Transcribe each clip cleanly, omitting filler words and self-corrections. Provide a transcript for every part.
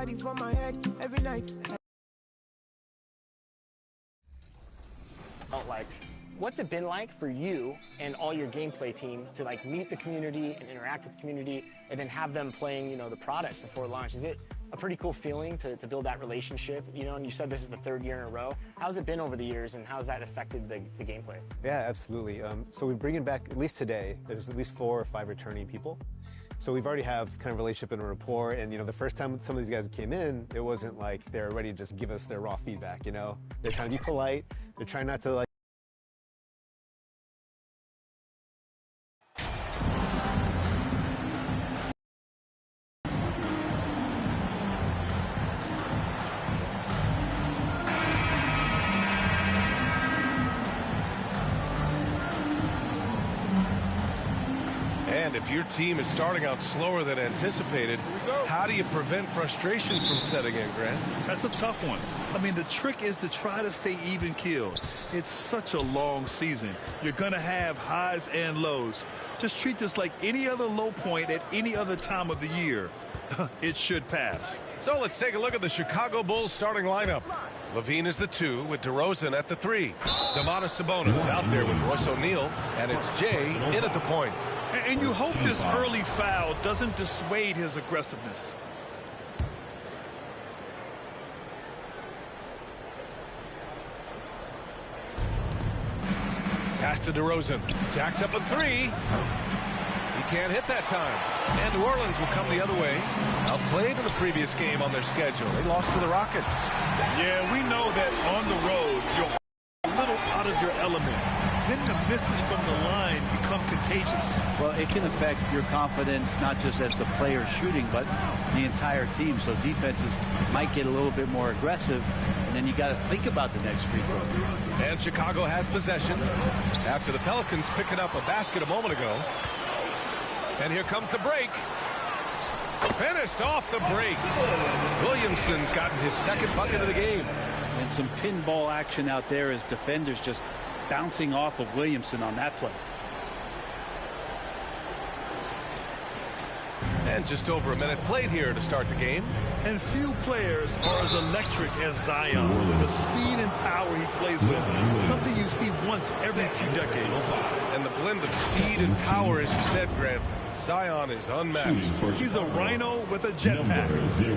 melody from my head every night. Like, what's it been like for you and all your gameplay team to like meet the community and interact with the community and then have them playing, you know, the product before launch? Is it a pretty cool feeling to build that relationship, you know? And you said this is the third year in a row. How's it been over the years, and how's that affected the gameplay? Yeah, absolutely. So we're bringing back, at least today, there's at least 4 or 5 returning people. So we've already have kind of relationship and a rapport, and you know, the first time some of these guys came in, it wasn't like they're ready to just give us their raw feedback, you know? They're trying to be polite, they're trying not to like And if your team is starting out slower than anticipated, how do you prevent frustration from setting in, Grant? That's a tough one. I mean, the trick is to try to stay even keeled. It's such a long season. You're going to have highs and lows. Just treat this like any other low point at any other time of the year. It should pass. So let's take a look at the Chicago Bulls starting lineup. Levine is the 2 with DeRozan at the 3. Domantas Sabonis out there with Royce O'Neal, and it's Jay in at the point. And you hope this early foul doesn't dissuade his aggressiveness. Pass to DeRozan. Jacks up a 3. He can't hit that time. And New Orleans will come the other way. Outplayed in the previous game on their schedule. They lost to the Rockets. Yeah, we know that on the road, you're a little out of your element. Then the misses from the line become contagious. Well, it can affect your confidence, not just as the player shooting, but the entire team. So defenses might get a little bit more aggressive, and then you got to think about the next free throw. And Chicago has possession after the Pelicans picking up a basket a moment ago. And here comes the break. Finished off the break. Williamson's gotten his second bucket of the game. And some pinball action out there as defenders just bouncing off of Williamson on that play. And just over a minute played here to start the game. And few players are as electric as Zion. The speed and power he plays with, something you see once every few decades. And the blend of speed and power, as you said, Grant, Zion is unmatched. He's a rhino with a jetpack.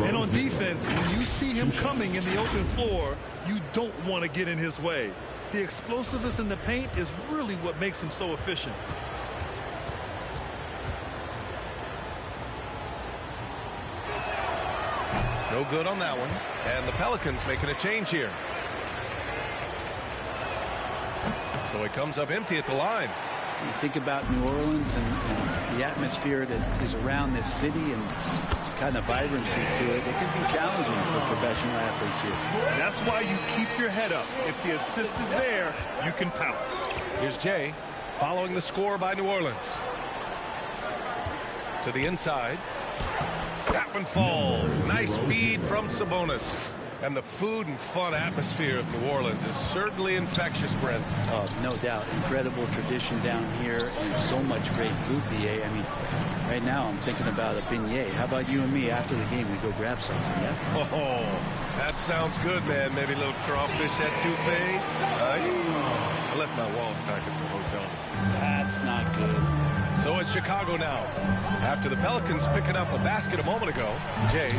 And on defense, when you see him coming in the open floor, you don't want to get in his way. The explosiveness in the paint is really what makes him so efficient. No good on that one. And the Pelicans making a change here. So he comes up empty at the line. You think about New Orleans and the atmosphere that is around this city and kind of vibrancy to it. It can be challenging for professional athletes here. That's why you keep your head up. If the assist is there, you can pounce. Here's Jay following the score by New Orleans. To the inside. That one falls. Nice feed from Sabonis. And the food and fun atmosphere of New Orleans is certainly infectious, Brent. Oh, no doubt. Incredible tradition down here and so much great food, BA. I mean, right now I'm thinking about a beignet. How about you and me after the game? We go grab something, yeah? Oh, that sounds good, man. Maybe a little crawfish etouffee. I left my wallet back at the hotel. That's not good. So it's Chicago now. After the Pelicans picking up a basket a moment ago, Jay,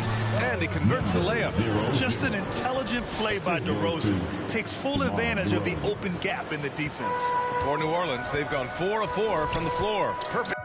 and he converts the layup. Just an intelligent play by DeRozan. Takes full advantage of the open gap in the defense. For New Orleans, they've gone 4 of 4 from the floor. Perfect.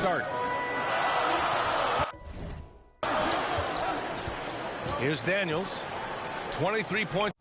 start. Here's Daniels. 23 points.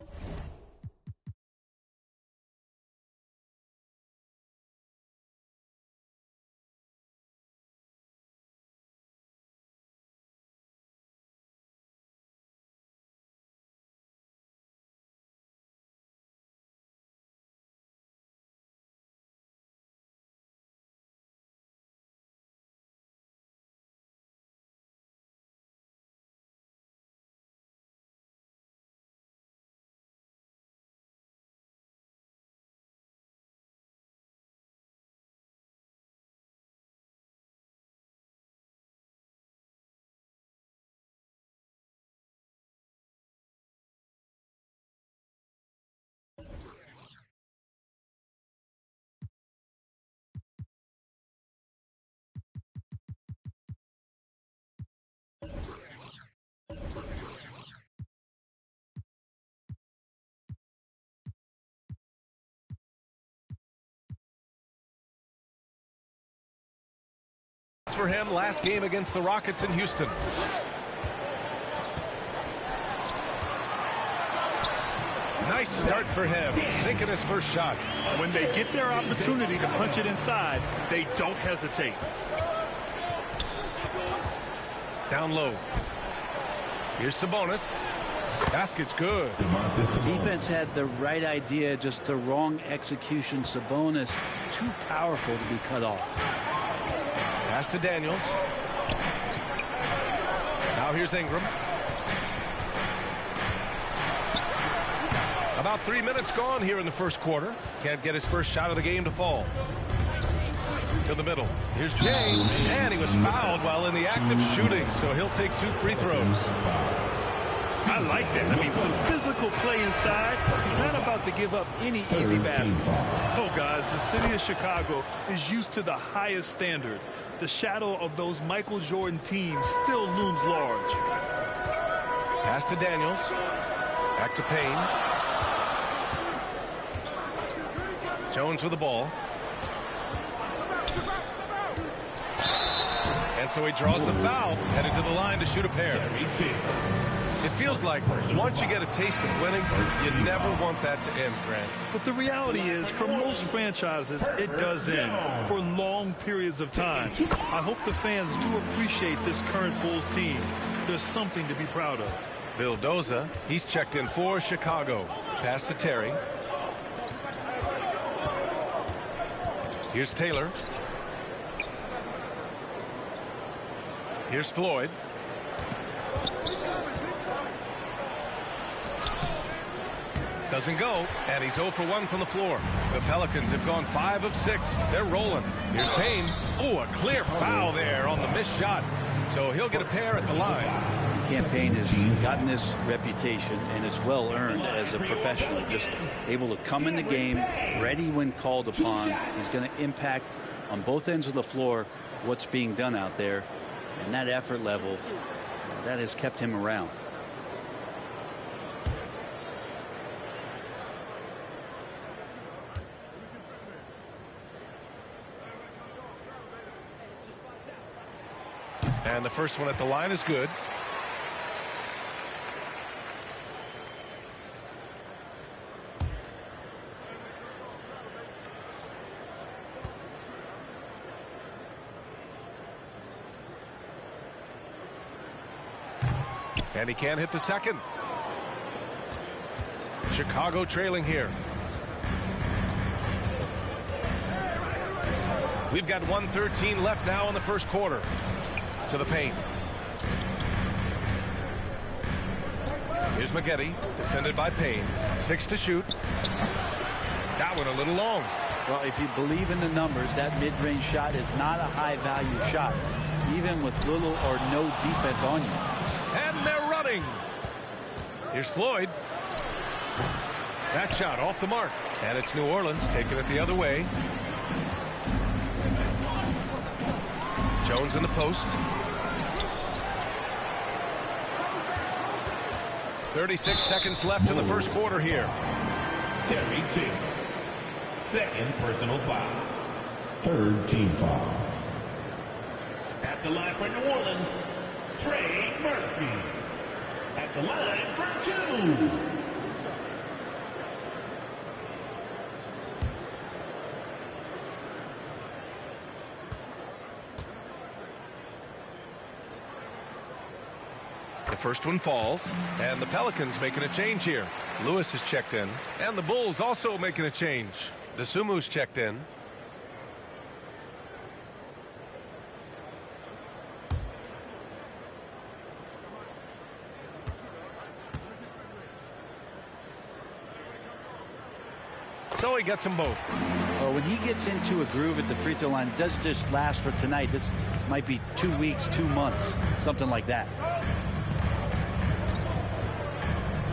For him, last game against the Rockets in Houston. Nice start for him, sinking his first shot. When they get their opportunity to punch it inside, they don't hesitate. Down low. Here's Sabonis. Basket's good. Defense had the right idea, just the wrong execution. Sabonis too powerful to be cut off. Pass to Daniels. Now here's Ingram. About 3 minutes gone here in the first quarter. Can't get his first shot of the game to fall. To the middle. Here's Jay. And he was fouled while in the act of shooting, so he'll take 2 free throws. I like that. I mean, some physical play inside. He's not about to give up any easy baskets. Oh, guys, the city of Chicago is used to the highest standard. The shadow of those Michael Jordan teams still looms large. Pass to Daniels. Back to Payne. Jones with the ball. And so he draws the foul, headed to the line to shoot a pair. It feels like once you get a taste of winning, you never want that to end, Grant. But the reality is, for most franchises, it does end for long periods of time. I hope the fans do appreciate this current Bulls team. There's something to be proud of. Vildoza, he's checked in for Chicago. Pass to Terry. Here's Taylor. Here's Floyd. Doesn't go, and he's 0 for 1 from the floor. The Pelicans have gone 5 of 6. They're rolling. Here's Payne. Oh, a clear foul there on the missed shot. So he'll get a pair at the line. Campaign has gotten this reputation, and it's well earned as a professional. Just able to come in the game, ready when called upon. He's going to impact on both ends of the floor what's being done out there. And that effort level, that has kept him around. And the first one at the line is good. And he can't hit the second. Chicago trailing here. We've got 1:13 left now in the first quarter. To the paint. Here's Maggette, defended by Payne. 6 to shoot. That one a little long. Well, if you believe in the numbers, that mid-range shot is not a high-value shot, even with little or no defense on you. And they're running. Here's Floyd. That shot off the mark. And it's New Orleans taking it the other way. Jones in the post. 36 seconds left in the first quarter here. Terry 2. Second personal foul. Third team foul. At the line for New Orleans, Trey Murphy. At the line for 2. The first one falls, and the Pelicans making a change here. Lewis is checked in, and the Bulls also making a change. Desumu's checked in. So he gets them both. Well, when he gets into a groove at the free throw line, it doesn't just last for tonight. This might be 2 weeks, 2 months, something like that.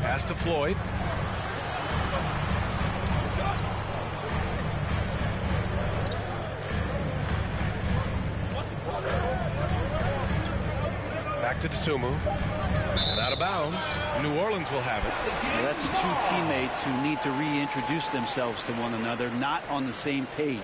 Pass to Floyd. Back to Desumu. And out of bounds. New Orleans will have it. Well, that's two teammates who need to reintroduce themselves to one another, not on the same page.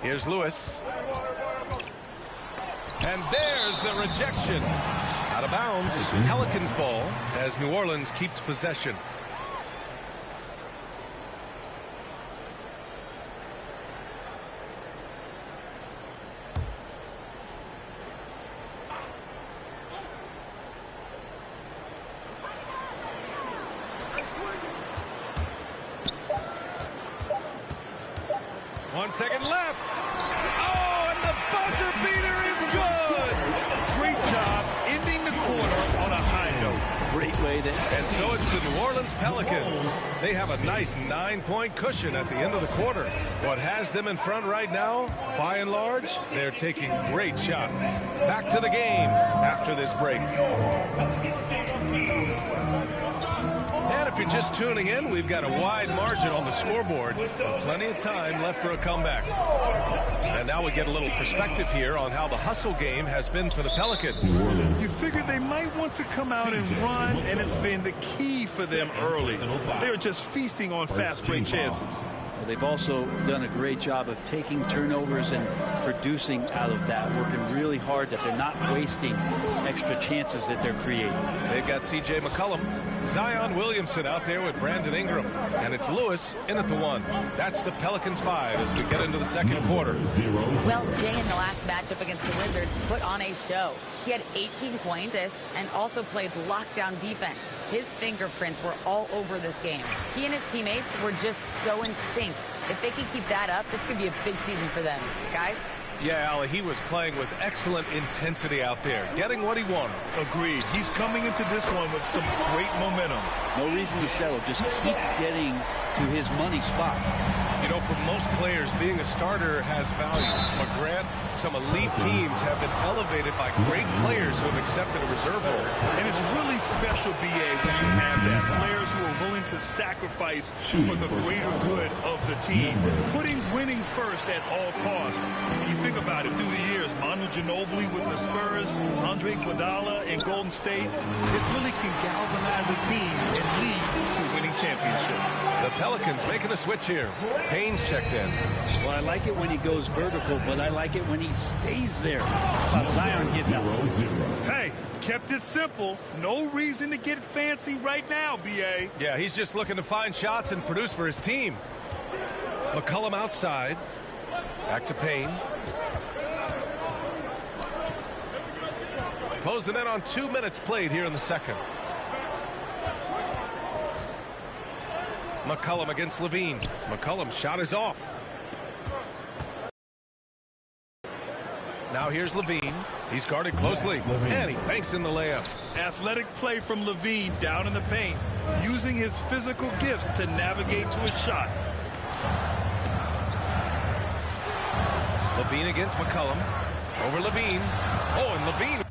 Here's Lewis. And there's the rejection. Out of bounds. Pelicans ball as New Orleans keeps possession. 1 second left. Oh, and the buzzer beater is good. Great job ending the quarter on a high note. Great way to... And so it's the New Orleans Pelicans. They have a nice 9-point cushion at the end of the quarter. What has them in front right now, by and large, they're taking great shots. Back to the game after this break. And if you're just tuning in, we've got a wide margin on the scoreboard, but plenty of time left for a comeback. And now we get a little perspective here on how the hustle game has been for the Pelicans. You figured they might want to come out and run, and it's been the key for them early. They're just feasting on fast break chances. Well, they've also done a great job of taking turnovers and producing out of that, working really hard that they're not wasting extra chances that they're creating. They've got C.J. McCollum, Zion Williamson out there with Brandon Ingram, and it's Lewis in at the 1. That's the Pelicans 5 as we get into the second quarter. Well, Jay in the last matchup against the Wizards put on a show. He had 18 points and also played lockdown defense. His fingerprints were all over this game. He and his teammates were just so in sync. If they can keep that up, this could be a big season for them. Guys? Yeah, Allie, he was playing with excellent intensity out there, getting what he wanted. Agreed. He's coming into this one with some great momentum. No reason to settle. Just keep getting to his money spots. You know, for most players, being a starter has value. But Grant, some elite teams have been elevated by great players who have accepted a reserve role. And it's really special, B.A., when you have that. Players who are willing to sacrifice for the greater good of the team. Putting winning first at all costs. You think about it, through the years, Manu Ginobili with the Spurs, Andre Iguodala in Golden State, it really can galvanize a team and lead to winning championships. The Pelicans making a switch here. Payne's checked in. Well, I like it when he goes vertical, but I like it when he stays there. About Zion getting out. Hey, kept it simple. No reason to get fancy right now, B.A. Yeah, he's just looking to find shots and produce for his team. McCollum outside. Back to Payne. Closing in on 2 minutes played here in the second. McCollum against Levine. McCollum's shot is off. Now here's Levine. He's guarded closely. And he banks in the layup. Athletic play from Levine down in the paint, using his physical gifts to navigate to a shot. Levine against McCollum. Over Levine. Oh, and Levine.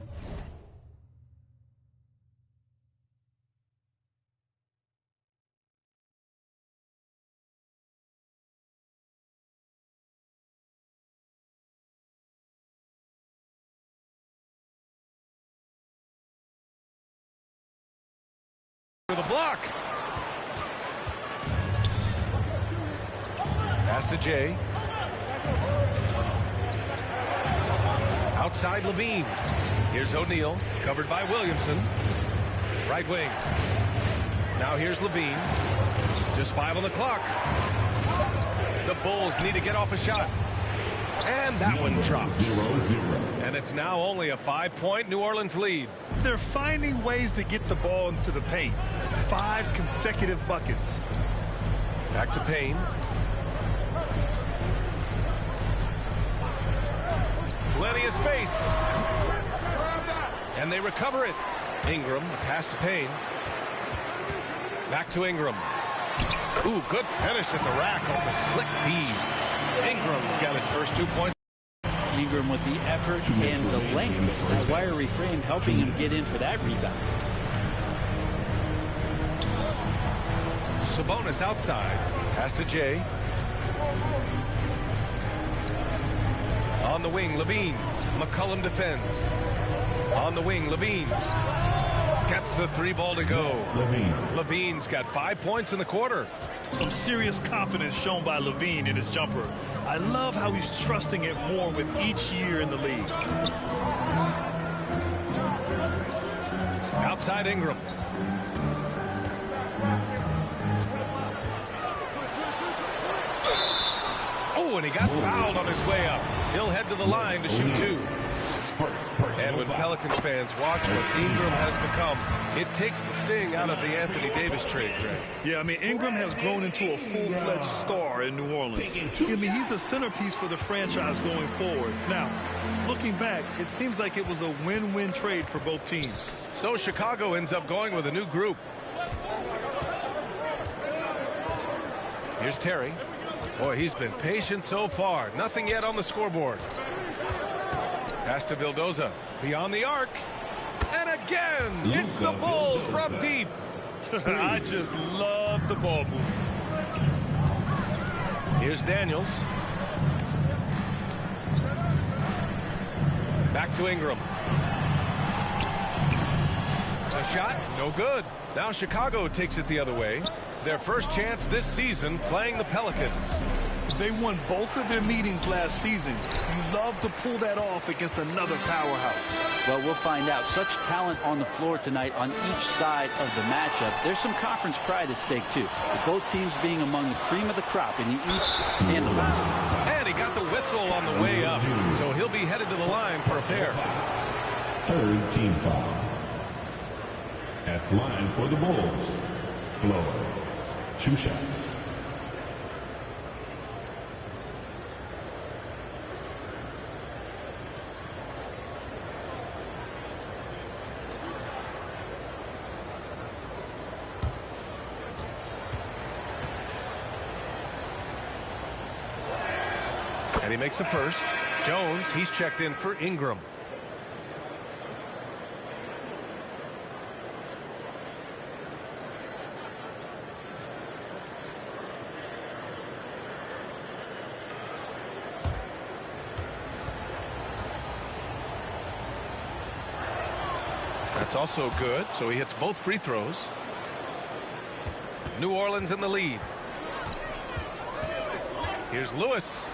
The block. Pass to Jay. Outside Levine. Here's O'Neal, covered by Williamson. Right wing. Now here's Levine. Just 5 on the clock. The Bulls need to get off a shot. And that one drops. 0-0. And it's now only a 5-point New Orleans lead. They're finding ways to get the ball into the paint. 5 consecutive buckets. Back to Payne. Plenty of space. And they recover it. Ingram, a pass to Payne. Back to Ingram. Ooh, good finish at the rack on the slick feed. Ingram's got his first 2 points. Ingram with the effort and the length. That wiry frame helping him get in for that rebound. Sabonis outside. Pass to Jay. On the wing, Levine. McCollum defends. On the wing, Levine. Gets the 3 ball to go. Levine's got 5 points in the quarter. Some serious confidence shown by Levine in his jumper. I love how he's trusting it more with each year in the league. Outside Ingram. Oh, and he got fouled on his way up. He'll head to the line to shoot 2. And when Pelicans fans watch what Ingram has become, it takes the sting out of the Anthony Davis trade, Greg. Yeah, I mean, Ingram has grown into a full-fledged star in New Orleans. I mean, he's a centerpiece for the franchise going forward. Now, looking back, it seems like it was a win-win trade for both teams. So Chicago ends up going with a new group. Here's Terry. Boy, he's been patient so far. Nothing yet on the scoreboard. Pass to Vildoza. Beyond the arc. And again, it's the Bulls from deep. I just love the ball move. Here's Daniels. Back to Ingram. A shot, no good. Now Chicago takes it the other way. Their first chance this season playing the Pelicans. They won both of their meetings last season. You love to pull that off against another powerhouse. Well, we'll find out. Such talent on the floor tonight on each side of the matchup. There's some conference pride at stake, too, with both teams being among the cream of the crop in the East and the West. And he got the whistle on the way up, so he'll be headed to the line for a fair. Third team foul. At the line for the Bulls, Flo. 2 shots. And he makes the first. Jones, he's checked in for Ingram. That's also good, so he hits both free throws. New Orleans in the lead. Here's Lewis.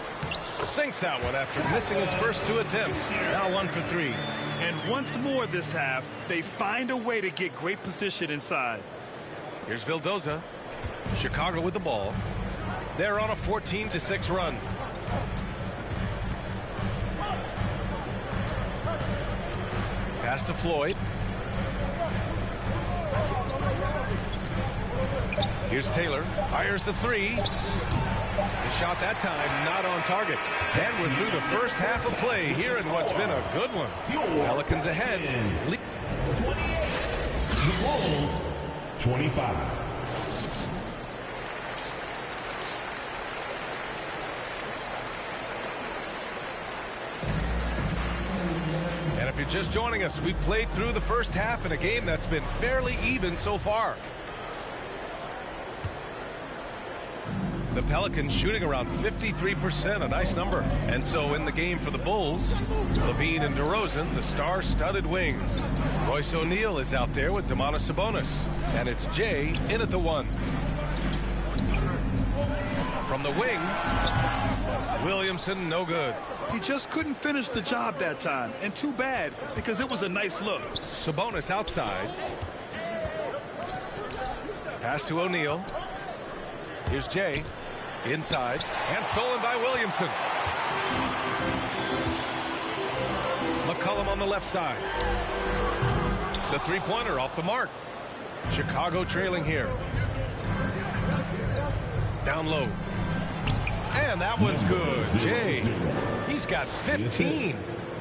Sinks that one after missing his first 2 attempts. Now 1 for 3. And once more this half, they find a way to get great position inside. Here's Vildoza. Chicago with the ball. They're on a 14-6 run. Pass to Floyd. Here's Taylor. Fires the 3. His shot that time not on target. And we're through the first half of play here in what's been a good one. Pelicans ahead. 28. The Bulls, 25. And if you're just joining us, we played through the first half in a game that's been fairly even so far. The Pelicans shooting around 53%, a nice number. And so in the game for the Bulls, Levine and DeRozan, the star-studded wings. Royce O'Neal is out there with Domantas Sabonis. And it's Jay in at the 1. From the wing, Williamson, no good. He just couldn't finish the job that time. And too bad, because it was a nice look. Sabonis outside. Pass to O'Neal. Here's Jay. Inside. And stolen by Williamson. McCollum on the left side. The three-pointer off the mark. Chicago trailing here. Down low. And that one's good. Jay, he's got 15.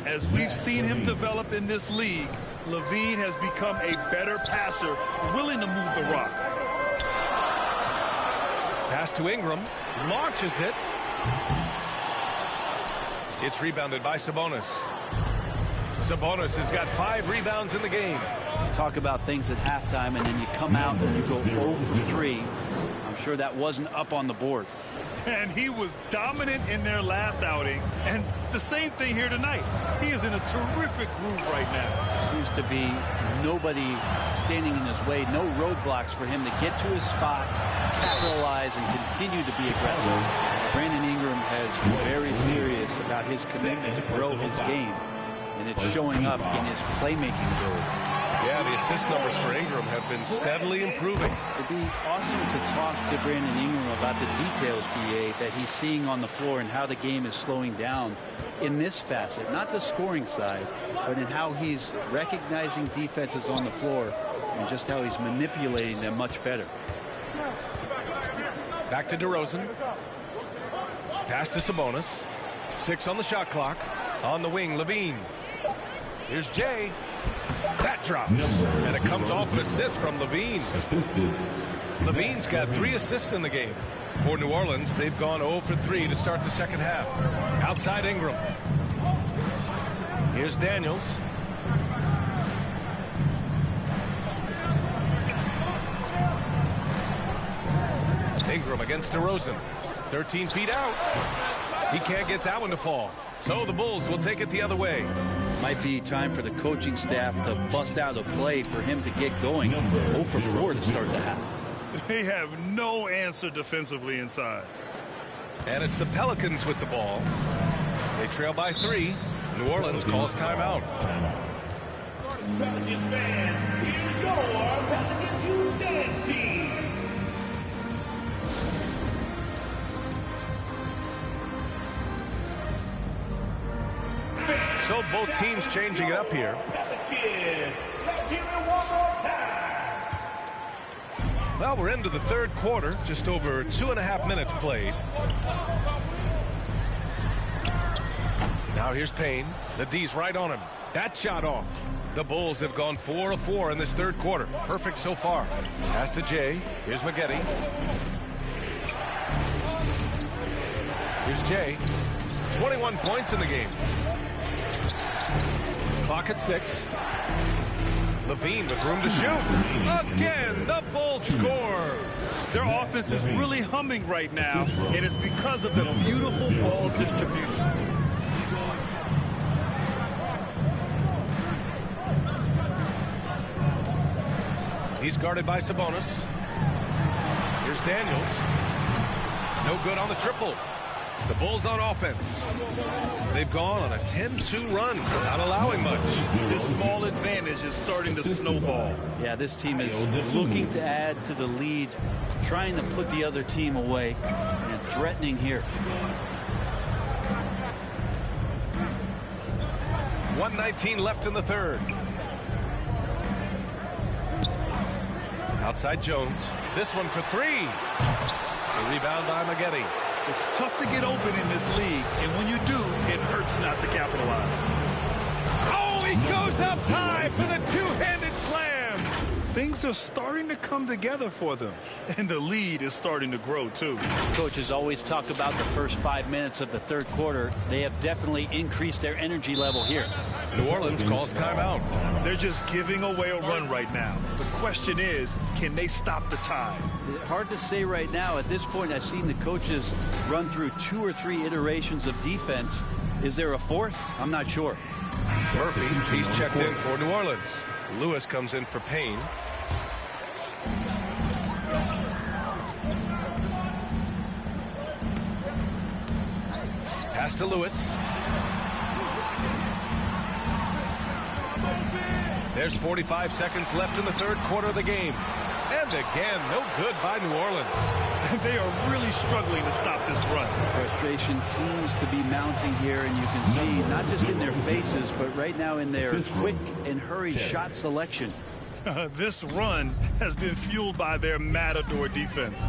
As we've seen him develop in this league, Levine has become a better passer, willing to move the rock. Pass to Ingram. Launches it. It's rebounded by Sabonis. Sabonis has got 5 rebounds in the game. Talk about things at halftime, and then you come out and you go 0 for 3. I'm sure that wasn't up on the board. And he was dominant in their last outing. And the same thing here tonight. He is in a terrific groove right now. Seems to be nobody standing in his way. No roadblocks for him to get to his spot, capitalize, and continue to be aggressive. Brandon Ingram has been very serious about his commitment to grow his game. And it's showing up in his playmaking ability. Yeah, the assist numbers for Ingram have been steadily improving. It'd be awesome to talk to Brandon Ingram about the details, BA, that he's seeing on the floor and how the game is slowing down in this facet, not the scoring side, but in how he's recognizing defenses on the floor and just how he's manipulating them much better. Back to DeRozan. Pass to Sabonis. 6 on the shot clock. On the wing, Levine. Here's Jay. That drops. And it comes off an assist from Levine. Levine's got 3 assists in the game. For New Orleans, they've gone 0 for 3 to start the second half. Outside Ingram. Here's Daniels. Ingram against DeRozan. 13 feet out. He can't get that one to fall. So the Bulls will take it the other way. Might be time for the coaching staff to bust out a play for him to get going. 0 for 4 to start the half. They have no answer defensively inside. And it's the Pelicans with the ball. They trail by 3. New Orleans calls timeout. Pelicans fans, here's your Pelicans You Dance Team. So both teams changing it up here. Pelicans, let's hear it one more time. Well, we're into the third quarter. Just over 2.5 minutes played. Now here's Payne. The D's right on him. That shot off. The Bulls have gone 4 of 4 in this third quarter. Perfect so far. Pass to Jay. Here's McGetty. Here's Jay. 21 points in the game. Clock at 6. Levine with room to shoot. Again, the Bulls score. Their offense is really humming right now, and it's because of the beautiful ball distribution. He's guarded by Sabonis. Here's Daniels. No good on the triple. The Bulls on offense. They've gone on a 10-2 run, not allowing much. This small advantage is starting to snowball. Yeah, this team is looking to add to the lead, trying to put the other team away, and threatening here. 1:19 left in the third. Outside Jones. This one for 3. The rebound by McGetty. It's tough to get open in this league, and when you do, it hurts not to capitalize. Oh, he goes up high for the two-handed slam. Things are starting to come together for them, and the lead is starting to grow, too. Coaches always talk about the first 5 minutes of the third quarter. They have definitely increased their energy level here. New Orleans calls timeout. They're just giving away a run right now. The question is, can they stop the tide? Hard to say right now. At this point, I've seen the coaches run through 2 or 3 iterations of defense. Is there a fourth? I'm not sure. Murphy, he's checked in for New Orleans. Lewis comes in for Payne. Pass to Lewis. There's 45 seconds left in the third quarter of the game. And again, no good by New Orleans. They are really struggling to stop this run. Frustration seems to be mounting here, and you can see not just in their faces, but right now in their quick and hurried shot selection. This run has been fueled by their matador defense.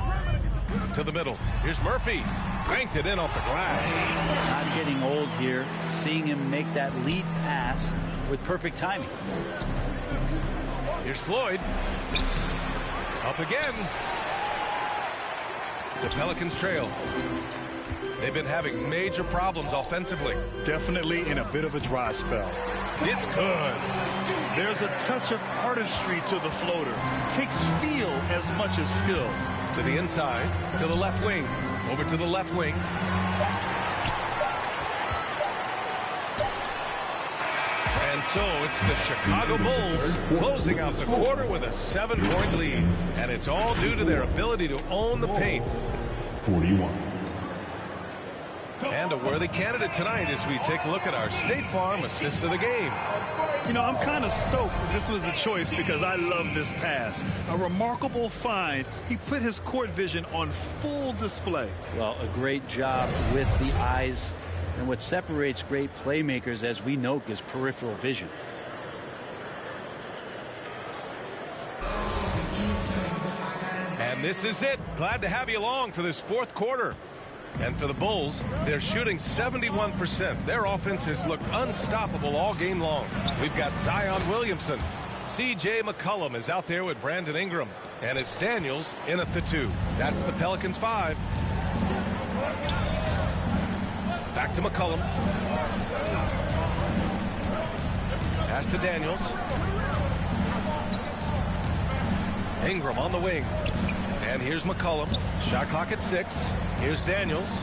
To the middle. Here's Murphy. Banked it in off the glass. Not getting old here. Seeing him make that lead pass with perfect timing. Here's Floyd. Up again. The Pelicans trail. They've been having major problems offensively. Definitely in a bit of a dry spell. It's good. There's a touch of artistry to the floater. Takes feel as much as skill. To the inside, to the left wing, over to the left wing. And so it's the Chicago Bulls closing out the quarter with a 7-point lead. And it's all due to their ability to own the paint. 41. And a worthy candidate tonight as we take a look at our State Farm assist of the game. You know, I'm kind of stoked that this was a choice because I love this pass. A remarkable find. He put his court vision on full display. Well, a great job with the eyes. And what separates great playmakers, as we know, is peripheral vision. And this is it. Glad to have you along for this fourth quarter. And for the Bulls, they're shooting 71%. Their offense has looked unstoppable all game long. We've got Zion Williamson. C.J. McCollum is out there with Brandon Ingram. And it's Daniels in at the 2. That's the Pelicans 5. Back to McCollum. Pass to Daniels. Ingram on the wing. And here's McCollum. Shot clock at 6. Here's Daniels.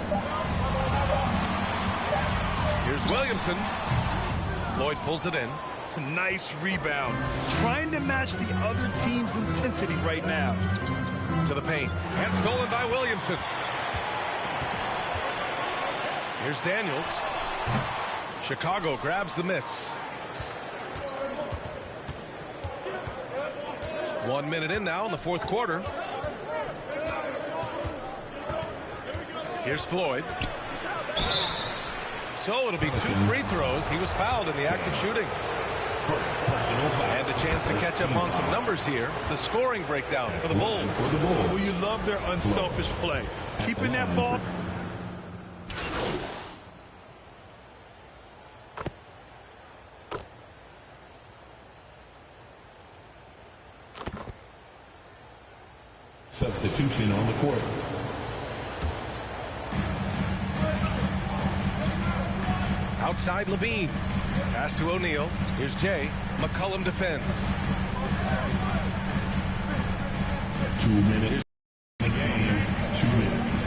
Here's Williamson. Floyd pulls it in. Nice rebound. Trying to match the other team's intensity right now. To the paint. And stolen by Williamson. Here's Daniels. Chicago grabs the miss. 1 minute in now in the fourth quarter. Here's Floyd. So it'll be 2 free throws. He was fouled in the act of shooting. And a chance to catch up on some numbers here. The scoring breakdown for the Bulls. Well, you love their unselfish play. Keeping that ball. Substitution on the court. Outside Levine. Pass to O'Neal. Here's Jay. McCollum defends. 2 minutes. The game. 2 minutes.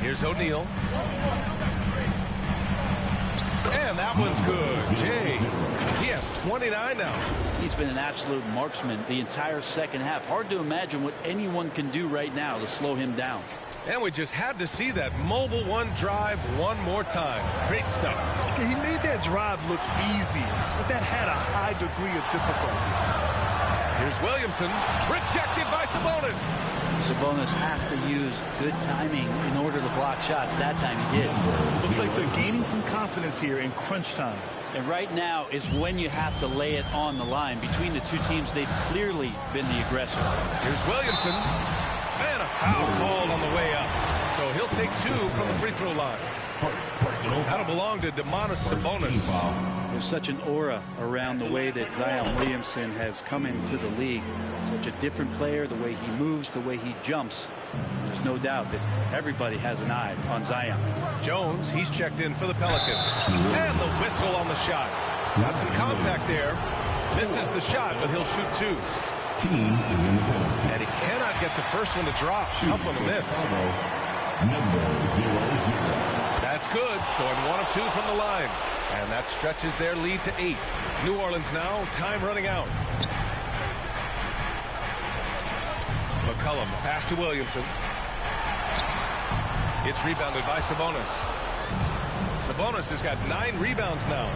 Here's O'Neal. And that one's good. Jay. He has 29 now. He's been an absolute marksman the entire second half. Hard to imagine what anyone can do right now to slow him down. And we just had to see that mobile one drive one more time. Great stuff. He made that drive look easy, but that had a high degree of difficulty. Here's Williamson. Rejected by Sabonis. Sabonis has to use good timing in order to block shots. That time he did. Looks like they're gaining some confidence here in crunch time. And right now is when you have to lay it on the line. Between the two teams, they've clearly been the aggressor. Here's Williamson. And a foul called on the way up. So he'll take 2 from the free throw line. That'll belong to Domantas Sabonis. There's such an aura around the way that Zion Williamson has come into the league. Such a different player, the way he moves, the way he jumps. There's no doubt that everybody has an eye on Zion. Jones, he's checked in for the Pelicans. And the whistle on the shot. Got some contact there. Misses the shot, but he'll shoot 2. And he cannot get the first one to drop. Tough one to miss. Number 0-0. That's good. Going 1 of 2 from the line. And that stretches their lead to 8. New Orleans now, time running out. McCollum, pass to Williamson. It's rebounded by Sabonis. Sabonis has got 9 rebounds now.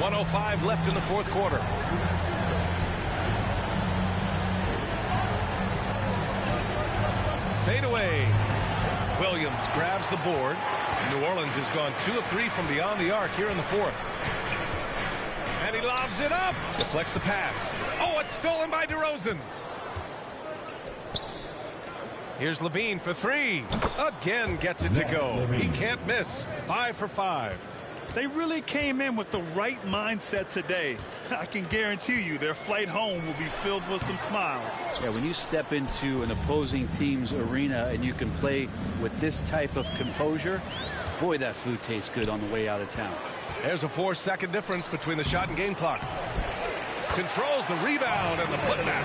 1:05 left in the fourth quarter. Fade away. Williams grabs the board. New Orleans has gone 2 of 3 from beyond the arc here in the fourth. And he lobs it up. Deflects the pass. Oh, it's stolen by DeRozan. Here's Levine for 3. Again gets it to go. He can't miss. 5 for 5. They really came in with the right mindset today. I can guarantee you their flight home will be filled with some smiles. Yeah, when you step into an opposing team's arena and you can play with this type of composure, boy, that food tastes good on the way out of town. There's a 4-second difference between the shot and game clock. Controls the rebound and the putback.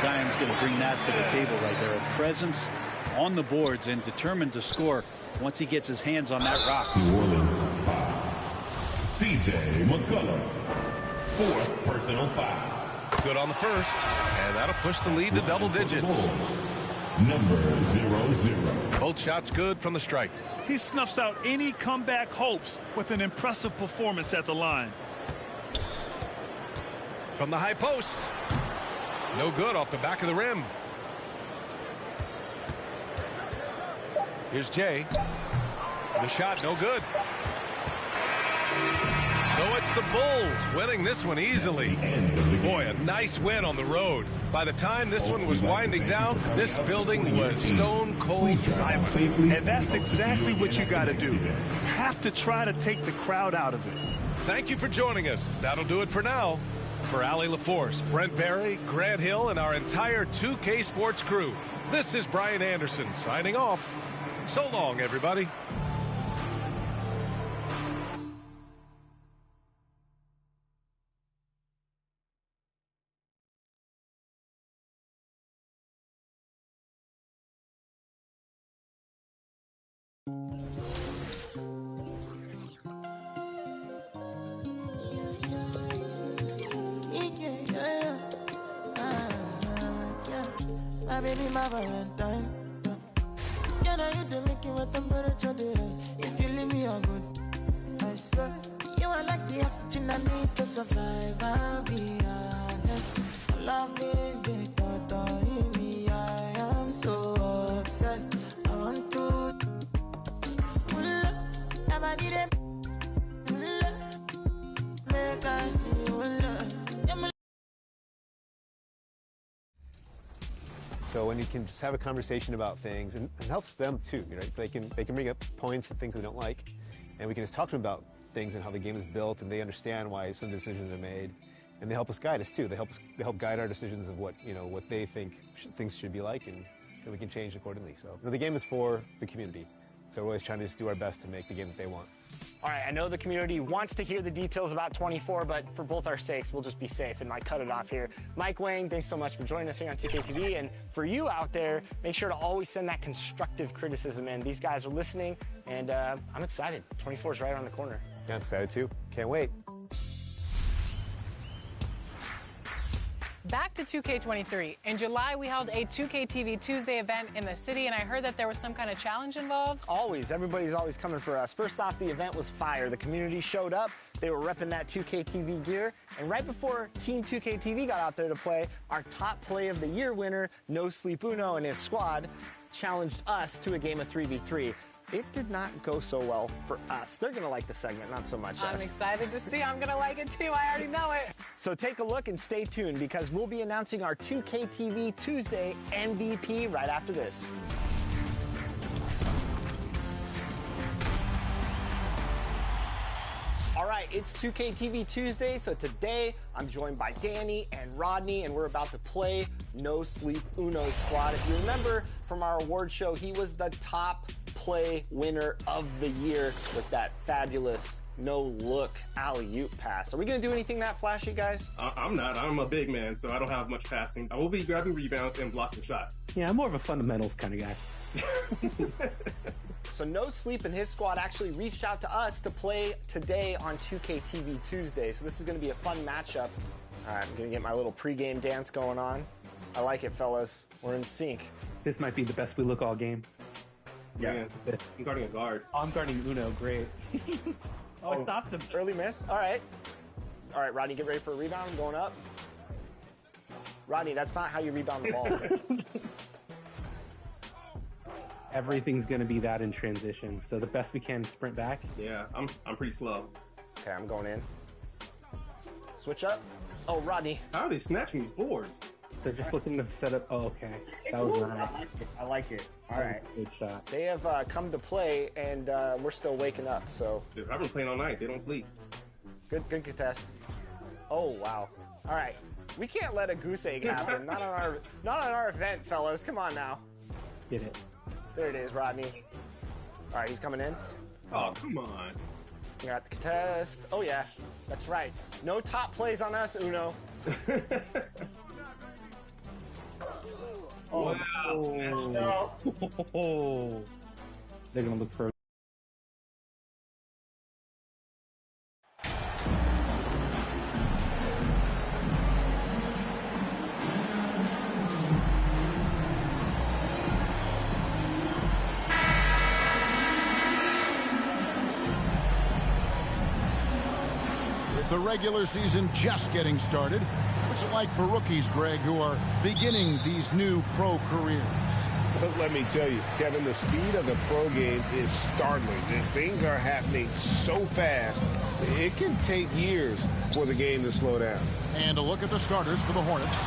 Zion's going to bring that to the table right there. A presence on the boards and determined to score once he gets his hands on that rock. New Orleans 5. C.J. McCollum. 4th personal foul. Good on the first, and that'll push the lead to double digits. Number 0-0. Both shots good from the strike. He snuffs out any comeback hopes with an impressive performance at the line. From the high post. No good off the back of the rim. Here's Jay. The shot, no good. So it's the Bulls winning this one easily. Boy, a nice win on the road. By the time this one was winding down, this building was stone cold silent. And that's exactly what you got to do. Have to try to take the crowd out of it. Thank you for joining us. That'll do it for now. For Allie LaForce, Brent Barry, Grant Hill, and our entire 2K Sports crew, this is Brian Anderson signing off. So long, everybody. My baby, my Valentine. Yeah, now you do make it with temperature days. If you leave me a good, I swear. You are like the oxygen I need to survive. I'll be honest. Loving the thought of me. I am so obsessed. I want to never need it. Make us feel love. So when you can just have a conversation about things, and it helps them too, right? They can bring up points and things they don't like, and we can just talk to them about things and how the game is built, and they understand why some decisions are made, and they help us guide us too. They help guide our decisions of what they think things should be like, and we can change accordingly. So the game is for the community, so we're always trying to just do our best to make the game that they want. All right, I know the community wants to hear the details about 24, but for both our sakes, we'll just be safe and cut it off here. Mike Wang, thanks so much for joining us here on 2KTV. And for you out there, make sure to always send that constructive criticism in. These guys are listening, and I'm excited. 24 is right around the corner. Yeah, I'm excited too. Can't wait. Back to 2K23. In July, we held a 2KTV Tuesday event in the city, and I heard that there was some kind of challenge involved. Always. Everybody's always coming for us. First off, the event was fire. The community showed up. They were repping that 2KTV gear. And right before Team 2KTV got out there to play, our top play of the year winner, No Sleep Uno, and his squad challenged us to a game of 3v3. It did not go so well for us. They're going to like the segment, not so much us. I'm excited to see. I'm going to like it too. I already know it. So take a look and stay tuned because we'll be announcing our 2KTV Tuesday MVP right after this. All right, it's 2KTV Tuesday, so today I'm joined by Danny and Rodney, and we're about to play No Sleep Uno squad. If you remember from our award show, he was the top play winner of the year with that fabulous no-look alley-oop pass. Are we going to do anything that flashy, guys? I'm not. I'm a big man, so I don't have much passing. I will be grabbing rebounds and blocking shots. Yeah, I'm more of a fundamentals kind of guy. So No Sleep and his squad actually reached out to us to play today on 2KTV Tuesday. So this is going to be a fun matchup. All right, I'm going to get my little pregame dance going on. I like it, fellas. We're in sync. This might be the best we look all game. Yeah, I'm guarding a guard. Oh, I'm guarding Uno. Great. Oh, stopped him. Early miss. All right. All right, Rodney, get ready for a rebound. I'm going up. Rodney, that's not how you rebound the ball. Everything's going to be that in transition. So the best we can, sprint back. Yeah, I'm pretty slow. Okay, I'm going in. Switch up. Oh, Rodney. How are they snatching these boards? They're just looking to set up. Oh, okay. That was nice. I like it. All right. Good shot. They have come to play, and we're still waking up, so. Dude, I've been playing all night. They don't sleep. Good contest. Oh, wow. All right. We can't let a goose egg happen. Not on our event, fellas. Come on now. Get it. There it is, Rodney. All right, he's coming in. Oh, come on. We got the contest. Oh, yeah. That's right. No top plays on us, Uno. Oh, wow. Oh. They're going to look for. with the regular season just getting started. What's it like for rookies, Greg, who are beginning these new pro careers? But let me tell you, Kevin, the speed of the pro game is startling. And things are happening so fast, it can take years for the game to slow down. And a look at the starters for the Hornets.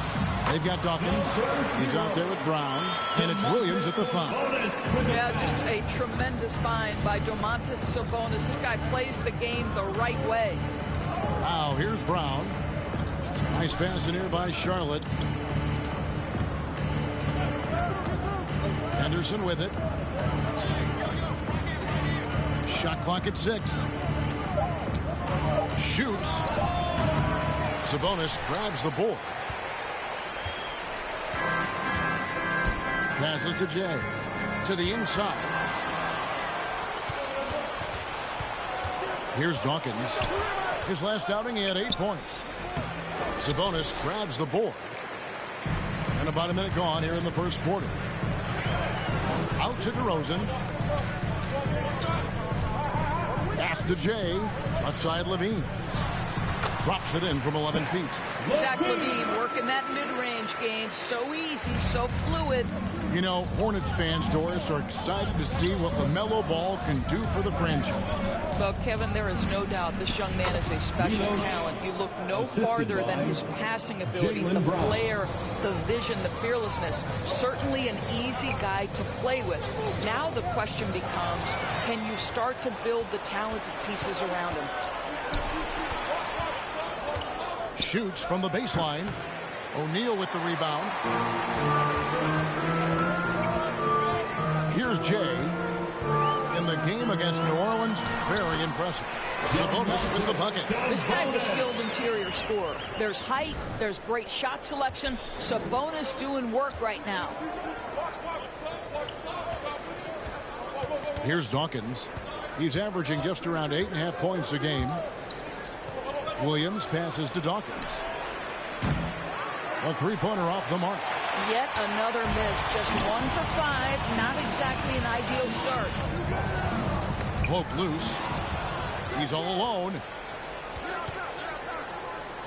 They've got Dawkins. He's out there with Brown. And it's Williams at the foul. Yeah, just a tremendous find by Domantas Sabonis. This guy plays the game the right way. Now, here's Brown. Nice pass in here by Charlotte. Henderson with it. Shot clock at 6. Shoots. Sabonis grabs the board. Passes to Jay. To the inside. Here's Dawkins. His last outing, he had 8 points. Sabonis grabs the board. And about a minute gone here in the first quarter. Out to DeRozan. Pass to Jay. Outside Levine. Drops it in from 11 feet. Zach Levine working that mid-range game. So easy, so fluid. You know, Hornets fans, Doris, are excited to see what LaMelo Ball can do for the franchise. Well, Kevin, there is no doubt this young man is a special talent. You look no farther than his passing ability, the flair, the vision, the fearlessness. Certainly an easy guy to play with. Now the question becomes, can you start to build the talented pieces around him? Shoots from the baseline. O'Neal with the rebound. Here's Jay. In the game against New Orleans, very impressive. Sabonis with the bucket. This guy's a skilled interior scorer. There's height, there's great shot selection. Sabonis doing work right now. Here's Dawkins. He's averaging just around 8.5 points a game. Williams passes to Dawkins. A three-pointer off the mark. Yet another miss. Just 1 for 5. Not exactly an ideal start. Poke loose. He's all alone.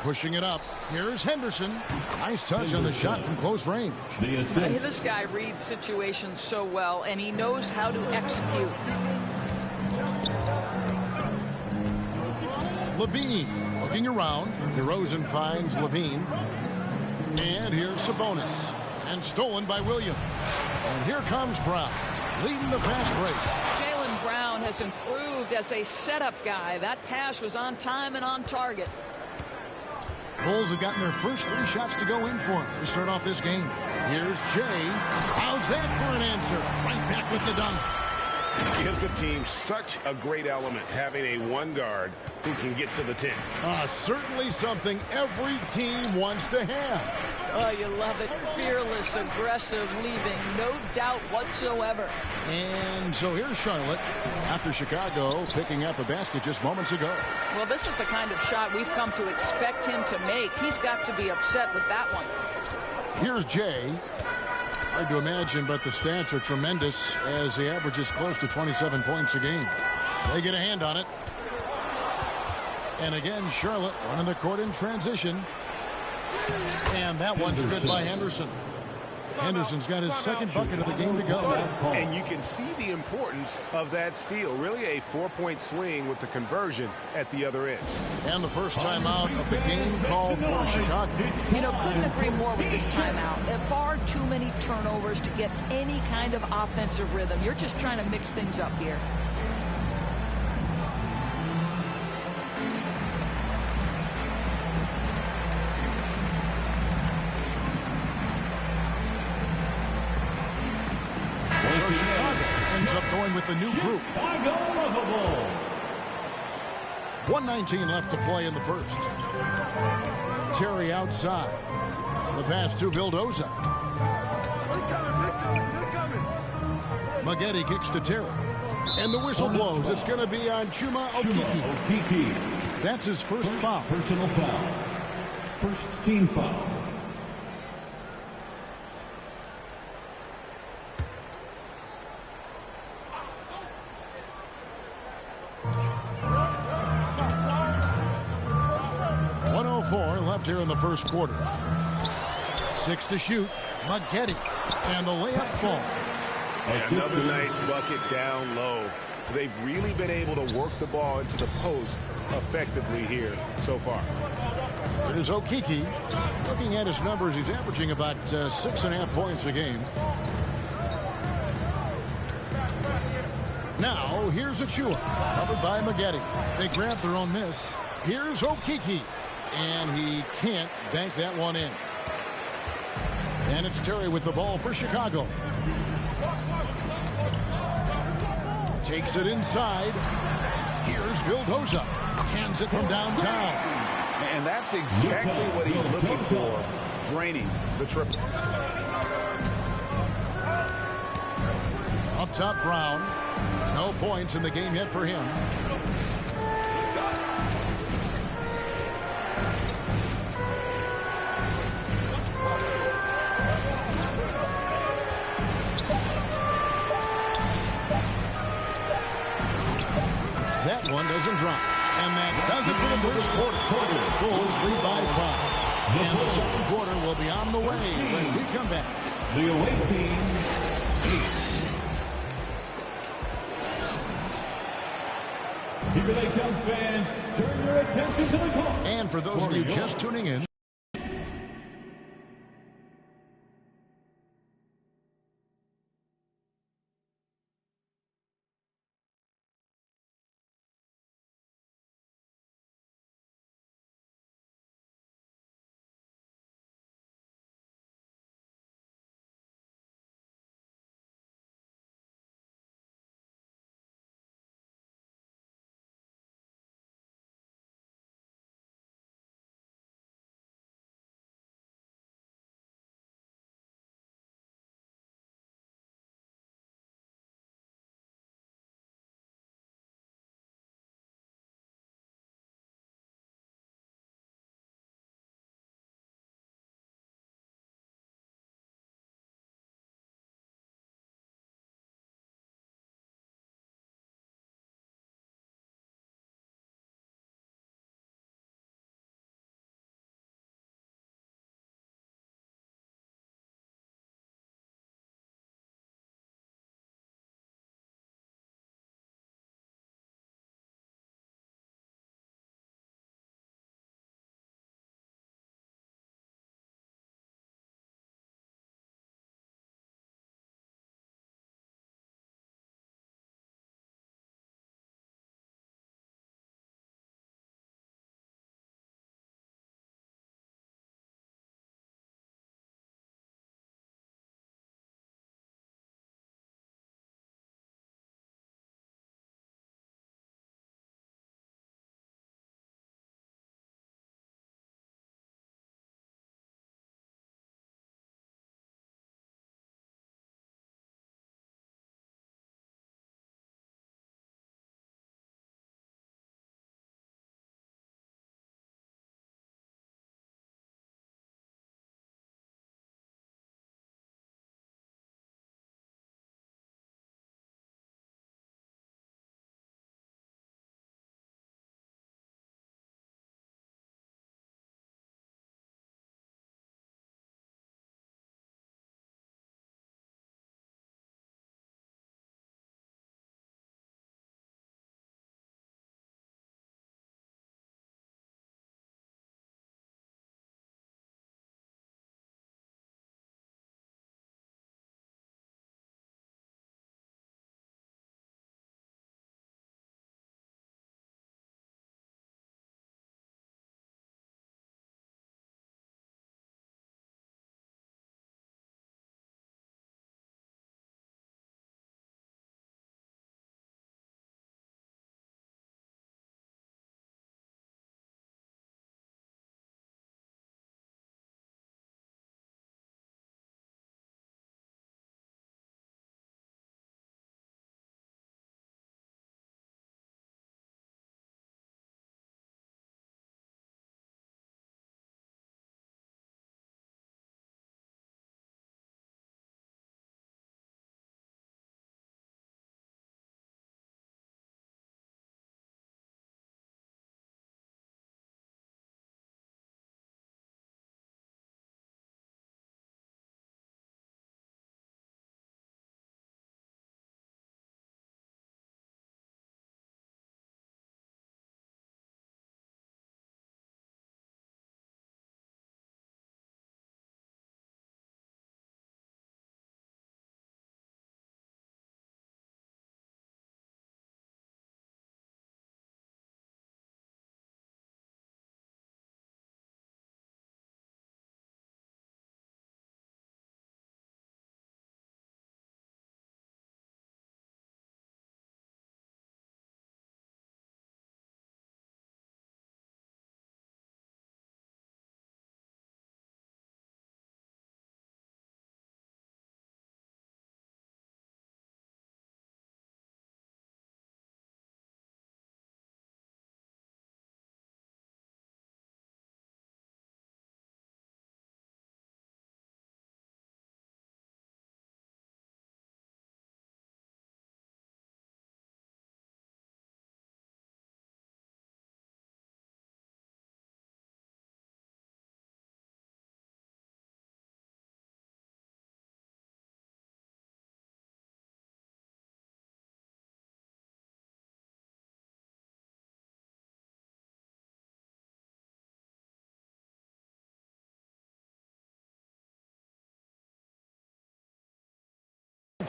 Pushing it up. Here's Henderson. Nice touch on the shot from close range. This guy reads situations so well, and he knows how to execute. Levine looking around. DeRozan finds Levine. And here's Sabonis. And stolen by Williams. And here comes Brown, leading the fast break. Jaylen Brown has improved as a setup guy. That pass was on time and on target. Bulls have gotten their first 3 shots to go in for him to start off this game. Here's Jay. How's that for an answer? Right back with the dunk. Gives the team such a great element, having a one guard who can get to the 10. Certainly something every team wants to have. Oh, you love it. Fearless, aggressive, leaving no doubt whatsoever. And so here's Charlotte after Chicago picking up a basket just moments ago. Well, this is the kind of shot we've come to expect him to make. He's got to be upset with that one. Here's Jay. Hard to imagine, but the stats are tremendous as he averages close to 27 points a game. They get a hand on it. And again, Charlotte running the court in transition. And that one's good by Henderson. Henderson's got his second bucket of the game to go. And you can see the importance of that steal. Really a 4-point swing with the conversion at the other end. And the first timeout of the game called for Chicago. You know, couldn't agree more with this timeout. There are far too many turnovers to get any kind of offensive rhythm. You're just trying to mix things up here. So Chicago ends up going with the new group. 1:19 left to play in the first. Terry outside. The pass to Vildoza. Maggette kicks to Terry. And the whistle blows. It's going to be on Chuma Okeke. That's his first foul. Personal foul. First team foul. 2:34 left here in the first quarter. 6 to shoot. Maggette. And the layup falls. And another nice bucket down low. They've really been able to work the ball into the post effectively here so far. Here's Okeke. Looking at his numbers, he's averaging about 6.5 points a game. Now, here's Achua, covered by Maggette. They grab their own miss. Here's Okeke, and he can't bank that one in. And it's Terry with the ball for Chicago. Takes it inside. Here's Vildoza. Cans it from downtown. And that's exactly what he's looking for, draining the triple. Up top, Brown. No points in the game yet for him. That one doesn't drop. And that does it for the first quarter. Bulls lead by 5. And the second quarter will be on the way when we come back. The away team leads. Here they come, fans. Turn your attention to the court. And for those of you just tuning in,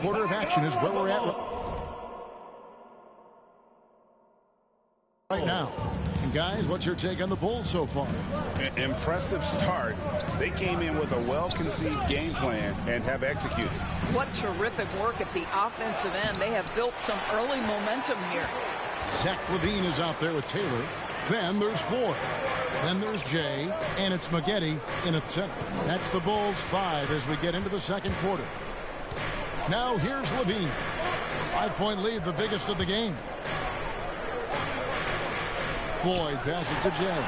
quarter of action is where we're at right now. And guys, what's your take on the Bulls so far? Impressive start. They came in with a well-conceived game plan and have executed. What terrific work at the offensive end. They have built some early momentum here. Zach LaVine is out there with Taylor. Then there's Floyd. Then there's Jay. And it's Maggette in at center. That's the Bulls 5 as we get into the second quarter. Now here's LaVine. 5-point lead, the biggest of the game. Floyd passes to Jay.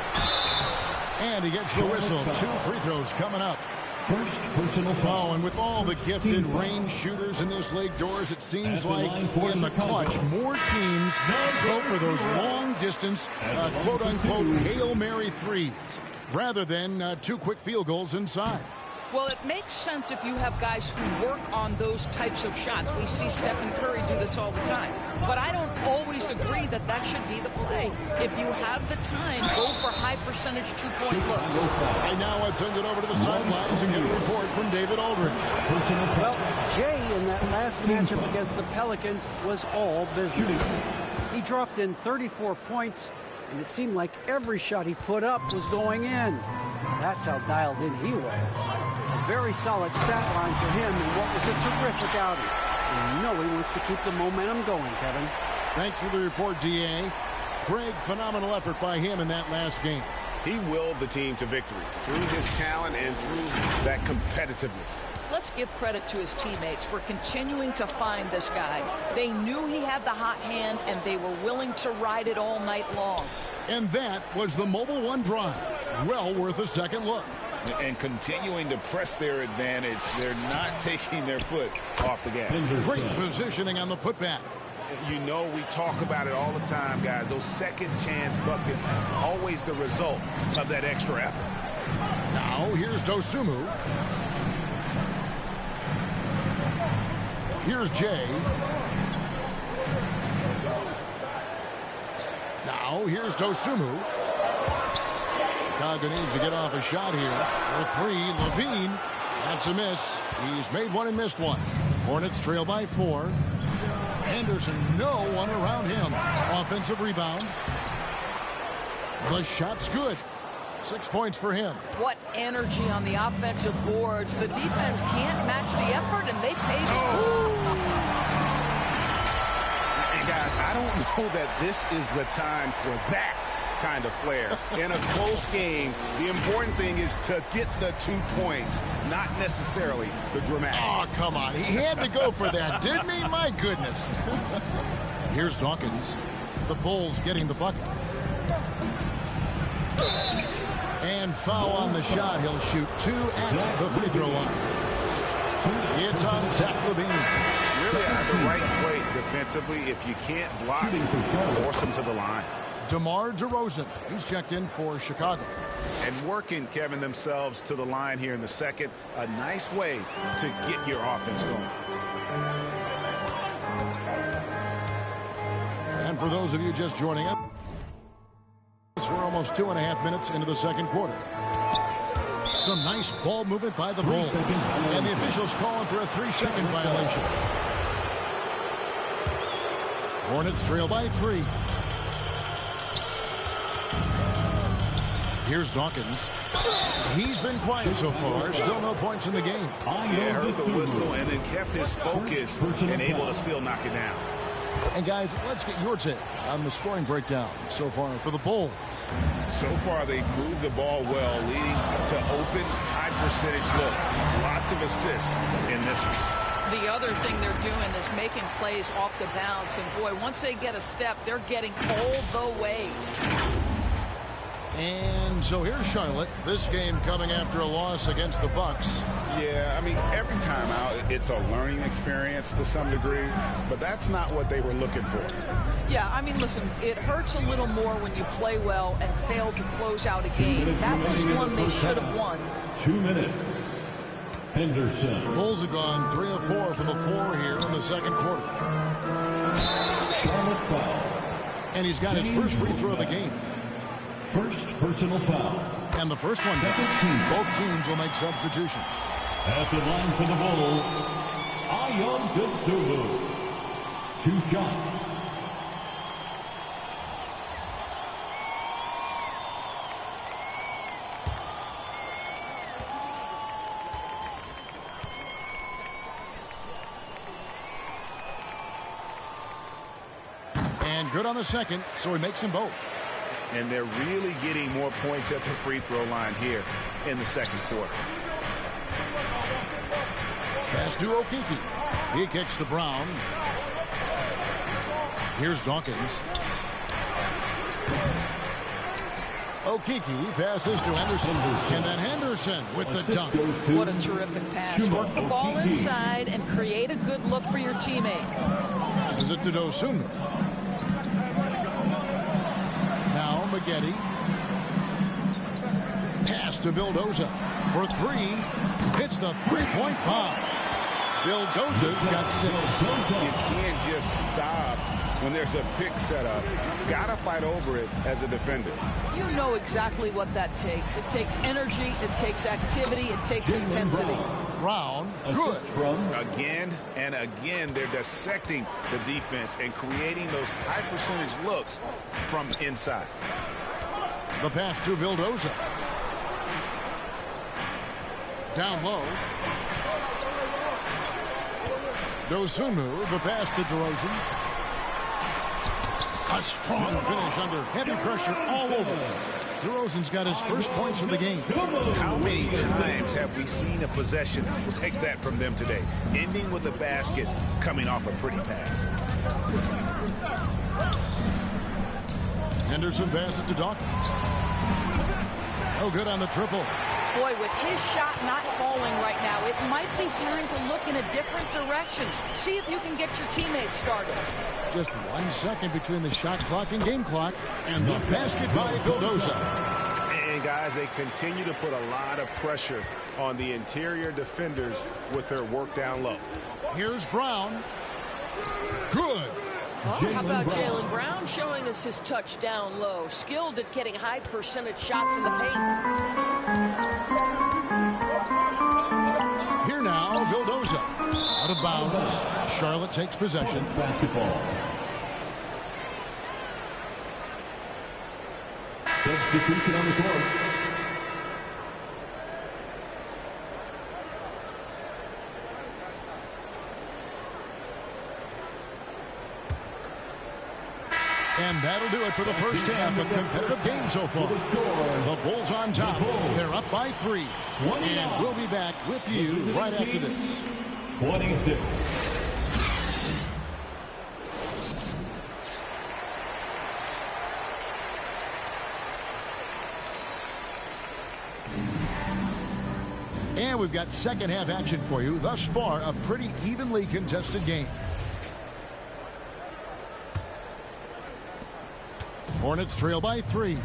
And he gets the whistle. 2 free throws coming up. First personal foul. Oh, and with all the gifted range shooters in this league, Doors, it seems like in the clutch, more teams go for those long-distance, quote-unquote, Hail Mary threes, rather than 2 quick field goals inside. Well, it makes sense if you have guys who work on those types of shots. We see Stephen Curry do this all the time. But I don't always agree that that should be the play. If you have the time, go for high-percentage 2-point looks. And now let's send it over to the sidelines and get a report from David Aldridge. Well, Jay in that last matchup against the Pelicans was all business. He dropped in 34 points, and it seemed like every shot he put up was going in. That's how dialed in he was. A very solid stat line for him in what was a terrific outing. And you know he wants to keep the momentum going, Kevin. Thanks for the report, D.A. Greg, phenomenal effort by him in that last game. He willed the team to victory through his talent and through that competitiveness. Let's give credit to his teammates for continuing to find this guy. They knew he had the hot hand, and they were willing to ride it all night long. And that was the Mobile One drive. Well worth a second look. And continuing to press their advantage. They're not taking their foot off the gas. Great positioning on the putback. You know, we talk about it all the time, guys. Those second chance buckets, always the result of that extra effort. Now, here's Dosunmu. Here's Jay. Now, here's Dosunmu. Chicago needs to get off a shot here. For 3, LaVine. That's a miss. He's made one and missed one. Hornets trail by 4. Anderson, no one around him. Offensive rebound. The shot's good. 6 points for him. What energy on the offensive boards. The defense can't match the effort, and they pay. And guys, I don't know that this is the time for that kind of flair. In a close game, the important thing is to get the 2 points, not necessarily the dramatics. Oh, come on. He had to go for that, didn't he? My goodness. Here's Dawkins. The Bulls getting the bucket. And foul on the shot. He'll shoot 2 at the free throw line. It's on Zach LaVine. Really at the right play defensively. If you can't block, force him to the line. DeMar DeRozan. He's checked in for Chicago. And working, Kevin, themselves to the line here in the second. A nice way to get your offense going. And for those of you just joining us, we're almost 2.5 minutes into the second quarter. Some nice ball movement by the Bulls. And the officials calling for a 3-second violation. Hornets trail by 3. Here's Dawkins. He's been quiet so far. Still no points in the game. Yeah, heard the whistle and then kept his focus and able to still knock it down. And guys, let's get your take on the scoring breakdown so far for the Bulls. So far, they've moved the ball well, leading to open, high-percentage looks. Lots of assists in this one. The other thing they're doing is making plays off the bounce. And, boy, once they get a step, they're getting all the way. And so here's Charlotte. This game coming after a loss against the Bucks. Yeah, I mean, every time out, it's a learning experience to some degree, but that's not what they were looking for. Yeah, I mean, listen, it hurts a little more when you play well and fail to close out a game. That was one they should have won. 2 minutes. Henderson. Bulls have gone 3 of 4 from the floor here in the second quarter. Charlotte foul. And he's got his first free throw of the game. First personal foul. And the first one, both teams will make substitutions. At the line for the Bulls, Zion DeSulu. 2 shots. And good on the second, so he makes them both. And they're really getting more points at the free throw line here in the second quarter. Pass to Okeke. He kicks to Brown. Here's Dawkins. Okeke passes to Henderson. And then Henderson with the dunk. What a terrific pass. Work the ball inside and create a good look for your teammate. Passes it to Dosunmu. Now Maggette. Pass to Vildoza for 3. Hits the three-point bomb. Vildoza's got 6. You can't just stop when there's a pick set up. Gotta fight over it as a defender. You know exactly what that takes. It takes energy, it takes activity, it takes intensity. Brown, good. Again and again, they're dissecting the defense and creating those high percentage looks from inside. The pass to Vildoza. Down low. Dosunmu, the pass to DeRozan. A strong finish under heavy pressure all over. DeRozan's got his first points of the game. How many times have we seen a possession like that from them today? Ending with a basket, coming off a pretty pass. Henderson passes to Dawkins. Oh, good on the triple. Boy, with his shot not falling right now, it might be time to look in a different direction. See if you can get your teammates started. Just 1 second between the shot clock and game clock. And the basket by Vildoza. And guys, they continue to put a lot of pressure on the interior defenders with their work down low. Here's Brown. Good. Oh, how about Jaylen Brown showing us his touch down low? Skilled at getting high percentage shots in the paint. Here now, Vildoza. Out of bounds. Charlotte takes possession. Basketball. Substitution on the court. And that'll do it for the first half of competitive game so far. The Bulls on top. They're up by 3. And we'll be back with you right after this. 26. And we've got second half action for you. Thus far, a pretty evenly contested game. Hornets trail by 3.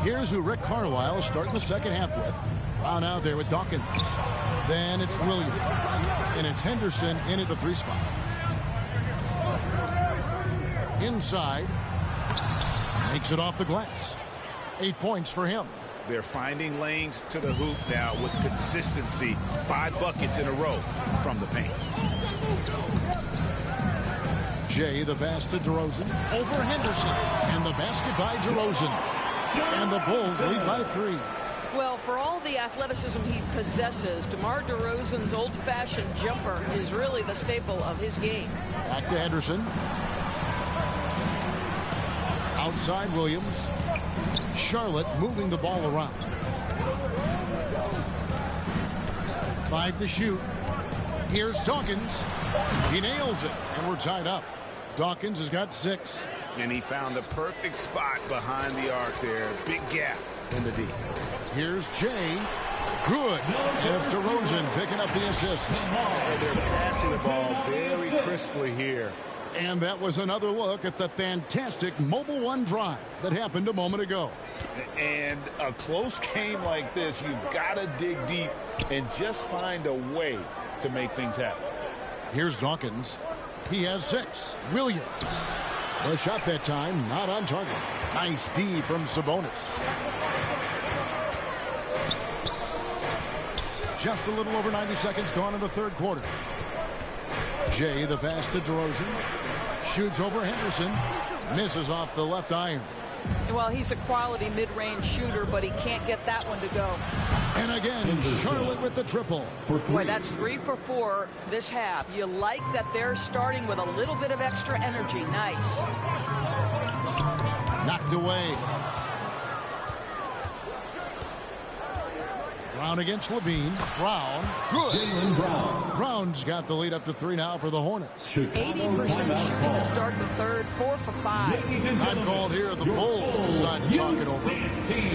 Here's who Rick Carlisle starting the second half with. Brown out there with Dawkins. Then it's Williams. And it's Henderson in at the 3 spot. Inside. Makes it off the glass. 8 points for him. They're finding lanes to the hoop now with consistency. 5 buckets in a row from the paint. Jay, the pass to DeRozan. Over Henderson. And the basket by DeRozan. And the Bulls lead by 3. Well, for all the athleticism he possesses, DeMar DeRozan's old-fashioned jumper is really the staple of his game. Back to Henderson. Outside Williams. Charlotte moving the ball around. 5 to shoot. Here's Dawkins. He nails it, and we're tied up. Dawkins has got 6. And he found the perfect spot behind the arc there. Big gap in the D. Here's Jay. Good. And it's DeRozan picking up the assist. And they're passing the ball very crisply here. And that was another look at the fantastic Mobile One drive that happened a moment ago. And a close game like this, you've got to dig deep and just find a way to make things happen. Here's Dawkins. He has 6. Williams. The shot that time, not on target. Nice D from Sabonis. Just a little over 90 seconds gone in the third quarter. Jay, the pass to DeRozan. Shoots over Henderson. Misses off the left iron. Well, he's a quality mid-range shooter, but he can't get that one to go. And again, Charlotte with the triple. Boy, that's 3 for 4 this half. You like that they're starting with a little bit of extra energy. Nice. Knocked away. Brown against Levine. Brown, good. Brown's got the lead up to 3 now for the Hornets. 80% shooting to start the third, 4 for 5. Time called here. The Bulls decide to talk it over.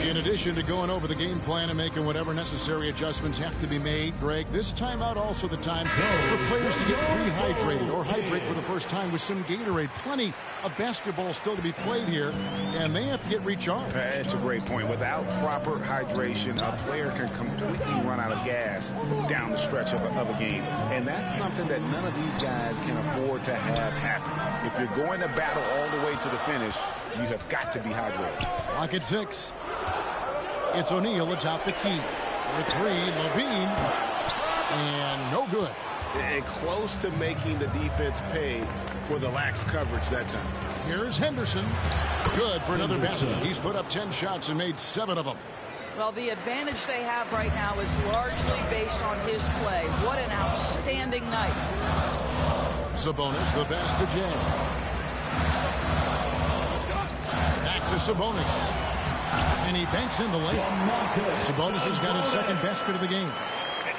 In addition to going over the game plan and making whatever necessary adjustments have to be made, Greg, this timeout also the time for players to get rehydrated or hydrate for the first time with some Gatorade. Plenty of basketball still to be played here, and they have to get recharged. That's a great point. Without proper hydration, a player can completely run out of gas down the stretch of a game. And that's something that none of these guys can afford to have happen. If you're going to battle all the way to the finish, you have got to be hydrated. Clock at 6. It's O'Neal atop the key. For 3, Levine. And no good. And close to making the defense pay for the lax coverage that time. Here's Henderson. Good for another basket. He's put up 10 shots and made 7 of them. Well, the advantage they have right now is largely based on his play. What an outstanding night. Sabonis, the pass to Jay. Back to Sabonis. And he banks in the layup. Sabonis has got his second basket of the game.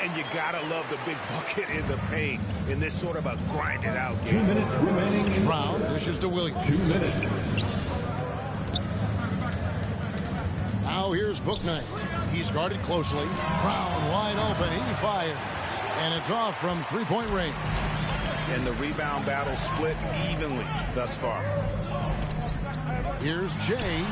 And you gotta love the big bucket in the paint in this sort of a grind-it-out game. 2 minutes remaining. Brown dishes to Williams. 2 minutes. Now here's Bouknight. He's guarded closely. Brown wide open. He fires. And it's off from three-point range. And the rebound battle split evenly thus far. Here's Jay.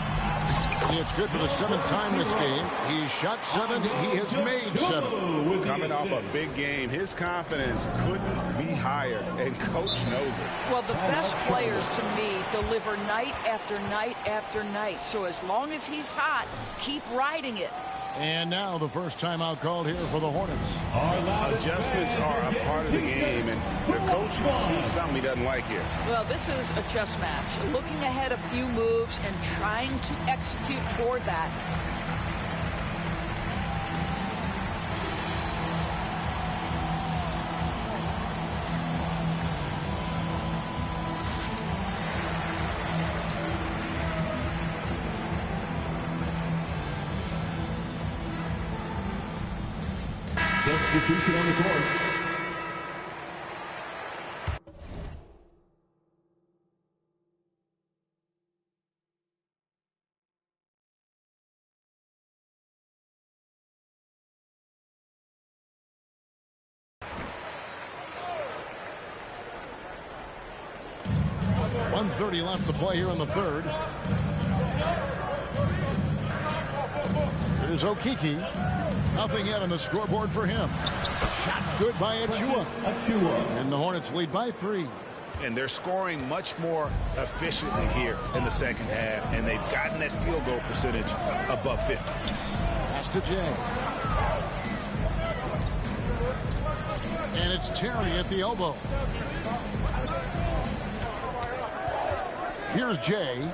It's good for the 7th time this game. He's shot 7. He has made 7. Coming off a big game, his confidence couldn't be higher, and coach knows it. Well, the best players to me deliver night after night after night. So as long as he's hot, keep riding it. And now the first timeout called here for the Hornets. Adjustments are a part of the game, and the coach sees something he doesn't like here. Well, this is a chess match. Looking ahead a few moves and trying to execute toward that. Substitution on the court. .130 left to play here in the third. Here's Okeke. Nothing yet on the scoreboard for him. Shots good by Achua. And the Hornets lead by 3. And they're scoring much more efficiently here in the second half, and they've gotten that field goal percentage above 50. Pass to Jay. And it's Terry at the elbow. Here's Jay.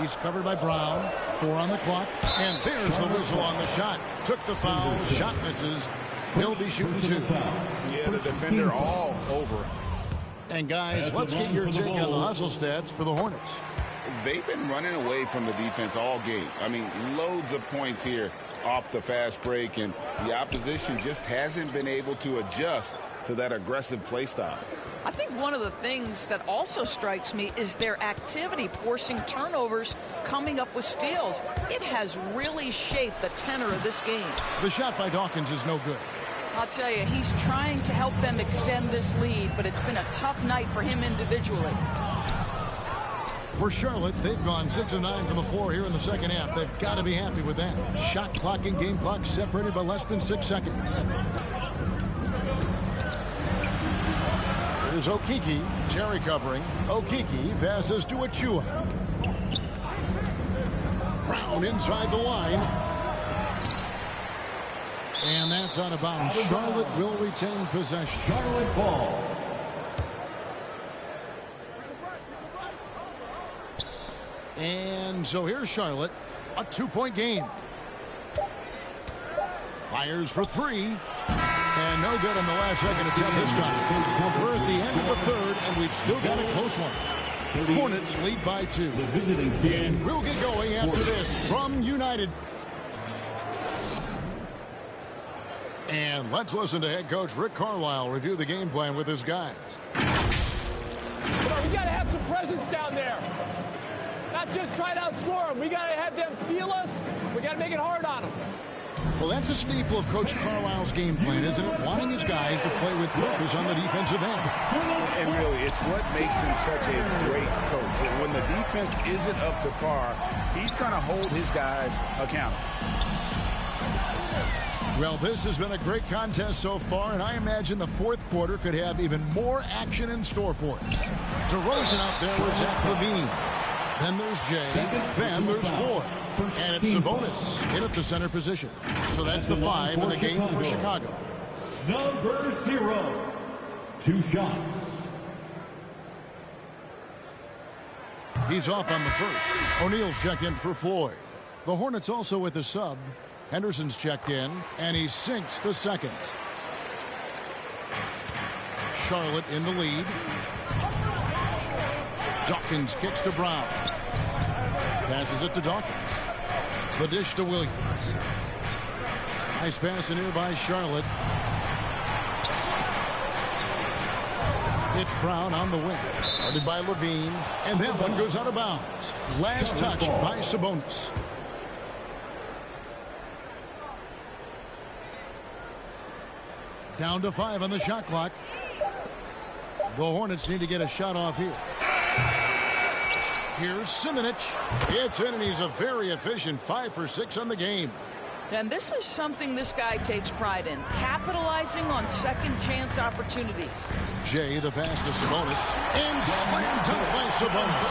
He's covered by Brown. 4 on the clock. And there's the whistle on the shot. Took the foul. Shot misses. He'll be shooting 2. Yeah, the defender all over. And guys, let's get your take on the hustle stats for the Hornets. They've been running away from the defense all game. I mean, loads of points here off the fast break, and the opposition just hasn't been able to adjust to that aggressive play style. I think one of the things that also strikes me is their activity, forcing turnovers, coming up with steals. It has really shaped the tenor of this game. The shot by Dawkins is no good. I'll tell you, he's trying to help them extend this lead, but it's been a tough night for him individually. For Charlotte, they've gone 6 of 9 from the floor here in the second half. They've got to be happy with that. Shot clock and game clock separated by less than 6 seconds. Here's Okeke. Terry covering. Okeke passes to Achua. Brown inside the line. And that's out of bounds. Charlotte will retain possession. Charlotte ball. And so here's Charlotte, a 2-point game. Fires for three. And no good on the last second attempt this time. We're at the end of the third, and we've still got a close one. Hornets lead by 2. And we'll get going after this from United. And let's listen to head coach Rick Carlisle review the game plan with his guys. We got to have some presence down there. Not just try to outscore them. We got to have them feel us. We got to make it hard on them. Well, that's a staple of Coach Carlisle's game plan, isn't it? Wanting his guys to play with purpose on the defensive end. And really, it's what makes him such a great coach. And when the defense isn't up to par, he's going to hold his guys accountable. Well, this has been a great contest so far, and I imagine the fourth quarter could have even more action in store for us. DeRozan out there with Zach LaVine. Then there's Jay. Then there's Ford. And it's Sabonis in at the center position. So that's the 5 in the game for Chicago. Number 0. 2 shots. He's off on the first. O'Neal's checked in for Floyd. The Hornets also with a sub. Henderson's checked in, and he sinks the second. Charlotte in the lead. Dawkins kicks to Brown. Passes it to Dawkins. The dish to Williams. Nice pass in here by Charlotte. It's Brown on the wing. Guarded by LaVine. And that one goes out of bounds. Last touch by Sabonis. Down to 5 on the shot clock. The Hornets need to get a shot off here. Here's Simonic. It's in, and he's a very efficient 5 for 6 on the game. And this is something this guy takes pride in, capitalizing on second chance opportunities. Jay, the pass to Sabonis, and slammed dunk by Sabonis.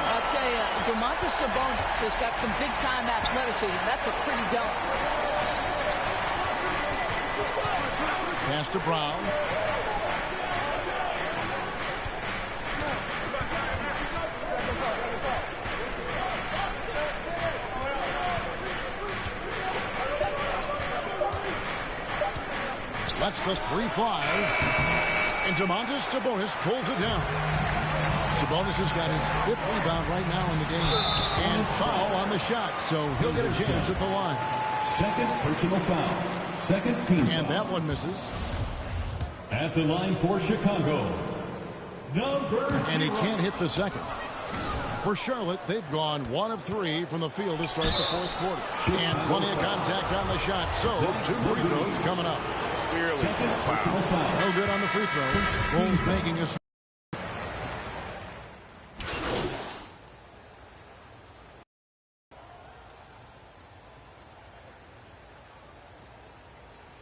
I'll tell you, Domantas Sabonis has got some big-time athleticism. That's a pretty dunk. Pass to Brown. Lets the 3 fly. And Domantas Sabonis pulls it down. Sabonis has got his 5th rebound right now in the game. And foul on the shot, so he'll get a chance at the line. Second personal foul. Second team. And that one misses. At the line for Chicago, number 0. And he can't hit the second. For Charlotte, they've gone 1 of 3 from the field to start the fourth quarter. And plenty of contact on the shot, so 2 free throws coming up. Clearly foul. No good on the free throw. Bulls making a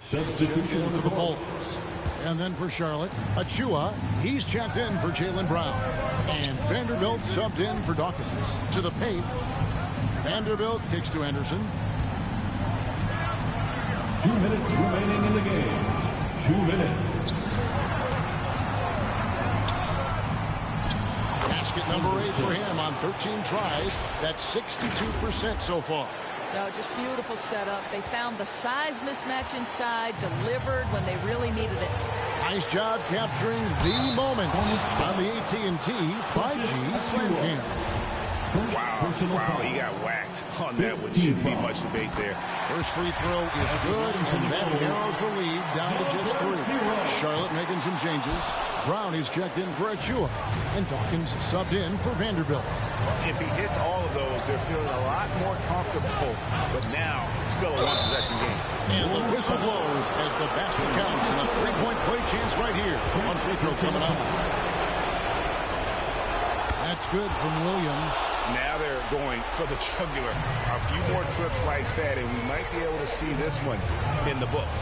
substitution for the Bulls. And then for Charlotte, Achua, he's checked in for Jaylen Brown. And Vanderbilt subbed in for Dawkins. To the paint. Vanderbilt kicks to Anderson. 2 minutes remaining in the game. 2 minutes. Basket number 8 for him on 13 tries. That's 62% so far. No, just beautiful setup. They found the size mismatch inside, delivered when they really needed it. Nice job capturing the moment on the AT&T 5G Slam Cam. Wow, he got whacked on that one. Shouldn't be much debate there. First free throw is good, and that narrows the lead down to just 3. Charlotte making some changes. Brown is checked in for Achua, and Dawkins subbed in for Vanderbilt. If he hits all of those, they're feeling a lot more comfortable, but now still a 1-possession game. And the whistle blows as the basket counts, and a 3-point play chance right here. 1 free throw coming up. That's good from Williams. Now they're going for the jugular. A few more trips like that, and we might be able to see this one in the books.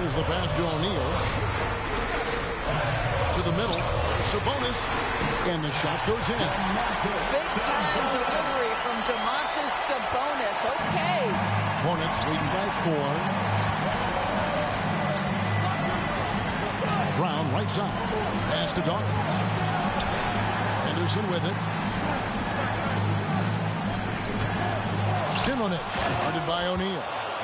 Here's the pass to O'Neal. To the middle. Sabonis. And the shot goes in. Big-time delivery from Domantas Sabonis. Okay. Hornets leading by 4. Brown right side. Pass to Dawkins. Anderson with it. Simonic, guarded by O'Neal.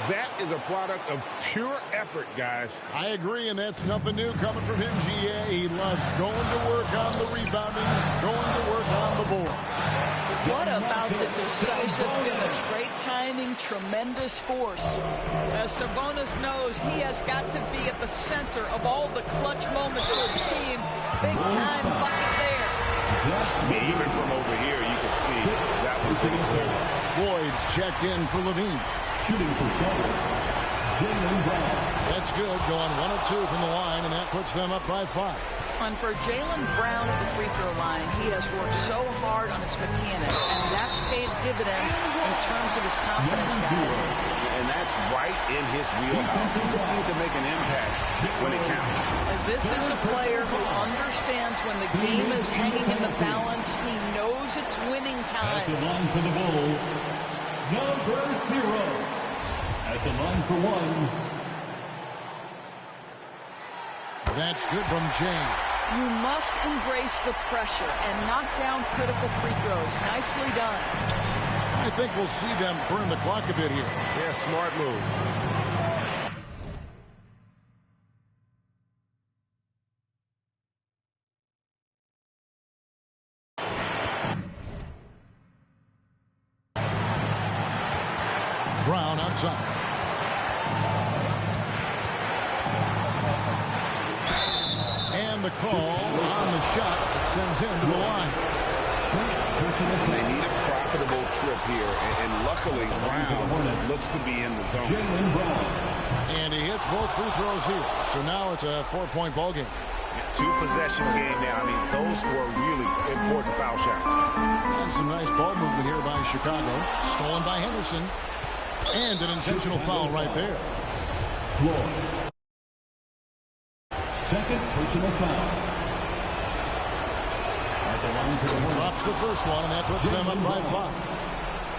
That is a product of pure effort, guys. I agree, and that's nothing new coming from him, GA. He loves going to work on the rebounding, going to work on the board. What about the decisive finish? Great timing, tremendous force. As Sabonis knows, he has got to be at the center of all the clutch moments for his team. Big time bucket there. Even from over here, you can see that one pretty clear. Voids checked in for Levine. Shooting for Charlotte, Jaylen Brown. That's good, going 1 of 2 from the line, and that puts them up by 5. And for Jaylen Brown at the free throw line, he has worked so hard on his mechanics, and that's paid dividends in terms of his confidence, guys. And that's right in his wheelhouse. Looking to make an impact when it counts. And this is a player who understands when the game is hanging in the balance. He knows it's winning time. At the line for the Bulls, number 0. At the line for 1. That's good from Jay. You must embrace the pressure and knock down critical free throws. Nicely done. I think we'll see them burn the clock a bit here. Yeah, smart move. Brown outside. And the call on the shot sends him to the line. They need a profitable trip here, and luckily Brown looks to be in the zone. And he hits both free throws here. So now it's a 4-point ball game. 2-possession game now. I mean, those were really important foul shots. And some nice ball movement here by Chicago. Stolen by Henderson. And an intentional foul right there. Floyd. Second personal foul. At the line for He drops the first one, and that puts them up by 5.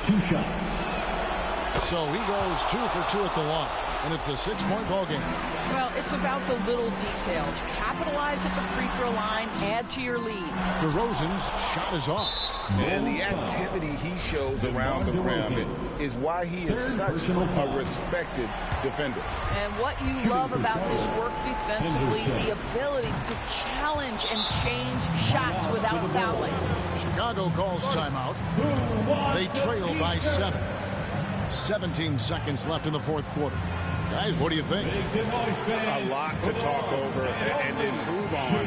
2 shots. So he goes 2 for 2 at the line. And it's a 6-point ball game. Well, it's about the little details. Capitalize at the free throw line, add to your lead. DeRozan's shot is off. And the activity he shows around the rim is why he is such a respected defender. And what you love about his work defensively, the ability to challenge and change shots without fouling. Chicago calls timeout. They trail by 7. 17 seconds left in the fourth quarter. Guys, what do you think? A lot to talk over and improve on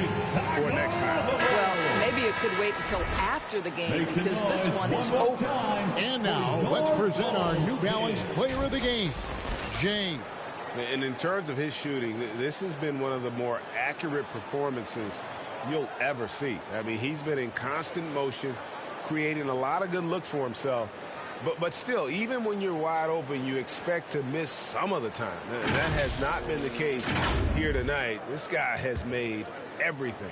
for next time. Well, maybe it could wait until after the game because this one is over. And now, let's present our New Balance Player of the Game, Jay. And in terms of his shooting, this has been one of the more accurate performances you'll ever see. I mean, he's been in constant motion, creating a lot of good looks for himself. But still, even when you're wide open, you expect to miss some of the time. And that has not been the case here tonight. This guy has made everything.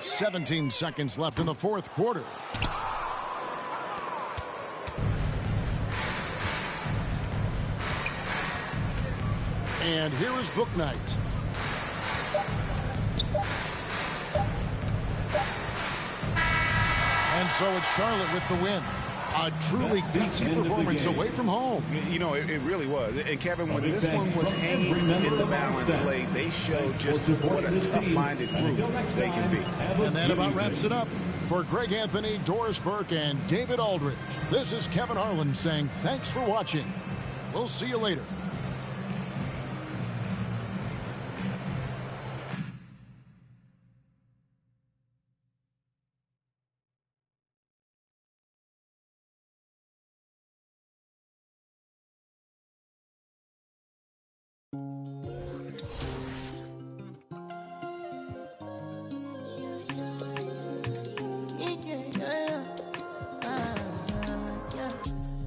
17 seconds left in the fourth quarter. And here is Book Night. And so it's Charlotte with the win. A truly gutsy performance away from home. You know, it really was. And Kevin, when this one was hanging in the balance late, they showed just what a tough-minded group they can be. And that about wraps it up. For Greg Anthony, Doris Burke, and David Aldridge, this is Kevin Harlan saying thanks for watching. We'll see you later.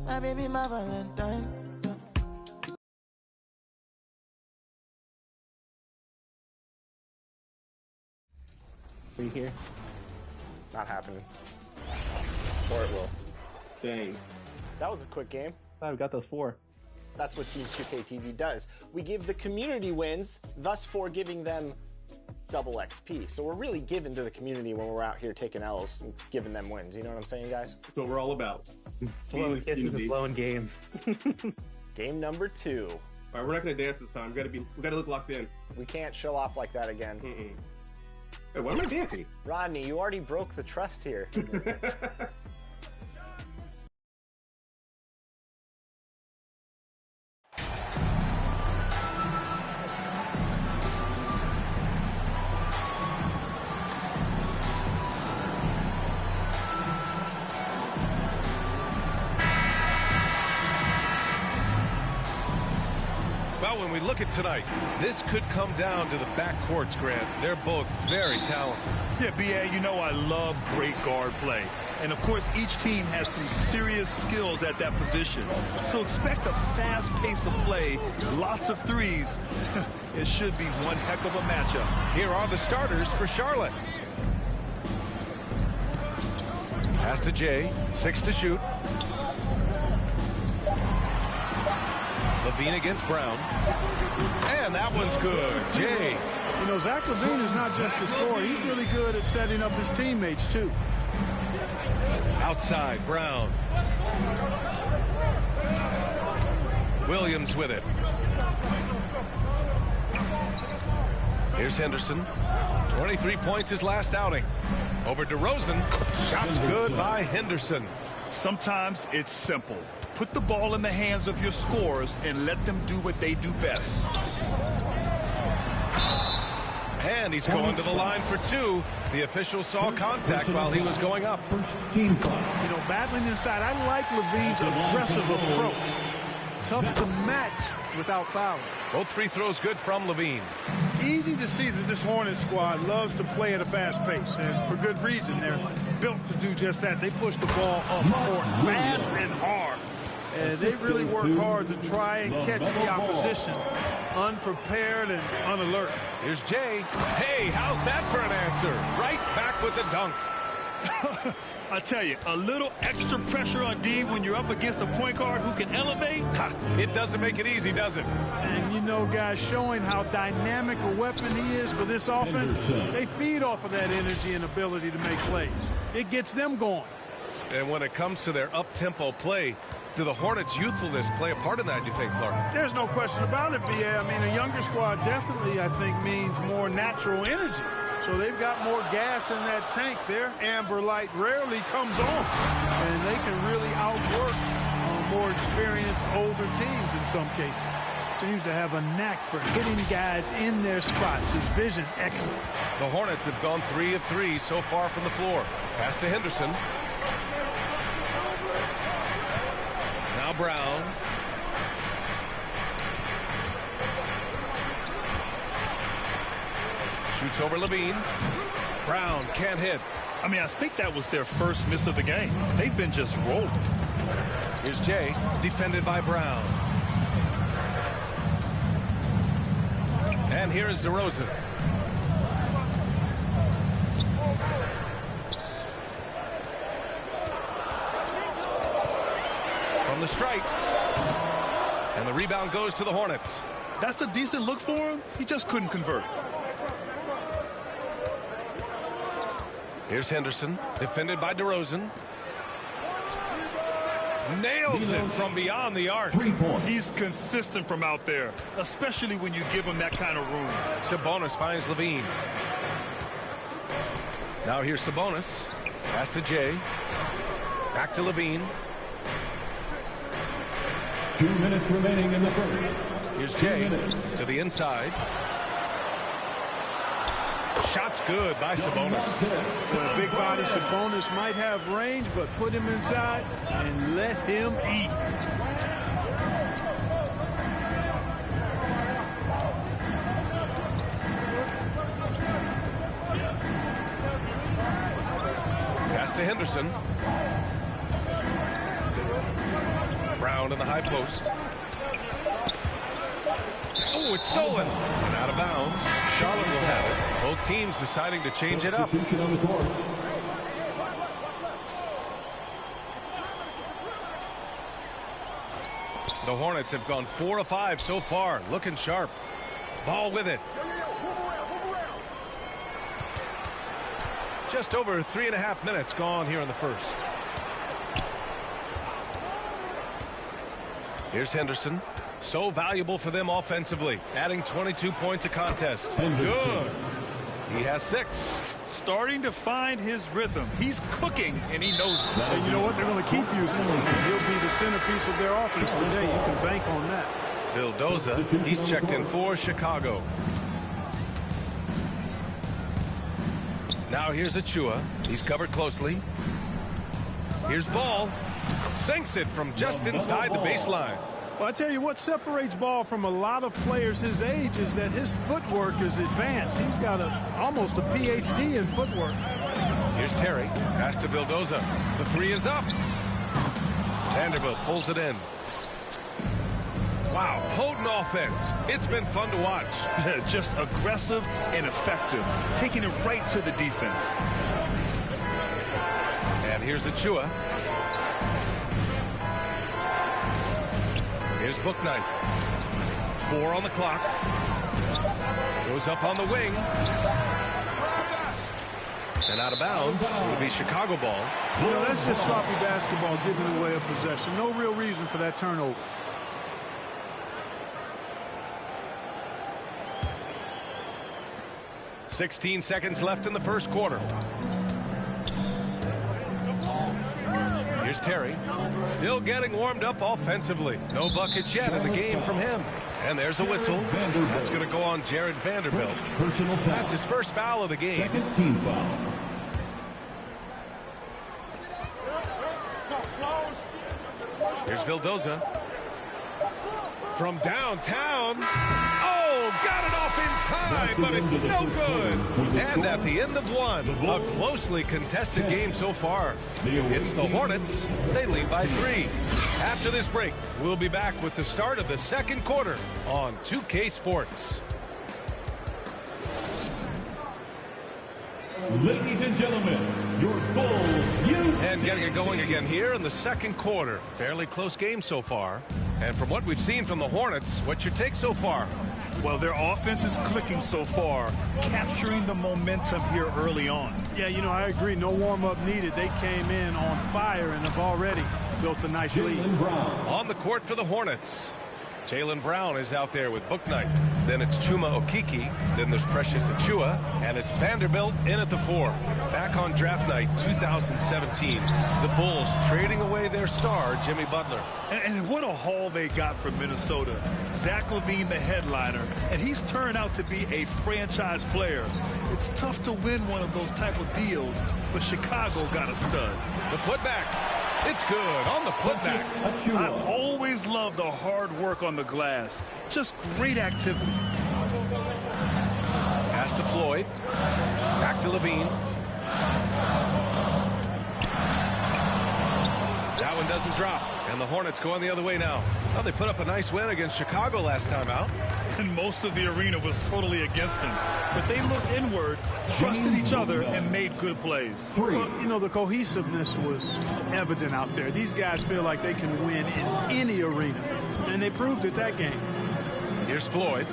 My baby, my Valentine. Are you here? Not happening. Or it will. Dang. That was a quick game. I've got those 4. That's what Team 2K TV does. We give the community wins, thus for giving them double XP. So we're really giving to the community when we're out here taking L's and giving them wins. You know what I'm saying, guys? That's what we're all about. Blowing kisses and blowing games. Game number 2. All right, we're not gonna dance this time. We gotta look locked in. We can't show off like that again. Hey, why am I dancing? Rodney, you already broke the trust here. Well, when we look at tonight, this could come down to the backcourts, Grant. They're both very talented. Yeah, B.A., you know I love great guard play. And, of course, each team has some serious skills at that position. So expect a fast pace of play, lots of threes. It should be one heck of a matchup. Here are the starters for Charlotte. Pass to Jay, 6 to shoot. Levine against Brown. And that one's good. Jay. You know, Zach Levine is not just a scorer. He's really good at setting up his teammates, too. Outside, Brown. Williams with it. Here's Henderson. 23 points his last outing. Over DeRozan. Shots good by Henderson. Sometimes it's simple. Put the ball in the hands of your scorers and let them do what they do best. And he's going to the line for 2. The official saw contact while he was going up. You know, battling inside, I like Levine's aggressive approach. Tough to match without fouling. Both free throws good from Levine. Easy to see that this Hornets squad loves to play at a fast pace, and for good reason. They're built to do just that. They push the ball up court fast and hard. And they really work hard to try and catch the opposition unprepared and unalert. Here's Jay. Hey, how's that for an answer? Right back with the dunk. I tell you, a little extra pressure on D when you're up against a point guard who can elevate. It doesn't make it easy, does it? And you know, guys, showing how dynamic a weapon he is for this offense, they feed off of that energy and ability to make plays. It gets them going. And when it comes to their up-tempo play, do the Hornets' youthfulness play a part in that, you think, Clark? There's no question about it, B.A. I mean, a younger squad definitely, I think, means more natural energy. So they've got more gas in that tank. Their amber light rarely comes on. And they can really outwork more experienced, older teams in some cases. Seems to have a knack for hitting guys in their spots. His vision, excellent. The Hornets have gone 3 of 3 so far from the floor. Pass to Henderson. Now Brown. Shoots over Levine. Brown can't hit. I mean, I think that was their first miss of the game. They've been just rolling. Here's Jay, defended by Brown. And here is DeRozan. From the stripe. And the rebound goes to the Hornets. That's a decent look for him. He just couldn't convert. Here's Henderson, defended by DeRozan. Nails it from beyond the arc. He's consistent from out there, especially when you give him that kind of room. Sabonis finds Levine. Now here's Sabonis. Pass to Jay. Back to Levine. 2 minutes remaining in the first. Here's Jay to the inside. Shot's good by Sabonis. The big body Sabonis might have range, but put him inside and let him eat. Pass to Henderson. Brown in the high post. Oh, it's stolen. And out of bounds. Charlotte will have it. Both teams deciding to change it up. On the court. The Hornets have gone 4 of 5 so far. Looking sharp. Ball with it. Just over 3.5 minutes gone here in the first. Here's Henderson. So valuable for them offensively, adding 22 points a contest. Good. He has 6. Starting to find his rhythm. He's cooking, and he knows it. And you know what? They're going to keep using him. He'll be the centerpiece of their offense today. You can bank on that. Vildoza, he's checked in for Chicago. Now here's Achua. He's covered closely. Here's Ball. Sinks it from just inside the baseline. Well, I tell you what separates Ball from a lot of players his age is that his footwork is advanced. He's got almost a PhD in footwork. Here's Terry. Pass to Vildoza. The 3 is up. Vanderbilt pulls it in. Wow, potent offense. It's been fun to watch. Just aggressive and effective, taking it right to the defense. And here's Achua. Here's Bouknight. 4 on the clock. Goes up on the wing. And out of bounds. It'll be Chicago ball. You know, that's just sloppy basketball giving away a possession. No real reason for that turnover. .16 seconds left in the first quarter. Here's Terry. Still getting warmed up offensively. No buckets yet in the game from him. And there's a whistle. That's going to go on Jared Vanderbilt. That's his first foul of the game. Second team foul. Here's Vildoza. From downtown. Oh, got it off in time, but it's no good. And at the end of one, a closely contested game so far. It's the Hornets. They lead by 3. After this break, we'll be back with the start of the second quarter on 2K Sports. Ladies and gentlemen, your Bulls. And getting it going again here in the second quarter. Fairly close game so far. And from what we've seen from the Hornets, what's your take so far? Well, their offense is clicking so far, capturing the momentum here early on. Yeah, you know, I agree. No warm-up needed. They came in on fire and have already built a nice lead. On the court for the Hornets. Jaylen Brown is out there with Bouknight. Then it's Chuma Okeke. Then there's Precious Achua. And it's Vanderbilt in at the 4. Back on draft night 2017. The Bulls trading away their star, Jimmy Butler. And what a haul they got from Minnesota. Zach LaVine, the headliner. And he's turned out to be a franchise player. It's tough to win one of those type of deals, but Chicago got a stud. The putback. It's good on the putback. I always love the hard work on the glass. Just great activity. Pass to Floyd. Back to LaVine. That one doesn't drop. And the Hornets going the other way now. Well, they put up a nice win against Chicago last time out. And most of the arena was totally against them. But they looked inward, trusted each other, and made good plays. Well, you know, the cohesiveness was evident out there. These guys feel like they can win in any arena. And they proved it that game. Here's Floyd.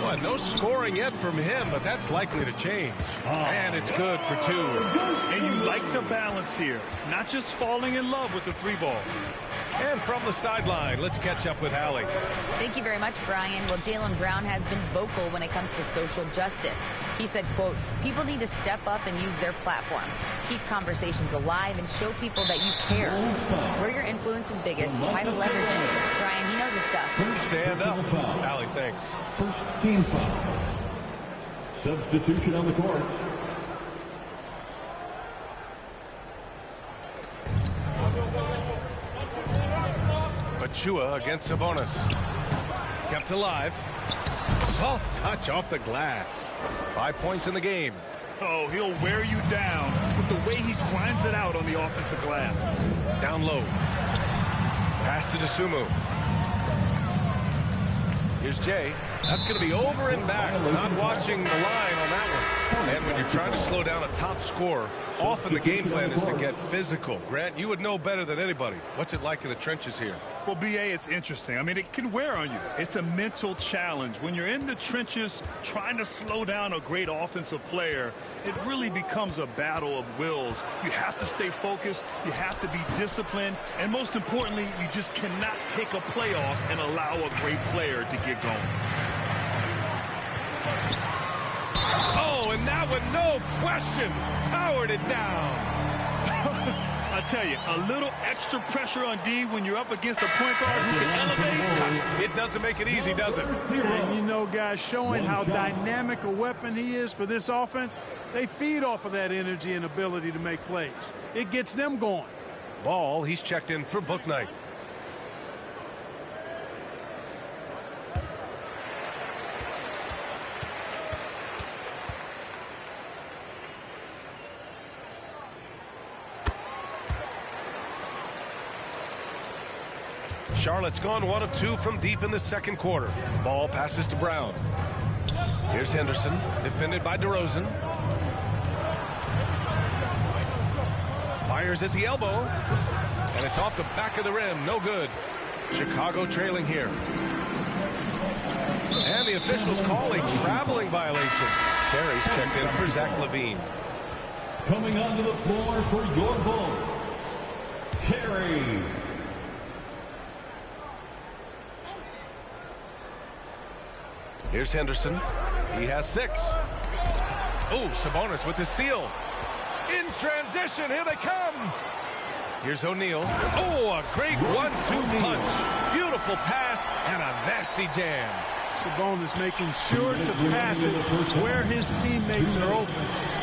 Well, no scoring yet from him, but that's likely to change. And it's good for 2. And you like the balance here. Not just falling in love with the 3-ball. And from the sideline, let's catch up with Allie. Thank you very much, Brian. Well, Jaylen Brown has been vocal when it comes to social justice. He said, quote, people need to step up and use their platform. Keep conversations alive and show people that you care. Where your influence is biggest, try to leverage it. Brian, he knows his stuff. Stand up. Allie, thanks. First team foul. Substitution on the court. Achua against Sabonis. Kept alive. Soft touch off the glass. 5 points in the game. Oh, he'll wear you down with the way he grinds it out on the offensive glass. Down low. Pass to DeSumo. Here's Jay. That's going to be over and back. Not watching the line on that one. And when you're trying to slow down a top scorer, often the game plan is to get physical. Grant, you would know better than anybody. What's it like in the trenches here? Well, B.A., it's interesting. I mean, it can wear on you. It's a mental challenge. When you're in the trenches trying to slow down a great offensive player, it really becomes a battle of wills. You have to stay focused. You have to be disciplined. And most importantly, you just cannot take a play off and allow a great player to get going. Oh, and that one, no question, powered it down. I tell you, a little extra pressure on D when you're up against a point guard who can elevate. It doesn't make it easy, does it? And you know, guys, showing how dynamic a weapon he is for this offense, they feed off of that energy and ability to make plays. It gets them going. Ball, he's checked in for book night. Charlotte's gone 1 of 2 from deep in the second quarter. Ball passes to Brown. Here's Henderson, defended by DeRozan. Fires at the elbow, and it's off the back of the rim. No good. Chicago trailing here. And the officials call a traveling violation. Terry's checked in for Zach LaVine. Coming onto the floor for your Bulls, Terry. Here's Henderson. He has 6. Oh, Sabonis with the steal. In transition, here they come. Here's O'Neal. Oh, a great 1-2 punch. Beautiful pass and a nasty jam. Sabonis making sure to pass it where his teammates are open.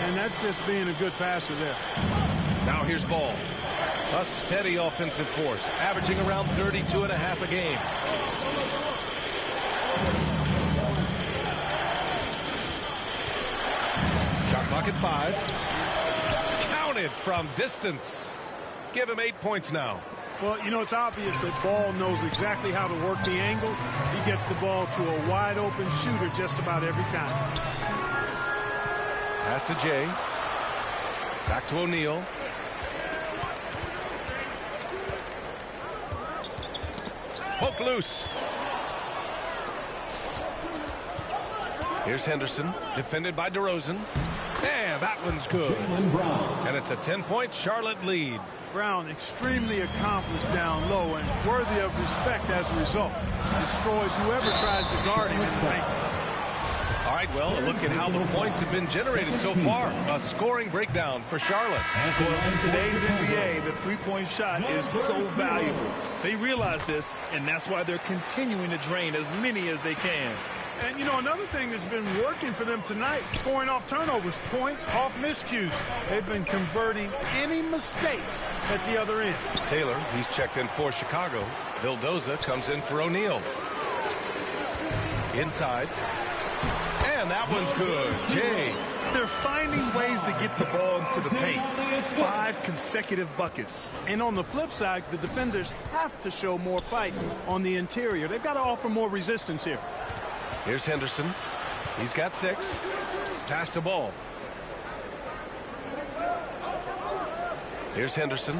And that's just being a good passer there. Now here's Ball. A steady offensive force, averaging around 32.5 a game. Shot clock at 5. Counted from distance. Give him 8 points now. Well, you know, it's obvious that Ball knows exactly how to work the angles. He gets the ball to a wide open shooter just about every time. Pass to Jay. Back to O'Neal. Poke loose. Here's Henderson, defended by DeRozan. And that one's good. And it's a 10-point Charlotte lead. Brown extremely accomplished down low and worthy of respect as a result. Destroys whoever tries to guard him in the paint. All right, well, a look at how the points have been generated so far. A scoring breakdown for Charlotte. Well, in today's NBA, the three-point shot is so valuable. They realize this, and that's why they're continuing to drain as many as they can. And, you know, another thing that's been working for them tonight, scoring off turnovers, points off miscues. They've been converting any mistakes at the other end. Taylor, he's checked in for Chicago. Vildoza comes in for O'Neal. Inside. And that one's good. Jay. They're finding ways to get the ball into the paint. 5 consecutive buckets. And on the flip side, the defenders have to show more fight on the interior. They've got to offer more resistance here. Here's Henderson. He's got 6. Pass to Ball. Here's Henderson.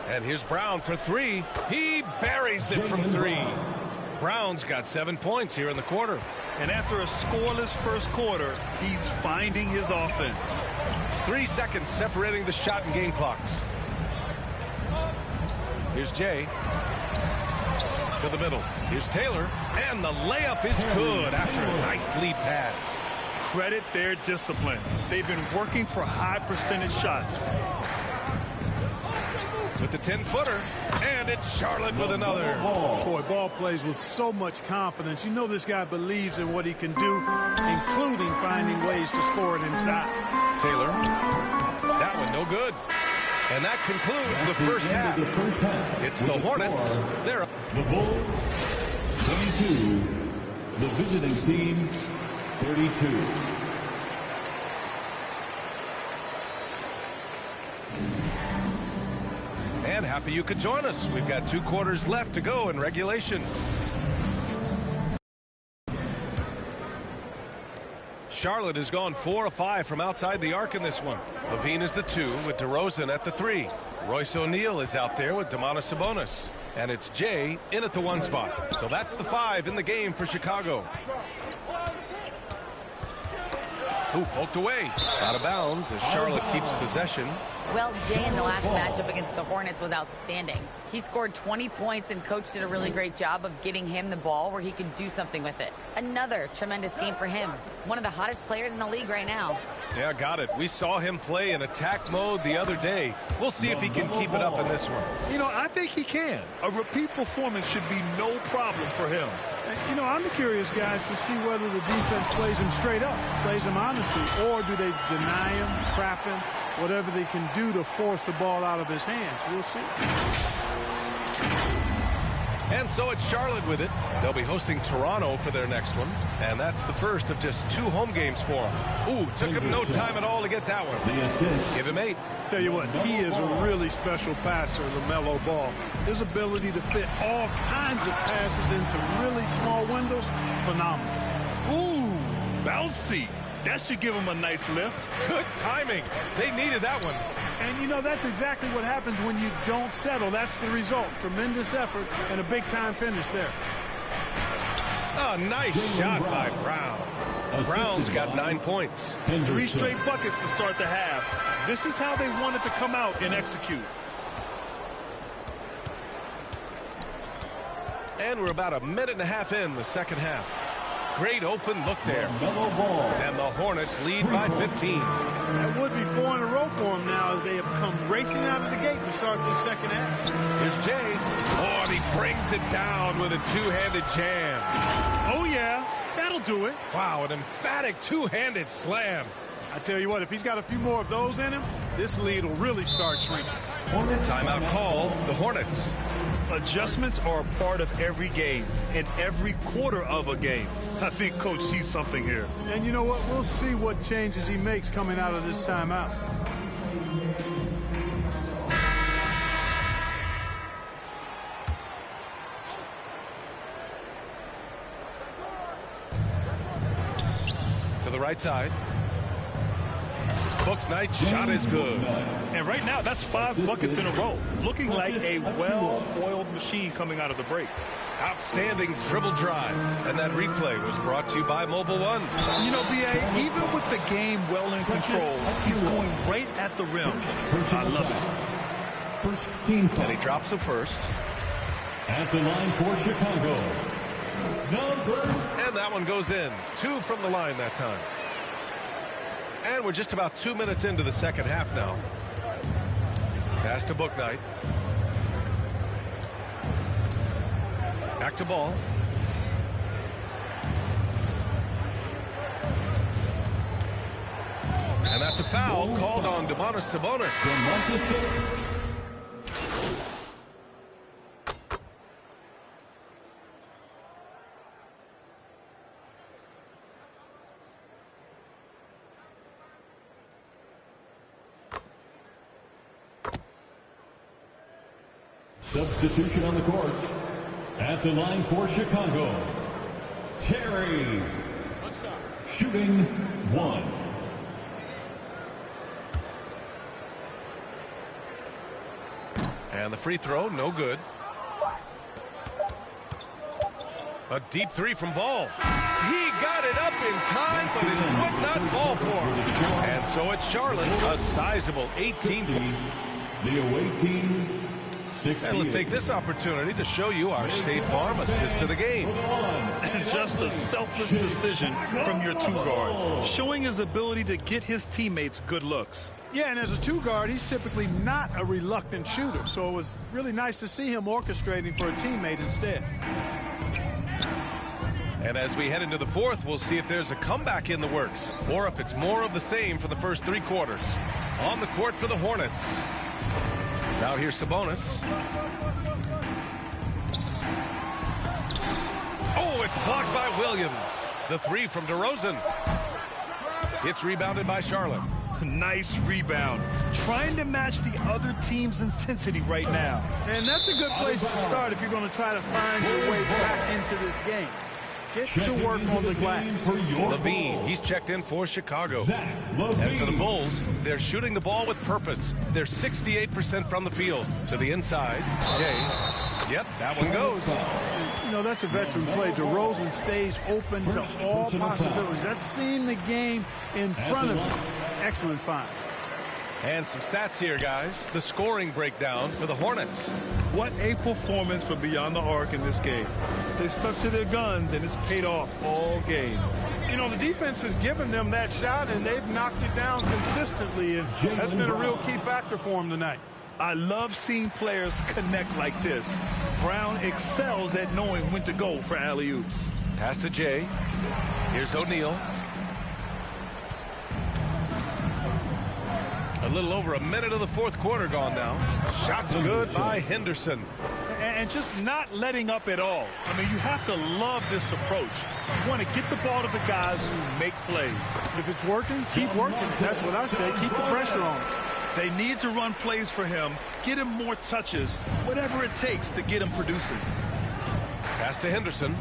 And here's Brown for 3. He buries it from 3. Brown's got 7 points here in the quarter. And after a scoreless first quarter, he's finding his offense. 3 seconds separating the shot and game clocks. Here's Jay. To the middle. Here's Taylor. And the layup is good after a nice lead pass. Credit their discipline. They've been working for high percentage shots. With the 10-footer. And it's Charlotte with another. Boy, Ball plays with so much confidence. You know this guy believes in what he can do, including finding ways to score it inside. Taylor. That one no good. And that concludes the first half. It's the Hornets. They're up. The Bulls, 22. The visiting team, 32. And happy you could join us. We've got 2 quarters left to go in regulation. Charlotte has gone 4 of 5 from outside the arc in this one. Levine is the 2 with DeRozan at the 3. Royce O'Neal is out there with Domantas Sabonis. And it's Jay in at the 1 spot. So that's the 5 in the game for Chicago. Ooh, poked away. Out of bounds as Charlotte keeps possession. Well, Jay in the last matchup against the Hornets was outstanding. He scored 20 points and coach did a really great job of getting him the ball where he could do something with it. Another tremendous game for him. One of the hottest players in the league right now. Yeah, got it. We saw him play in attack mode the other day. We'll see if he can keep it up in this one. You know, I think he can. A repeat performance should be no problem for him. You know, I'm curious, guys, to see whether the defense plays him straight up, plays him honestly, or do they deny him, trap him, whatever they can do to force the ball out of his hands. We'll see. And so it's Charlotte with it. They'll be hosting Toronto for their next one. And that's the first of just 2 home games for them. Ooh, took him no time at all to get that one. Give him 8. Tell you what, he is a really special passer, LaMelo Ball. His ability to fit all kinds of passes into really small windows, phenomenal. Ooh, bouncy. That should give him a nice lift. Good timing. They needed that one. And, you know, that's exactly what happens when you don't settle. That's the result. Tremendous effort and a big-time finish there. Oh, nice shot by Brown. Brown's got 9 points. 3 straight buckets to start the half. This is how they wanted to come out and execute. And we're about a minute and a half in the second half. Great open look there. And the Hornets lead by 15. That would be 4 in a row for them now as they have come racing out of the gate to start this second half. Here's Jay. Oh, and he brings it down with a 2-handed jam. Oh, yeah. That'll do it. Wow, an emphatic 2-handed slam. I tell you what, if he's got a few more of those in him, this lead will really start shrinking. Timeout called, the Hornets. Adjustments are a part of every game and every quarter of a game. I think Coach sees something here. And you know what? We'll see what changes he makes coming out of this timeout. To the right side. Book Knight's shot is good. And right now, that's 5 buckets in a row. Looking like a well-oiled machine coming out of the break. Outstanding dribble drive. And that replay was brought to you by Mobile One. You know, B.A., even with the game well in control, he's going right at the rim. I love it. And he drops the first. At the line for Chicago. And that one goes in. 2 from the line that time. And we're just about 2 minutes into the second half now. Pass to Book Knight. Back to Ball. And that's a foul called on Domantas Sabonis. Substitution on the court. At the line for Chicago, Terry. Shooting 1. And the free throw, no good. A deep 3 from Ball. He got it up in time, but it would not fall for him. And so it's Charlotte, a sizable 18. The away team. And let's take this opportunity to show you our State Farm assist to the game. Just a selfless decision from your 2-guard, showing his ability to get his teammates good looks. Yeah, and as a 2-guard, he's typically not a reluctant shooter, so it was really nice to see him orchestrating for a teammate instead. And as we head into the fourth, we'll see if there's a comeback in the works, or if it's more of the same for the first 3 quarters. On the court for the Hornets. Now here's Sabonis. Oh, it's blocked by Williams. The 3 from DeRozan. It's rebounded by Charlotte. Nice rebound. Trying to match the other team's intensity right now. And that's a good place to start if you're going to try to find your way back into this game. Get to work on the glass. Levine, he's checked in for Chicago. And for the Bulls, they're shooting the ball with purpose. They're 68% from the field. To the inside, Jay. Yep, that one goes. You know, that's a veteran play. DeRozan stays open to all possibilities. That's seeing the game in front of him. Excellent find. And some stats here, guys. The scoring breakdown for the Hornets. What a performance for beyond the arc in this game. They stuck to their guns, and it's paid off all game. You know, the defense has given them that shot, and they've knocked it down consistently, and that's been a real key factor for them tonight. I love seeing players connect like this. Brown excels at knowing when to go for alley-oops. Pass to Jay. Here's O'Neal. A little over a minute of the fourth quarter gone now. Shots good by Henderson. And just not letting up at all. I mean, you have to love this approach. You want to get the ball to the guys who make plays. If it's working, keep working. That's what I say. Keep the pressure on him. They need to run plays for him, get him more touches, whatever it takes to get him producing. Pass to Henderson.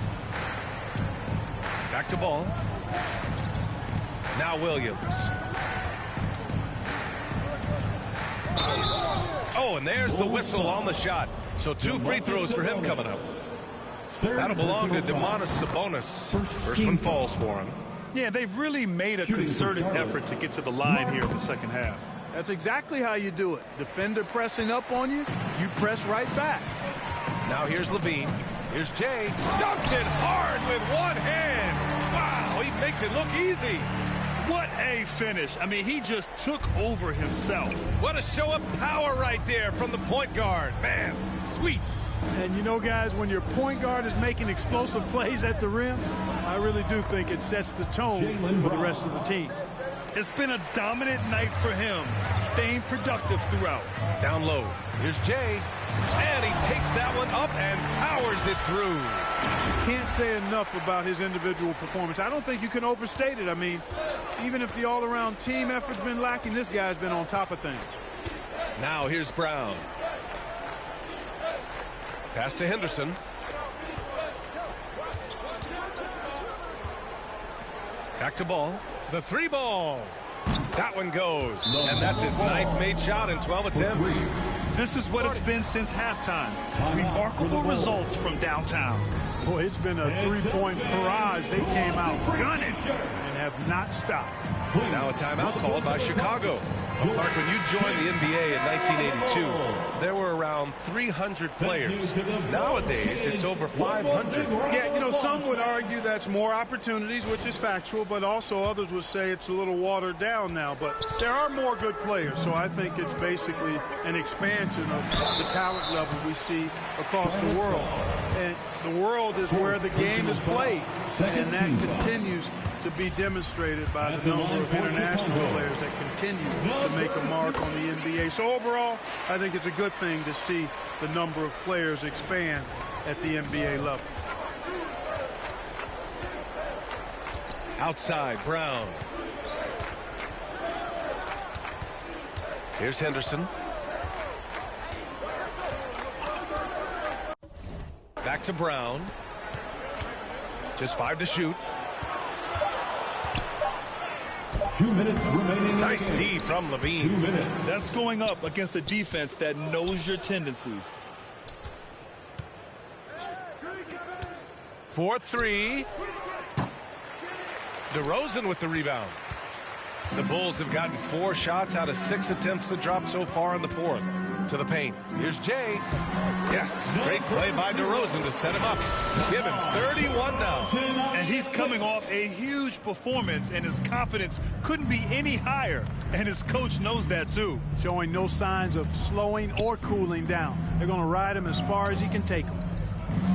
Back to Ball. Now Williams. Oh, and there's the whistle on the shot. So 2 free throws for him coming up. That'll belong to Domantas Sabonis. First one falls for him. Yeah, they've really made a concerted effort to get to the line here in the second half. That's exactly how you do it. Defender pressing up on you, you press right back. Now here's Levine. Here's Jay. Dumps it hard with one hand. Wow, he makes it look easy. What a finish. I mean, he just took over himself. What a show of power right there from the point guard. Man, sweet. And you know, guys, when your point guard is making explosive plays at the rim, I really do think it sets the tone for the rest of the team. It's been a dominant night for him, staying productive throughout. Down low. Here's Jay. And he takes that one up and powers it through. You can't say enough about his individual performance. I don't think you can overstate it. I mean, even if the all-around team effort's been lacking, this guy's been on top of things. Now here's Brown. Pass to Henderson. Back to Ball. The 3 ball. That one goes. And that's his 9th made shot in 12 attempts. This is what it's been since halftime. Remarkable results from downtown. Boy, it's been a 3-point barrage. They came out gunning and have not stopped. Now a timeout called by Chicago. Well, Clark, when you joined the NBA in 1982, there were around 300 players. Nowadays, it's over 500. Yeah, you know, some would argue that's more opportunities, which is factual, but also others would say it's a little watered down now. But there are more good players, so I think it's basically an expansion of the talent level we see across the world. And the world is where the game is played, and that continues to be demonstrated by the number of international players that continue to make a mark on the NBA. So overall, I think it's a good thing to see the number of players expand at the NBA level. Outside, Brown. Here's Henderson. Back to Brown. Just 5 to shoot. 2 minutes remaining. Nice D from Levine. 2 minutes. That's going up against a defense that knows your tendencies. 4-3. DeRozan with the rebound. The Bulls have gotten 4 shots out of 6 attempts to drop so far in the fourth. To the paint. Here's Jay. Yes, great play by DeRozan to set him up. Give him 31 now. And he's coming off a huge performance, and his confidence couldn't be any higher. And his coach knows that too. Showing no signs of slowing or cooling down. They're going to ride him as far as he can take him.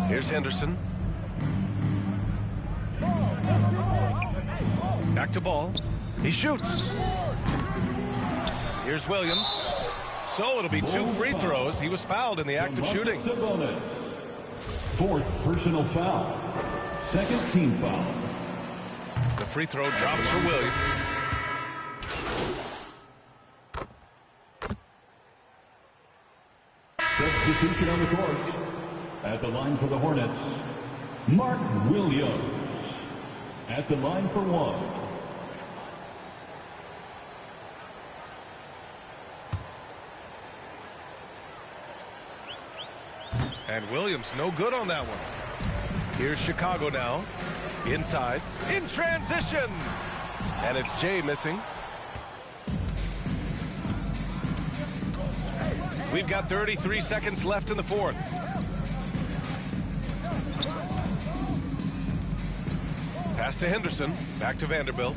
Here's Henderson. Back to Ball. He shoots. Here's Williams. So it'll be 2 free throws. He was fouled in the act of shooting. 4th personal foul. 2nd team foul. The free throw drops for Williams. Substitution on the court. At the line for the Hornets, Mark Williams. At the line for one. And Williams no good on that one. Here's Chicago now. Inside. In transition. And it's Jay missing. We've got 33 seconds left in the fourth. Pass to Henderson. Back to Vanderbilt.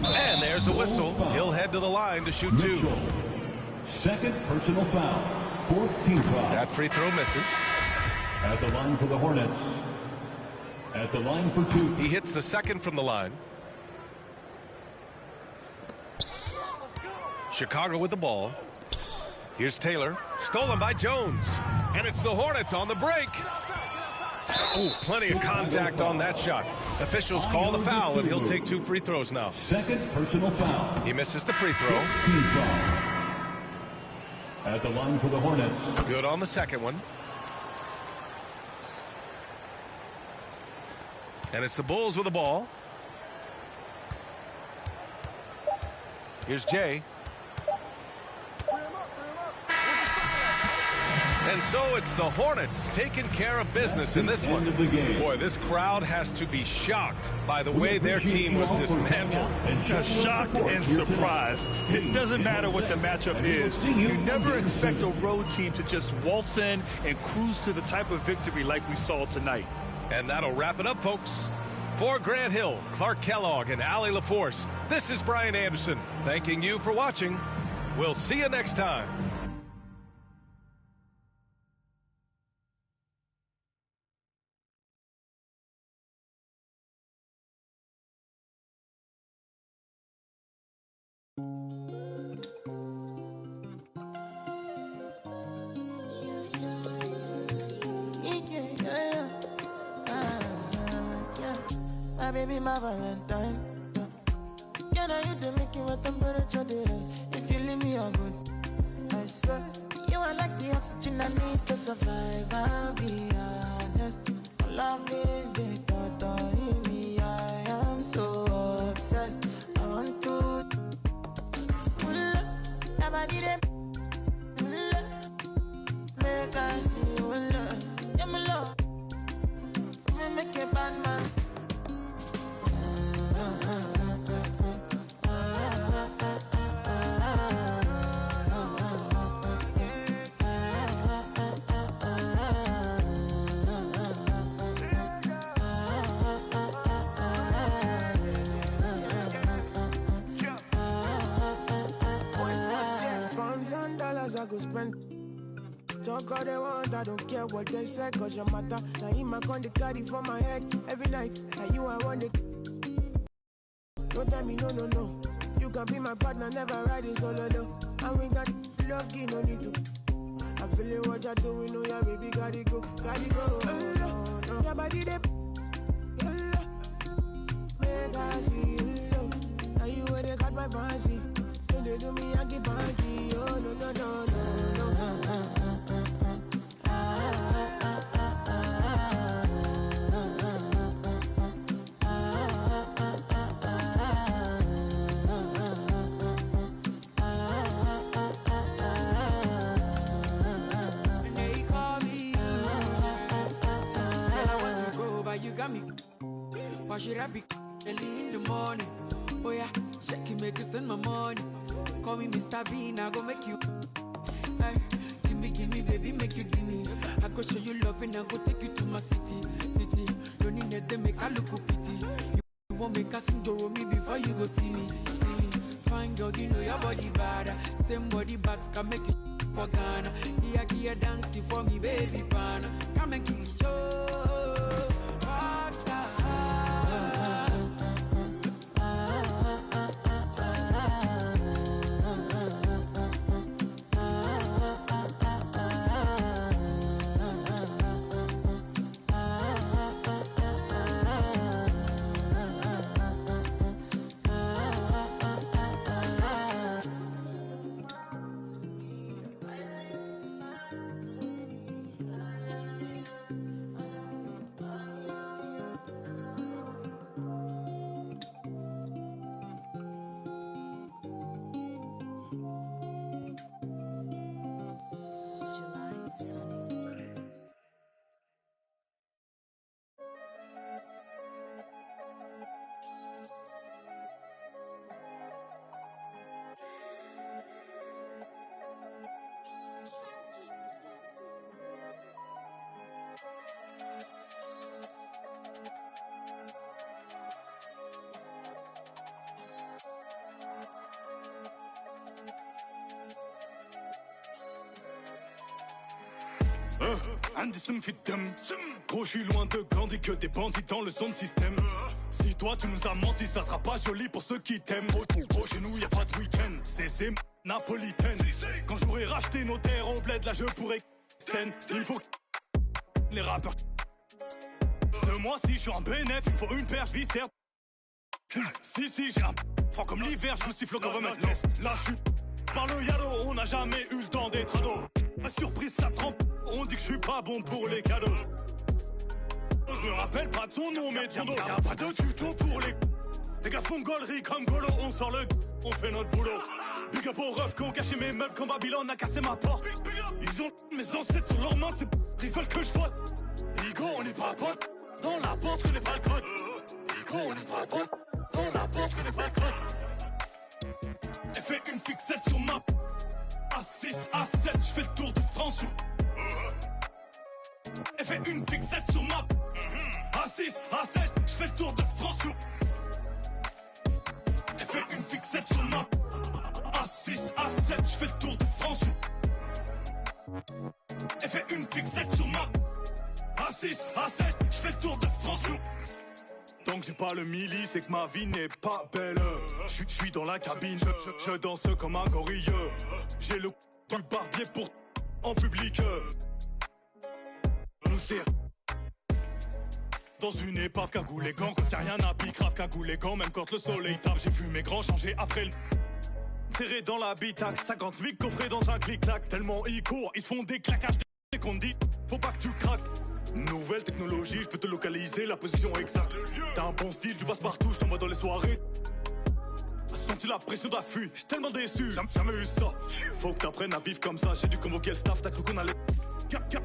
And there's a whistle. He'll head to the line to shoot two. Second personal foul. Fourth team foul. That free throw misses. At the line for the Hornets. At the line for two. He hits the second from the line. Chicago with the ball. Here's Taylor. Stolen by Jones. And it's the Hornets on the break. Oh, plenty of contact on that shot. Officials call the foul, and he'll take two free throws now. Second personal foul. He misses the free throw. Team foul. At the line for the Hornets. Good on the second one. And it's the Bulls with the ball. Here's Jay. And so it's the Hornets taking care of business in this one. Boy, this crowd has to be shocked by the way their team was dismantled. Shocked and surprised. It doesn't matter what the matchup is. You never expect a road team to just waltz in and cruise to the type of victory like we saw tonight. And that'll wrap it up, folks. For Grant Hill, Clark Kellogg, and Allie LaForce, this is Brian Anderson thanking you for watching. We'll see you next time. My baby, my Valentine. Can I you to make you a temperature rise? If you leave me, I'm good. I swear, you are like the oxygen I need to survive. I'll be honest. Loving the thought of me, I am so obsessed. I want to never did it. Make us feel love. Yeah, my love. Make a bad man. I go spend. Talk all they want, I don't care what they say, cause your matter. Now in my con, they carry for my head every night. Now you I want it. Don't tell me no, no, no. You can be my partner, never riding solo, no. And we got lucky, no need to. I'm feeling what you're doing, oh yeah, baby, gotta go, gotta go. Your body, they make us feel. Now you where they got my fancy. They do me a give banky, oh no no no no no. And they call me, and I want to go, but you got me. Why should I be early in the morning? Oh yeah, shake it, make it send my money. Call me Mr. Bean, I go make you. Ay, give me, baby, make you give me. I go show you love and I go take you to my city. Don't need that, make I look pity. You won't make us sing me before you go see me. Fine girl, you know your body bad. Same body bags can make you for Ghana. Here, dancing for me, baby, pana. Come and give me show. Rockstar. Andy se me fait d'homme. Gros, je suis loin de grandir que des bandits dans le son système. Si toi tu nous as menti, ça sera pas joli pour ceux qui t'aiment. Gros, chez nous y a pas de week-end. C'est napolitaine. Quand j'aurai racheté nos terres au bled, là je pourrais. Il faut les rappeurs. Ce mois-ci, je suis en bénéf, il me faut une paire, je viscère. Si, j'ai un franc comme l'hiver, je vous siffle qu'on remet l'est. Là, je suis par le yado, on n'a jamais eu le temps d'être ado. La surprise, ça trempe, on dit que je suis pas bon pour les cadeaux. Je me rappelle pas de son nom, mais de son dos. Y'a pas de tuto pour les. Des gars font gaulerie comme Golo, on sort le. On fait notre boulot. Big up aux refs qui ont caché mes meubles quand Babylone a cassé ma porte. Ils ont mes ancêtres sur leurs mains, ils veulent que je vote. Igo, on n'est pas potes. Dans la porte, je connais pas le code. Igo, on n'est pas potes. Dans la porte, je connais pas le code. Elle fait une fixette sur ma. A6, A7, je fais le tour de France sur. Elle fait une fixette sur ma. A6, A7, je fais le tour de France sur. Elle fait une fixette sur ma. A6, A7, je fais le tour de France. Elle fait une fixette sur ma. A6, A7, je fais le tour de France. Tant que j'ai pas le milli, c'est que ma vie n'est pas belle. Je suis dans la cabine, je danse comme un gorille. J'ai le du barbier pour en public. Nous serre dans une épave cagoulé gants. Quand y'a rien à pique, grave cagoulé gants. Même quand le soleil tape, j'ai vu mes grands changer après le. Serré dans l'habitacle, 50 000 coffrés dans un clic-clac. Tellement ils courent, ils font des claquages. Et qu'on dit, faut pas que tu craques. Nouvelle technologie, je peux te localiser la position exacte. T'as un bon style, tu passes partout, je t'envoie dans les soirées. Senti la pression d'affût, j'suis tellement déçu, jamais vu ça. Faut que t'apprennes à vivre comme ça, j'ai dû convoquer le staff, t'as cru qu'on allait.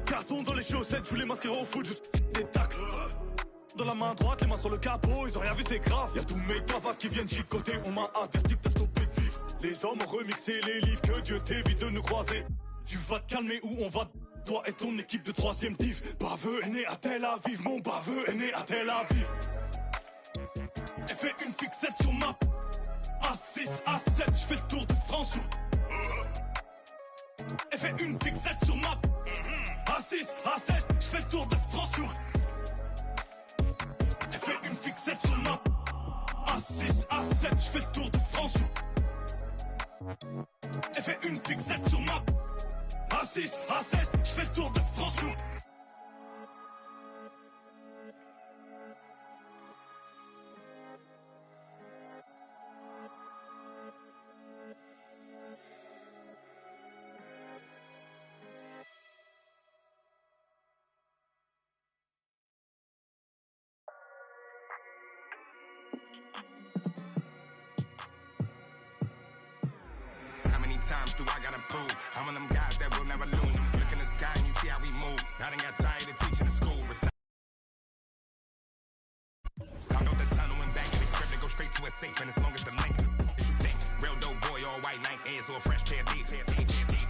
Carton dans les chaussettes, je voulais m'inscrire au foot, juste des tacles. Dans la main droite, les mains sur le capot, ils ont rien vu, c'est grave. Y'a tous mes cavacs qui viennent chicoter, on m'a averti que t'as stoppé de vivre. Les hommes ont remixé les livres, que Dieu t'évite de nous croiser. Tu vas te calmer ou on va. Toi et ton équipe de 3ème div. Baveux est né à Tel Aviv, mon baveux est né à Tel Aviv. Elle fait une fixette sur ma. A6, A7, je fais le tour de France. Elle fait une fixette sur ma. A6, A7, je fais le tour de France. Elle fait une fixette sur ma. A6, A7, je fais le tour de France. Elle fait une fixette sur ma. A6, A7, je fais le tour de France. How many times do I gotta prove? I'm one of them guys that will never lose. Look in the sky and you see how we move. I done got tired of teaching in school. I built a tunnel and back in the crib to go straight to a safe. And as long as the link is you think. Real dope boy, all white Nike Airs or a fresh pair of D's.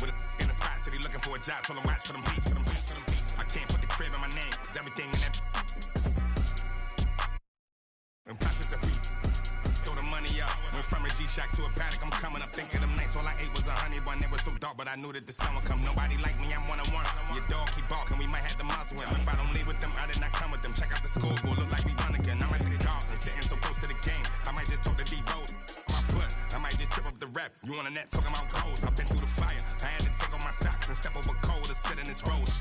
With a in the spot city looking for a job. Told him watch for them beats. I can't put the crib in my name. Cause everything in that. And plus it's the feet. Throw the money up. Went from a G-Shock to a paddock. I'm coming up. Think of them nights. All I ate was a honey bun. It was so dark, but I knew that the sun would come. Nobody like me. I'm one-on-one. Your dog keep barking. We might have to muscle him. If I don't leave with them, I did not come with them. Check out the scoreboard. Look like we run again. I'm at the dog. I'm sitting so close to the game. I might just talk to D-Rose. My foot. I might just trip up the ref. You on the net talking about goals. I've been through the fire. I had to take off my socks and step over cold to sit in this rose.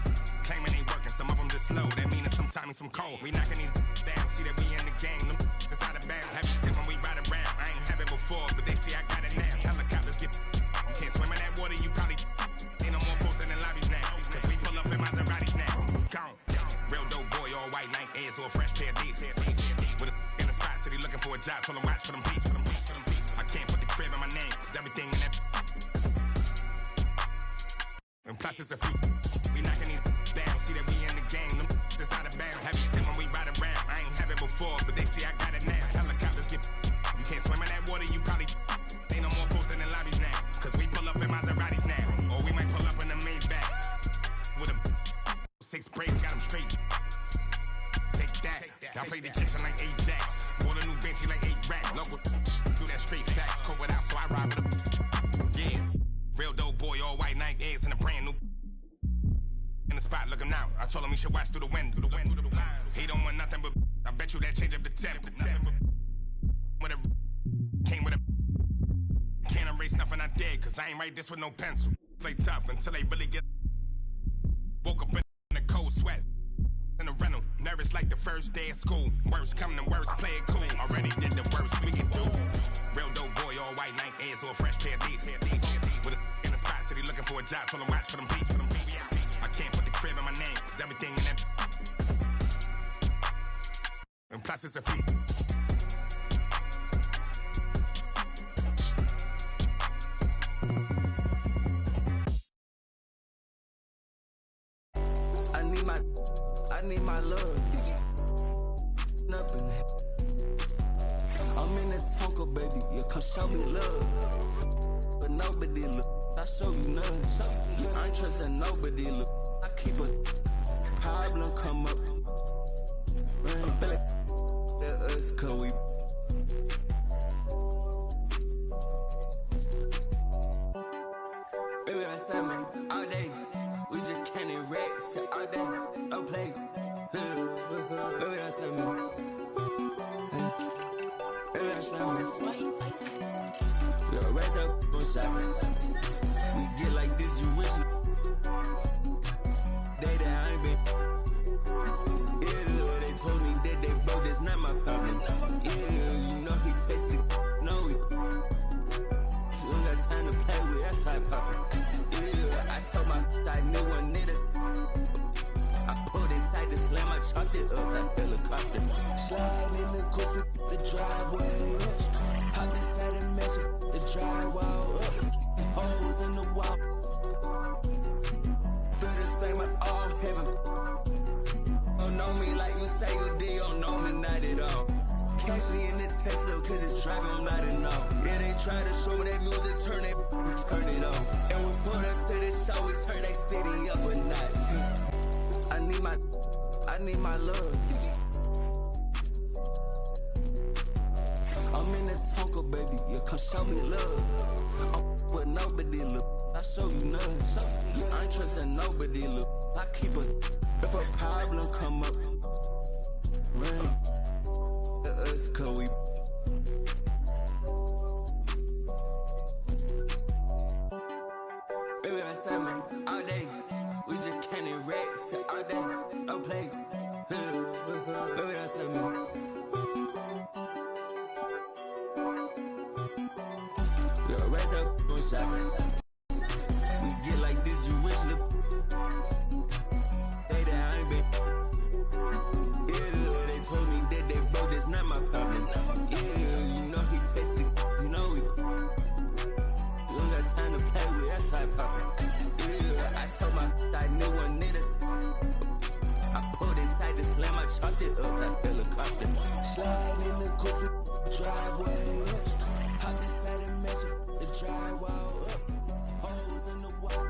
Claiming ain't working. Some of them just slow. That mean it's sometimes some cold. We knocking these down. See that we in the game. Them it's out of bounds. Have you tip when we ride around? I ain't have it before, but they see I got it now. Helicopters get. You can't swim in that water. You probably ain't no more posting in lobbies now. Cause we pull up in Maseratis now. Gone. Real dope boy, all white Nike Airs or a fresh pair of D's. With a in the spot city looking for a job. Told him watch for them beats. I can't put the crib in my name. Cause everything in that. And plus it's a few. We knocking these down. See that we in the game. Them it's out of bounds. Have you tip when we ride around? I ain't have it before, but they see I got it now. Helicopters get. You can't swim in that water. You probably ain't no more posting in lobbies now. Cause we pull up in Maseratis now. Or we might pull up in the Maybachs. With a 6 braids, got them straight. Take that. Y'all play the kitchen like Ajax. Bought a new benchy like 8 racks. Local do that straight facts. Covered out, so I ride with a. Yeah. Real dope boy, all white Nike Airs and a brand new. In the spot looking out. I told him he should watch through the window. He don't want nothing but I bet you that change up the temp. With a came with a can't erase nothing I did, cause I ain't write this with no pencil. Play tough until they really get. Woke up in a cold sweat. In a rental, nervous like the first day of school. Worst coming and worst, play it cool. Already did the worst we can do. Real dope boy, all white Nike Airs or a fresh pair of beats. With a in the spot, city looking for a job, told him watch for them beats. I can't put the crib in my name, cause everything in that. And plus it's a fee. I need my love. Up in it. I'm in the Tonka, baby. You come show me love. But nobody look. I show you none. You ain't trusting nobody look. I keep a problem come up. Man, back. That us, cause we. Baby, that's that, man. All day. We just can't erase shit all day. I play. Baby, that's that, man. Baby, that's that, man. We raise up on shot. We get like this, you wish you. Day that I ain't been. Yeah, they told me that they broke, that's not my problem. Yeah, you know he tasted. No, we. You ain't got time to play with that side poppin'. I told my side new one nigga. I pulled inside the slam, I chopped it up like helicopter. Slide in the coupe with the driveway. Hop inside and measure the drywall up. Holes in the wall. Feel the same at all heaven. Don't know me like you say you did, don't know me not at all. Catch me in the Tesla cause it's driving, I'm not enough. Yeah, they try to show me that music, turn it on. And we put up to the show, we turn that city up a notch. I need my love. I'm in the Tonka, baby, you come show me love. I'm with nobody look, I show you none. You ain't trusting nobody look. I keep a, if a problem come up, man, us cause we. Baby, that's that, man. All day, we just can't erase shit all day. I play. Baby, that's that, man. We raise up on shot. We get like this, you wish look. Day that I ain't been. Yeah, they told me that they broke, that's not my problem. Yeah, you know he tasted. You know we. You ain't got time to play with that side poppin'. Yeah, I told my side new one nigga. I pulled inside the slam, I chopped it up like helicopter. Slide in the coupe, driveway. Hop inside and measure the drywall up. Holes in the wall.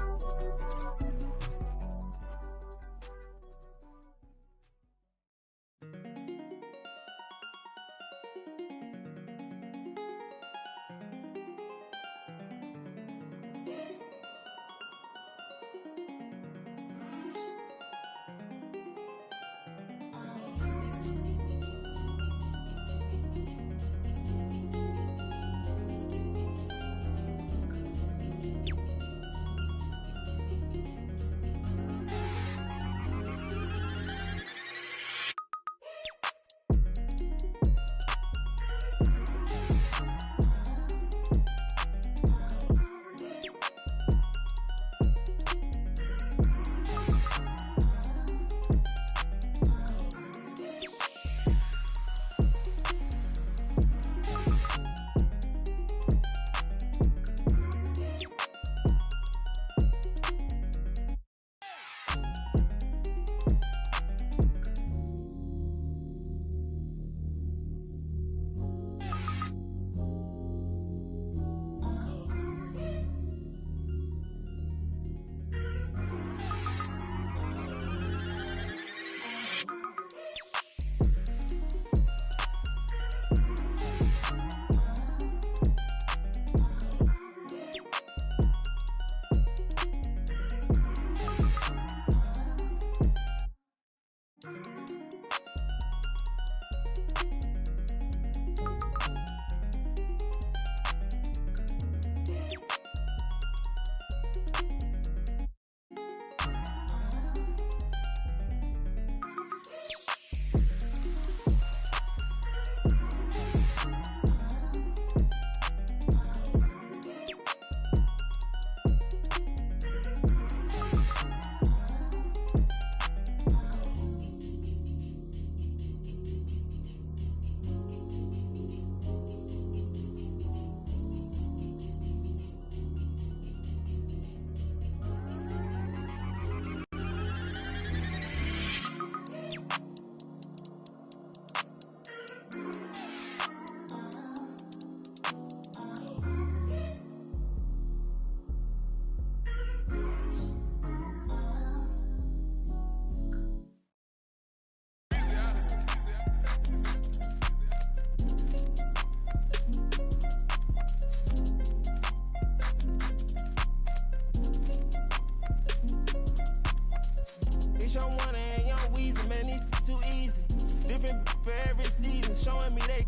Young Wonder and Young Weezy, man, these too easy. Different for every season, showing me they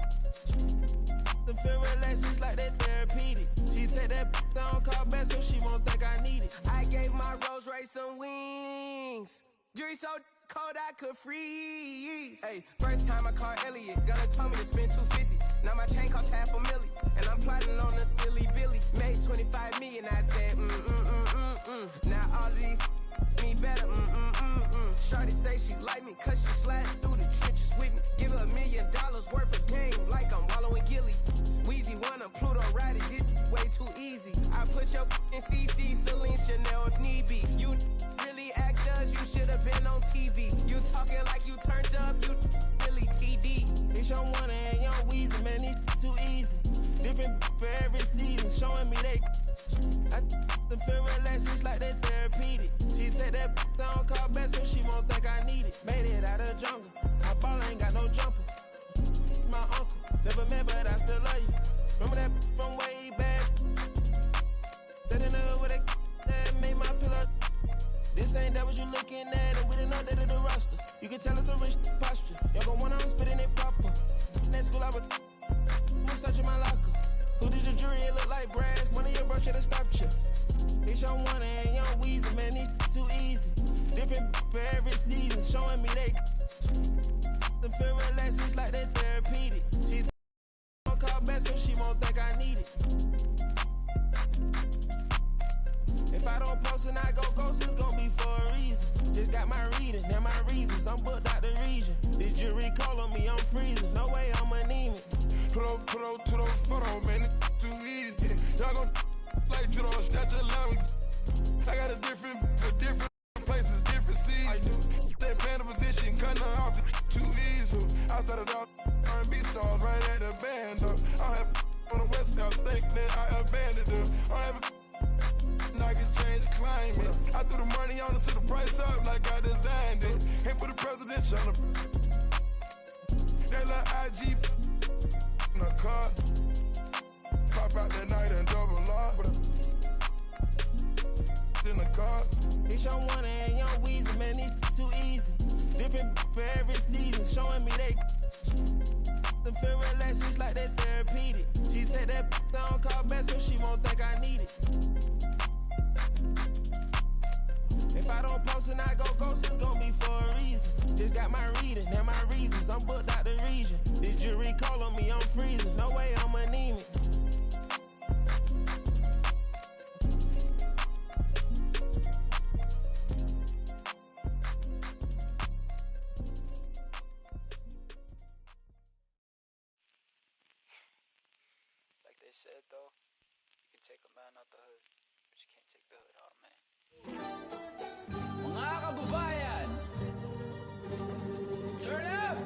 to feel relaxed, it's like that therapeutic. She take that down, call back so she won't think I need it. I gave my Rolls Royce some wings. Jury so cold I could freeze. Hey, first time I called Elliot, Gunna told me to spend $250. Now my chain costs $500,000, and I'm plotting on a silly Billy. Made $25 million, I said Now all of these me better, Shorty say she like me, cause she sliding through the trenches with me. Give her $1 million worth of game, like I'm wallowing Gilly. Weezy wanna Pluto ride it, this way too easy. I put your in CC, Celine, Chanel if need be. You really actors, you should've been on TV. You talking like you turned up, you really TD. It's Young Wonder and Young Weezy, man, these too easy. Different for every season, showing me they I to feel relaxed, it's like that therapeutic. She take that down, call back so she won't think I need it. Made it out of the jungle, my ball ain't got no jumper. My uncle, never met but I still love you. Remember that from way back? That in the hood with that made my pillow. This ain't that what you looking at, and we didn't know that in the roster. You can tell it's a rich posture. Y'all gon' want on spitting it proper. At school I was searching my locker. Who did your jury? It look like brass. One of your bros should've stopped you. It's Young Wonder and Young Weezy, man, these too easy. Different for every season, showing me they to feel relaxed, it's like that therapeutic. She don't call back so she won't think I need it. If I don't post and I go ghost, it's gon' be for a reason. Just got my reading, now my reasons. I'm booked out the region. This jury call on me, I'm freezing. No way I'm anemic. Put up to those photos, man, it's too easy. Y'all gon' like judo, snatch a line. I got a different, for different places, different seasons. That panda position, cutting her off, too easy. I started off R&B stars right at the band, though. I have on the west side, thinking that I abandoned her. I have I can change climate. I threw the money on it to the price up like I designed it. Ain't put the presidential on the that little IG in a car. Pop out that night and double lock. In the car. It's Young Wonder and Young Weezy, man, these too easy. Different for every season, showing me they to feel relaxed, it's like that therapeutic. She take that down, call back so she won't think I need it. If I don't post and I go ghost, it's gon' be for a reason. Just got my reading, and my reasons. I'm booked out the region. This jury call on me, I'm freezing. No way I'm anemic. Like they said though, you can take a man out the hood, but you can't take the hood out of man. Mga kababayan, turn up!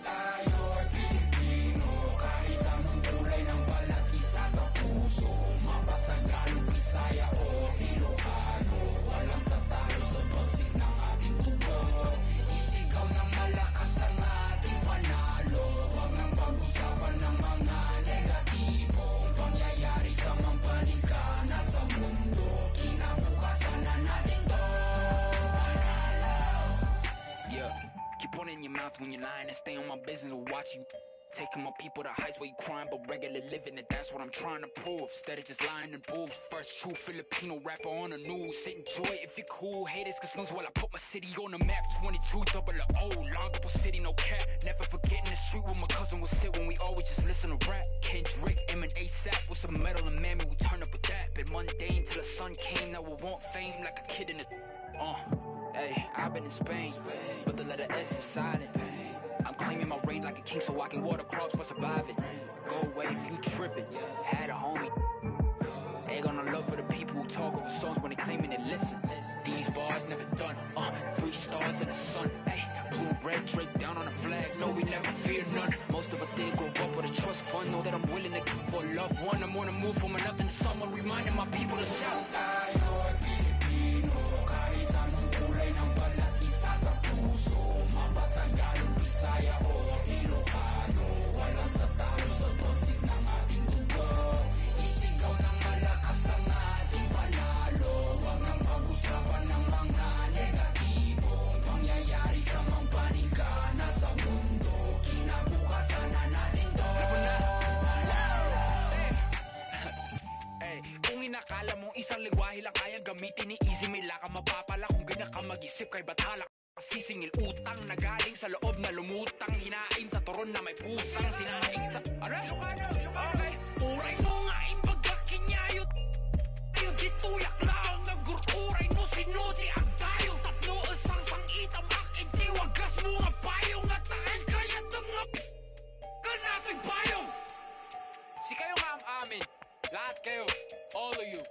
Tayo'y Pilipino, kahit anong kulay ng balat, isa sa puso. Mapatagal, Bisaya o Ilocano, walang tatalo sa bagsik ng ating tubo. Isigaw ng malakas ang ating panalo, huwag nang pag-usapan ng mga negatibong pangyayari sa mampanig ka na sa mundo. Kinabukasan na natin to panalo. Yeah, keep one in your mouth when you're lying and stay on my business. We'll watch you taking my people to heights where you crying, but regular living it. That's what I'm trying to prove. Instead of just lying in booths. First true Filipino rapper on the news. Enjoy it if you're cool. Haters can snooze while I put my city on the map. 22 double O, Longobo City, no cap. Never forgetting the street where my cousin would sit when we always just listen to rap. Kendrick, M and ASAP with some metal and mammy, we turn up with that. Been mundane till the sun came. Now we want fame like a kid in the hey, I've been in Spain, but the letter S is silent. I'm claiming my reign like a king so I can water crops for surviving. Go away if you tripping. Had a homie. They gonna love for the people who talk over songs when they claiming they listen. These bars never done. 3 stars in the sun. Hey, blue, red, draped down on the flag. No, we never fear none. Most of us didn't grow up with a trust fund. Know that I'm willing to give for a loved one. I'm on the move from nothing to someone, reminding my people to shout. Tayo'y Pilipino, kahit anong kulay ng balat, isa sa puso. Mapatagal, Bisaya o Ilocano, walang tatalo sa bagsik ng ating tubo. Isigaw ng malakas ang ating panalo, huwag nang pag-usapan ng mga negative. Akala mong isang lingwahe lang kaya gamitin ni easy. May laka mapapala kung ganyan ka mag-isip kay bathala. Sisingil utang na galing sa loob na lumutang. Hinain sa turon na may pusang sinaing sa... Ano? Okay. Uray no nga imbagakin niya yun. Ayun dituyak lang nagururay no sinuti ang tayo. Tatlo isang sangitam aking tiwagas mo nga payong at takil kaya nga kanato'y payong. Si kayo nga ang amin. Lahat kayo. All of you.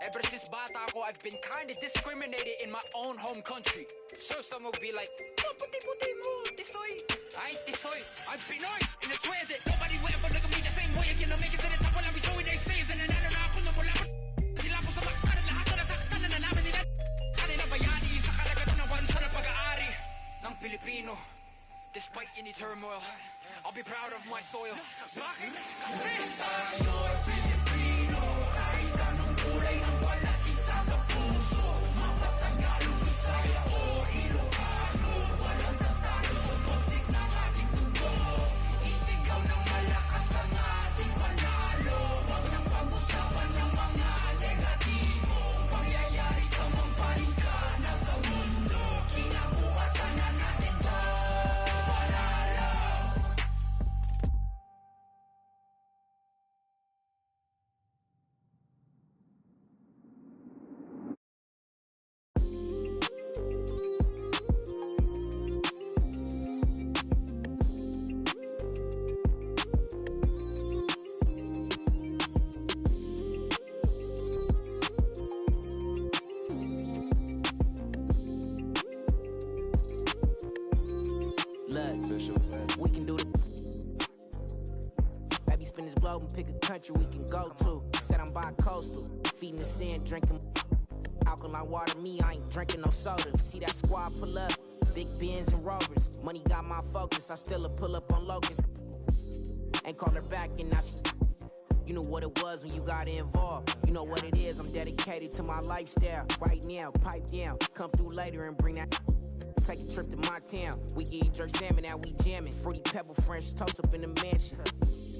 Ever since bata ako, I've been kinda discriminated in my own home country. Sure, some will be like, oh, puti-puti mo, tisoy. I ain't tisoy, I'm Pinoy. And I swear that nobody will ever look at me the same way again. I'll make it to the top while I'll be showing they say. And nanalo na ako na mula sila po sa maktan. Lahat na nasaktan na nalaman nila. Ano na bayani sa kalagatan ng bansa na pag-aari ng Pilipino. Despite any turmoil, I'll be proud of my soil. Bakit? Kasi tayo'y Pilipino. Kahit anong kulay ng balat, isa sa puso. Mapatagalog, Bisaya o Ilocano. Walang tatalo sa pagsik ng ating mundo. Isigaw ng malakas ang ating panalo. Huwag nang pag-usapan ng mga negatibo. Pangyayari sa mampalingkana sa mundo. Kinabukasan na natin to. We can do it. Baby, spin this globe and pick a country we can go to. Said I'm bi-coastal, feeding the sand, drinking alkaline water. Me, I ain't drinking no soda. See that squad pull up, big Benz and Rovers. Money got my focus, I still pull up on Locust. Ain't call her back and now she... You know what it was when you got involved. You know what it is, I'm dedicated to my lifestyle. Right now, pipe down, come through later and bring that... Take a trip to my town. We get eat jerk salmon, now we jamming. Fruity pebble French toast up in the mansion.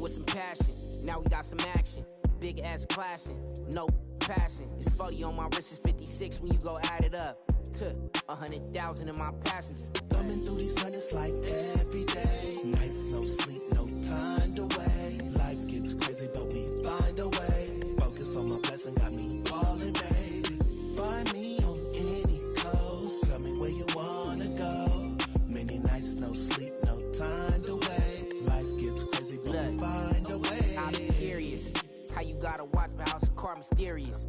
With some passion, now we got some action. Big ass clashing, no passing. It's 40 on my wrist, it's 56 when you go add it up. To 100,000 in my passengers. Thumbing through these hundreds like every day. Nights, no sleep, no time to wait. Life gets crazy, but we find a way. Focus on my blessing, got me balling, baby. Find me on any coast. Tell me where you wanna go. Many nights, no sleep, no time to wait. Life gets crazy, but we find a way. I'm curious how you gotta watch my house, car mysterious,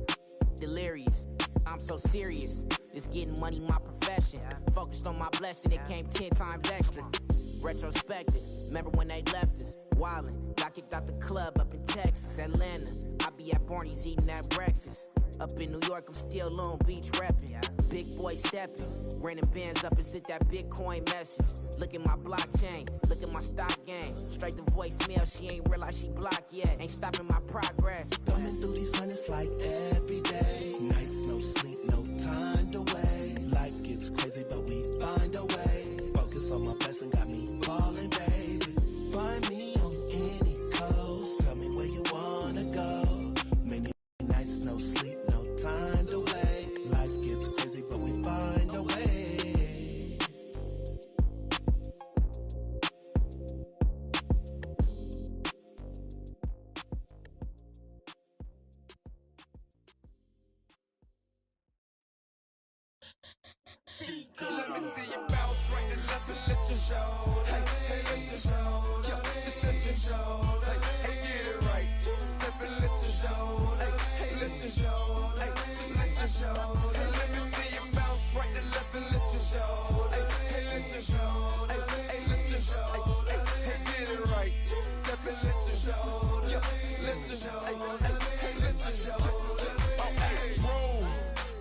delirious. I'm so serious. This getting money, my profession. Focused on my blessing, it came 10 times extra. Retrospective, remember when they left us? Wildin', got kicked out the club up in Texas, Atlanta. I be at Barney's eating that breakfast. Up in New York, I'm still Long Beach reppin'. Big boy steppin', renting bands up and sent that Bitcoin message. Look at my blockchain, look at my stock game. Straight to voicemail, she ain't realize she blocked yet. Ain't stopping my progress. Thumbing through these hundreds like every day. Nights, no sleep, no time to wait. Life gets crazy, but we find a way. Focus on my blessing, got me balling, baby. Find me on any coast. Tell me where you wanna go. Many nights, no sleep, no time to wait. Life gets crazy, but we find a way. Let me see you bounce right and left and let you show. Hey, hey, let you show. Yeah, just let you show. Hey, hey, get it right. Step and let you show. Hey, hey, let you show. Hey, just let you show. Hey, let me see you bounce right and left and let you show. Hey, hey, let you show. Hey, hey, let you show. Hey, hey, get it right. Step and let you show. Yeah, just let you show. Hey, hey, hey, let you show. Oh, hey, roll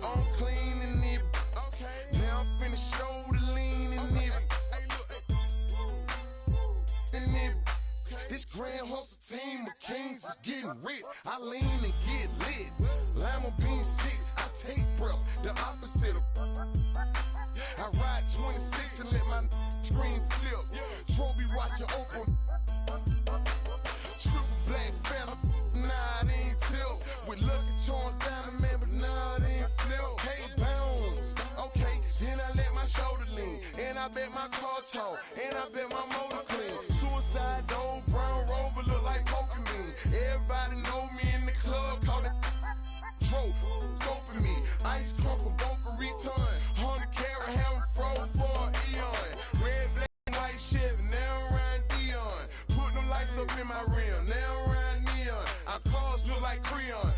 on clean and nip. Now I'm finna show the lean in it. This grand hustle team of kings is getting rich. I lean and get lit. Lima bean 6, I take breath. The opposite of I ride 26 and let my screen flip. Trophy watching open. Triple black phantom, nah, it ain't tilt. With lucky charms down I bet my car talk, and I bet my motor clean. Suicide door, brown rover look like Pokemon. Everybody know me in the club, call it Tro, scoping me. Ice crumple, go for return. 100 carat, have him froze for an eon. Red, black, and white Chevy, now around Dion. Put them lights up in my rim, now around neon. Our cars look like Creon.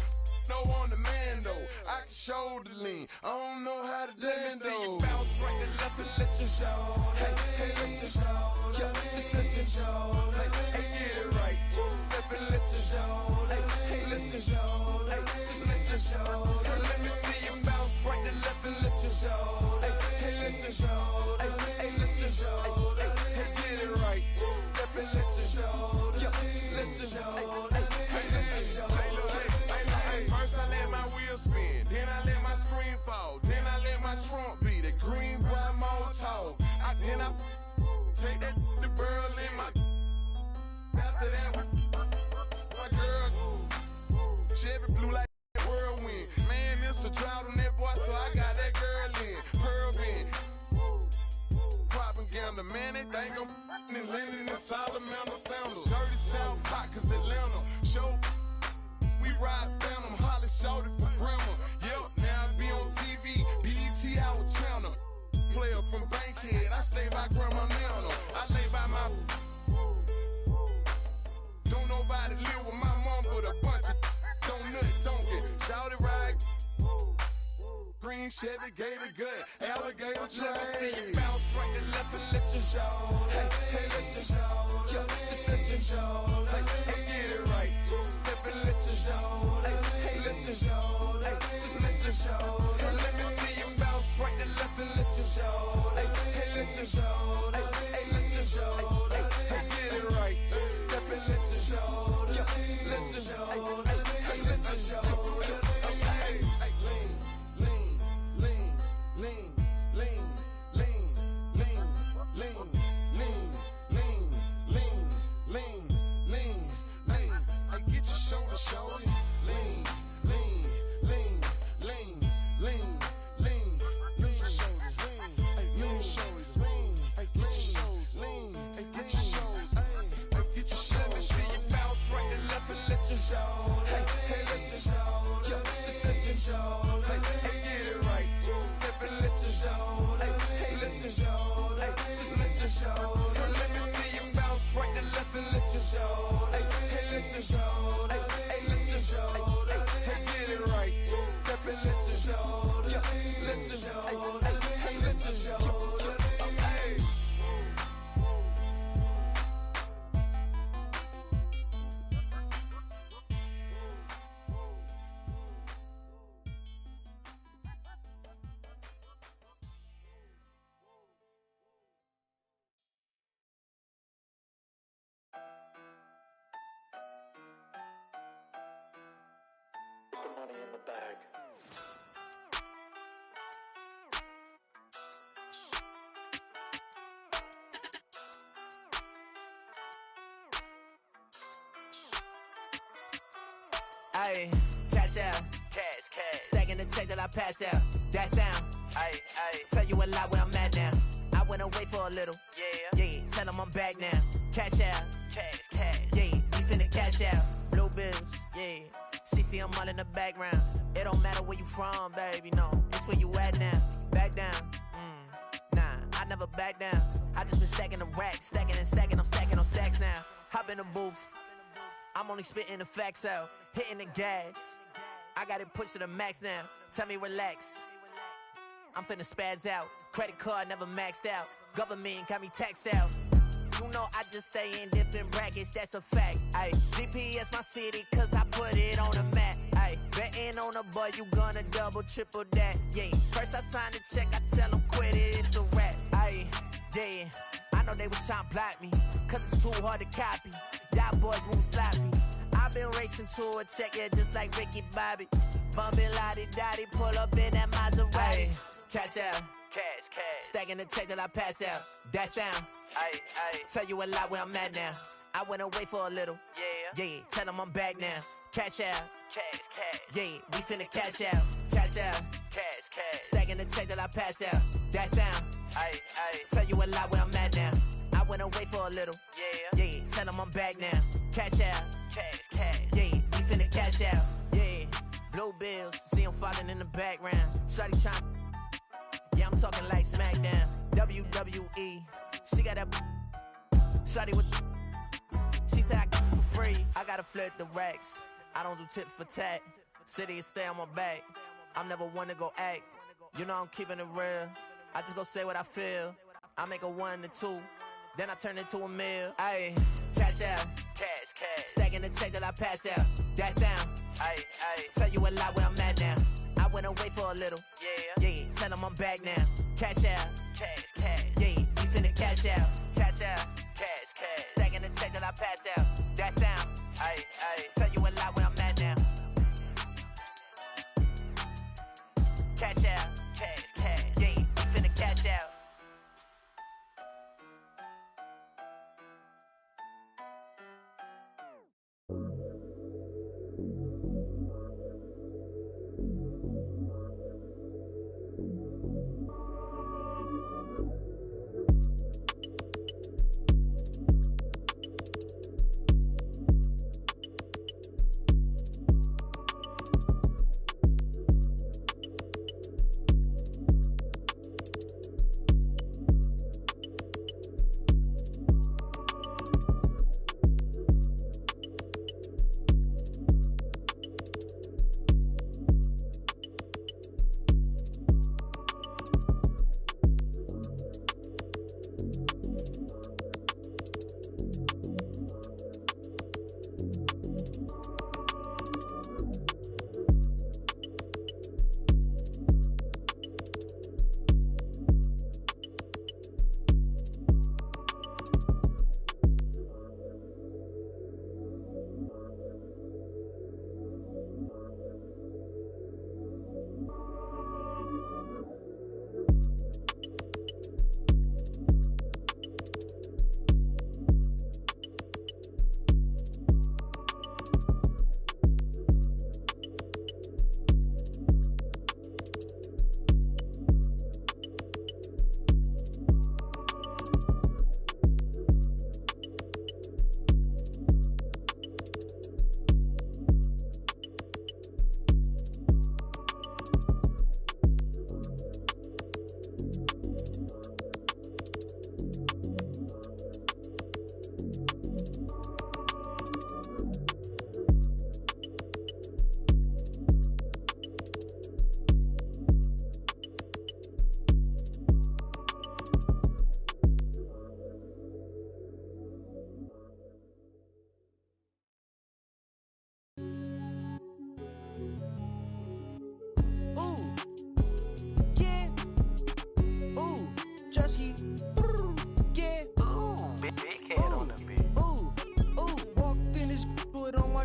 No on the man though, I can shoulder lean. I don't know how to dance though. Let me see you bounce right to left and let your show. Hey, hey, let your show. Yeah, just let your show. Hey, hey, get it right. Step and let your show. Hey, hey, let your show. Hey, just let your show. Hey, let me see you bounce right to left and let your show. Hey, hey, let your show. Hey, hey, let your show. Hey, hey, get it right. Step and let your show. Yeah, just let your show. Hey, hey, let your show. First I let my wheel spin, then I let my screen fall, then I let my trunk be the green bright Molotov. Then I take that the girl in my. After that, my girl Chevy blue like whirlwind. Man, it's a drought on that boy, so I got that girl in pearl bin. Propaganda, man, they think I'm in Lennon and Salamander sandals. Dirty South hot, cause Atlanta show. We ride Phantom, Holly shouted for grandma. Yep, now I be on TV, BET our channel. Player from Bankhead, I stay by Grandma Nana. I lay by my. Don't nobody live with my mom, but a bunch of don't nut, don't get shouted right. Green Chevy, gator gut, alligator train. Let me see you bounce right to left and let your show. Hey, hey, let your show. Yeah, just let your show. Hey, hey, get it right. Step and let your show. Hey, hey, let your show. Hey, just let your show. Hey, let me see you bounce right to left and let your show. Hey, hey, let your show. Hey, hey, let your show. Hey, hey, get it right. Step and let your show. Yeah, just let your show. Hey, hey, let your show. Hey, hey, lean, lean, lean, lean, lean, lean, lean, lean, lean, lean, lean, lean, lean. I get your shoulder, shoulder. Lean, lean, lean, lean, lean, lean, lean shoulders, lean, lean shoulders, lean. I get your shoulders, lean. I get your shoulders, I get your shoulders. Let me see you bounce right to left and let your show. Hey, hey, let your show. Yeah, just let your show. Hey, hey, get it right. Step and let your show. Hey, hey, let your show. Hey, just let your show. Hey, let me see you bounce right to left and let your show. Hey, hey, let your show. Hey, hey, let your show. Hey, hey, get it right. Step and let your show. Yeah, just let your show. Hey, hey, let your show. Hey. The money in the bag. Ayy, cash out. Cash. Stacking the check that I pass out. That sound. Ayy. Tell you a lot where I'm at now. I went away for a little. Yeah. Tell them I'm back now. Cash out. Cash. Yeah, we finna cash out. Blue bills. Yeah. CC, I'm all in the background. It don't matter where you from, baby. No, it's where you at now. Back down. Nah, I never back down. I just been stacking the racks. Stacking and stacking. I'm stacking on stacks now. Hop in the booth. I'm only spitting the facts out. Hitting the gas. I got it pushed to the max now. Tell me relax. I'm finna spaz out. Credit card never maxed out. Government got me taxed out. You know I just stay in different brackets, that's a fact. Ayy, GPS my city, cause I put it on the map. Ayy, betting on a boy, you gonna double, triple that. Yeah, first I sign the check, I tell them quit it, it's a rap. Ayy, yeah, I know they was trying to block me, cause it's too hard to copy. Y'all boys move sloppy. I've been racing to a check, yeah, just like Ricky Bobby. Bumpin' lottie-dottie, pull up in that Maserati. Ayy, cash out. Cash. Stacking the check that I pass out. That sound. Ayy. Tell you a lot where I'm at now. I went away for a little. Yeah. Tell them I'm back now. Cash out. Cash. Yeah, we finna cash out. Cash. Stacking the check that I pass out. That sound. Tell you a lot where I'm at now. I went away for a little. Yeah. Tell them I'm back now. Cash out. Cash. Yeah. We finna cash out. Yeah. Blue bills. See them falling in the background. Shawty trying. Yeah, I'm talking like SmackDown. WWE. She got that. Shawty with. She said I got it for free. I gotta flirt the racks. I don't do tip for tat. City is stay on my back. I'm never one to go act. You know I'm keeping it real. I just go say what I feel. I make a 1 to 2, then I turn into a meal. Ayy, cash out. Cash. Stacking the check till I pass out. That sound. Ayy. Tell you a lot where I'm at now. I went away for a little. Yeah. Tell them I'm back now. Cash out. Cash. Yeah. We finna cash out. Cash. Stacking the check till I pass out. That sound. Ayy. Tell you a lot where I'm at now. Cash out. Cash. Yeah. We finna cash out.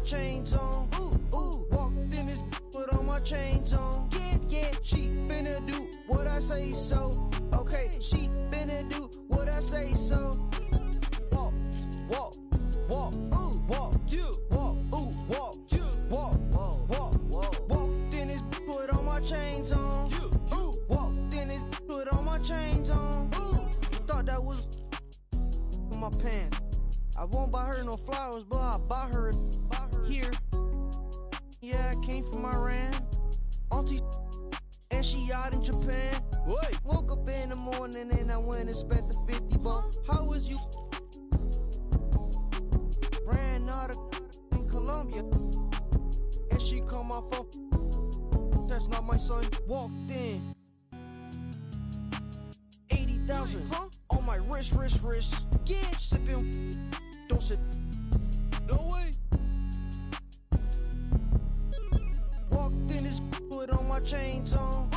Chains on, walked in this put on my chains on. Yeah, she finna do what I say so. Okay, she finna do what I say so. Walk, walked in this put on my chains on. Walked in this put on my chains on. Thought that was my pants. I won't buy her no flowers, but I buy her here. Yeah, I came from Iran. Auntie, and she out in Japan. Wait. Woke up in the morning and I went and spent the 50 bucks. How was you? Ran out of in Colombia. And she called my phone. That's not my son. Walked in. 80,000 on my wrist. Yeah, sipping. Don't sip. No way. Walked in this put on my chains on.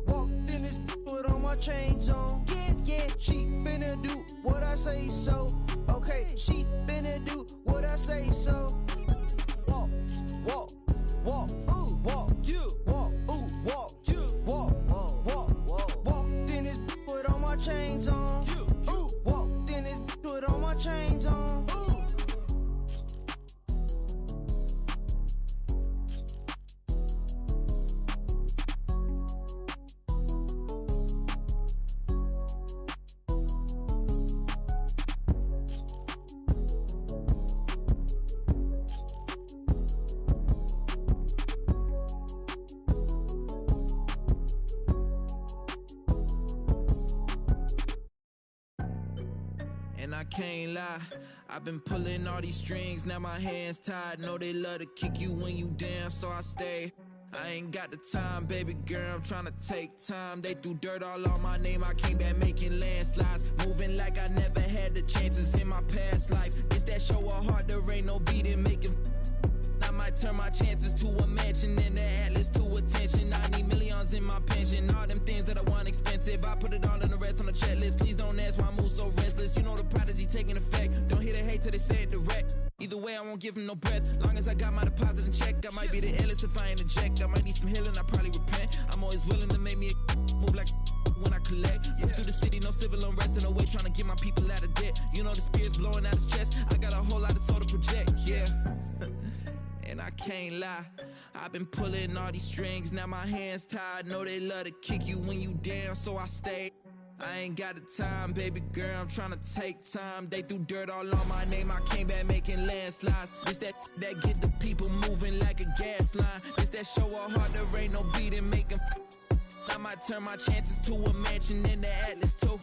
Walked in this put on my chains on. Yeah. She finna do what I say so. Okay, she finna do what I say so. Walk. Walked in this put on my chains on. Walked in this put on my chains on. I can't lie. I've been pulling all these strings, now my hands tied. Know they love to kick you when you down, so I stay. I ain't got the time, baby girl, I'm tryna take time. They threw dirt all on my name, I came back making landslides. Moving like I never had the chances in my past life. It's that show of heart, there ain't no beating, making. I might turn my chances to a mansion and the atlas to attention. I need millions in my pension, all them things that I want expensive. I put it all in the rest on the checklist. Please don't ask why I move so restless. You know the prodigy taking effect. Don't hear the hate till they say it direct. Either way, I won't give them no breath. Long as I got my deposit in check, I might be the illest if I interject. I might need some healing, I probably repent. I'm always willing to make me a move like when I collect. Move through the city, no civil unrest in the way, trying to get my people out of debt. You know the spirit's blowing out his chest. I got a whole lot of soul to project, yeah. And I can't lie, I've been pulling all these strings, now my hands tied. Know they love to kick you when you down, so I stay. I ain't got the time, baby girl, I'm tryna take time. They threw dirt all on my name, I came back making landslides. This that get the people moving like a gas line. This that show of heart, there ain't no beating, making. I might turn my chances to a mansion in the Atlas too.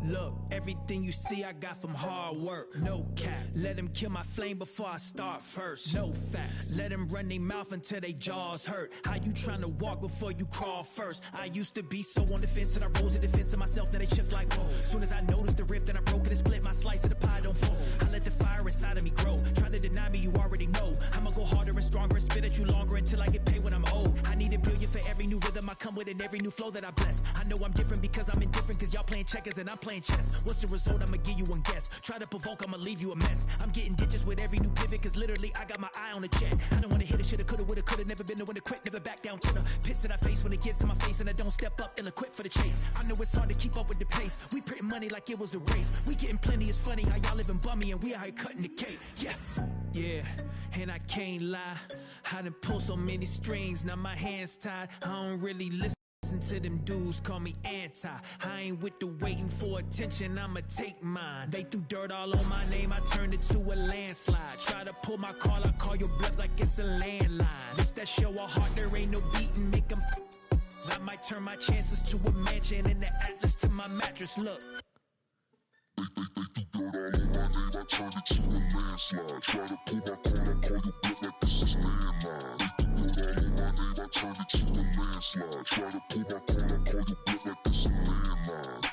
Look, everything you see I got from hard work. No cap, let them kill my flame before I start first. No fat, let them run their mouth until they jaws hurt. How you tryna walk before you crawl first? I used to be so on the fence and I rose to defense of myself, now they chip like whoa. Soon as I noticed the rift and I broke it and split, my slice of the pie don't fold. I let the fire inside of me grow. Trying to deny me, you already know. I'ma go harder and stronger and spit at you longer until I get paid when I'm old. I need $1 billion for every new rhythm I come with and every new flow that I bless. I know I'm different because I'm indifferent, cause y'all playing checkers and I'm playing chess. What's the result? I'ma give you one guess. Try to provoke, I'ma leave you a mess. I'm getting ditches with every new pivot, cause literally I got my eye on the jet. I don't wanna hit it, shoulda, coulda, woulda, coulda. Never been the one to quit, never back down to the pits that I face when it gets in my face and I don't step up, ill-equipped for the chase. I know it's hard to keep up with the pace. We printing money like it was a race. We getting plenty, it's funny how y'all living bummy and we out here cutting the cake. Yeah, and I can't lie, I done pull so many strings, now my hands tied. I don't really listen to them dudes, call me anti. I ain't with the waiting for attention, I'ma take mine. They threw dirt all on my name, I turned it to a landslide. Try to pull my call, I call your bluff like it's a landline. It's that show of heart, there ain't no beating, make them. I might turn my chances to a mansion and the Atlas to my mattress, look. Dirt all on my name, I turned it to a landslide. Try to pull my call, I call you bluff like this is landline. Dirt all on my name, I turned it to a landslide. Try to pull my call, I call you bluff like this is landline.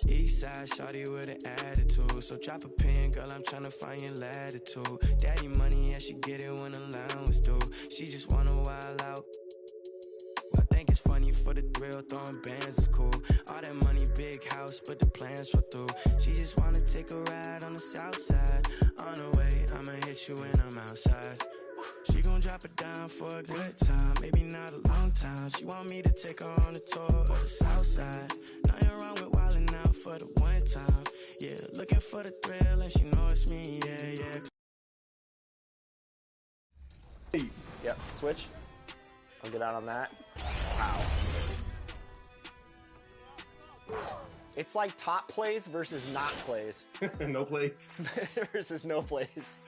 Eastside shawty with an attitude, so drop a pin, girl, I'm tryna find your latitude. Daddy money, yeah, she get it when allowance due. She just wanna wild out. I think it's funny for the thrill, throwing bands is cool. All that money, big house, but the plans fall through. She just wanna take a ride on the south side. On the way, I'ma hit you when I'm outside. She gon' drop it down for a good time, maybe not a long time. She want me to take her on a tour of the south side. Nothing wrong with wildin' out for the one time. Yeah, looking for the thrill and she know it's me, yeah. Yep, switch. I'll get out on that. Wow. It's like top plays versus not plays. No plays. Versus no plays.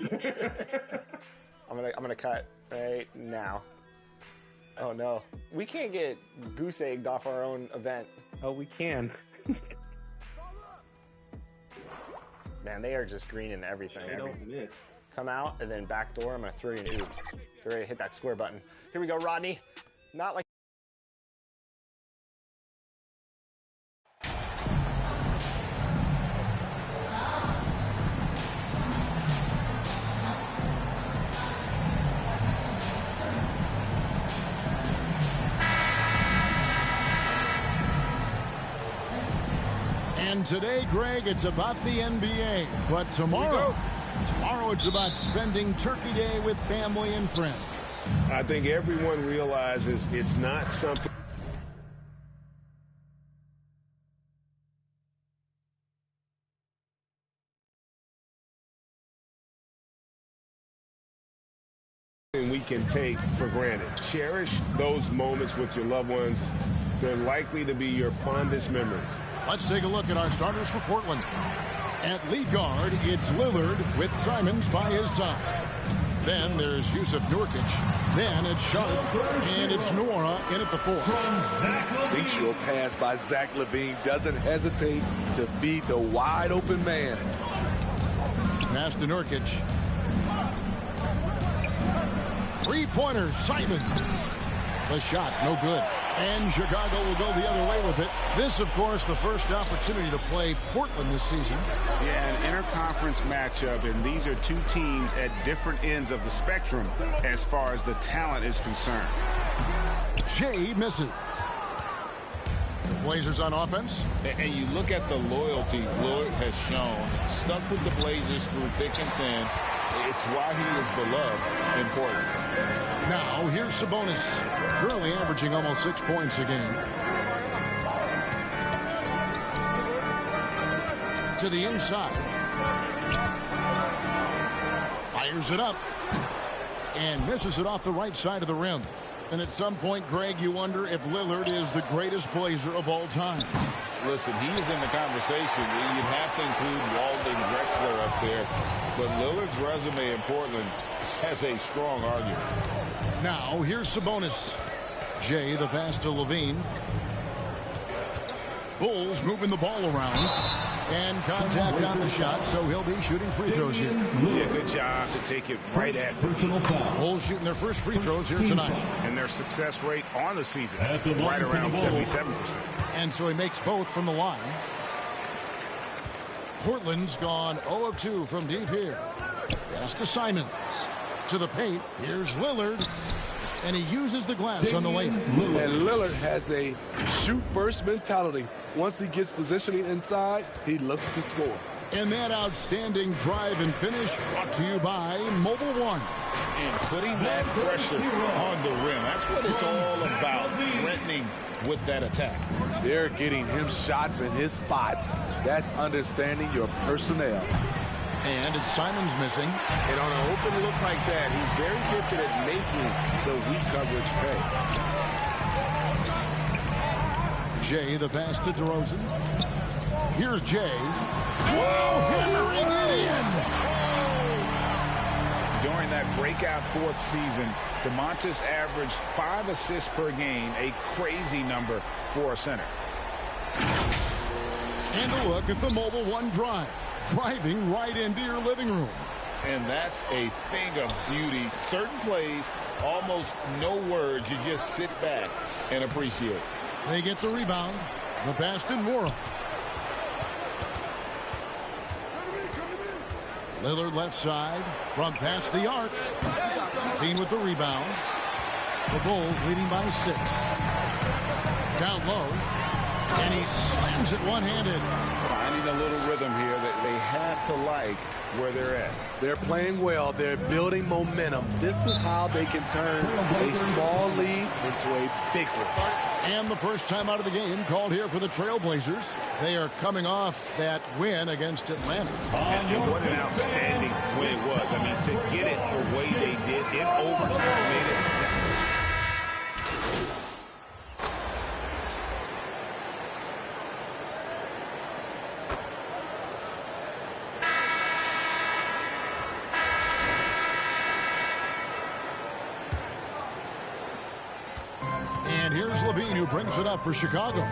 I'm gonna cut right now. Oh no. We can't get goose egged off our own event. Oh, we can. Man, they are just greening everything. They don't miss. Come out and then back door. I'm gonna throw you an oops. Get ready to hit that square button. Here we go, Rodney. Not like. And today, Greg, it's about the NBA. But tomorrow it's about spending Turkey Day with family and friends. I think everyone realizes it's not something we can take for granted. Cherish those moments with your loved ones. They're likely to be your fondest memories. Let's take a look at our starters for Portland. At lead guard, it's Lillard with Simons by his side. Then there's Yusuf Nurkic. Then it's Sharp. And it's Nora in at the 4. Instinctual pass by Zach LaVine. Doesn't hesitate to feed the wide open man. Pass to Nurkic. Three-pointer, Simons. The shot, no good. And Chicago will go the other way with it. This, of course, the first opportunity to play Portland this season. Yeah, an interconference matchup, and these are two teams at different ends of the spectrum as far as the talent is concerned. Jay misses. The Blazers on offense. And you look at the loyalty Lillard has shown. Stuck with the Blazers through thick and thin. It's why he is beloved in Portland. Now, here's Sabonis, currently averaging almost 6 points a game. To the inside. Fires it up. And misses it off the right side of the rim. And at some point, Greg, you wonder if Lillard is the greatest Blazer of all time. Listen, he is in the conversation. You'd have to include Walden Drexler up there. But Lillard's resume in Portland has a strong argument. Now, here's Sabonis. Jay, the pass to LaVine. Bulls moving the ball around. And contact on the shot, so he'll be shooting free throws here. Yeah, good job to take it right at the Bulls shooting their first free throws here tonight. And their success rate on the season, right around 77%. And so he makes both from the line. Portland's gone 0 of 2 from deep here. Pass to Simons. To the paint. Here's Lillard. And he uses the glass on the layup. And Lillard has a shoot-first mentality. Once he gets positioning inside, he looks to score. And that outstanding drive and finish brought to you by Mobile One. And putting that pressure on the rim. That's what it's all about, threatening with that attack. They're getting him shots in his spots. That's understanding your personnel. And it's Simons missing. And on an open look like that, he's very gifted at making the weak coverage pay. Jay, the pass to DeRozan. Here's Jay. Whoa, hammering it in. During that breakout fourth season, DeMontis averaged 5 assists per game, a crazy number for a center. And a look at the Mobile One drive. Driving right into your living room. And that's a thing of beauty. Certain plays, almost no words. You just sit back and appreciate it. They get the rebound. The pass to Nora. Lillard left side. From past the arc. Bean with the rebound. The Bulls leading by 6. Down low. And he slams it one-handed. Finding a little rhythm here that they have to like where they're at. They're playing well. They're building momentum. This is how they can turn a small lead into a big one. And the first time out of the game called here for the Trailblazers. They are coming off that win against Atlanta. And what an outstanding win it was. I mean, to get it the way they did in overtime made it. And here's LaVine, who brings it up for Chicago.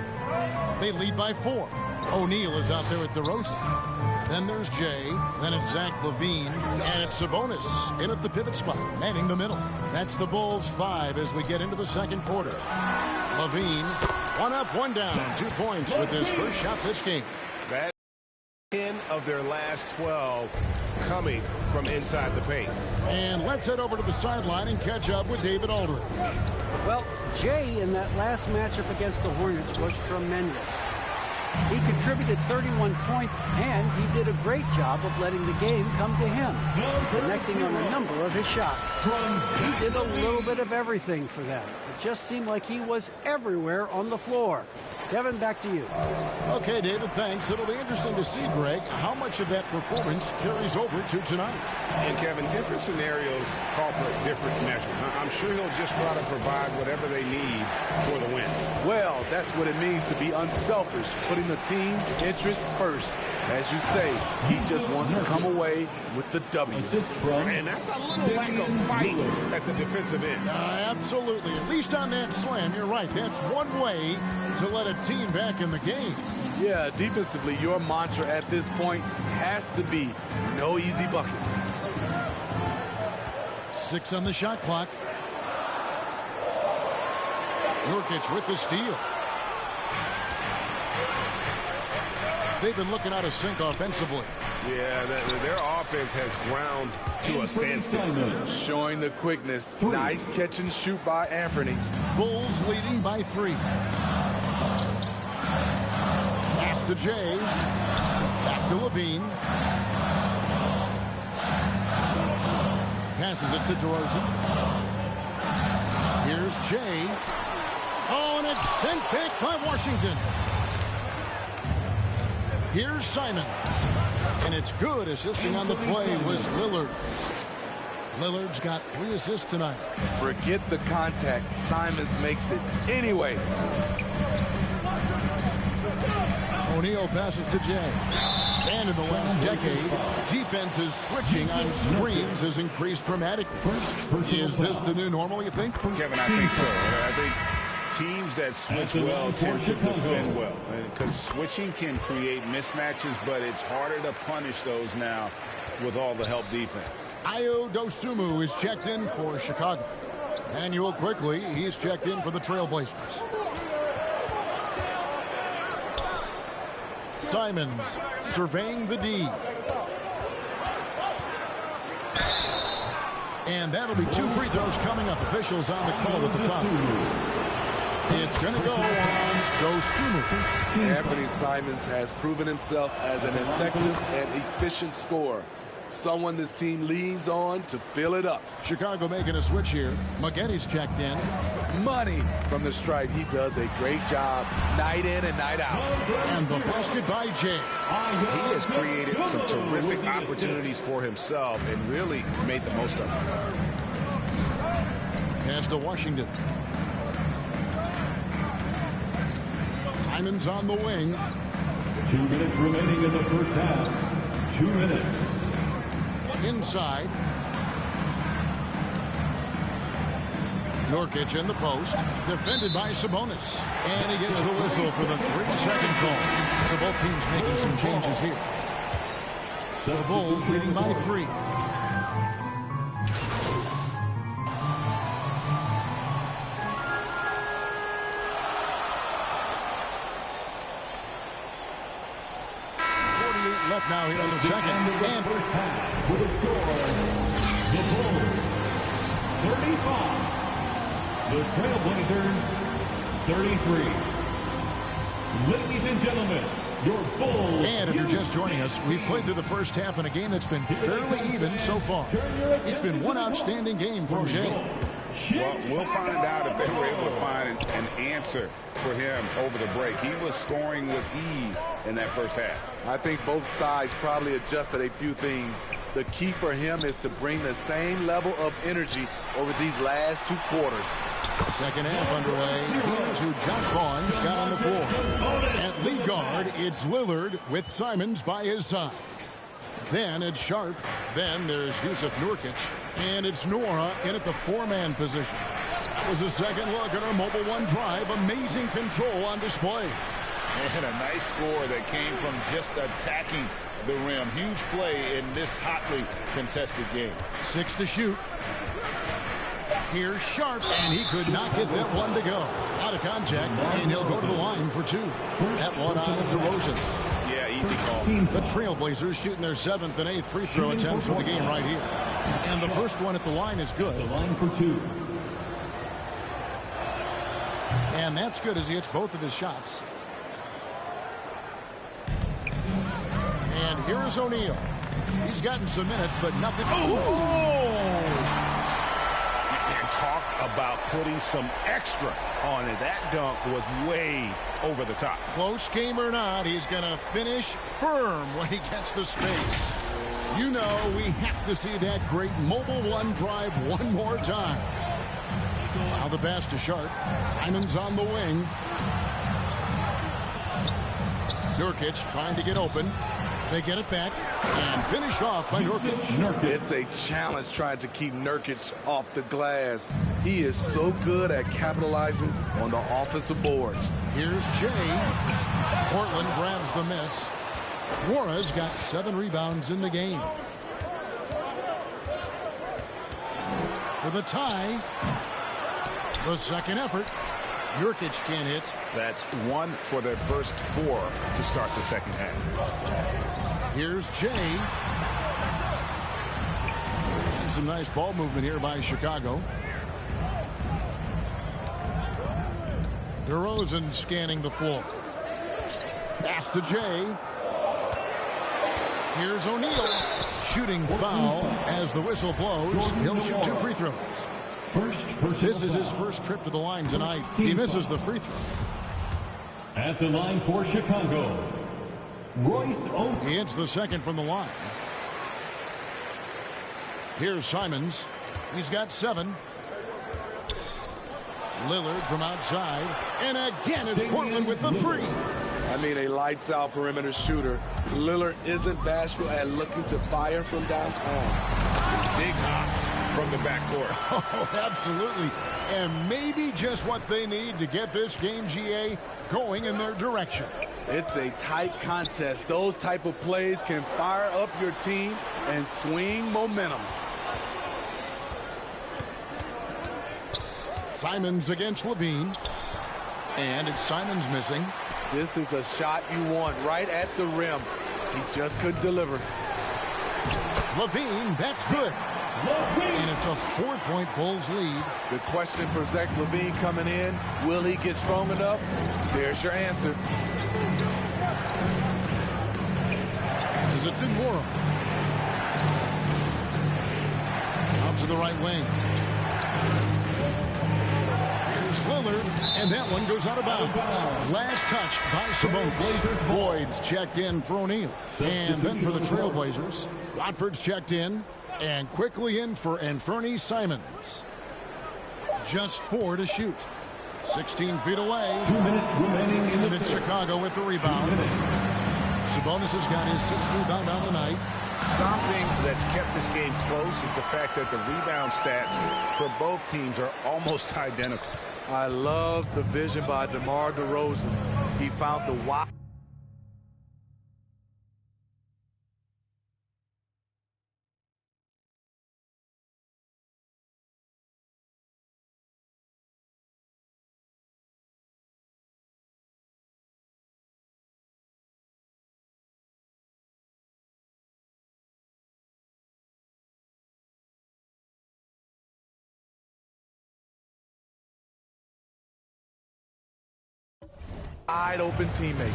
They lead by 4. O'Neal is out there at DeRozan. Then there's Jay. Then it's Zach LaVine. And it's Sabonis in at the pivot spot, manning the middle. That's the Bulls 5 as we get into the second quarter. LaVine, 1 up, 1 down. 2 points with his first shot this game. That 10 of their last 12 coming from inside the paint. And let's head over to the sideline and catch up with David Aldridge. Well, Jay in that last matchup against the Hornets was tremendous. He contributed 31 points, and he did a great job of letting the game come to him, connecting on a number of his shots. He did a little bit of everything for them. It just seemed like he was everywhere on the floor. Kevin, back to you. Okay, David, thanks. It'll be interesting to see, Greg, how much of that performance carries over to tonight. And, Kevin, different scenarios call for different measures. I'm sure he'll just try to provide whatever they need for the win. Well, that's what it means to be unselfish, putting the team's interests first. As you say, he just wants to come away with the W. And that's a little lack of fight at the defensive end. Absolutely. At least on that slam, you're right. That's one way to let a team back in the game. Yeah, defensively, your mantra at this point has to be no easy buckets. 6 on the shot clock. Nurkic with the steal. They've been looking out of sync offensively. Yeah, their offense has ground to a standstill. Showing the quickness. Nice catch and shoot by Anthony. Bulls leading by 3. Pass to Jay. Back to Levine. Passes it to DeRozan. Here's Jay. Oh, and it's sent back by Washington. Here's Simons. And it's good. Assisting on the play was Lillard. Lillard's got 3 assists tonight. Forget the contact. Simons makes it anyway. O'Neal passes to Jay. And in the last decade, defenses switching on screens has increased dramatically. Is this the new normal, you think? Kevin, I think so. I think teams that switch well tend to defend well. Because switching can create mismatches, but it's harder to punish those now with all the help defense. Ayo Dosunmu is checked in for Chicago. Manuel Quickly, he's checked in for the Trailblazers. Simons surveying the D. And that'll be 2 free throws coming up. Officials on the call with the foul. It's going to go on Dosunmu. Anthony Simons has proven himself as an effective and efficient scorer. Someone this team leans on to fill it up. Chicago making a switch here. Maggetti's checked in. Money from the stripe. He does a great job night in and night out. And the basket by Jay. He has created some terrific opportunities for himself and really made the most of them. Pass to Washington. Simons on the wing. 2 minutes remaining in the first half. 2 minutes. Inside. Nurkic in the post. Defended by Sabonis. And he gets the whistle for the 3-second call. So both teams making some changes here. The Bulls leading by 3. Left now here in the second. And with a score, the Bulls 35, the Trailblazers 33. Ladies and gentlemen, your Bulls. And if you're just joining us, we've played through the first half in a game that's been fairly even so far. It's been one outstanding game from Jay. Well, we'll find out if they were able to find an answer for him over the break. He was scoring with ease in that first half. I think both sides probably adjusted a few things. The key for him is to bring the same level of energy over these last 2 quarters. Second half underway. Here's who Josh Vaughn's got on the floor. At lead guard, it's Lillard with Simons by his side. Then it's Sharp. Then there's Yusuf Nurkic. And it's Nora in at the 4-man position. That was a second look at our Mobile One drive. Amazing control on display. And a nice score that came from just attacking the rim. Huge play in this hotly contested game. 6 to shoot. Here's Sharp, and he could not get that one to go. Out of contact, and he'll go to the line for 2. That one on DeRozan. Yeah, easy call. The Trailblazers shooting their 7th and 8th free throw attempts for the game right here. And the first one at the line is good. The line for 2. And that's good as he hits both of his shots. And here is O'Neal. He's gotten some minutes, but nothing. And talk about putting some extra on it. That dunk was way over the top. Close game or not, he's going to finish firm when he gets the space. You know we have to see that great Mobile One drive one more time. Now the pass to Sharp. Simons on the wing. Nurkic trying to get open. They get it back and finished off by Nurkic. It's a challenge trying to keep Nurkic off the glass. He is so good at capitalizing on the offensive boards. Here's Jay. Portland grabs the miss. Juarez got 7 rebounds in the game. For the tie, the second effort. Nurkic can't hit. That's 1 for their first 4 to start the second half. Here's Jay. And some nice ball movement here by Chicago. DeRozan scanning the floor. Pass to Jay. Here's O'Neal. Shooting foul as the whistle blows. He'll shoot 2 free throws. This is his first trip to the line tonight. He misses the free throw. At the line for Chicago, Royce O'Neal. He hits the second from the line. Here's Simons. He's got 7. Lillard from outside. And again, it's Portland with the 3. I mean, a lights-out perimeter shooter. Lillard isn't bashful at looking to fire from downtown. Big hops from the backcourt. Oh, absolutely. And maybe just what they need to get this game, GA, going in their direction. It's a tight contest. Those type of plays can fire up your team and swing momentum. Simons against Levine. And it's Simons missing. This is the shot you want right at the rim. He just couldn't deliver. Levine, that's good. And it's a 4-point Bulls lead. The question for Zach LaVine coming in, will he get strong enough? There's your answer. This is a Demora. Out to the right wing. Here's Lillard, and that one goes out of bounds. Last touch by Sabonis. Boyd's checked in for O'Neal. And then for the Trailblazers, Watford's checked in. And quickly in for Anthony Simons. Just 4 to shoot. 16 feet away. 2 minutes remaining in the it's Chicago with the rebound. Sabonis has got his 6th rebound on the night. Something that's kept this game close is the fact that the rebound stats for both teams are almost identical. I love the vision by DeMar DeRozan. He found the wide. Wide open teammate.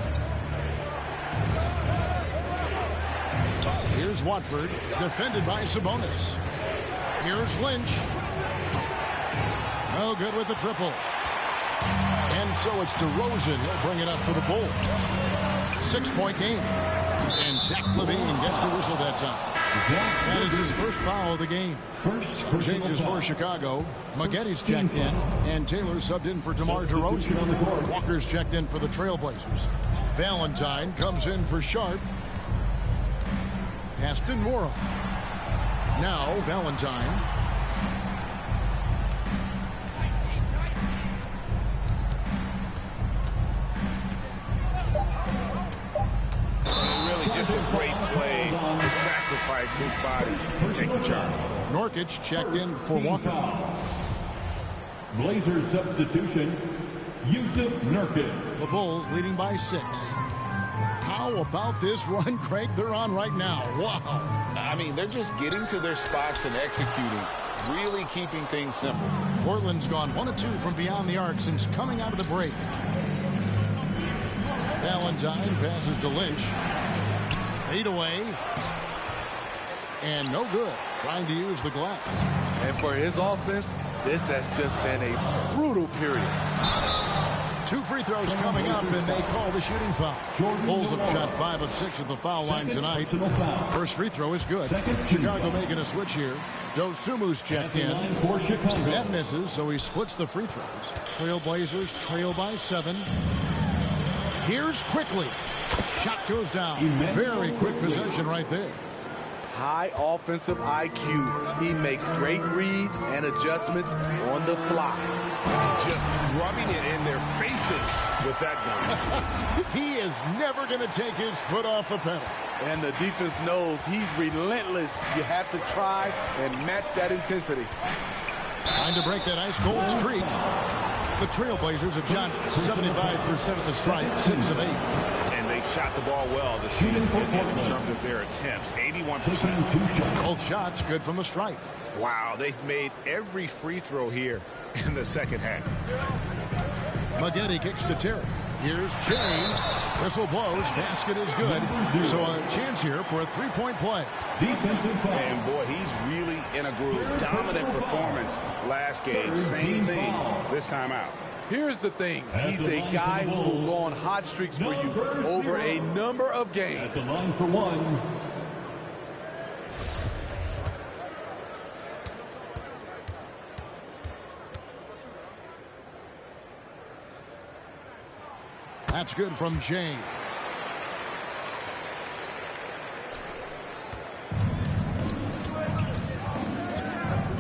Here's Watford, defended by Sabonis. Here's Lynch. No good with the triple. And so it's DeRozan. He'll bring it up for the Bulls. 6-point game. And Zach LaVine gets the whistle that time. That is his first foul of the game. Some changes for Chicago. Maggetti's checked in, and Taylor subbed in for DeMar DeRozan. Walker's checked in for the Trailblazers. Valentine comes in for Sharp. Aston Morrow. Now Valentine. Really just a great play to sacrifice his body and take the charge. Nurkic checked in for Walker. Blazers substitution, Yusuf Nurkic. The Bulls leading by 6. How about this run, Craig, they're on right now? Wow. I mean, they're just getting to their spots and executing, really keeping things simple. Portland's gone 1 of 2 from beyond the arc since coming out of the break. Valentine passes to Lynch. Fade away. And no good. Trying to use the glass. And for his offense, this has just been a brutal period. 2 free throws coming up, and they call the shooting foul. Bulls have shot 5 of 6 at the foul line tonight. First free throw is good. Chicago making a switch here. Dosumu's checked in. That misses, so he splits the free throws. Trailblazers trail by 7. Here's Quickly. Shot goes down. Very quick possession right there. High offensive IQ. He makes great reads and adjustments on the fly. Just rubbing it in their faces with that gun. He is never going to take his foot off the pedal. And the defense knows he's relentless. You have to try and match that intensity. Trying to break that ice-cold streak. The Trailblazers have shot 75% of the strike, 6 of 8. And they've shot the ball well this season in terms of their attempts, 81%. Both shots good from the stripe. Wow, they've made every free throw here in the second half. Maggette kicks to Terry. Here's Jay. Whistle blows. Basket is good. So a chance here for a three-point play. And boy, he's really in a groove. Dominant performance last game. Same thing this time out. Here's the thing. He's a guy who will go on hot streaks for you over a number of games. At the line for one. That's good from Jay.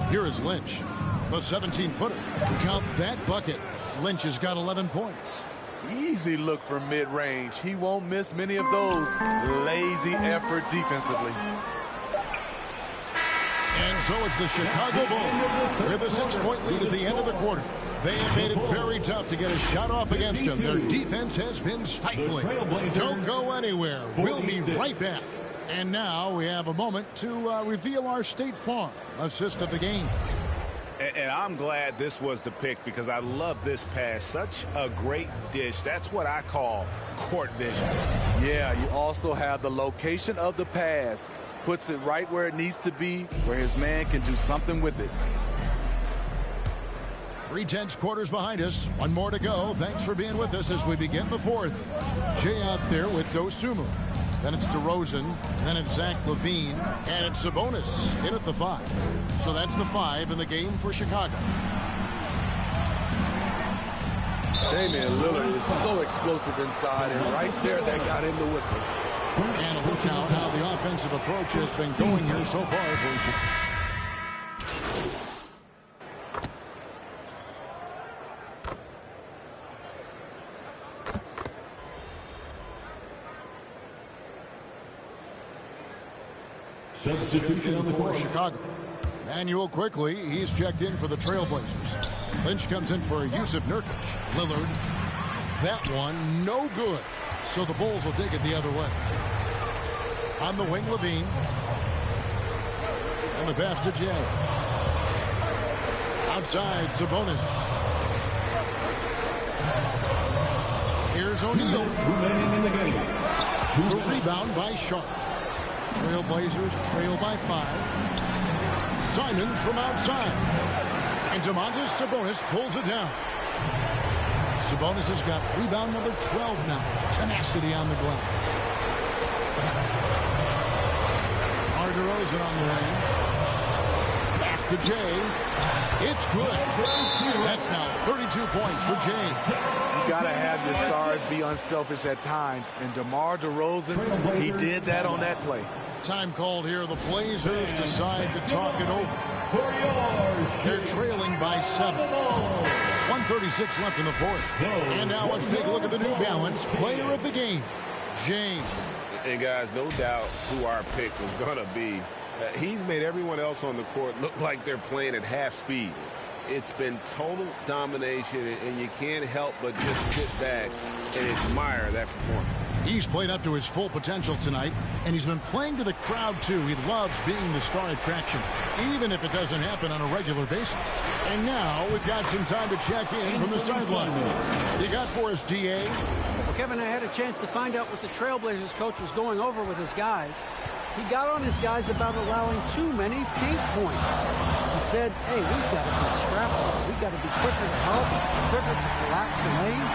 Here is Lynch. The 17-footer. Count that bucket. Lynch has got 11 points. Easy look from mid-range. He won't miss many of those. Lazy effort defensively. And so it's the Chicago Bulls with a 6-point lead at the end of the quarter. They have made it very tough to get a shot off against them. Their defense has been stifling. Don't go anywhere. We'll be right back. And now we have a moment to reveal our State Farm assist of the game. And I'm glad this was the pick because I love this pass. Such a great dish. That's what I call court vision. Yeah, you also have the location of the pass. Puts it right where it needs to be, where his man can do something with it. 3/10 quarters behind us. One more to go. Thanks for being with us as we begin the fourth. Jay out there with Dosunmu. Then it's DeRozan. Then it's Zach LaVine. And it's Sabonis in at the 5. So that's the 5 in the game for Chicago. Damian Lillard is so explosive inside, and right there that got him the whistle. And look out how the offensive approach has been going here so far for Chicago. Substitution for Chicago. Manuel Quickly, he's checked in for the Trailblazers. Lynch comes in for Yusuf Nurkic. Lillard, that one no good. So the Bulls will take it the other way. On the wing, LaVine. And the pass to Jay. Outside, Sabonis. Here's O'Neal. Remaining in the game. The rebound by Sharp. Trailblazers trail by 5. Simons from outside. And Domantas Sabonis pulls it down. Sabonis has got rebound number 12 now. Tenacity on the glass. DeRozan on the wing. Pass to Jay. It's good. That's now 32 points for Jay. You got to have your stars be unselfish at times. And DeMar DeRozan, he did that on that play. Time called here. The Blazers decide to talk it over. They're trailing by 7. 1:36 left in the fourth. And now let's take a look at the New Balance player of the game, James. And guys, no doubt who our pick was going to be. He's made everyone else on the court look like they're playing at half speed. It's been total domination, and you can't help but just sit back and admire that performance. He's played up to his full potential tonight, and he's been playing to the crowd, too. He loves being the star attraction, even if it doesn't happen on a regular basis. And now we've got some time to check in from the sideline. You got for us, DA? Well, Kevin, I had a chance to find out what the Trailblazers coach was going over with his guys. He got on his guys about allowing too many paint points. He said, hey, we've got to be scrappy. We've got to be quicker to help, quicker to collapse the lane.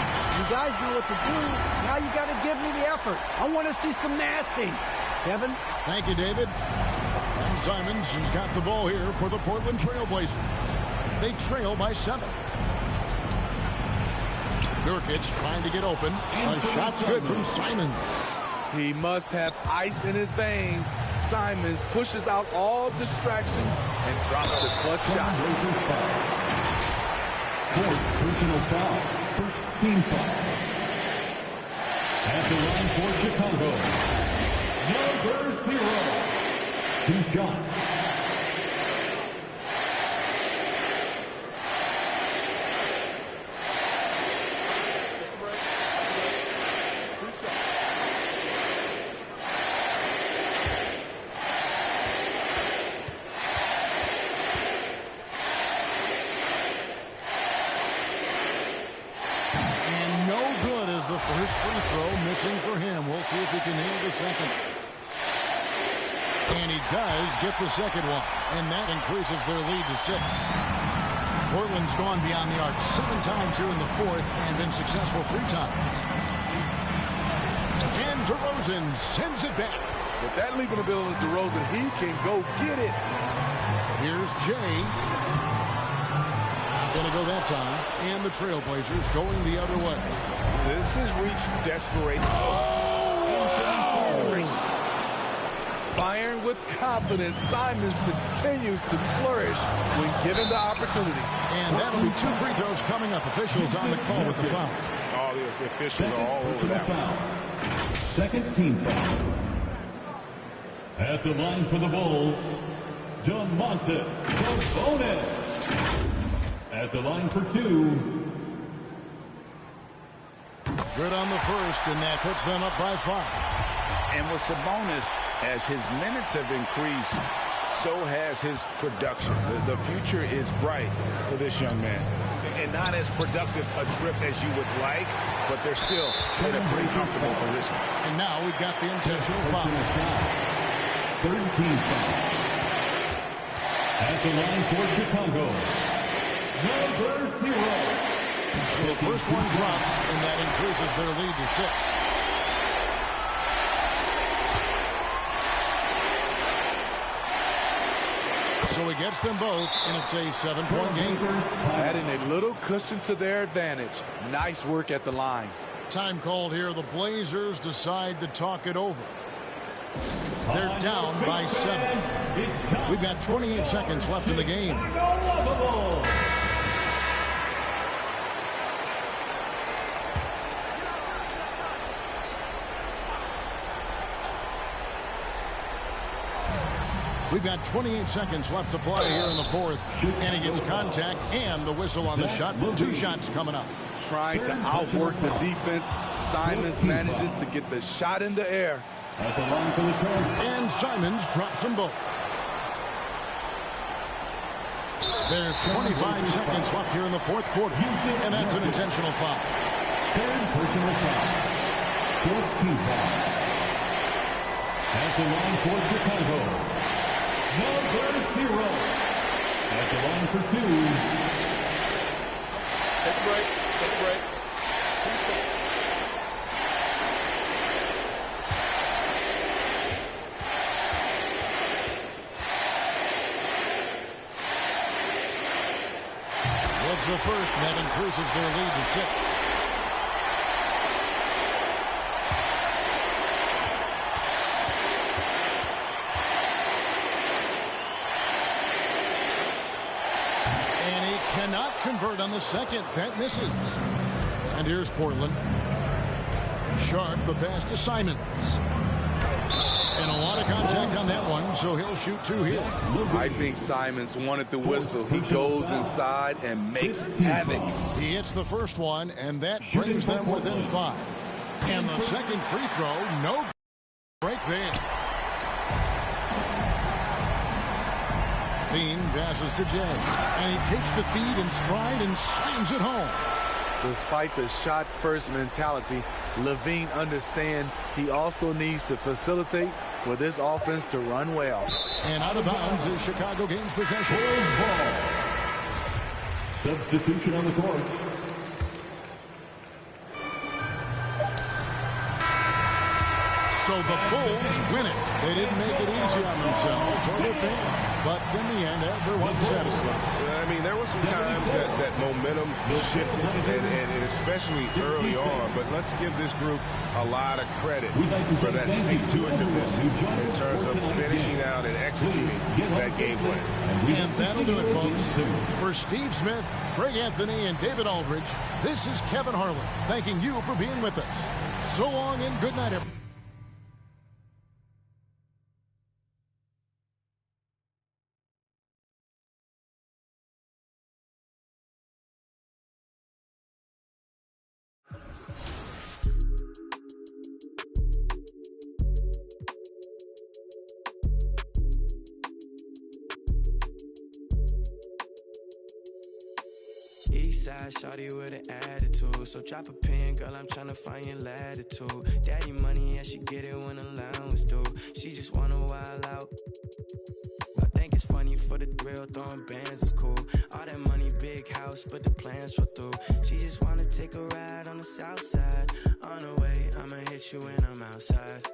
guys know what to do. Now you got to give me the effort. I want to see some nasty. Kevin? Thank you, David. And Simons has got the ball here for the Portland Trail Blazers. They trail by 7. Nurkic trying to get open. A shot's good from Simons. He must have ice in his veins. Simons pushes out all distractions and drops the clutch shot. Fourth personal foul. First team foul. At the line for Chicago, number 0. 2 shots. First free throw missing for him. We'll see if he can nail the second. And he does get the second one. And that increases their lead to 6. Portland's gone beyond the arc 7 times here in the fourth and been successful 3 times. And DeRozan sends it back. With that leaping ability of DeRozan, he can go get it. Here's Jay. Going to go that time. And the Trailblazers going the other way. This has reached desperation. Firing with confidence, Simons continues to flourish when given the opportunity. And that'll be 2 free throws coming up. Officials on the call with the foul. All the officials are all over that foul. Second team foul. At the line for the Bulls, DeMontis Sabonis. At the line for 2. Good on the first, and that puts them up by 5. And with Sabonis, as his minutes have increased, so has his production. The future is bright for this young man. And not as productive a trip as you would like, but they're still in a pretty comfortable position. And now we've got the intentional foul. Third team foul. At the line for Chicago, number 0. So the first one drops, and that increases their lead to 6. So he gets them both, and it's a 7-point game. Adding a little cushion to their advantage. Nice work at the line. Time called here. The Blazers decide to talk it over. They're down by 7. We've got 28 seconds left in the game. We've got 28 seconds left to play here in the fourth. And he gets contact and the whistle on the shot. 2 shots coming up. Trying to outwork the defense. Simons manages to get the shot in the air. At the line for the turn. And Simons drops them both. There's 25 seconds left here in the fourth quarter. And that's an intentional foul. Third personal foul. Fourth team foul. At the line for Chicago, number 0. At the line for 2. Take a break. Take a break. That's the first, and that increases their lead to 6. Cannot convert on the second. That misses. And here's Portland. Sharp, the pass to Simons. And a lot of contact on that one, so he'll shoot 2 here. I think Simons wanted the whistle. He goes inside and makes havoc. He hits the first one, and that brings them within 5. And the second free throw, no break there. Bean passes to Jay, and he takes the feed in stride and slams it home. Despite the shot-first mentality, Levine understands he also needs to facilitate for this offense to run well. And out of bounds is Chicago gains possession. Ball. Substitution on the court. So the Bulls win it. They didn't make it easy on themselves or their fans, but in the end, everyone's satisfied. I mean, there were some times that momentum shifted, and especially early on, but let's give this group a lot of credit for that stick-to-itiveness in terms of finishing out and executing that game plan. And that'll do it, folks. For Steve Smith, Greg Anthony, and David Aldridge, this is Kevin Harlan thanking you for being with us. So long and good night, everyone. Eastside shawty with an attitude, so drop a pin, girl, I'm tryna find your latitude. Daddy money, yeah, she get it when allowance due. She just wanna wild out. I think it's funny for the thrill, throwing bands is cool. All that money, big house, but the plans fall through. She just wanna take a ride on the south side. On the way, I'ma hit you when I'm outside.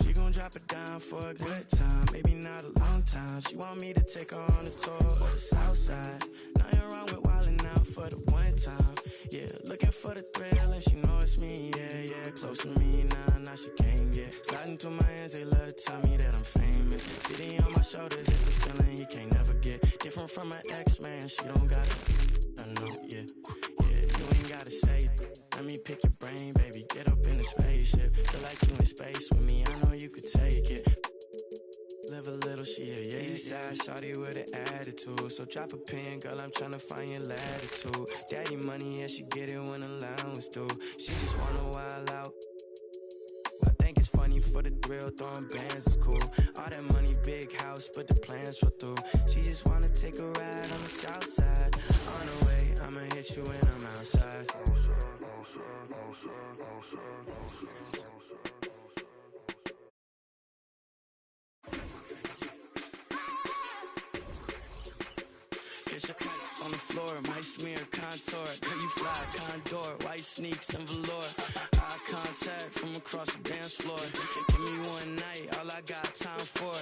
She gon' drop it down for a good time, maybe not a long time. She want me to take her on a tour of the south side. Nothing wrong with wildin' out for the one time. Yeah, looking for the thrill and she know it's me. Yeah, close to me now she came, yeah. Sliding through my hands, they love to tell me that I'm famous. Sitting on my shoulders, it's a feeling you can't never get. Different from my ex, man, she don't got it. I know, yeah, you ain't gotta say it. Let me pick your brain, baby, get up in the spaceship. Feel like you in space with me, I know you could take it. Live a little, she a Eastside shawty with an attitude. So drop a pin, girl, I'm tryna find your latitude. Daddy money, yeah, she get it when allowance due. She just wanna wild out. I think it's funny for the thrill, throwing bands is cool. All that money, big house, but the plans fall through. She just wanna take a ride on the south side. On the way, I'ma hit you when I'm outside. Kiss your cut on the floor, might smear contour. Girl, you fly, condor, white sneaks and velour. Eye contact from across the dance floor. Give me one night, all I got time for.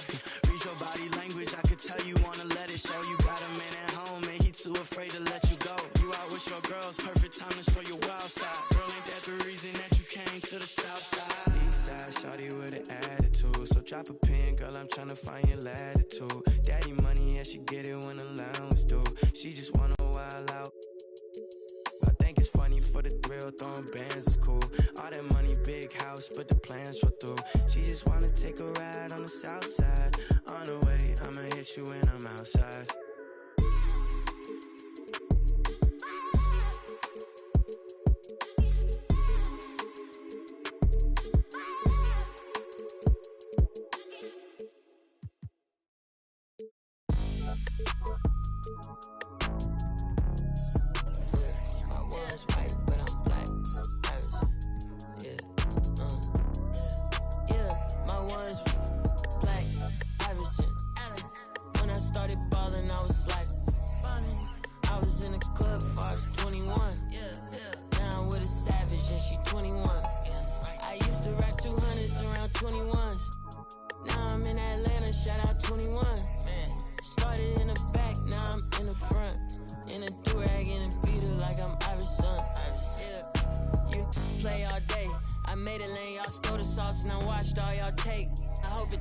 Read your body language, I could tell you wanna let it show. You got a man at home and he too afraid to let you go. You out with your girls, perfect time to show your wild side. Girl, ain't that the reason that you came to the south side? Eastside shawty with an attitude, so drop a pin, girl, I'm tryna find your latitude. Daddy money, yeah, she get it when allowance due. She just wanna wild out. I think it's funny for the thrill, throwing bands is cool. All that money, big house, but the plans fall through. She just wanna take a ride on the south side. On the way, I'ma hit you when I'm outside.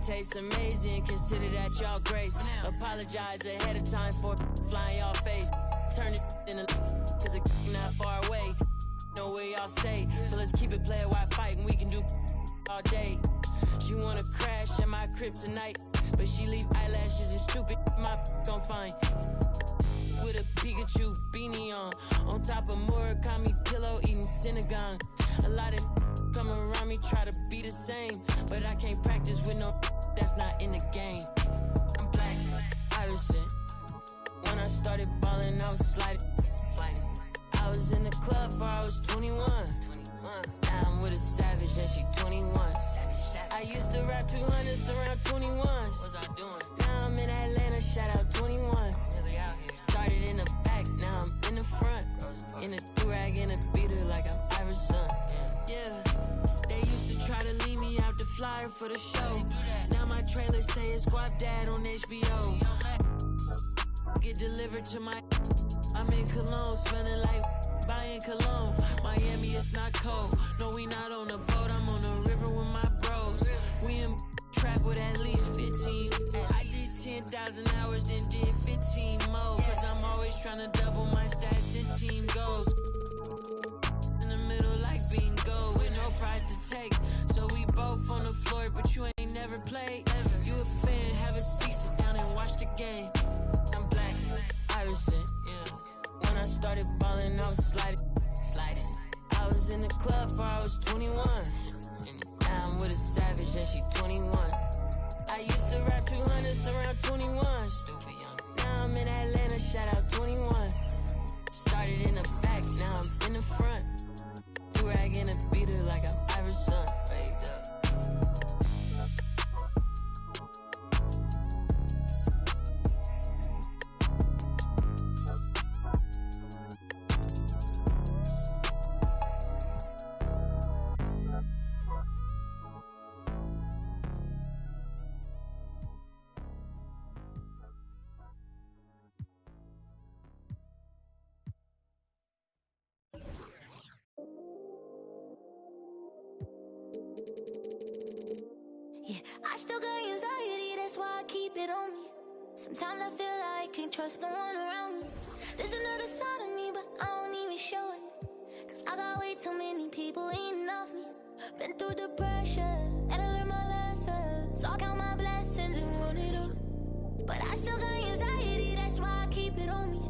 Tastes amazing, consider that y'all grace. Apologize ahead of time for flying y'all face. Turn it in a cause it's not far away. Know where y'all stay, so let's keep it player while fighting. We can do all day. She wanna crash at my crib tonight, but she leave eyelashes and stupid my gon' find. With a Pikachu beanie on top of Murakami pillow eating Synagogue. A lot of come around me try to be the same, but I can't practice with no that's not in the game. I'm black, Irishman. When I started balling, I was sliding. I was in the club before I was 21. Now I'm with a savage and she 21. I used to rap 200s around 21s. What's I doing? Now I'm in Atlanta, shout out 21. Really out here. Started in the back, now I'm in the front. In a do-rag and a beater like I'm Irish son. Yeah, they used to try to leave me out to fly. hire for the show. Now my trailer say it's Guap Dad on HBO. Get delivered to my. I'm in Cologne, smelling like buying cologne. Miami, it's not cold. No, we not on a boat. I'm on the river with my bros. We in trap with at least 15. I did 10,000 hours, then did 15 more. Cause I'm always trying to double my stats and team goals. In the middle like bingo, with no prize to take. So we both on the floor, but you ain't never played. You a fan, have a seat, sit down and watch the game. I'm black, Irishman, yeah. When I started balling, I was sliding. I was in the club before I was 21. Now I'm with a savage and she 21. I used to rap 200s around 21. Stupid young. Now I'm in Atlanta, shout out 21. Started in the back, now I'm in the front. Do-rag in a beater like I'm Iverson. Waved up. Yeah, I still got anxiety, that's why I keep it on me. Sometimes I feel like I can't trust no one around me. There's another side of me, but I don't even show it. Cause I got way too many people eating off me. Been through the pressure, and I learned my lessons. So I count my blessings and run it up. But I still got anxiety, that's why I keep it on me.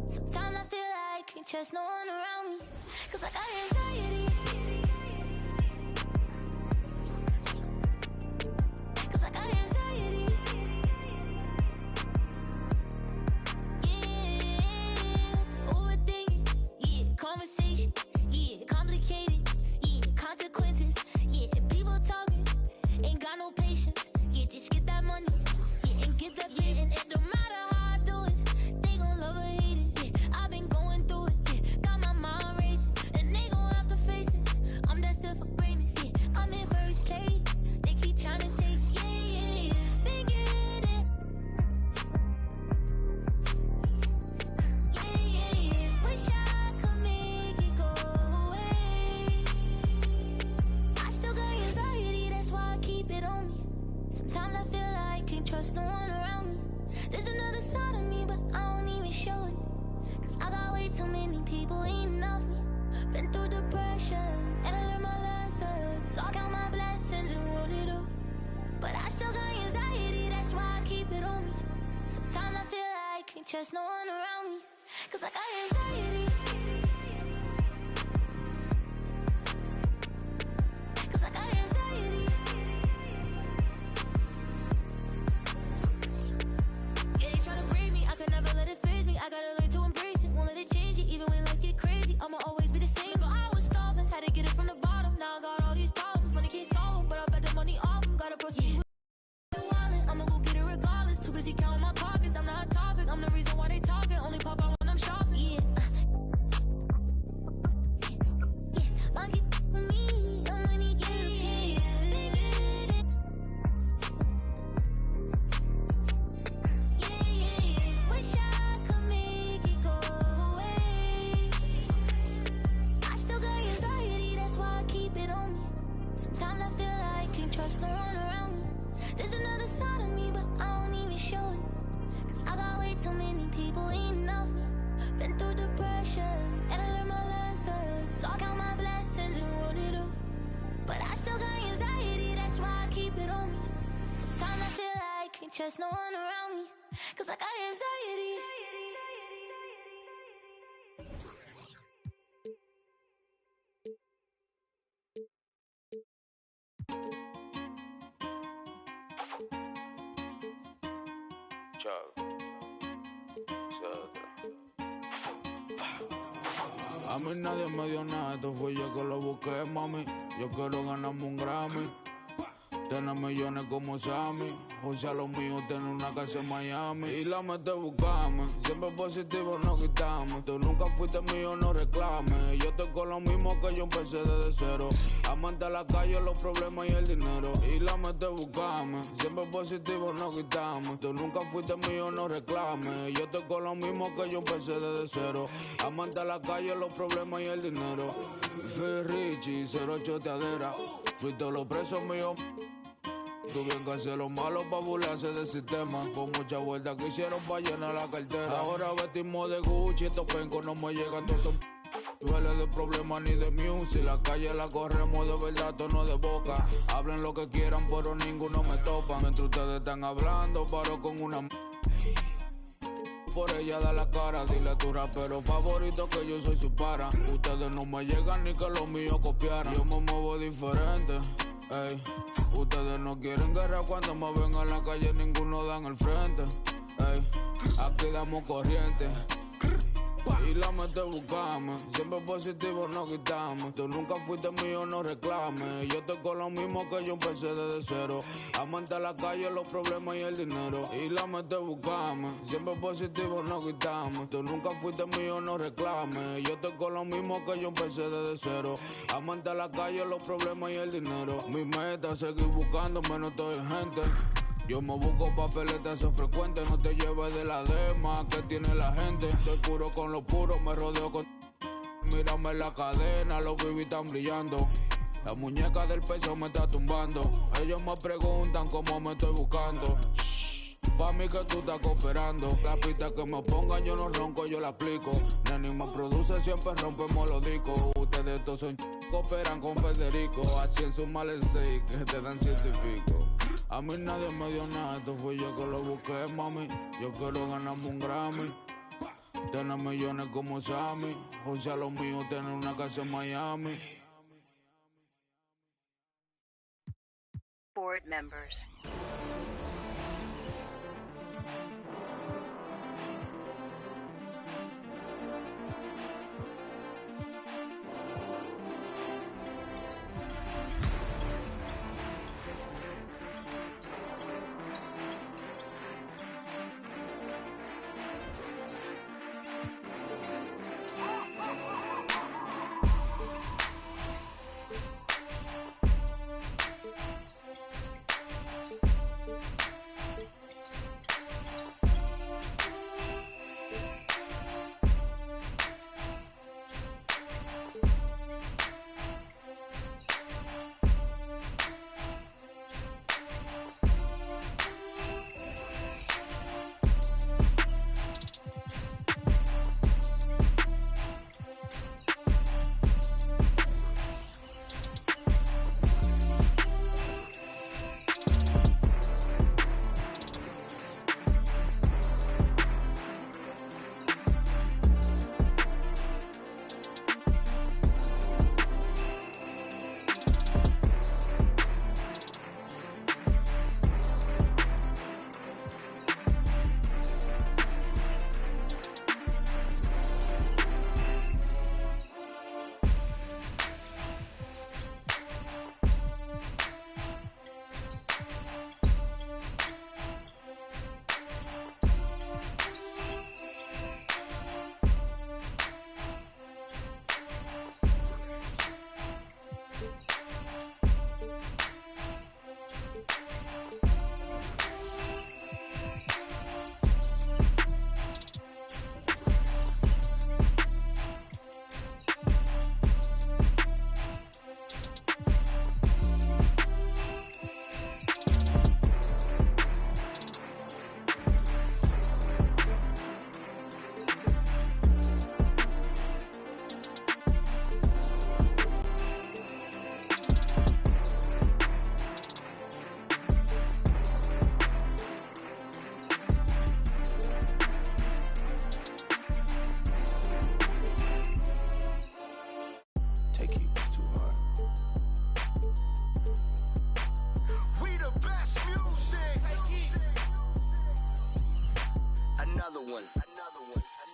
Sometimes I feel like I can't trust no one around me. Cause I got anxiety. Conversation, yeah, complicated, yeah, consequences, yeah, people talking, ain't got no patience, yeah, just get that money, yeah, and get that yeah, and it don't matter how I do it, they gon' love or hate it, yeah, I've been going through it, yeah, got my mind racing, and they gon' have to face it, I'm destined for greatness, yeah, I'm in first place, they keep trying to take, yeah, been getting, yeah, wish I sometimes I feel like I can't trust no one around me. There's another side of me, but I don't even show it. Cause I got way too many people eating off me. Been through the pressure, and I learned my lessons. So I count my blessings and run it up. But I still got anxiety, that's why I keep it on me. Sometimes I feel like I can't trust no one around me. Cause I got anxiety. Cause I got anxiety. I gotta learn to embrace it, won't let it change it, even when life get crazy, I'ma always be the same. But I was starving, had to get it from the bottom, now I got all these problems, money can't solve them, but I bet the money off them, gotta proceed with the wallet, I'ma go get it regardless, too busy counting my pockets, I'm not a topic, I'm the reason why they talking, only pop out when I'm shopping, yeah. Monkey for me, I'm money, yeah. Wish I could make it go away. I still got anxiety, that's why I keep it on me. Sometimes I feel like I can't trust no one around me. There's another side of me, but I don't even show it. Cause I got way too many people eating off me. Been through the pressure, and I learned my lessons. So I count my blessings and run it up. But I still got anxiety, that's why I keep it on me. Sometimes I feel like I can't trust no one around me. Cause I got anxiety. A mí nadie me dio nada, esto fui yo que lo busqué, mami. Yo quiero ganarme un Grammy. Tener millones como Sammy, o sea lo mío tener una casa en Miami. Y la mete buscarme, siempre positivo no quitamos. Tú nunca fuiste mío, no reclames. Yo estoy con lo mismo que yo empecé desde cero. Amante a la calle, los problemas y el dinero. Y la mete buscarme, siempre positivo no quitamos. Tú nunca fuiste mío, no reclames. Yo estoy con lo mismo que yo empecé desde cero. Amante a la calle, los problemas y el dinero. Fui Richie, cero choteadera. Fui todos los presos míos. Tú bien que hacer lo malo pa' burlarse del sistema. Con muchas vueltas que hicieron pa' llenar la cartera. Ahora vestimos de Gucci, estos pencos no me llegan todos. Duele de problemas ni de music. La calle la corremos de verdad, tono de boca. Hablen lo que quieran, pero ninguno me topa. Mientras ustedes están hablando, paro con una... Por ella da la cara, dile a tu rapero favorito que yo soy su para. Ustedes no me llegan ni que los míos copiaran. Yo me muevo diferente, ey. Ustedes no quieren guerra cuando me ven en la calle, ninguno dan el frente, ey. Aquí damos corriente. Y la mete buscame, siempre positivo no quitamos. Tú nunca fuiste mío, no reclames. Yo estoy con lo mismo que yo empecé desde cero. Amante a la calle, los problemas y el dinero. Y la mete buscame, siempre positivo no quitamos. Tú nunca fuiste mío, no reclames. Yo estoy con lo mismo que yo empecé desde cero. Amante a la calle, los problemas y el dinero. Mi meta es seguir buscándome, no estoy en gente. Yo me busco papeletas, eso frecuente. No te lleves de la dema que tiene la gente. Soy puro con lo puro, me rodeo con... Mírame la cadena, los bibis están brillando. La muñeca del peso me está tumbando. Ellos me preguntan cómo me estoy buscando. Pa' mí que tú estás cooperando. La pista que me pongan yo no ronco, yo la aplico. Neni me produce, siempre rompemos los discos. Ustedes todos son cooperan con Federico. Así en su males 6 que te dan 7 y pico. A mí nadie me dio nada, esto fui yo que lo busqué, mami. Yo quiero ganarme un Grammy. Tener millones como Sammy, o sea lo mío tener una casa en Miami. Board members.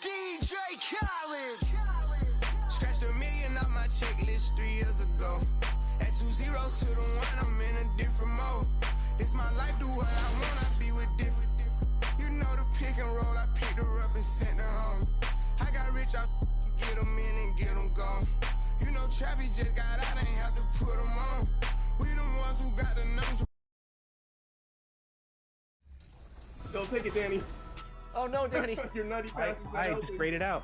DJ Khaled. Scratched $1 million off my checklist 3 years ago. At 2 zeros to the 1, I'm in a different mode. It's my life, do what I want, I be with different. You know the pick and roll, I picked her up and sent her home. I got rich, I get them in and get them gone. You know Travis just got out, ain't have to put them on. We the ones who got the numbers. Don't take it, Danny. Oh no, Danny. Your nutty passes. I just sprayed it out.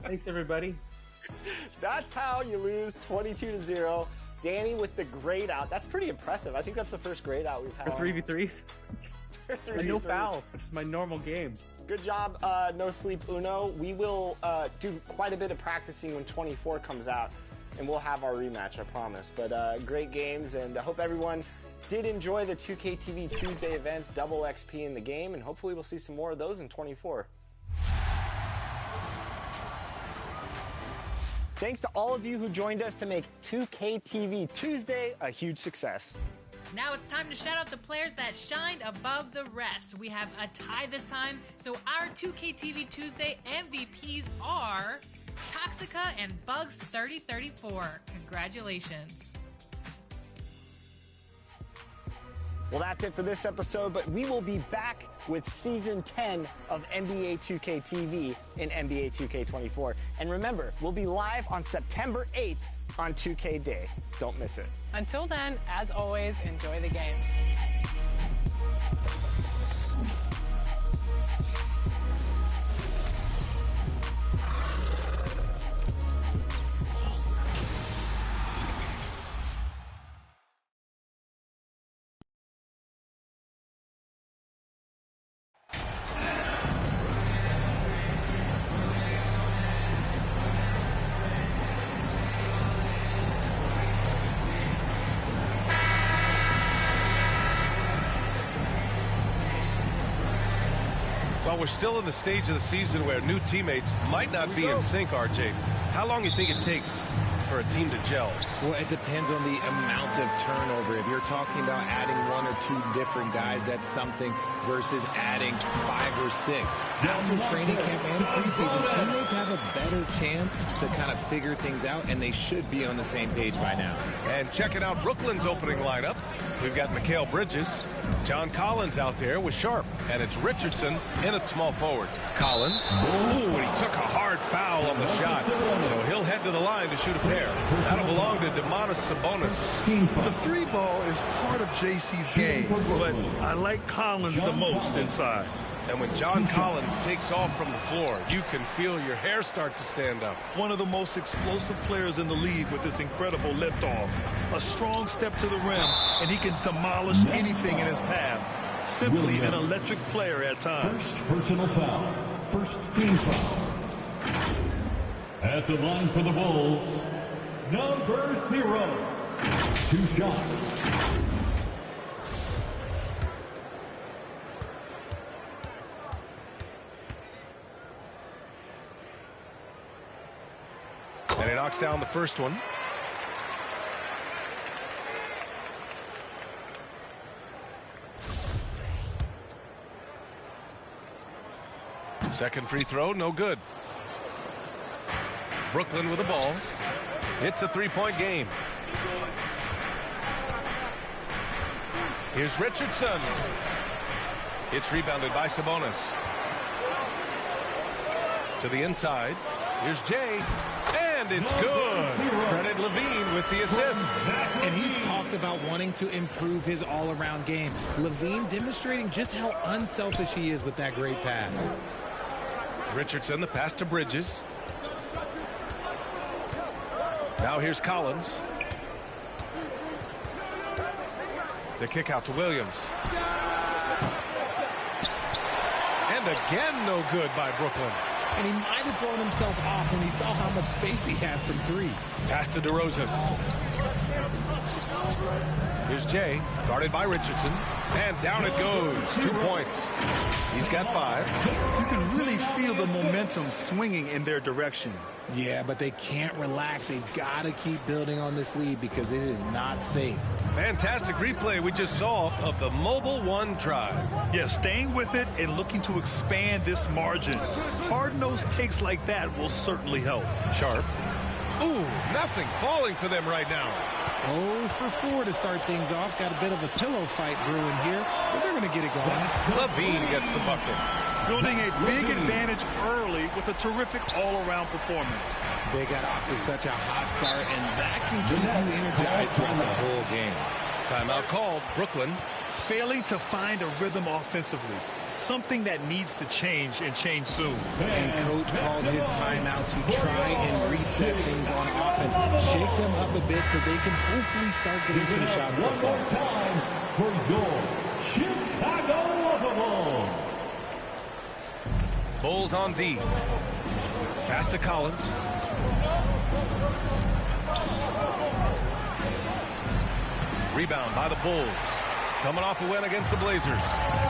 Thanks, everybody. That's how you lose 22-0. Danny with the grade out. That's pretty impressive. I think that's the first grade out we've had. For 3v3s? And no fouls, which is my normal game. Good job, No Sleep Uno. We will do quite a bit of practicing when 24 comes out, and we'll have our rematch, I promise. But great games, and I hope everyone did enjoy the 2K TV Tuesday events, double XP in the game, and hopefully we'll see some more of those in 24. Thanks to all of you who joined us to make 2K TV Tuesday a huge success. Now it's time to shout out the players that shined above the rest. We have a tie this time, so our 2K TV Tuesday MVPs are Toxica and Bugs3034. Congratulations. Well, that's it for this episode, but we will be back with Season 10 of NBA 2K TV in NBA 2K24. And remember, we'll be live on September 8th on 2K Day. Don't miss it. Until then, as always, enjoy the game. Well, we're still in the stage of the season where new teammates might not be in sync, RJ. How long do you think it takes for a team to gel? Well, it depends on the amount of turnover. If you're talking about adding 1 or 2 different guys, that's something, versus adding 5 or 6. After training camp and preseason, teammates have a better chance to kind of figure things out, and they should be on the same page by now. And checking out Brooklyn's opening lineup, we've got Mikal Bridges, John Collins out there with Sharp, and it's Richardson in a small forward. Collins, ooh, and he took a hard foul on the shot, so he'll head to the line to shoot a pair. That'll belong to Domantas Sabonis. The 3 ball is part of JC's game, but I like Collins the most inside. And when John Collins takes off from the floor, you can feel your hair start to stand up. One of the most explosive players in the league with this incredible liftoff. A strong step to the rim, and he can demolish anything in his path. Simply an electric player at times. First personal foul. First team foul. At the line for the Bulls, number 0. 2 shots. And he knocks down the first one. Second free throw, no good. Brooklyn with the ball. It's a 3-point game. Here's Richardson. It's rebounded by Sabonis. To the inside. Here's Jay. And it's good. Credit Levine with the assist. And he's talked about wanting to improve his all-around game. Levine demonstrating just how unselfish he is with that great pass. Richardson, the pass to Bridges. Now here's Collins. The kick out to Williams. And again, no good by Brooklyn. And he might have thrown himself off when he saw how much space he had from 3. Pass to DeRozan. Here's Jay, guarded by Richardson. And down it goes. 2 points. He's got 5. You can really feel the momentum swinging in their direction. Yeah, but they can't relax. They've got to keep building on this lead because it is not safe. Fantastic replay we just saw of the Mobile One drive. Yeah, staying with it and looking to expand this margin. Hard-nosed takes like that will certainly help. Sharp. Ooh, nothing falling for them right now. 0 for 4 to start things off. Got a bit of a pillow fight brewing here, but they're going to get it going. Levine gets the bucket. Building a big advantage early with a terrific all-around performance. They got off to such a hot start, and that can keep you energized throughout the whole game. Timeout called. Brooklyn. Failing to find a rhythm offensively. Something that needs to change and change soon. And coach called his timeout to try and reset things on offense. Shake them up a bit so they can hopefully start getting some shots to fall. Time for your Chicago Bulls. Bulls on D. Pass to Collins. Rebound by the Bulls. Coming off a win against the Blazers.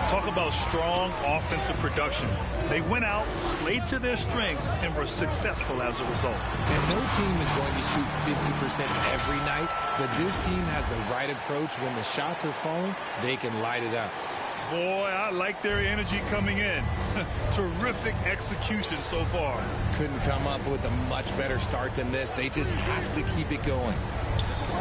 Talk about strong offensive production. They went out, played to their strengths, and were successful as a result. And no team is going to shoot 50% every night, but this team has the right approach. When the shots are falling, they can light it up. Boy, I like their energy coming in. Terrific execution so far. Couldn't come up with a much better start than this. They just have to keep it going.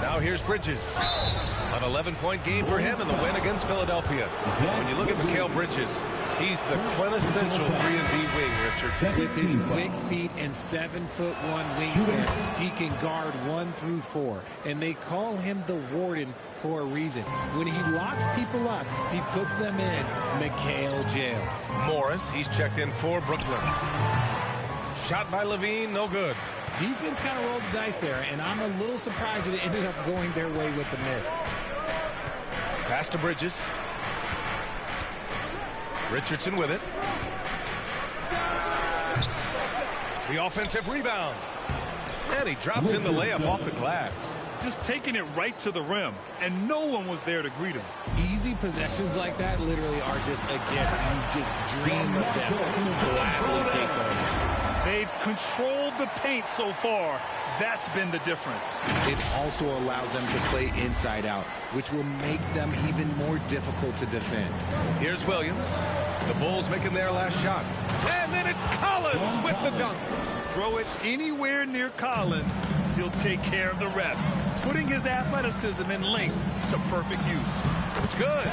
Now here's Bridges. An 11-point game for him in the win against Philadelphia. When you look at MyCareer Bridges, he's the quintessential 3-and-D wing, Richard. With his quick feet and 7'1" wingspan, he can guard 1 through 4. And they call him the Warden for a reason. When he locks people up, he puts them in MyCareer jail. Morris, he's checked in for Brooklyn. Shot by Levine, no good. Defense kind of rolled the dice there, and I'm a little surprised that it ended up going their way with the miss. Pass to Bridges. Richardson with it. The offensive rebound. And he drops in the layup off the glass. Just taking it right to the rim, and no one was there to greet him. Easy possessions like that literally are just a gift. You just dream of them. Gladly take those. They've controlled the paint so far. That's been the difference. It also allows them to play inside out, which will make them even more difficult to defend. Here's Williams. The Bulls making their last shot. And then it's Collins with the dunk. Throw it anywhere near Collins, he'll take care of the rest, putting his athleticism and length to perfect use. It's good.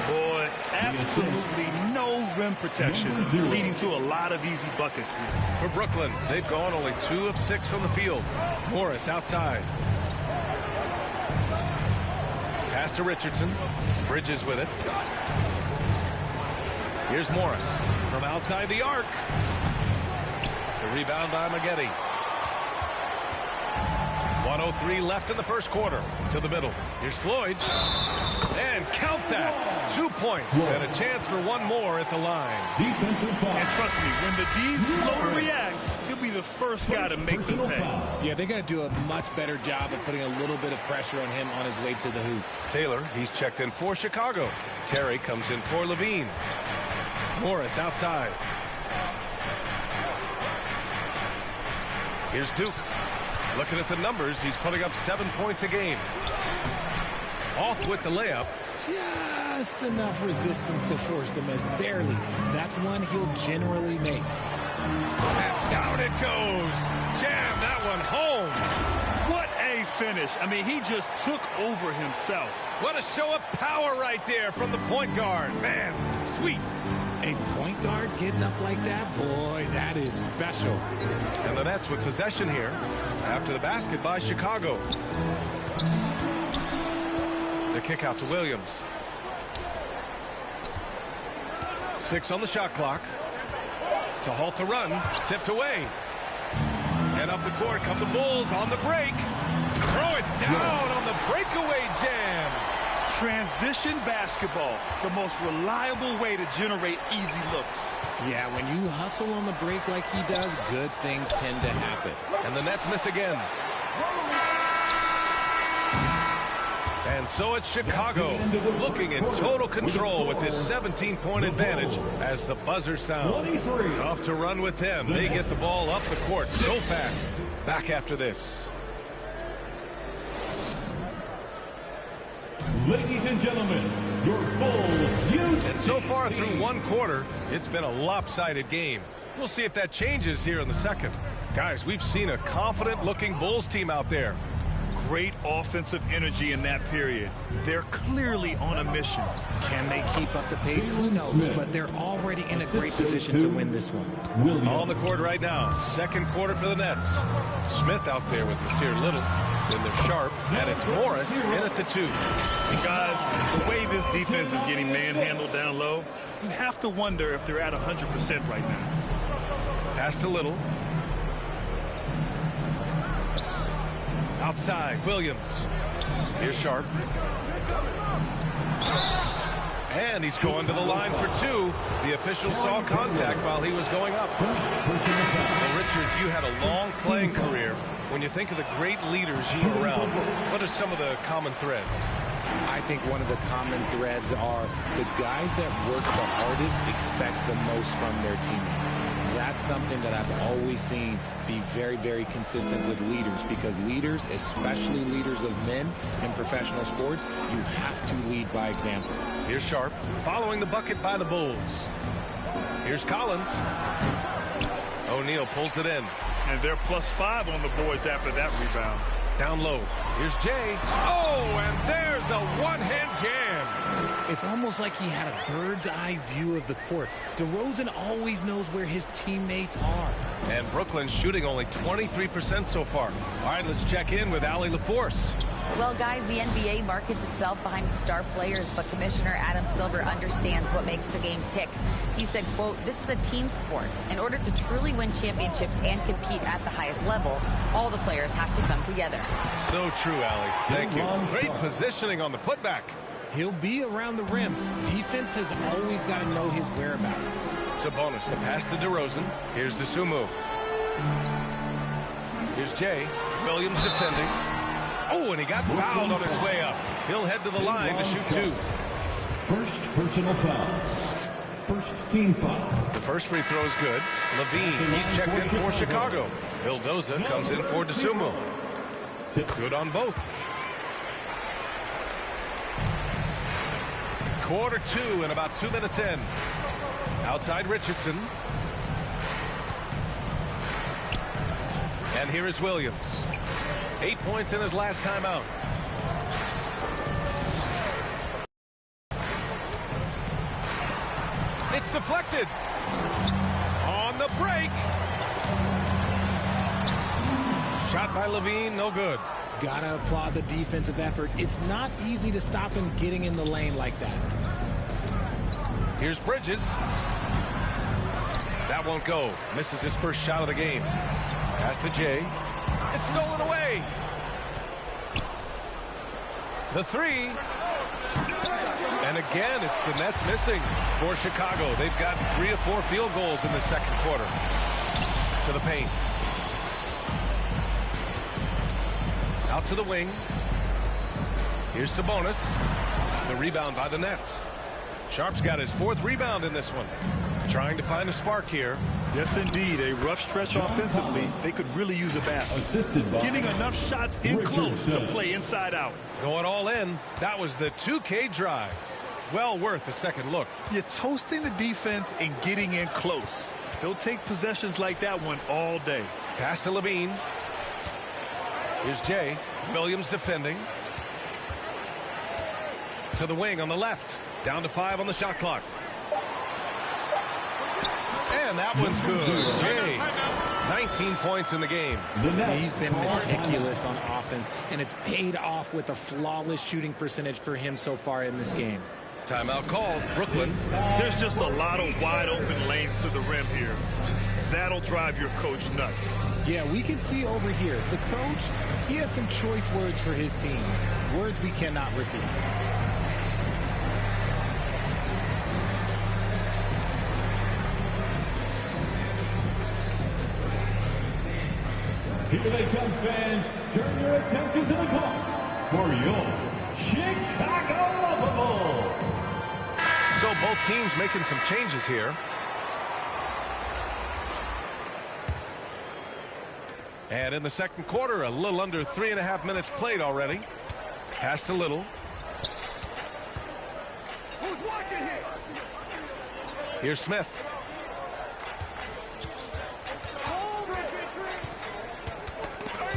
Boy, absolutely no rim protection, leading to a lot of easy buckets here. For Brooklyn, they've gone only 2 of 6 from the field. Morris outside. Pass to Richardson. Bridges with it. Here's Morris from outside the arc. The rebound by Maggette. 1:03 left in the first quarter. To the middle. Here's Floyd. And count that. 2 points and a chance for one more at the line. And trust me, when the D's slow to react, he'll be the first guy to make the pay. Yeah, they're going to do a much better job of putting a little bit of pressure on him on his way to the hoop. Taylor, he's checked in for Chicago. Terry comes in for Levine. Morris outside. Here's Duke. Looking at the numbers, he's putting up 7 points a game. Off with the layup. Just enough resistance to force the miss. Barely. That's one he'll generally make. And down it goes. Jam that one home. What a finish. I mean, he just took over himself. What a show of power right there from the point guard. Man, sweet. A point guard getting up like that? Boy, that is special. And the Nets with possession here after the basket by Chicago. The kick out to Williams. 6 on the shot clock. To halt the run. Tipped away. And up the court come the Bulls on the break. Throw it down on the breakaway jam. Transition basketball, the most reliable way to generate easy looks. Yeah, when you hustle on the break like he does, good things tend to happen. And the Nets miss again. And so it's Chicago looking in total control with his 17-point advantage as the buzzer sounds. Tough to run with them. They get the ball up the court so fast. Back after this. Ladies and gentlemen, your Bulls. And so far through one quarter, it's been a lopsided game. We'll see if that changes here in the second. Guys, we've seen a confident-looking Bulls team out there. great offensive energy in that period. They're clearly on a mission. Can they keep up the pace? Who knows? But they're already in a great position to win this one. On the court right now. Second quarter for the Nets. Smith out there with Nasir Little. Then they're Sharp. And it's Morris in at the 2. Guys, the way this defense is getting manhandled down low, you have to wonder if they're at 100% right now. Pass to Little. Outside, Williams. Here's Sharp. And he's going to the line for 2. The official saw contact while he was going up. Well, Richard, you had a long playing career. When you think of the great leaders you were around, what are some of the common threads? I think one of the common threads are the guys that work the hardest expect the most from their teammates. That's something that I've always seen be very, very consistent with leaders, because leaders, especially leaders of men in professional sports, you have to lead by example. Here's Sharp following the bucket by the Bulls. Here's Collins. O'Neal pulls it in. And they're +5 on the boards after that rebound. Down low. Here's Jay. Oh, and there's a one-hand jam. It's almost like he had a bird's eye view of the court. DeRozan always knows where his teammates are. And Brooklyn's shooting only 23% so far. All right, let's check in with Allie LaForce. Well, guys, the NBA markets itself behind its star players, but Commissioner Adam Silver understands what makes the game tick. He said, quote, "This is a team sport. In order to truly win championships and compete at the highest level, all the players have to come together." So true, Allie. Thank you. Great positioning on the putback. He'll be around the rim. Defense has always got to know his whereabouts. Sabonis, the pass to DeRozan. Here's DeSumo. Here's Jay. Williams defending. Oh, and he got fouled on his way up. He'll head to the line to shoot 2. First personal foul. First team foul. The first free throw is good. Levine, he's checked in for Chicago. Vildoza comes in for DeSumo. Good on both. Quarter 2 and about 2 minutes in. Outside Richardson. And here is Williams. 8 points in his last time out. It's deflected. On the break. Shot by Levine, no good. Gotta applaud the defensive effort. It's not easy to stop him getting in the lane like that. Here's Bridges. That won't go. Misses his first shot of the game. Pass to Jay. It's stolen away. The 3. And again, it's the Nets missing for Chicago. They've got 3 of 4 field goals in the second quarter. To the paint. Out to the wing. Here's Sabonis. The rebound by the Nets. Sharp's got his 4th rebound in this one. Trying to find a spark here. Yes, indeed. A rough stretch offensively. They could really use a basket. Getting enough shots in close to play inside out. Going all in. That was the 2K drive. Well worth a second look. You're toasting the defense and getting in close. They'll take possessions like that one all day. Pass to Levine. Here's Jay. Williams defending. To the wing on the left. Down to 5 on the shot clock. And that one's good. Jay, 19 points in the game. He's been meticulous on offense, and it's paid off with a flawless shooting percentage for him so far in this game. Timeout called. Brooklyn. There's just a lot of wide open lanes to the rim here. That'll drive your coach nuts. Yeah, we can see over here. The coach, he has some choice words for his team. Words we cannot repeat. Here they come, fans. Turn your attention to the clock for your Chicago Bulls. So both teams making some changes here. And in the second quarter, a little under 3.5 minutes played already. Pass to Little. Who's watching here? Here's Smith.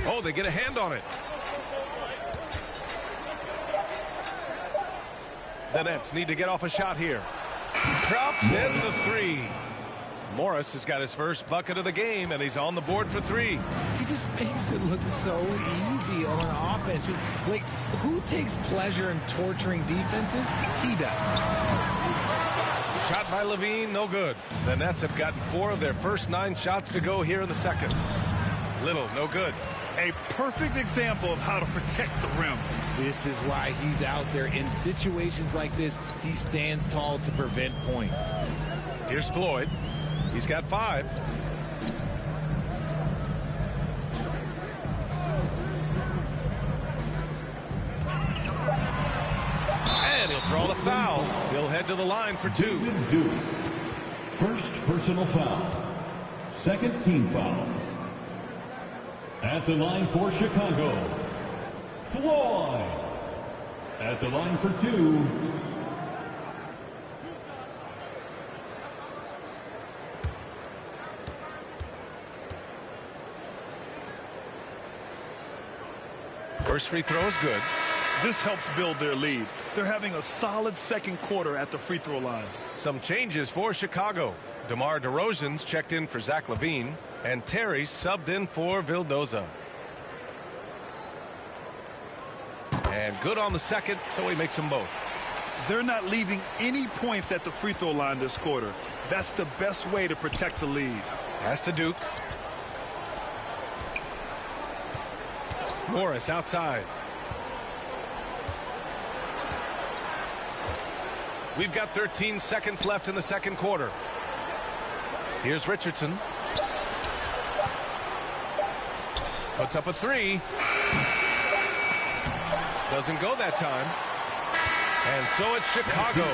Oh, they get a hand on it. The Nets need to get off a shot here. Drops in the three. Morris has got his first bucket of the game, and he's on the board for three. He just makes it look so easy on offense. Like, who takes pleasure in torturing defenses? He does. Shot by Levine, no good. The Nets have gotten 4 of their first 9 shots to go here in the second. Little, no good. A perfect example of how to protect the rim. This is why he's out there. In situations like this, he stands tall to prevent points. Here's Floyd. He's got 5. And he'll draw the foul. He'll head to the line for 2. First personal foul. Second team foul. At the line for Chicago, Floyd. At the line for 2. First free throw is good. This helps build their lead. They're having a solid second quarter at the free throw line. Some changes for Chicago. DeMar DeRozan's checked in for Zach LaVine, and Terry subbed in for Vildoza. And good on the second, so he makes them both. They're not leaving any points at the free throw line this quarter. That's the best way to protect the lead. Pass to Duke. Morris outside. We've got 13 seconds left in the second quarter. Here's Richardson. Puts up a 3. Doesn't go that time. And so it's Chicago.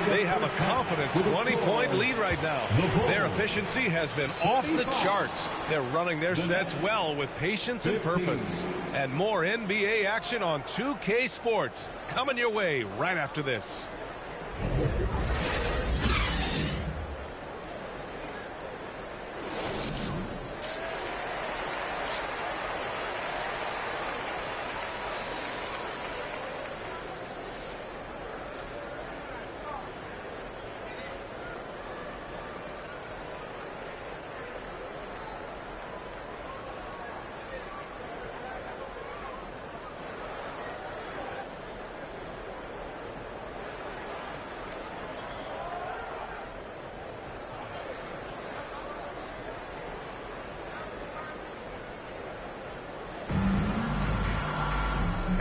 They have a confident 20-point lead right now. Their efficiency has been off the charts. They're running their sets well with patience and purpose. And more NBA action on 2K Sports coming your way right after this.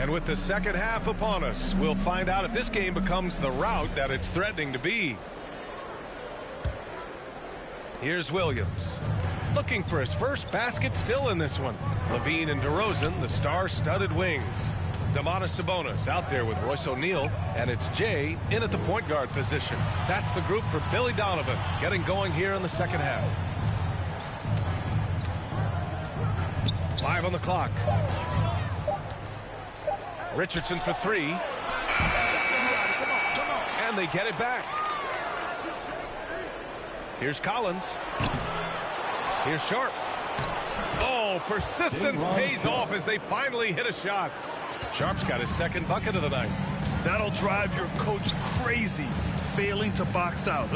And with the second half upon us, we'll find out if this game becomes the rout that it's threatening to be. Here's Williams. Looking for his first basket still in this one. LaVine and DeRozan, the star-studded wings. Domantas Sabonis out there with Royce O'Neal, and it's Jay in at the point guard position. That's the group for Billy Donovan, getting going here in the second half. 5 on the clock. Richardson for 3. And they get it back. Here's Collins. Here's Sharp. Oh, persistence pays off as they finally hit a shot. Sharp's got his second bucket of the night. That'll drive your coach crazy, failing to box out.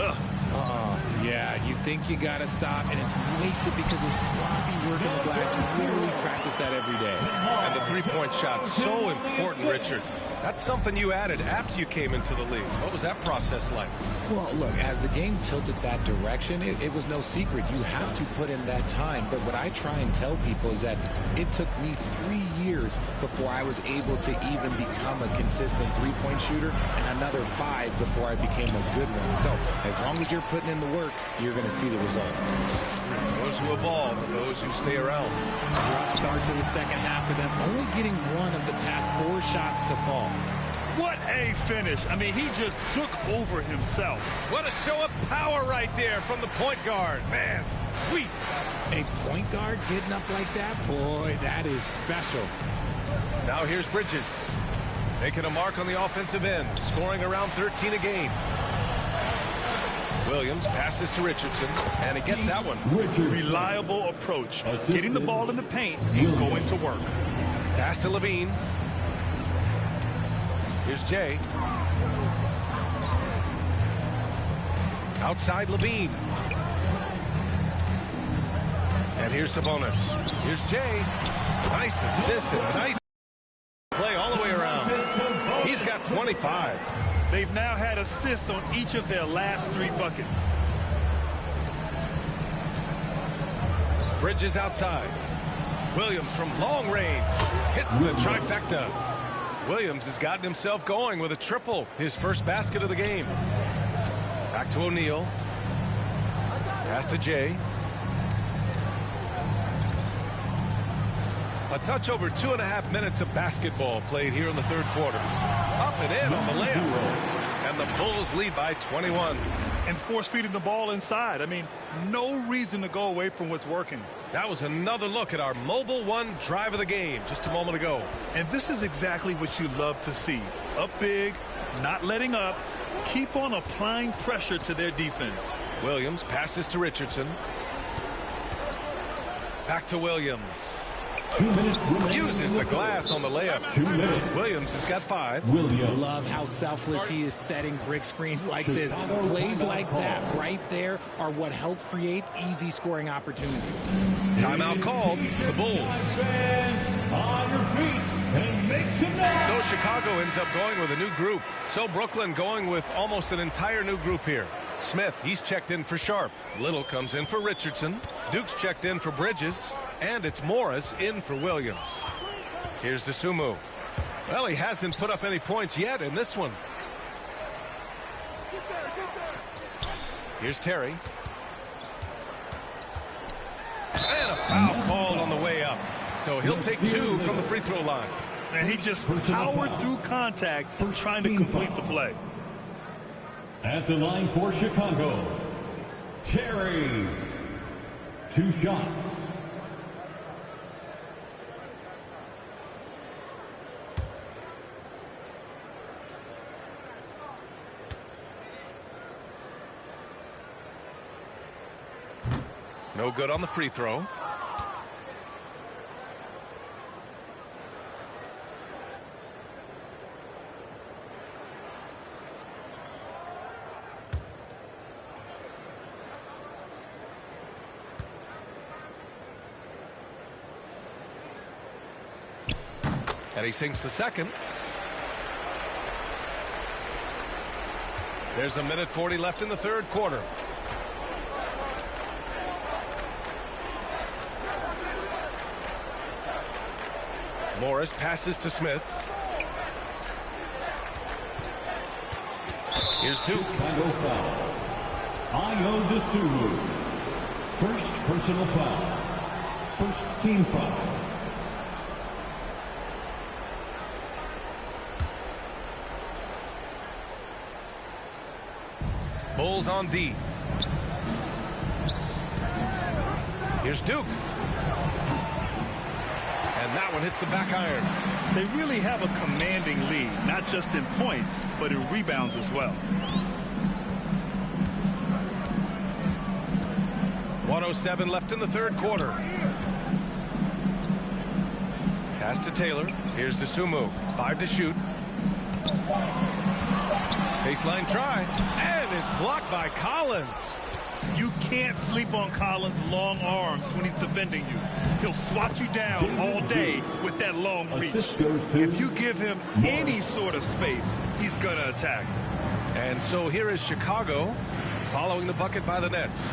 Yeah, you think you got to stop, and it's wasted because of sloppy work in the glass. You literally practice that every day. And the three-point shot, so important, Richard. That's something you added after you came into the league. What was that process like? Well, look, as the game tilted that direction, it was no secret. You have to put in that time. But what I try and tell people is that it took me 3 years before I was able to even become a consistent three-point shooter, and another 5 before I became a good one. So as long as you're putting in the work, you're going to see the results. Those who evolve, those who stay around. Rough start to the second half for them, only getting 1 of the past 4 shots to fall. What a finish. I mean, he just took over himself. What a show of power right there from the point guard. Man, sweet. A point guard getting up like that? Boy, that is special. Now here's Bridges. Making a mark on the offensive end, scoring around 13 a game. Williams passes to Richardson, and he gets that one. Reliable approach. Getting the ball in the paint and going to work. Pass to Levine. Here's Jay. Outside Levine. And here's Sabonis. Here's Jay. Nice assist and nice play all the way around. He's got 25. They've now had assists on each of their last 3 buckets. Bridges outside. Williams from long range hits the trifecta. Williams has gotten himself going with a triple, his first basket of the game. Back to O'Neal. Pass to Jay. A touch over 2.5 minutes of basketball played here in the third quarter. Up and in on the layup. And the Bulls lead by 21. And force feeding the ball inside. I mean, no reason to go away from what's working. That was another look at our Mobile One drive of the game just a moment ago. And this is exactly what you love to see. Up big, not letting up. Keep on applying pressure to their defense. Williams passes to Richardson. Back to Williams. 2 minutes remaining. Uses the glass on the layup. 2 minutes. Williams has got 5. Williams. Love how selfless he is setting brick screens like this. Plays like that right there are what help create easy scoring opportunities. Timeout called. The Bulls. On your feet and make some noise. So Chicago ends up going with a new group. So Brooklyn going with almost an entire new group here. Smith, he's checked in for Sharp. Little comes in for Richardson. Duke's checked in for Bridges. And it's Morris in for Williams. Here's DeSumo. Well, he hasn't put up any points yet in this one. Here's Terry. And a foul called on the way up. So he'll take 2 from the free throw line. And he just powered through contact trying to complete the play. At the line for Chicago, Terry. 2 shots. No good on the free throw. And he sinks the second. There's 1:40 left in the third quarter. Morris passes to Smith. Here's Duke. Chicago foul. Ayo DeSumo. First personal foul. First team foul. Bulls on D. Here's Duke. And that one hits the back iron. They really have a commanding lead, not just in points, but in rebounds as well. 1:07 left in the third quarter. Pass to Taylor. Here's DeSumo. 5 to shoot. Baseline try. And it's blocked by Collins. You can't sleep on Collins' long arms when he's defending you. He'll swat you down all day with that long reach. If you give him any sort of space, he's going to attack. And so here is Chicago following the bucket by the Nets.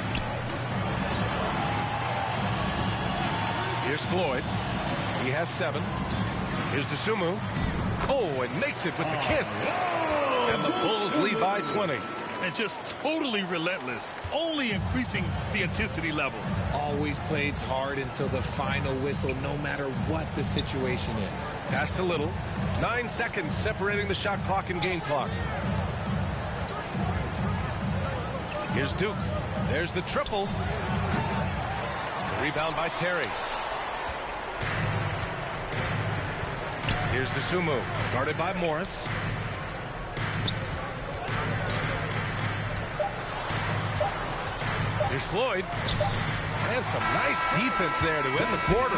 Here's Floyd. He has 7. Here's DeSumo. Oh, and makes it with the kiss. And the Bulls lead by 20. And just totally relentless, only increasing the intensity level. Always plays hard until the final whistle, no matter what the situation is. Pass to Little. 9 seconds separating the shot clock and game clock. Here's Duke. There's the triple. Rebound by Terry. Here's DeSumo, guarded by Morris. Here's Floyd. And some nice defense there to end the quarter.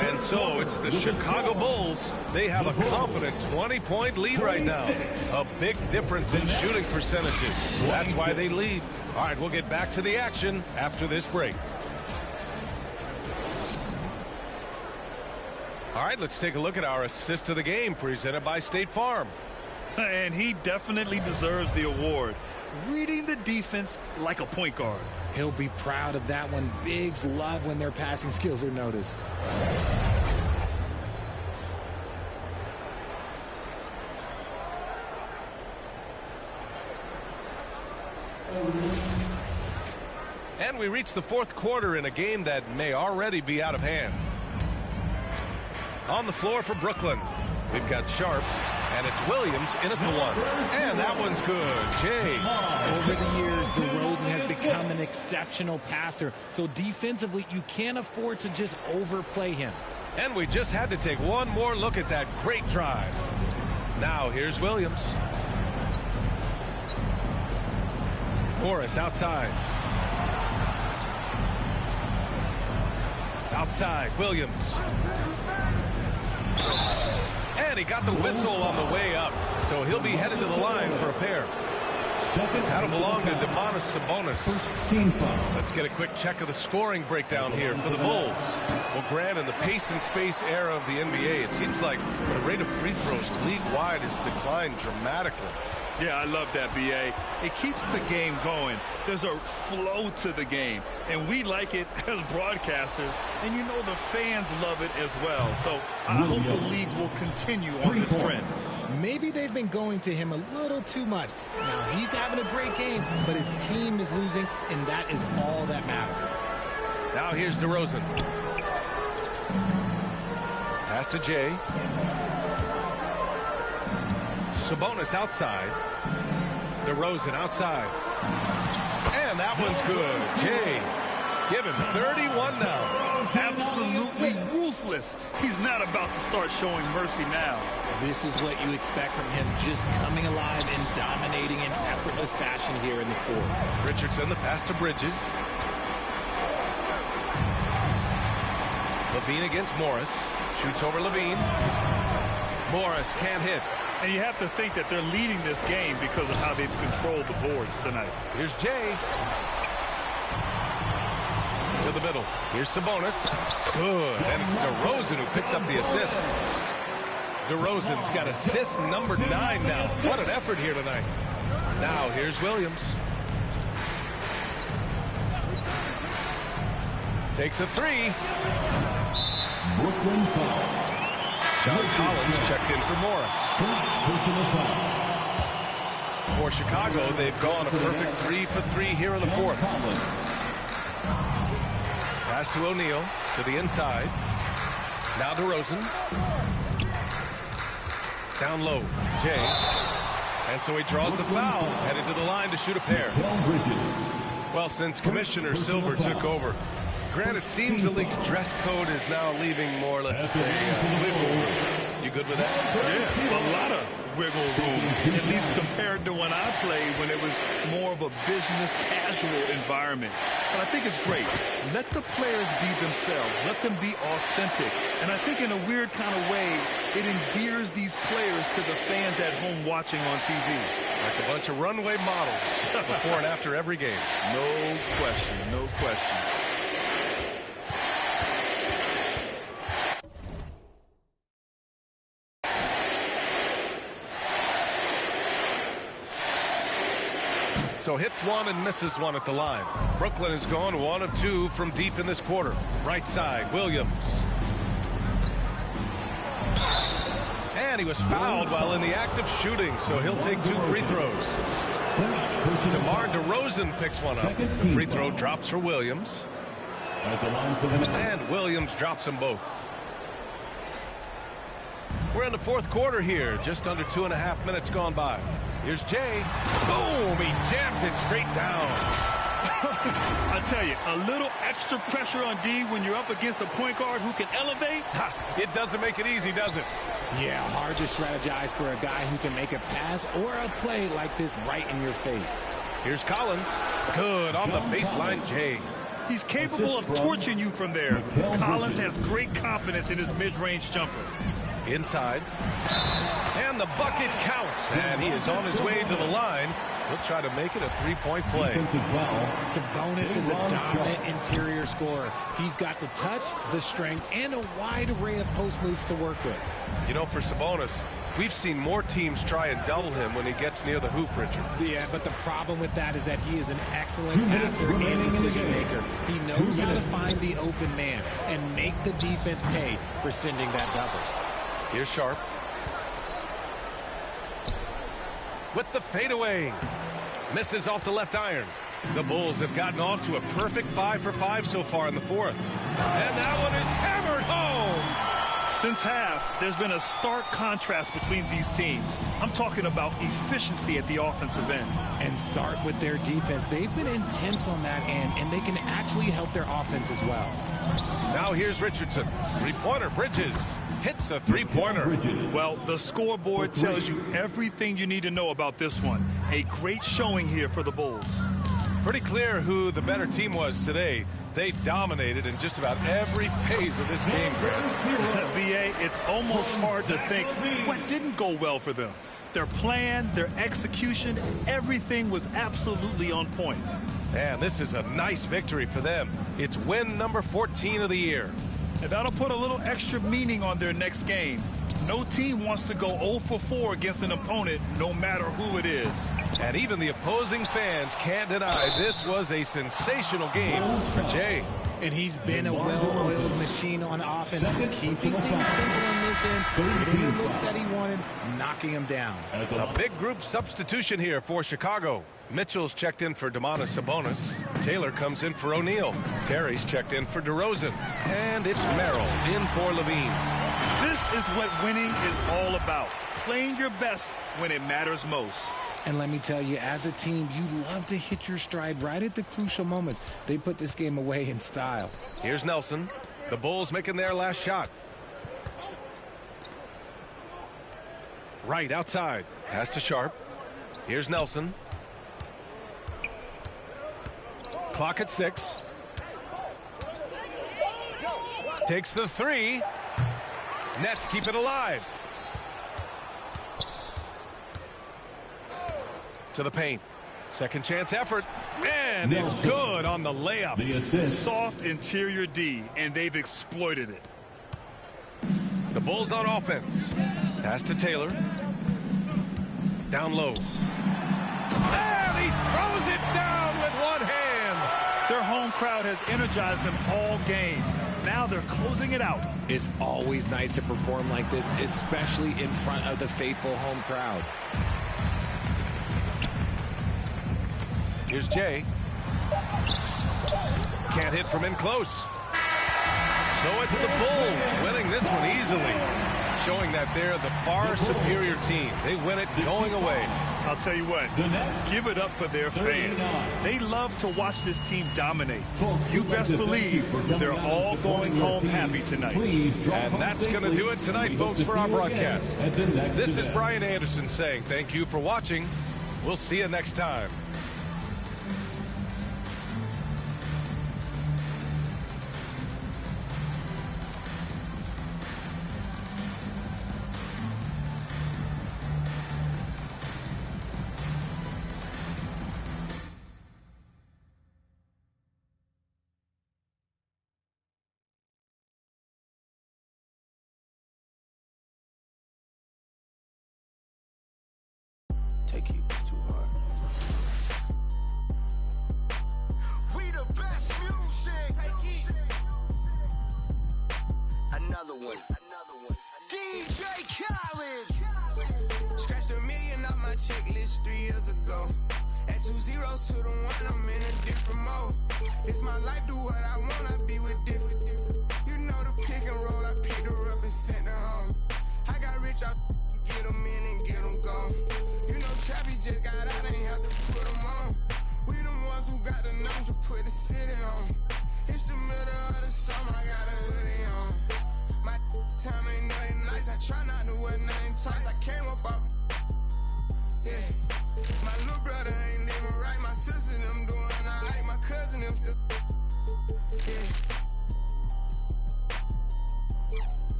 And so it's the Chicago Bulls. They have a confident 20-point lead right now. A big difference in shooting percentages. That's why they lead. All right, we'll get back to the action after this break. All right, let's take a look at our assist of the game presented by State Farm. And he definitely deserves the award. Reading the defense like a point guard. He'll be proud of that one. Bigs love when their passing skills are noticed. And we reach the fourth quarter in a game that may already be out of hand. On the floor for Brooklyn, we've got Sharp, and it's Williams in at the one. And that one's good. Jay. Over the years, DeRozan has become an exceptional passer. So defensively, you can't afford to just overplay him. And we just had to take one more look at that great drive. Now here's Williams. Morris outside. Outside, Williams. And he got the whistle on the way up, so he'll be headed to the line for a pair. That'll belong to Sabonis. Let's get a quick check of the scoring breakdown here for the Bulls. Well, Grant, in the pace and space era of the NBA, it seems like the rate of free throws league-wide has declined dramatically. Yeah, I love that, B.A. It keeps the game going. There's a flow to the game, and we like it as broadcasters, and you know the fans love it as well. So I hope the league will continue on this trend. Maybe they've been going to him a little too much. Now, he's having a great game, but his team is losing, and that is all that matters. Now here's DeRozan. Pass to Jay. Sabonis outside. DeRozan outside. And that one's good. Jay, give him 31 now. Absolutely ruthless. He's not about to start showing mercy now. This is what you expect from him, just coming alive and dominating in effortless fashion here in the fourth. Richardson, the pass to Bridges. Levine against Morris. Shoots over Levine. Morris can't hit. And you have to think that they're leading this game because of how they've controlled the boards tonight. Here's Jay. To the middle. Here's Sabonis. Good. And it's DeRozan who picks up the assist. DeRozan's got assist number 9 now. What an effort here tonight. Now here's Williams. Takes a three. Brooklyn foul. John Collins checked in for Morris. First personal foul. For Chicago, they've gone a perfect 3 for 3 here in the fourth. Pass to O'Neal to the inside. Now DeRozan. Down low, Jay. And so he draws the foul, headed to the line to shoot a pair. Well, since Commissioner Silver took over, Grant, it seems the league's dress code is now leaving more, let's say, wiggle room. You good with that? Yeah, a lot of wiggle room, at least compared to when I played, when it was more of a business casual environment. But I think it's great. Let the players be themselves. Let them be authentic. And I think in a weird kind of way, it endears these players to the fans at home watching on TV. Like a bunch of runway models before and after every game. No question, no question. So hits one and misses one at the line. Brooklyn has gone 1 of 2 from deep in this quarter. Right side, Williams. And he was fouled while in the act of shooting, so he'll take 2 free throws. DeMar DeRozan picks one up. The free throw drops for Williams. And Williams drops them both. We're in the fourth quarter here, just under 2.5 minutes gone by. Here's Jay. Boom! He jams it straight down. I tell you, a little extra pressure on D when you're up against a point guard who can elevate. It doesn't make it easy, does it? Yeah, hard to strategize for a guy who can make a pass or a play like this right in your face. Here's Collins. Good on the baseline, Jay. He's capable of torching you from there. Collins has great confidence in his mid-range jumper. Inside. And the bucket counts. And he is on his way to the line. He'll try to make it a three-point play. Sabonis is a dominant interior scorer. He's got the touch, the strength, and a wide array of post moves to work with. You know, for Sabonis, we've seen more teams try and double him when he gets near the hoop, Richard. Yeah, but the problem with that is that he is an excellent passer and decision maker. He knows how to find the open man and make the defense pay for sending that double. Here's Sharp. With the fadeaway. Misses off the left iron. The Bulls have gotten off to a perfect 5 for 5 so far in the fourth. And that one is hammered home. Since half, there's been a stark contrast between these teams. I'm talking about efficiency at the offensive end. And start with their defense. They've been intense on that end, and they can actually help their offense as well. Now here's Richardson. Three-pointer. Bridges hits a three-pointer. Well, the scoreboard tells you everything you need to know about this one. A great showing here for the Bulls. Pretty clear who the better team was today. They dominated in just about every phase of this game, Grant. B.A., it's almost hard to think what didn't go well for them. Their plan, their execution, everything was absolutely on point. Man, this is a nice victory for them. It's win number 14 of the year. And that'll put a little extra meaning on their next game. No team wants to go 0 for 4 against an opponent, no matter who it is. And even the opposing fans can't deny this was a sensational game for Jay. And he's been a well-oiled machine on offense, keeping things simple in this end, getting the looks that he wanted, knocking him down. A big group substitution here for Chicago. Mitchell's checked in for Domantas Sabonis. Taylor comes in for O'Neal. Terry's checked in for DeRozan. And it's Merrill in for Levine. This is what winning is all about. Playing your best when it matters most. And let me tell you, as a team, you love to hit your stride right at the crucial moments. They put this game away in style. Here's Nelson. The Bulls making their last shot. Right outside. Pass to Sharp. Here's Nelson. Clock at 6. Takes the 3. Nets keep it alive. To the paint. Second chance effort. And it's good on the layup. Soft interior D, and they've exploited it. The Bulls on offense. Pass to Taylor. Down low. And he throws it down with one hand. Their home crowd has energized them all game. Now they're closing it out. It's always nice to perform like this, especially in front of the faithful home crowd. Here's Jay. Can't hit from in close. So it's the Bulls winning this one easily, showing that they're the far superior team. They win it going away. I'll tell you what, give it up for their fans. They love to watch this team dominate. You best believe they're all going home happy tonight. And that's going to do it tonight, folks, for our broadcast. This is Brian Anderson saying thank you for watching. We'll see you next time. Take it too hard. We the best music. Another one. DJ Khaled. Scratched $1 million off my checklist 3 years ago. At 2 zeros to the 1, I'm in a different mode. It's my life, do what I want, I be with different. You know the pick and roll, I picked her up and sent her home. I got rich, I get them in and get them gone. You know Trappy just got out, ain't have to put them on. We the ones who got the numbers to put the city on. It's the middle of the summer, I got a hoodie on. My time ain't nothing nice, I try not to wear nothing tight. I came up off, yeah. My little brother ain't living right, my sister them doing alright, my cousin them still.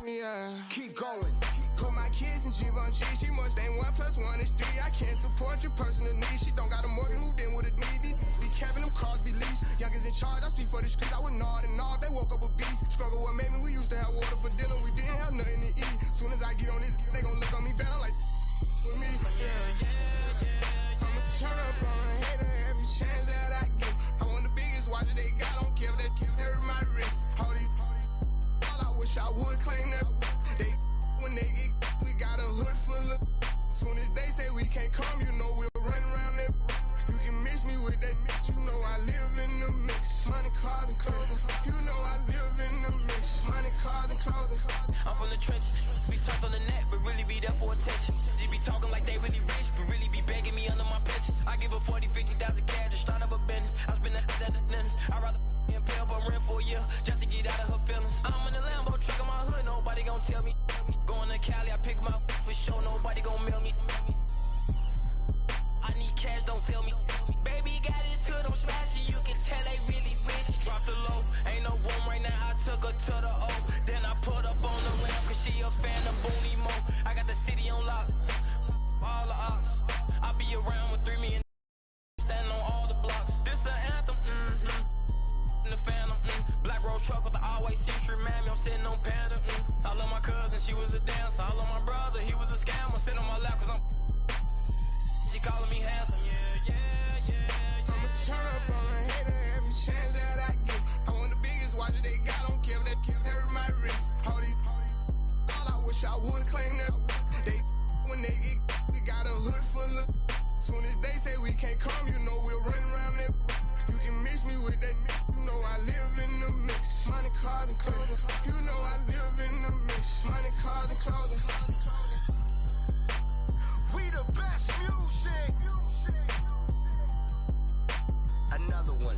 Yeah. Keep going. Put my kids in Givenchy. She must ain't 1 + 1 is 3. I can't support your personal needs. She don't got a mortgage, moved in with a needy. Be Kevin, them cars be leased. Youngest in charge, I speak for the streets. I would nod and nod. They woke up a beast. Struggle what made me. We used to have water for dinner. We didn't have nothing to eat. Soon as I get on this, they gon' look on me better like with me. Yeah. I'ma turn up on a hater every chance that I get. I want the biggest watch that they got. Don't care if they hurt my wrist. All I wish I would claim that. They when they get, we got a hood full of. Soon as they say we can't come, you know we'll run around that. You can mix me with that mix, you know I live in the mix. Money, cars, and clothing. You know I live in the mix. Money, cars, and clothing. I'm from the trenches. Be talked on the net, but really be there for attention. They be talking like they really rich, but really be begging me under my pictures. I give her 40, 50,000 cash to start up a business. I spend that at the dentist. I'd rather and pay up a rent for a year just to get out of her feelings. I'm in the Lambo truck in my hood, nobody gon' tell me. Going to Cali, I pick my for sure, nobody gon' mail me. I need cash, don't sell me. Baby got his hood, I'm smashing, you can tell they really rich. Drop the low, ain't no room right now, I took her to the O. Then I put up on the ramp, cause she a fan of Booney Mo. I got the city on lock, all the ops. I be around with 3 million, standing on all the blocks. This an anthem, in the phantom, Black Rose truck with the always century, mammy, I'm sitting on Panda, I love my cousin, she was a dancer. I love my brother, he was a scammer. Sit on my lap cause she calling me handsome, yeah. I'ma turn up on a hater every chance that I get. I want the biggest watch that they got, don't care if that hurt my wrist. All I wish I would claim that. They when they get, we got a hood full of. Soon as they say we can't come, you know we'll run around that. You can mix me with that mix, you know I live in the mix. Money, cars, and clothing. You know I live in the mix. Money, cars, and clothing. We the best music. Another one.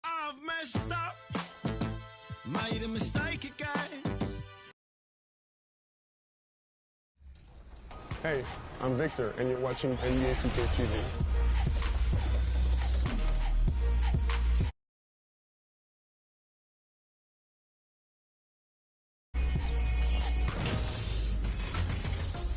I've messed up, made a mistake again. Hey, I'm Victor, and you're watching NBA 2K TV.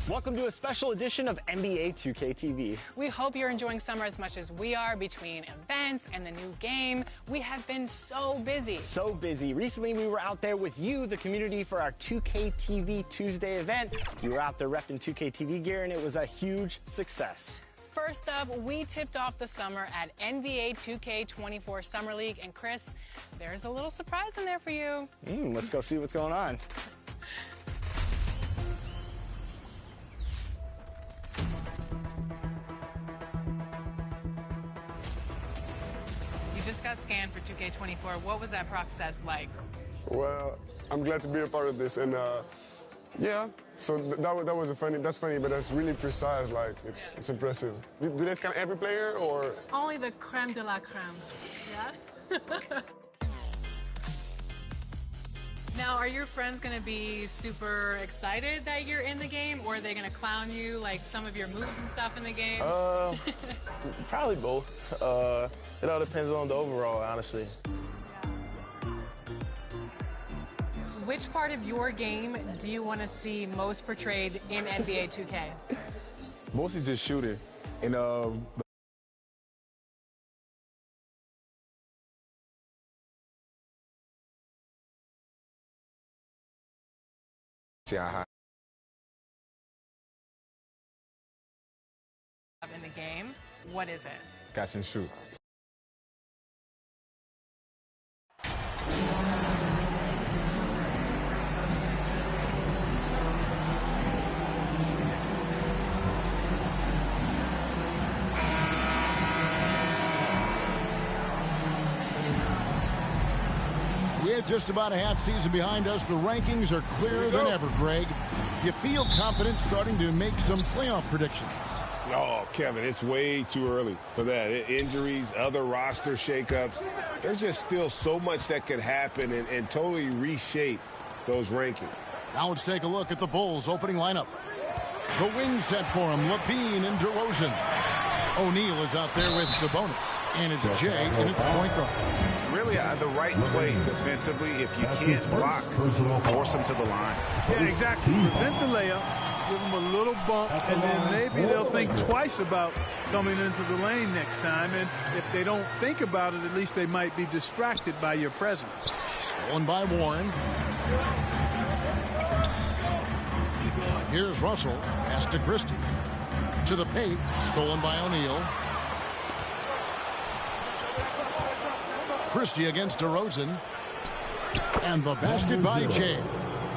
Welcome to a special edition of NBA 2K TV. We hope you're enjoying summer as much as we are. Between events and the new game, we have been so busy. So busy. Recently, we were out there with you, the community, for our 2K TV Tuesday event. We were out there repping 2K TV gear, and it was a huge success. First up, we tipped off the summer at NBA 2K24 Summer League. And Chris, there's a little surprise in there for you. Let's go see what's going on. You just got scanned for 2K24. What was that process like? Well, I'm glad to be a part of this, and yeah. So that was funny. That's funny, but that's really precise. Like it's impressive. Do they scan every player or? Only the creme de la creme. Yeah. Now, are your friends going to be super excited that you're in the game, or are they going to clown you, like some of your moves and stuff in the game? Probably both. It all depends on the overall, honestly. Which part of your game do you want to see most portrayed in NBA 2K? Mostly just shooting, and in the game, what is it? Catch and shoot. With just about a half season behind us, the rankings are clearer than ever, Greg. You feel confident starting to make some playoff predictions. Oh, Kevin, it's way too early for that. Injuries, other roster shakeups. There's just still so much that could happen and totally reshape those rankings. Now let's take a look at the Bulls' opening lineup. The wing set for him, Levine and DeRozan. O'Neal is out there with Sabonis, and it's Jay in at the point guard. Really, the right play defensively. If you can't block, force them to the line. Yeah, exactly. Prevent the layup, give them a little bump, and then maybe they'll think twice about coming into the lane next time. And if they don't think about it, at least they might be distracted by your presence. Stolen by Warren. Here's Russell. Pass to Christie. To the paint. Stolen by O'Neal. Christie against DeRozan. And the basket by Jay.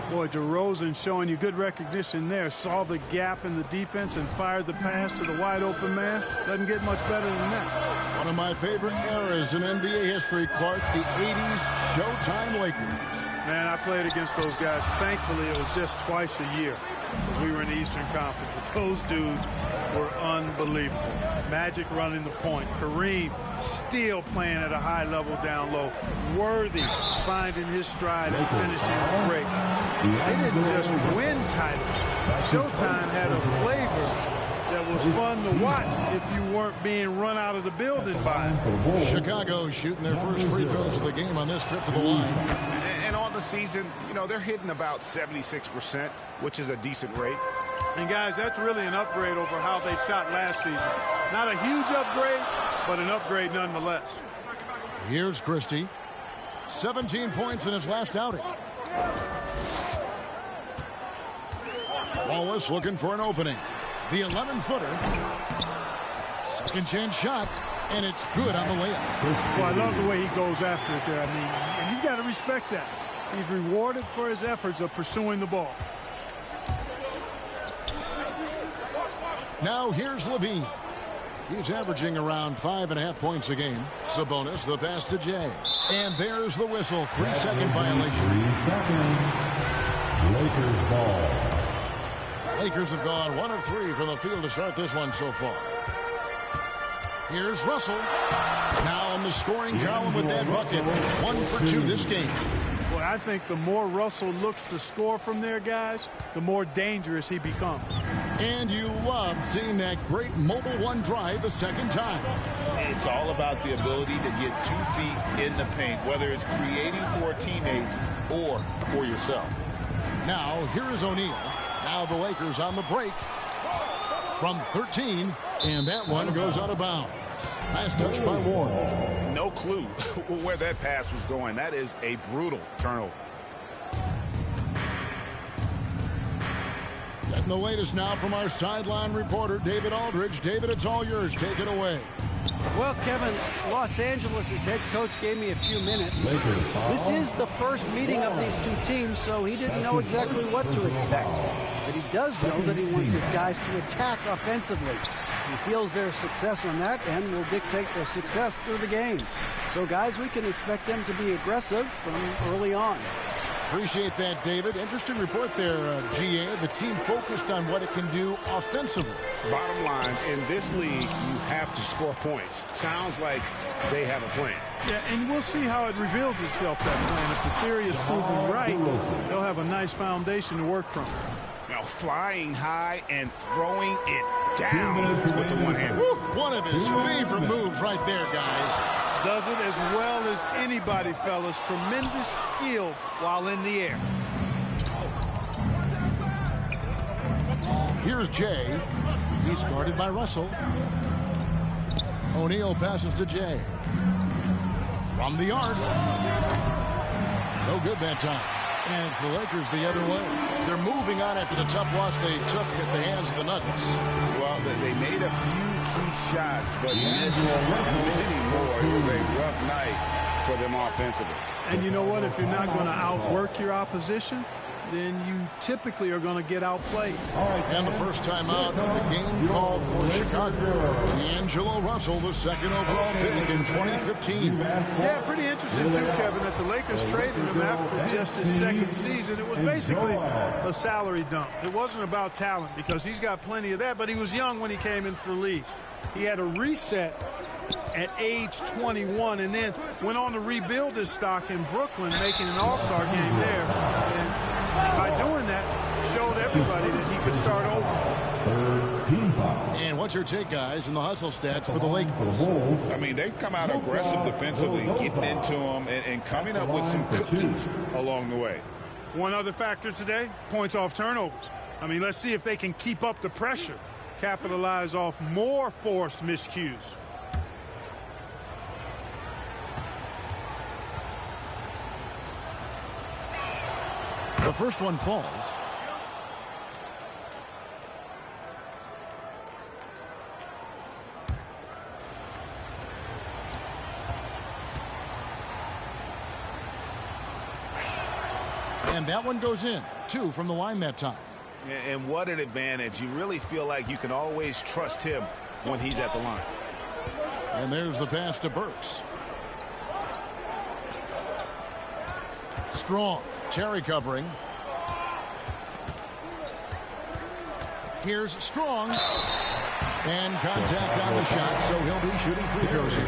Boy, DeRozan showing you good recognition there. Saw the gap in the defense and fired the pass to the wide open man. Doesn't get much better than that. One of my favorite eras in NBA history, Clark, the 80s Showtime Lakers. Man, I played against those guys. Thankfully, it was just twice a year. We were in the Eastern Conference, but those dudes were unbelievable. Magic running the point. Kareem still playing at a high level down low. Worthy finding his stride and finishing the break. They didn't just win titles. Showtime had a flavor that was fun to watch if you weren't being run out of the building by it. Chicago shooting their first free throws of the game on this trip to the line. And on the season, you know, they're hitting about 76%, which is a decent rate. And guys, that's really an upgrade over how they shot last season. Not a huge upgrade, but an upgrade nonetheless. Here's Christie. 17 points in his last outing. Wallace looking for an opening. The 11-footer. Second chance shot, and it's good on the layup. Well, I love the way he goes after it there. I mean, and you've got to respect that. He's rewarded for his efforts of pursuing the ball. Now here's Levine. He's averaging around 5.5 points a game. Sabonis, the pass to Jay. And there's the whistle. 3-second violation. 3 seconds. Lakers ball. Lakers have gone 1 of 3 from the field to start this one so far. Here's Russell. Now on the scoring column with that bucket. 1 for 2 this game. Boy, I think the more Russell looks to score from there, guys, the more dangerous he becomes. And you love seeing that great mobile one drive a second time. It's all about the ability to get 2 feet in the paint, whether it's creating for a teammate or for yourself. Now, here is O'Neal. Now the Lakers on the break from 13, and that one goes out of bounds. Last touch by Warren. No clue where that pass was going. That is a brutal turnover. Getting the latest now from our sideline reporter, David Aldridge. David, it's all yours. Take it away. Well, Kevin, Los Angeles' head coach gave me a few minutes. This is the first meeting of these two teams, so he didn't know exactly what to expect. But he does know that he wants his guys to attack offensively. He feels their success on that end will dictate their success through the game. So, guys, we can expect them to be aggressive from early on. Appreciate that, David. Interesting report there, GA. The team focused on what it can do offensively. Bottom line, in this league, you have to score points. Sounds like they have a plan. Yeah, and we'll see how it reveals itself, that plan. If the theory is proven right, they'll have a nice foundation to work from. Now flying high and throwing it down with the one hand. One of his favorite moves right there, guys. Does it as well as anybody, fellas. Tremendous skill while in the air. Here's Jay. He's guarded by Russell. O'Neal passes to Jay. From the arc. No good that time. And it's the Lakers the other way. They're moving on after the tough loss they took at the hands of the Nuggets. Well, they made a few key shots, but missed many more. It was a rough night for them offensively. And you know what? If you're not going to outwork your opposition, then you typically are going to get outplayed. And the first time out of the game called for Chicago. D'Angelo Russell, the second overall pick in 2015. Yeah, pretty interesting too, Kevin, that the Lakers traded him after just his second season. It was basically a salary dump. It wasn't about talent because he's got plenty of that, but he was young when he came into the league. He had a reset at age 21 and then went on to rebuild his stock in Brooklyn, making an all-star game there. And by doing that, showed everybody that he could start over. And what's your take, guys, in the hustle stats for the Lakers? I mean, they've come out aggressive defensively, getting into them and coming up with some cookies along the way. One other factor today, points off turnovers. I mean, let's see if they can keep up the pressure, capitalize off more forced miscues. The first one falls. And that one goes in. 2 from the line that time. And what an advantage. You really feel like you can always trust him when he's at the line. And there's the pass to Burks. Strong. Terry covering. Here's Strong. And contact on the shot, so he'll be shooting free throws here.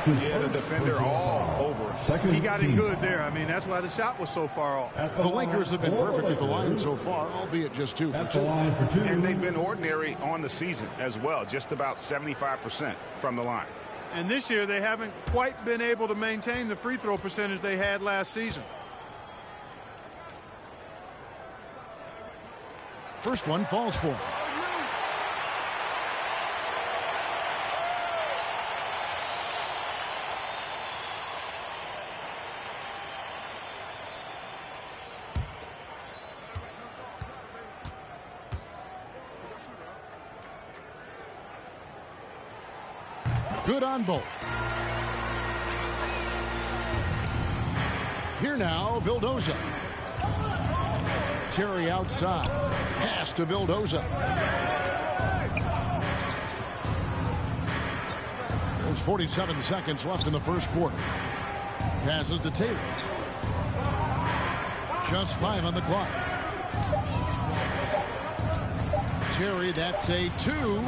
Yeah, the defender all over. He got it good there. I mean, that's why the shot was so far off. The Lakers have been perfect at the line so far, albeit just 2 for 2. And they've been ordinary on the season as well, just about 75% from the line. And this year, they haven't quite been able to maintain the free throw percentage they had last season. First one falls for him. Good on both. Here now, Vildoza. Terry outside. Pass to Vildoza. There's 47 seconds left in the first quarter. Passes to Taylor. Just 5 on the clock. Terry, that's a 2.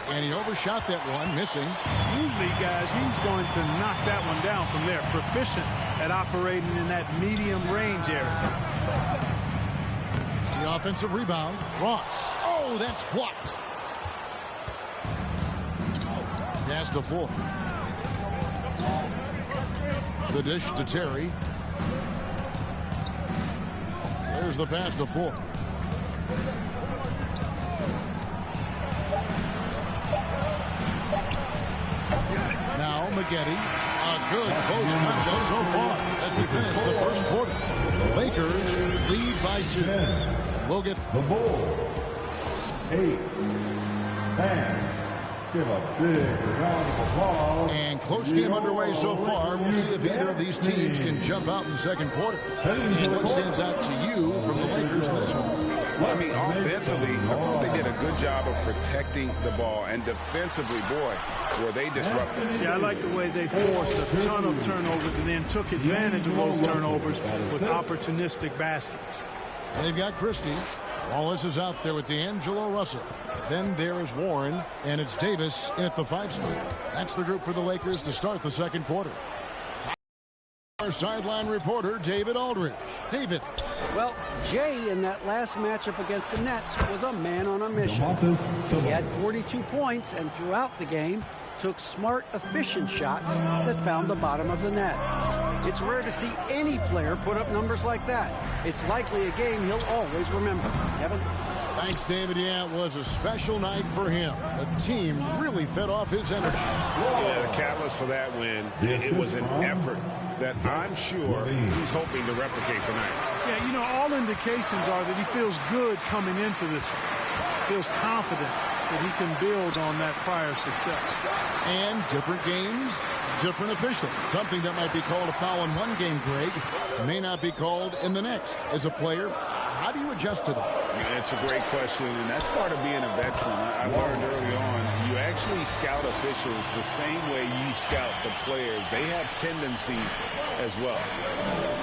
And he overshot that one, missing. Usually, guys, he's going to knock that one down from there. Proficient at operating in that medium range area. The offensive rebound. Ross. Oh, that's blocked. Pass to Ford. The dish to Terry. There's the pass to Ford. Now Maggette. A good close contest so far as we finish the first quarter. The Lakers lead by 2. We'll get the Bulls 8. And give a big round of applause. And close game underway so far. We'll see if either of these teams can jump out in the second quarter. And what stands out to you from the Lakers in this one? I mean, offensively, I thought they did a good job of protecting the ball. And defensively, boy, were they disruptive. Yeah, I like the way they forced a ton of turnovers and then took advantage of those turnovers with opportunistic baskets. They've got Christie. Wallace is out there with D'Angelo Russell. Then there is Warren, and it's Davis in at the 5 spot. That's the group for the Lakers to start the second quarter. Our sideline reporter, David Aldridge. David. Well, Jay in that last matchup against the Nets was a man on a mission. He had 42 points, and throughout the game, took smart, efficient shots that found the bottom of the net. It's rare to see any player put up numbers like that. It's likely a game he'll always remember. Kevin? Thanks, David. Yeah, it was a special night for him. The team really fed off his energy. Yeah, the catalyst for that win, it was an effort that I'm sure he's hoping to replicate tonight. Yeah, you know, all indications are that he feels good coming into this one. Feels confident that he can build on that prior success. And different games, different officials. Something that might be called a foul in one game, Greg, may not be called in the next. As a player, how do you adjust to that? Yeah, it's a great question, and that's part of being a veteran. I learned early on, you actually scout officials the same way you scout the players. They have tendencies as well.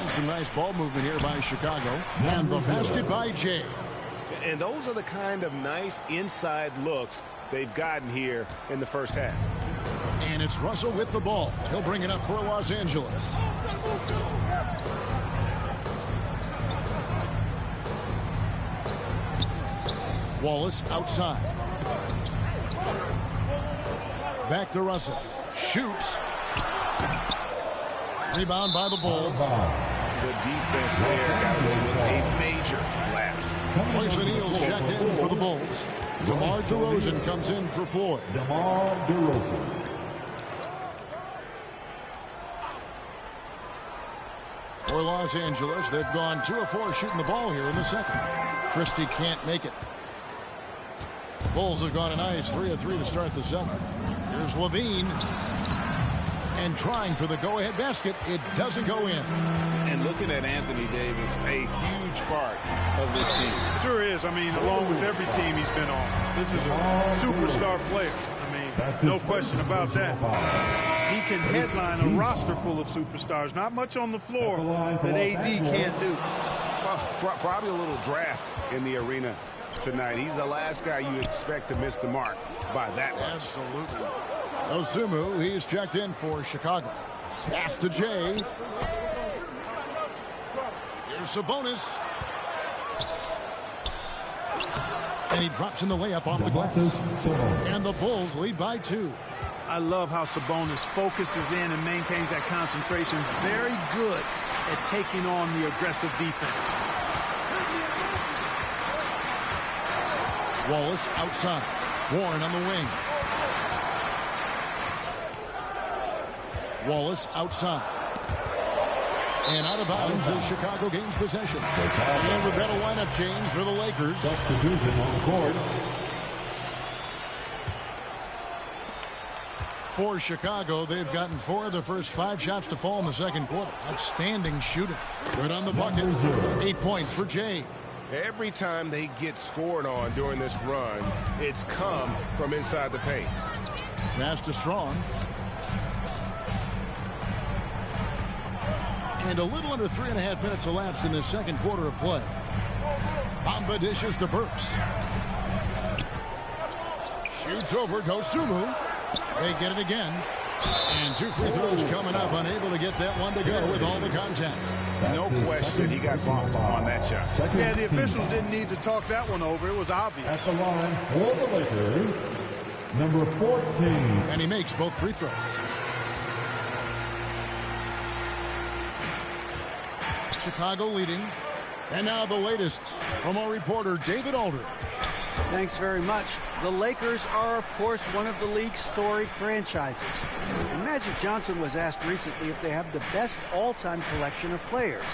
Some nice ball movement here by Chicago. And the basket by Jay. And those are the kind of nice inside looks they've gotten here in the first half. And it's Russell with the ball. He'll bring it up for Los Angeles. Wallace outside. Back to Russell. Shoots. Rebound by the Bulls. The defense there got a major lapse. Royce O'Neal's checked in for the Bulls. DeMar DeRozan comes in for Floyd. DeMar DeRozan. For Los Angeles, they've gone 2 of 4 shooting the ball here in the second. Christie can't make it. Bulls have gone a nice 3 of 3 to start the second. Here's Levine. And trying for the go-ahead basket. It doesn't go in. And looking at Anthony Davis, a huge part of this team. Sure is. I mean, along with every team he's been on. This is a superstar player. I mean, no question about that. He can headline a roster full of superstars. Not much on the floor that AD can't do. Well, probably a little draft in the arena tonight. He's the last guy you expect to miss the mark by that much. Absolutely. Osumu, he's checked in for Chicago. Pass to Jay. Here's Sabonis. And he drops in the layup off the glass. And the Bulls lead by 2. I love how Sabonis focuses in and maintains that concentration. Very good at taking on the aggressive defense. Wallace outside. Warren on the wing. Wallace outside. And out of bounds as Chicago gains possession. And we've got a lineup change for the Lakers. Substitution on the court. For Chicago, they've gotten 4 of the first 5 shots to fall in the second quarter. Outstanding shooting. Good on the bucket. 8 points for Jay. Every time they get scored on during this run, it's come from inside the paint. Pass to Strong. And a little under 3.5 minutes elapsed in the second quarter of play. Bamba dishes to Burks. Shoots over Dosunmu. They get it again. And 2 free throws coming up. Unable to get that one to go with all the contact. No question he got bumped on that shot. Yeah, the officials didn't need to talk that one over. It was obvious. At the line for the Lakers, number 14. And he makes both free throws. Chicago leading. And now the latest from our reporter, David Aldridge. Thanks very much. The Lakers are, of course, one of the league's storied franchises. And Magic Johnson was asked recently if they have the best all-time collection of players.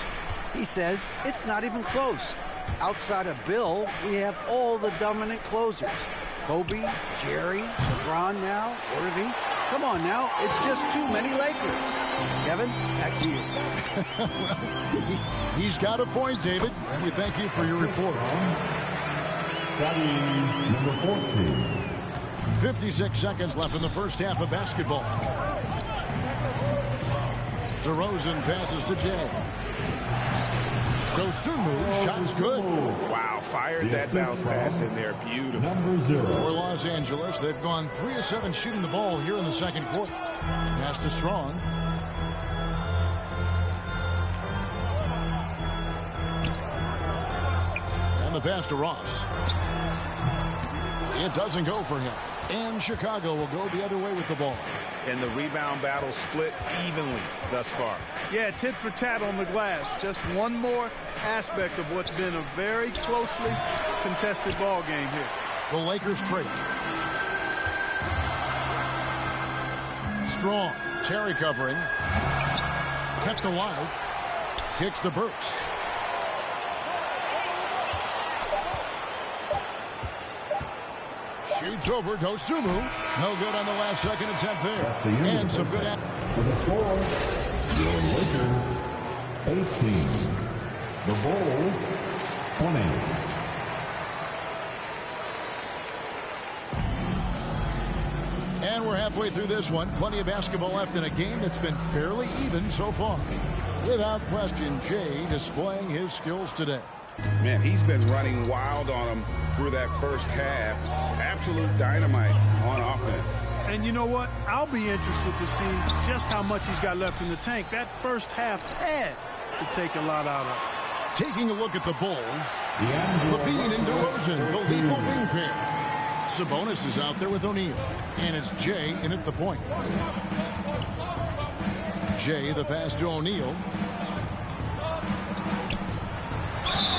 He says it's not even close. Outside of Bill, we have all the dominant closers. Kobe, Jerry, LeBron now, Irving. Come on now, it's just too many Lakers. Kevin, back to you. Well, he's got a point, David, and we thank you for your report. Number 14. 56 seconds left in the first half of basketball. DeRozan passes to Jay. Dosunmu, shots good. Wow, fired that bounce pass in there. Beautiful. Number 0. For Los Angeles, they've gone 3 of 7 shooting the ball here in the second quarter. Pass to Strong. And the pass to Ross. It doesn't go for him. And Chicago will go the other way with the ball. And the rebound battle split evenly thus far. Yeah, tit for tat on the glass. Just one more aspect of what's been a very closely contested ball game here. The Lakers trade. Strong. Terry covering. Kept alive. Kicks to Burks. Shoots over Dosunmu. No good on the last second attempt there. And some good. For the score, your Lakers 18. The Bulls 20. And we're halfway through this one. Plenty of basketball left in a game that's been fairly even so far. Without question, Jay displaying his skills today. Man, he's been running wild on him through that first half. Absolute dynamite on offense. And you know what? I'll be interested to see just how much he's got left in the tank. That first half had to take a lot out of it. Taking a look at the Bulls, Levine and DeRozan, the lethal wing pair. Sabonis is out there with O'Neal. And it's Jay in at the point. Jay, the pass to O'Neal.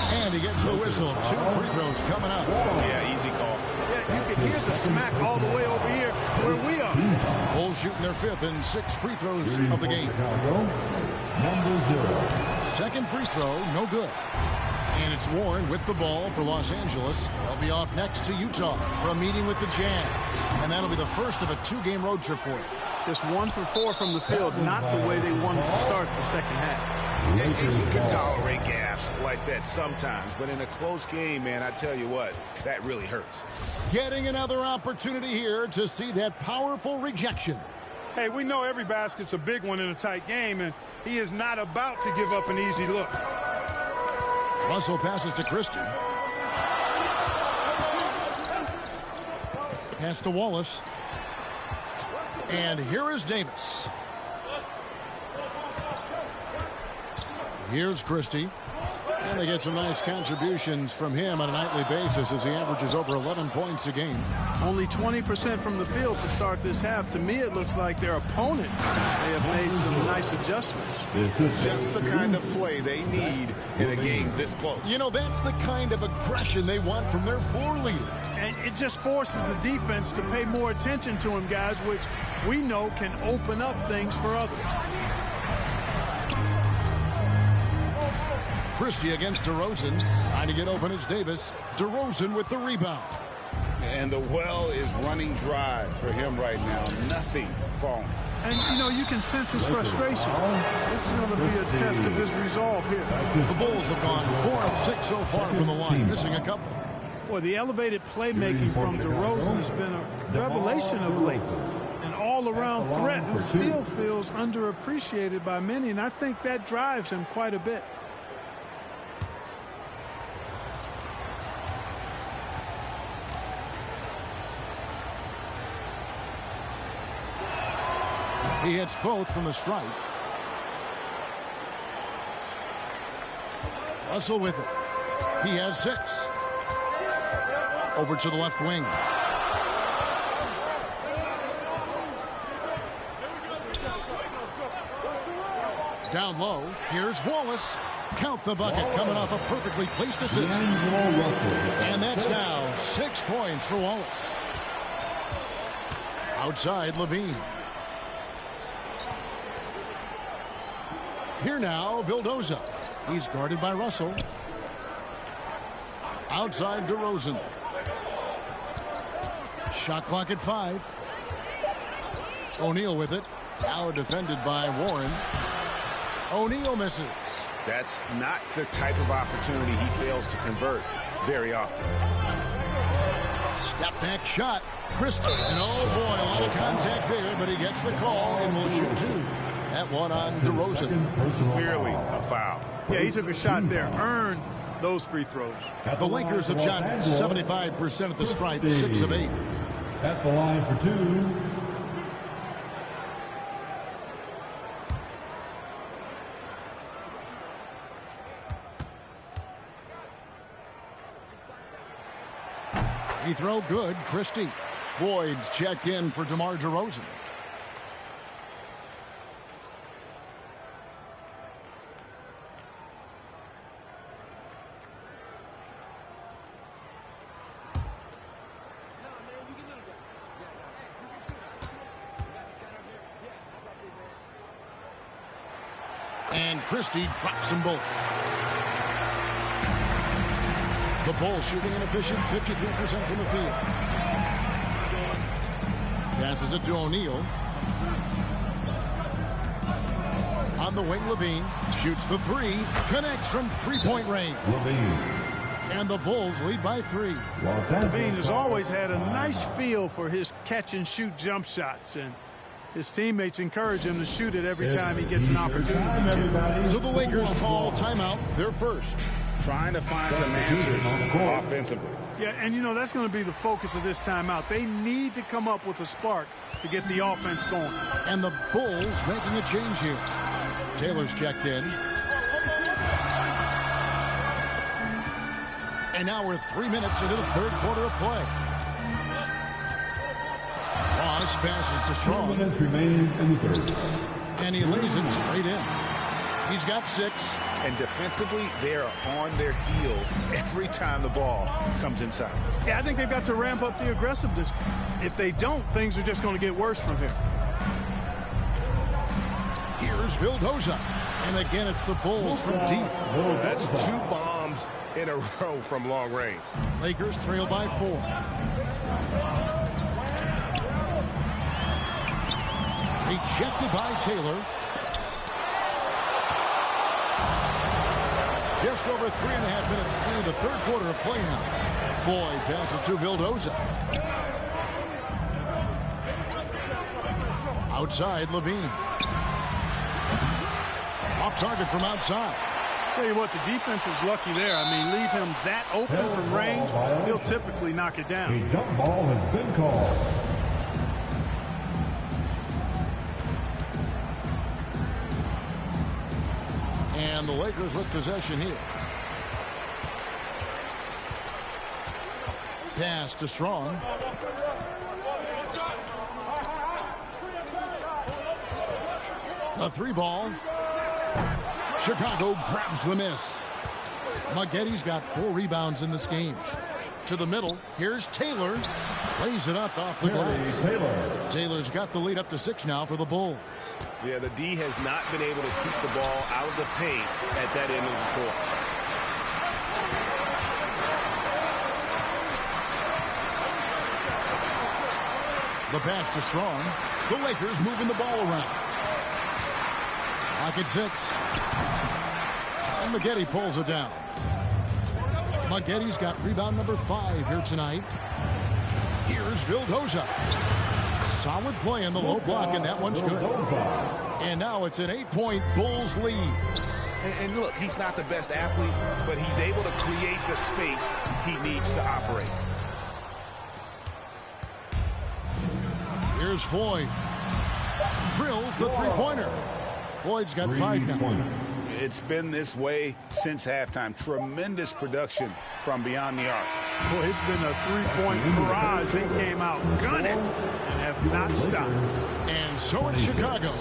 And he gets the whistle. 2 free throws coming up. Yeah, easy call. Yeah, you can hear the smack all the way over here where we are. Bulls shooting their 5th and 6th free throws of the game. Second free throw, no good. And it's Warren with the ball for Los Angeles. They'll be off next to Utah for a meeting with the Jazz. And that'll be the first of a 2-game road trip for you. Just 1 for 4 from the field, not the way they wanted to start the second half. And you can tolerate gaffes like that sometimes, but in a close game, man, I tell you what, that really hurts. Getting another opportunity here to see that powerful rejection. Hey, we know every basket's a big one in a tight game, and he is not about to give up an easy look. Russell passes to Christie. Pass to Wallace. And here is Davis. Here's Christie. And they get some nice contributions from him on a nightly basis as he averages over 11 points a game. Only 20% from the field to start this half. To me, it looks like their opponent may have made some nice adjustments. Just the kind of play they need in a game this close. You know, that's the kind of aggression they want from their floor leader. And it just forces the defense to pay more attention to him, guys, which we know can open up things for others. Christie against DeRozan. Trying to get open is Davis. DeRozan with the rebound. And the well is running dry for him right now. Nothing falling. And, you know, you can sense his frustration. This is going to be a test of his resolve here. The Bulls have gone 4 of 6 so far from the line, missing a couple. Well, the elevated playmaking from DeRozan has been a revelation of late. An all-around threat who still feels underappreciated by many, and I think that drives him quite a bit. He hits both from the stripe. Russell with it. He has 6. Over to the left wing. Down low. Here's Wallace. Count the bucket coming off a perfectly placed assist. And that's now 6 points for Wallace. Outside, Levine. Here now, Vildoza. He's guarded by Russell. Outside DeRozan. Shot clock at 5. O'Neal with it. Now defended by Warren. O'Neal misses. That's not the type of opportunity he fails to convert very often. Step back shot. Christie. And oh boy, a lot of contact there, but he gets the call and will shoot 2. That one on DeRozan. Clearly a foul. Yeah, he took a shot there. Earned those free throws. The Lakers have shot 75% at the stripe, 6 of 8. At the line for 2. Free throw good, Christie. Voids checked in for DeMar DeRozan. And Christie drops them both. The Bulls shooting an efficient 53% from the field. Passes it to O'Neal. On the wing, Levine shoots the 3. Connects from three-point range. Levine. And the Bulls lead by 3. Levine has always had a nice feel for his catch-and-shoot jump shots, and his teammates encourage him to shoot it every time he gets an opportunity. So the Lakers call timeout, their first. Trying to find some answers offensively. Yeah, and you know, that's going to be the focus of this timeout. They need to come up with a spark to get the offense going. And the Bulls making a change here. Taylor's checked in. And now we're 3 minutes into the third quarter of play. Ross passes to Strong. 2 minutes remaining in the third. And he lays it straight in. He's got 6. And defensively, they are on their heels every time the ball comes inside. Yeah, I think they've got to ramp up the aggressiveness. If they don't, things are just going to get worse from here. Here's Vildoza. And again, it's the Bulls from deep. That's 2 bombs in a row from long range. Lakers trail by 4. Rejected by Taylor. Just over 3.5 minutes through the third quarter of play now. Floyd passes to Vildoza. Outside, Levine. Off target from outside. Tell you what, the defense was lucky there. I mean, leave him that open from range, he'll typically knock it down. A jump ball has been called. And the Lakers with possession here. Pass to Strong. A 3 ball. Chicago grabs the miss. Maggetti's got 4 rebounds in this game. To the middle. Here's Taylor. Plays it up off the glass. Taylor's got the lead up to 6 now for the Bulls. Yeah, the D has not been able to keep the ball out of the paint at that end of the court. The pass to Strong. The Lakers moving the ball around. Lock at 6. And Maggetti pulls it down. Maggetti's got rebound number 5 here tonight. Here's Vildoza. Solid play in the low block, and that one's good. And now it's an 8-point Bulls lead. And look, he's not the best athlete, but he's able to create the space he needs to operate. Here's Floyd. Drills the three-pointer. Floyd's got 5 now. It's been this way since halftime. Tremendous production from beyond the arc. Boy, it's been a 3-point barrage. They came out gunning and have not stopped. And so it's Chicago.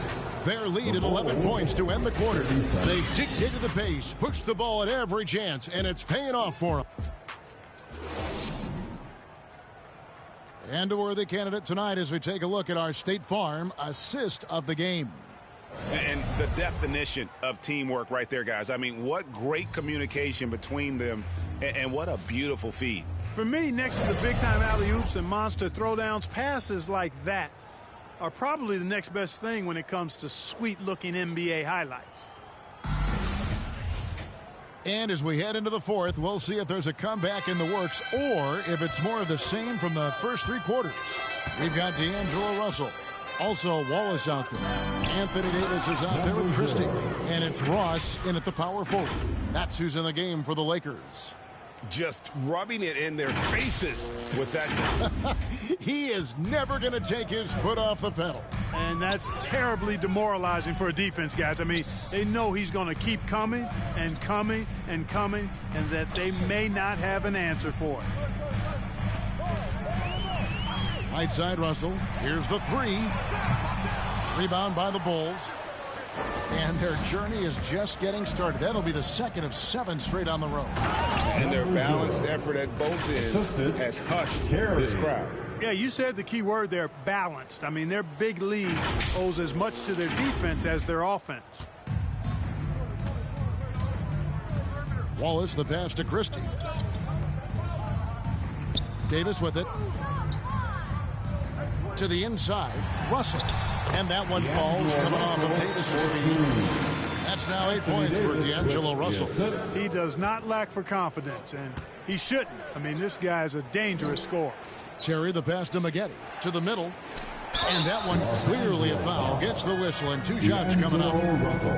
Their lead at 11 points to end the quarter. They dictated the pace, pushed the ball at every chance, and it's paying off for them. And a worthy candidate tonight as we take a look at our State Farm assist of the game. And the definition of teamwork right there, guys. I mean, what great communication between them, and what a beautiful feed. For me, next to the big-time alley-oops and monster throwdowns, passes like that are probably the next best thing when it comes to sweet-looking NBA highlights. And as we head into the fourth, we'll see if there's a comeback in the works or if it's more of the same from the first 3 quarters. We've got D'Angelo Russell. Also, Wallace out there. Anthony Davis is out there with Christie. And it's Ross in at the power forward. That's who's in the game for the Lakers. Just rubbing it in their faces with that. He is never going to take his foot off the pedal. And that's terribly demoralizing for a defense, guys. I mean, they know he's going to keep coming and coming and coming, and that they may not have an answer for it. Right side, Russell. Here's the 3. Rebound by the Bulls. And their journey is just getting started. That'll be the second of 7 straight on the road. And their balanced effort at both ends has hushed this crowd. Yeah, you said the key word there, balanced. I mean, their big lead owes as much to their defense as their offense. Wallace, the pass to Christie. Davis with it. To the inside, Russell. And that one falls coming off of Davis's feet. That's now 8 points for D'Angelo Russell. He does not lack for confidence, and he shouldn't. I mean, this guy's a dangerous scorer. Terry, the pass to Maggetti. To the middle. And that one clearly a foul. Gets the whistle, and 2 shots coming up. Russell.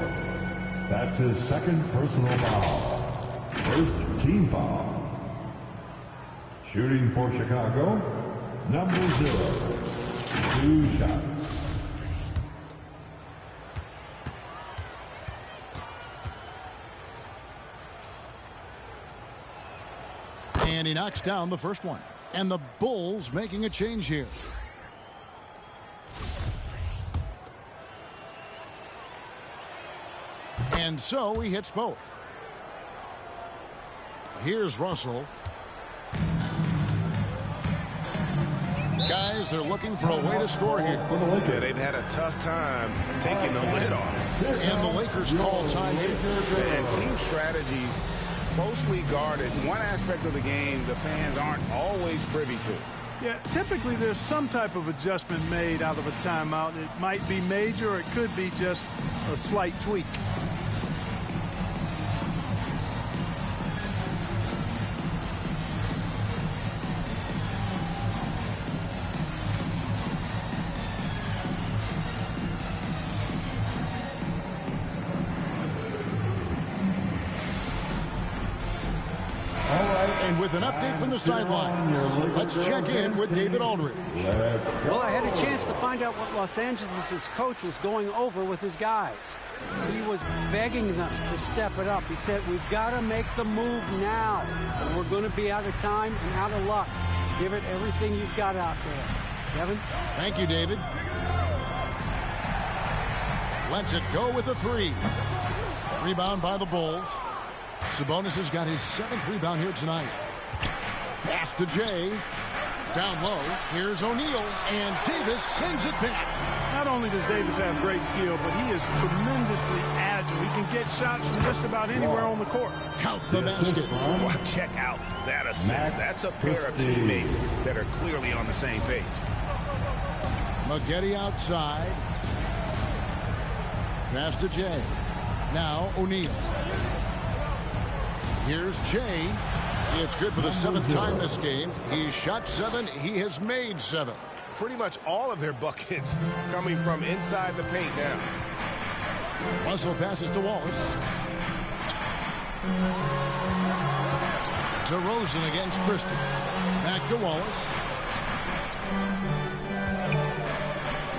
That's his second personal foul. First team foul. Shooting for Chicago, number 0. 2 shots. And he knocks down the first one. And the Bulls making a change here. And so he hits both. Here's Russell. Guys, they're looking for a way to score here. Yeah, they've had a tough time taking the lid off. And the Lakers call time here. And team strategies closely guarded. One aspect of the game the fans aren't always privy to. Yeah, typically there's some type of adjustment made out of a timeout. It might be major, or it could be just a slight tweak. With an update from the sideline, let's check in with David Aldridge. Well, I had a chance to find out what Los Angeles' coach was going over with his guys. He was begging them to step it up. He said, we've got to make the move now, or we're going to be out of time and out of luck. Give it everything you've got out there. Kevin? Thank you, David. Lets it go with a three. Rebound by the Bulls. Sabonis has got his 7th rebound here tonight. Pass to Jay. Down low. Here's O'Neal. And Davis sends it back. Not only does Davis have great skill, but he is tremendously agile. He can get shots from just about anywhere on the court. Count the basket. Well, check out that assist. That's a pair of teammates that are clearly on the same page. Maggette outside. Pass to Jay. Now O'Neal. Here's Jay. It's good for the 7th time this game. He's shot 7. He has made 7. Pretty much all of their buckets coming from inside the paint now. Russell passes to Wallace. DeRozan against Christie. Back to Wallace.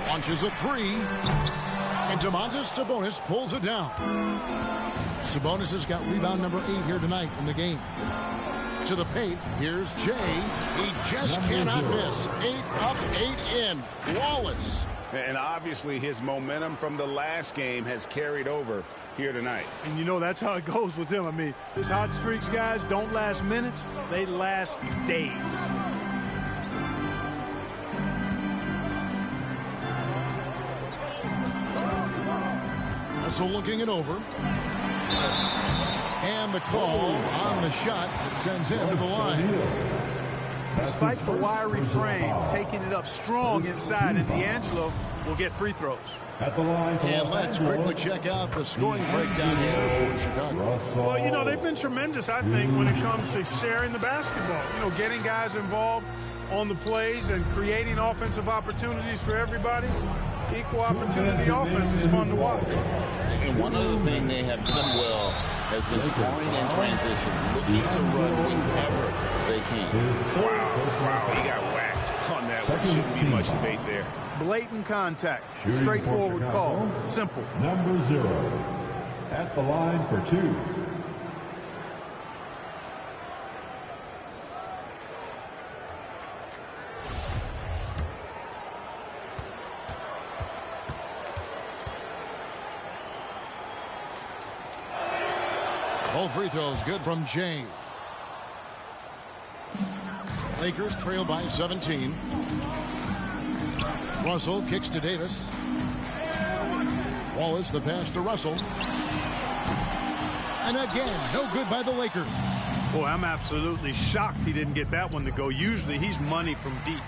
Launches a 3. And Domantas Sabonis pulls it down. Sabonis has got rebound number 8 here tonight in the game. To the paint, here's Jay. He just cannot miss. 8 up, 8 in. Flawless. And obviously his momentum from the last game has carried over here tonight. And you know that's how it goes with him. I mean, his hot streaks, guys, don't last minutes. They last days. So looking it over. And the call on the shot that sends him to the line. Despite the wiry frame, taking it up strong inside, and D'Angelo will get free throws. At the line. And let's quickly check out the scoring breakdown here for Chicago. Well, you know, they've been tremendous, I think, when it comes to sharing the basketball. You know, getting guys involved on the plays and creating offensive opportunities for everybody. Equal opportunity offense is fun to watch. And one other thing they have done well has been scoring in transition, looking to run whenever they can. Wow, he got whacked on that one. Shouldn't be much debate there. Blatant contact. Straightforward call. Simple. Number 0. At the line for 2. Both free throws good from Jay. Lakers trail by 17. Russell kicks to Davis. Wallace the pass to Russell. And again, no good by the Lakers. Boy, I'm absolutely shocked he didn't get that one to go. Usually he's money from deep.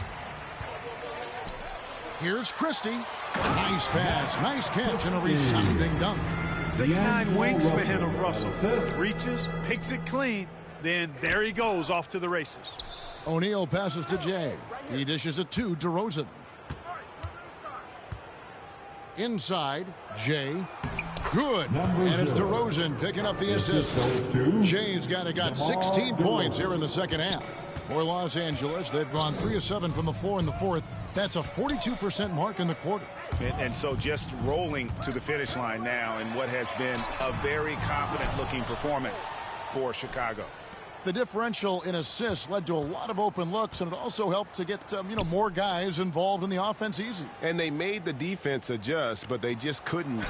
Here's Christie. Nice pass, nice catch, and a resounding dunk. 6'9" wingspan of Russell. Reaches, picks it clean, then there he goes off to the races. O'Neal passes to Jay. He dishes it to DeRozan. Inside, Jay. Good. And it's DeRozan picking up the assist. Jay's got 16 points here in the second half. For Los Angeles, they've gone 3 of 7 from the floor in the fourth. That's a 42% mark in the quarter. And so just rolling to the finish line now in what has been a very confident-looking performance for Chicago. The differential in assists led to a lot of open looks, and it also helped to get more guys involved in the offense easy. And they made the defense adjust, but they just couldn't.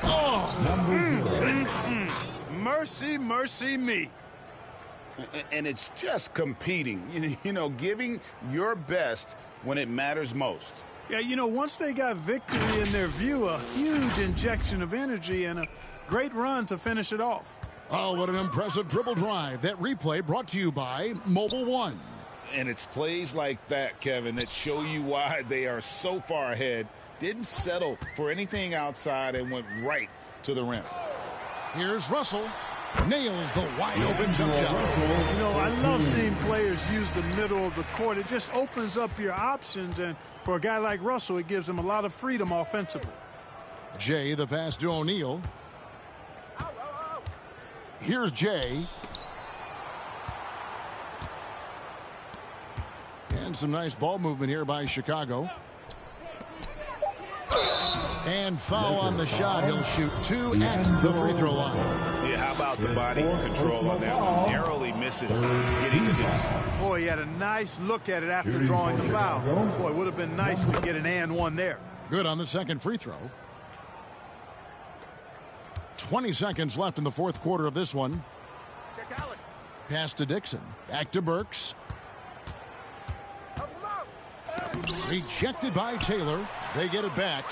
Mercy, mercy me. And it's just competing, giving your best when it matters most. Yeah, once they got victory in their view, a huge injection of energy and a great run to finish it off. Oh, what an impressive dribble drive. That replay brought to you by Mobile One. And it's plays like that, Kevin, that show you why they are so far ahead. Didn't settle for anything outside and went right to the rim. Here's Russell. Nails the wide-open jump shot. I love seeing players use the middle of the court. It just opens up your options, and for a guy like Russell, it gives him a lot of freedom offensively. Jay, the pass to O'Neal. Here's Jay. And some nice ball movement here by Chicago. And foul on the shot. He'll shoot 2 at the free throw line. Yeah, how about the body control on that one? Narrowly misses getting the deuce. Boy, he had a nice look at it after drawing the foul. Boy, it would have been nice to get an and one there. Good on the second free throw. 20 seconds left in the fourth quarter of this one. Pass to Dixon. Back to Burks. Rejected by Taylor. They get it back.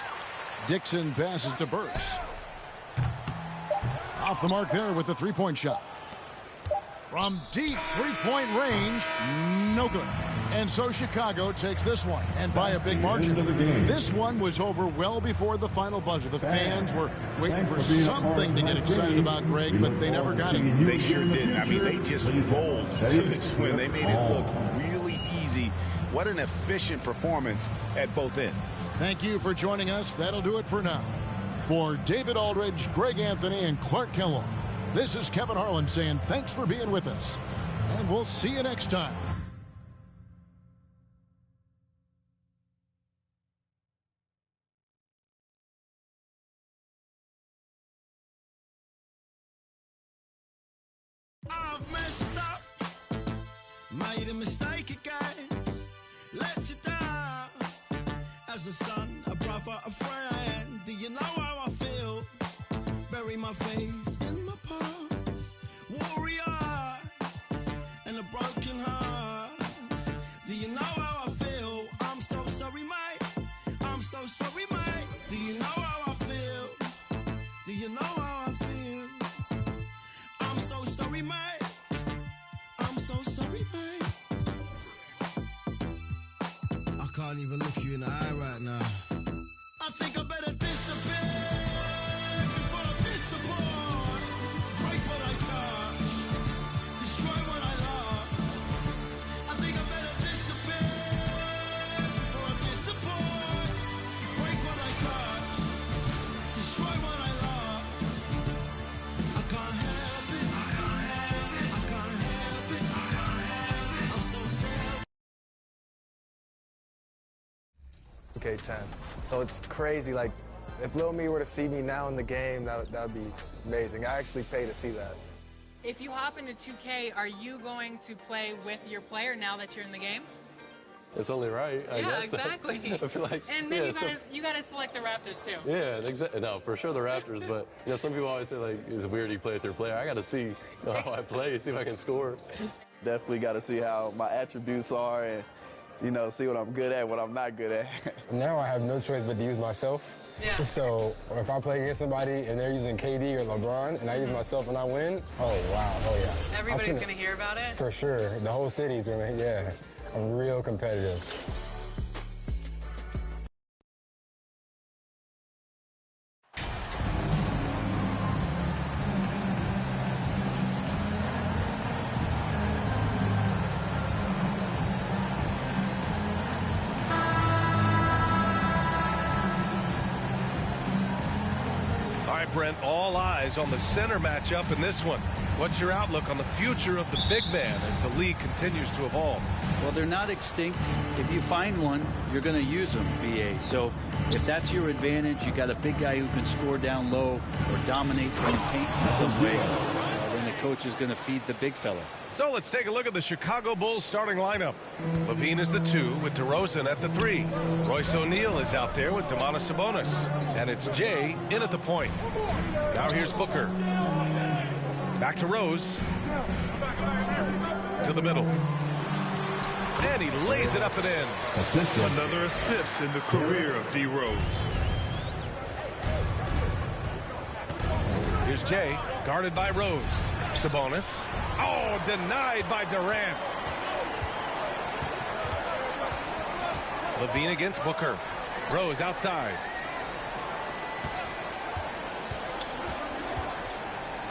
Dixon passes to Burks. Off the mark there with the three-point shot. From deep three-point range, no good. And so Chicago takes this one, and by a big margin. This one was over well before the final buzzer. The fans were waiting for something to get excited about, Greg, but they never got it. They sure didn't. I mean, they just rolled to this win. They made it look really easy. What an efficient performance at both ends. Thank you for joining us. That'll do it for now. For David Aldridge, Greg Anthony, and Clark Kellogg, this is Kevin Harlan saying thanks for being with us. And we'll see you next time. I've messed up, made a mistake again, let you down. As a son, a brother, a friend, do you know how I feel? Bury my face in my past, warrior, and a broken heart. Do you know how I feel? I'm so sorry, mate. I'm so sorry, mate. Do you know how I feel? Do you know how I feel? I'm so sorry, mate. I'm so sorry, mate. I can't even look you in the eye right now. I think I better disappear before I disappoint. Break what I touch, destroy what I love. I think I better disappear before I disappoint. Break what I touch, destroy what I love. I can't help it. I can't help it. I can't help it. I can't help it. I'm so selfish. Okay, 10. So it's crazy. Like, if Lil Me were to see me now in the game, that would be amazing. I actually pay to see that. If you hop into 2K, are you going to play with your player now that you're in the game? It's only right, I guess. Exactly. I feel like, and then you gotta select the Raptors too. Yeah, exactly. No, for sure the Raptors, but some people always say like it's weird you play with your player. I gotta see how I play, see if I can score. Definitely got to see how my attributes are and see what I'm good at, what I'm not good at. Now I have no choice but to use myself. Yeah. So if I play against somebody and they're using KD or LeBron and I use myself and I win, oh wow, oh yeah. Everybody's gonna hear about it? For sure. The whole city's gonna, yeah. I'm real competitive. Brent, all eyes on the center matchup in this one. What's your outlook on the future of the big man as the league continues to evolve? Well, they're not extinct. If you find one, you're going to use them, BA. So if that's your advantage, you got a big guy who can score down low or dominate from the paint in some way, then the coach is going to feed the big fella. So let's take a look at the Chicago Bulls starting lineup. Levine is the 2 with DeRozan at the 3. Royce O'Neal is out there with Domantas Sabonis. And it's Jay in at the point. Now here's Booker. Back to Rose. To the middle. And he lays it up and in. Another assist in the career of D. Rose. Here's Jay, guarded by Rose. Sabonis. Oh, denied by Durant. Levine against Booker. Rose outside.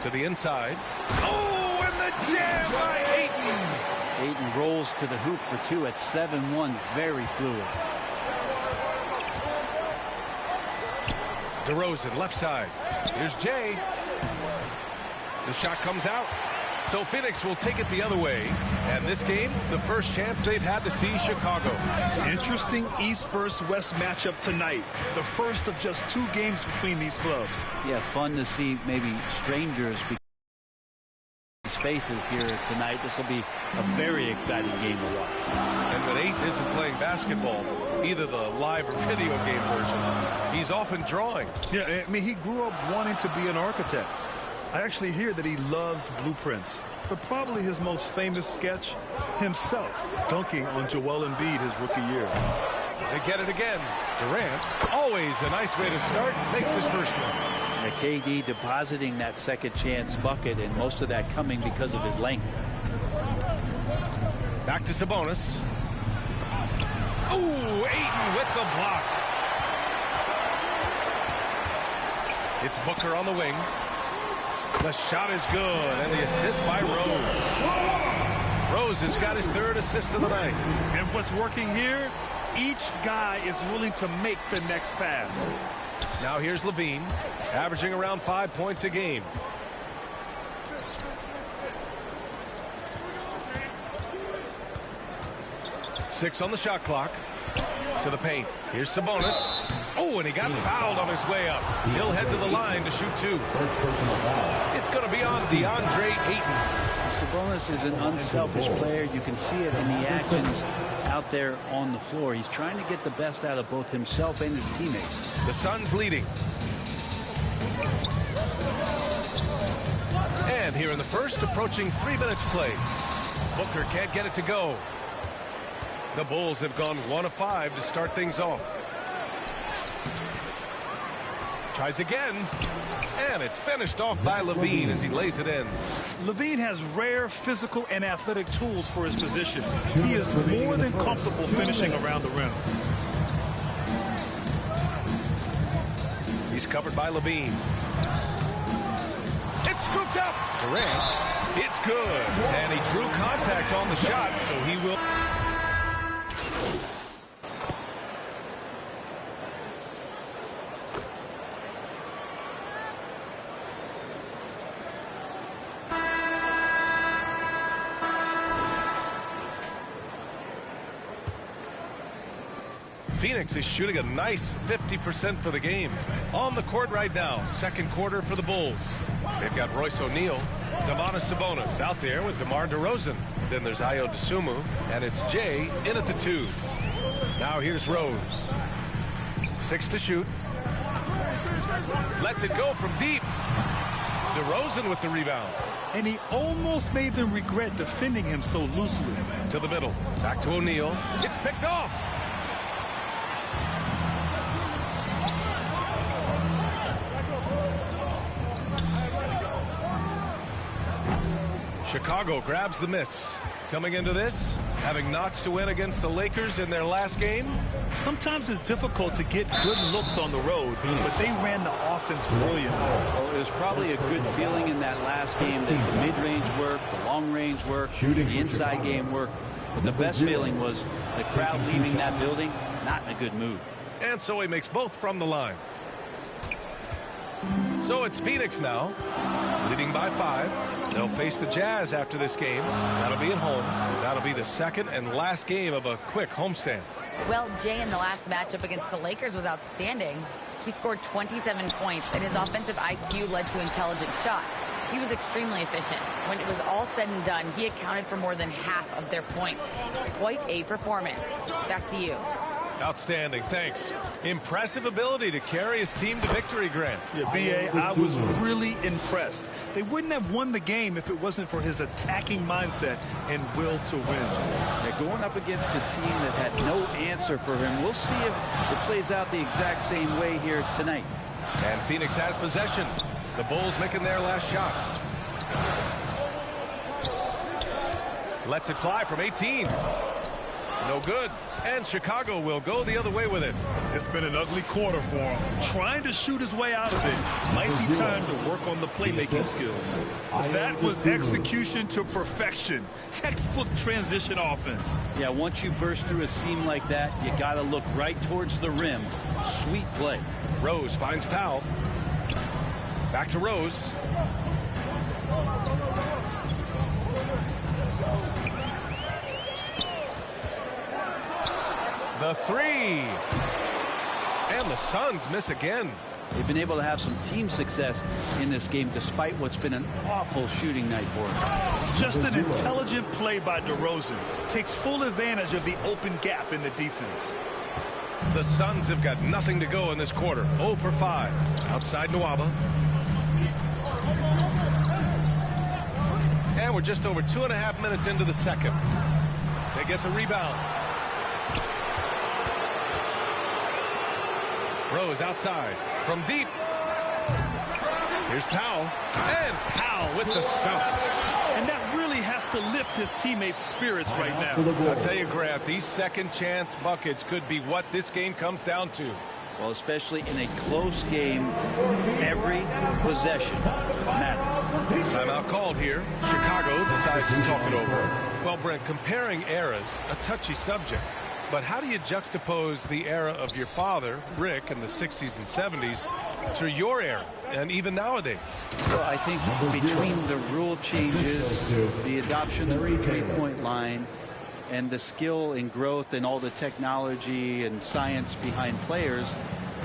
To the inside. Oh, and the jam by Ayton. Ayton rolls to the hoop for 2 at 7-1. Very fluid. DeRozan left side. Here's Jay. The shot comes out. So Phoenix will take it the other way. And this game, the first chance they've had to see Chicago. Interesting East versus West matchup tonight. The first of just 2 games between these clubs. Yeah, fun to see maybe strangers faces here tonight. This will be a very exciting game to watch. And when Ayton isn't playing basketball, either the live or video game version, he's often drawing. Yeah, I mean, he grew up wanting to be an architect. I actually hear that he loves blueprints, but probably his most famous sketch, himself dunking on Joel Embiid his rookie year. They get it again. Durant, always a nice way to start, makes his first one. And KD depositing that second chance bucket, and most of that coming because of his length. Back to Sabonis. Ooh, Ayton with the block. It's Booker on the wing. The shot is good, and the assist by Rose. Rose has got his 3rd assist of the night. And what's working here, each guy is willing to make the next pass. Now here's Levine, averaging around 5 points a game. Six on the shot clock. To the paint. Here's Sabonis. Oh, and he got fouled on his way up. He'll head to the line to shoot 2. It's going to be on DeAndre Ayton. Sabonis is an unselfish player. You can see it in the actions out there on the floor. He's trying to get the best out of both himself and his teammates. The Suns leading. And here in the first, approaching 3 minutes played. Booker can't get it to go. The Bulls have gone 1 of 5 to start things off. Tries again, and it's finished off by Levine as he lays it in. Levine has rare physical and athletic tools for his position. He is more than comfortable finishing around the rim. He's covered by Levine. It's scooped up. Durant, it's good. And he drew contact on the shot, so he will... Phoenix is shooting a nice 50% for the game. On the court right now, second quarter for the Bulls. They've got Royce O'Neal, Domantas Sabonis out there with DeMar DeRozan. Then there's Ayo Dosunmu, and it's Jay in at the 2. Now here's Rose. 6 to shoot. Lets it go from deep. DeRozan with the rebound. And he almost made them regret defending him so loosely. To the middle. Back to O'Neal. It's picked off. Chicago grabs the miss. Coming into this, having notched to win against the Lakers in their last game. Sometimes it's difficult to get good looks on the road, but they ran the offense brilliantly. Well, it was probably a good feeling in that last game that the mid-range worked, the long-range worked, the inside game worked. But the best feeling was the crowd leaving that building not in a good mood. And so he makes both from the line. So it's Phoenix now, leading by 5. They'll face the Jazz after this game. That'll be at home. That'll be the second and last game of a quick homestand. Well, Jay in the last matchup against the Lakers was outstanding. He scored 27 points, and his offensive IQ led to intelligent shots. he was extremely efficient. When it was all said and done, he accounted for more than half of their points. Quite a performance. Back to you. Outstanding, thanks. Impressive ability to carry his team to victory, Grant. Yeah, B.A., I was really impressed. They wouldn't have won the game if it wasn't for his attacking mindset and will to win. They're going up against a team that had no answer for him. We'll see if it plays out the exact same way here tonight. And Phoenix has possession. The Bulls making their last shot. Lets it fly from 18. No good. And Chicago will go the other way with it. It's been an ugly quarter for him. Trying to shoot his way out of it. Might be time to work on the playmaking skills. That was execution to perfection. Textbook transition offense. Yeah, once you burst through a seam like that, you got to look right towards the rim. Sweet play. Rose finds Powell. Back to Rose. The three. And the Suns miss again. They've been able to have some team success in this game despite what's been an awful shooting night for them. Just an intelligent play by DeRozan. Takes full advantage of the open gap in the defense. The Suns have got nothing to go in this quarter. 0 for 5. Outside Nwaba. And we're just over 2.5 minutes into the second. They get the rebound. Rose outside from deep. Here's Powell. And Powell with the stuff. And that really has to lift his teammates' spirits right now. I'll tell you, Grant, these second chance buckets could be what this game comes down to. Well, especially in a close game, every possession matters. Timeout called here. Chicago decides to talk it over. Well, Brent, comparing eras, a touchy subject. But how do you juxtapose the era of your father, Rick, in the 60s and 70s, to your era, and even nowadays? Well, I think between the rule changes, the adoption of the three-point line, and the skill and growth and all the technology and science behind players,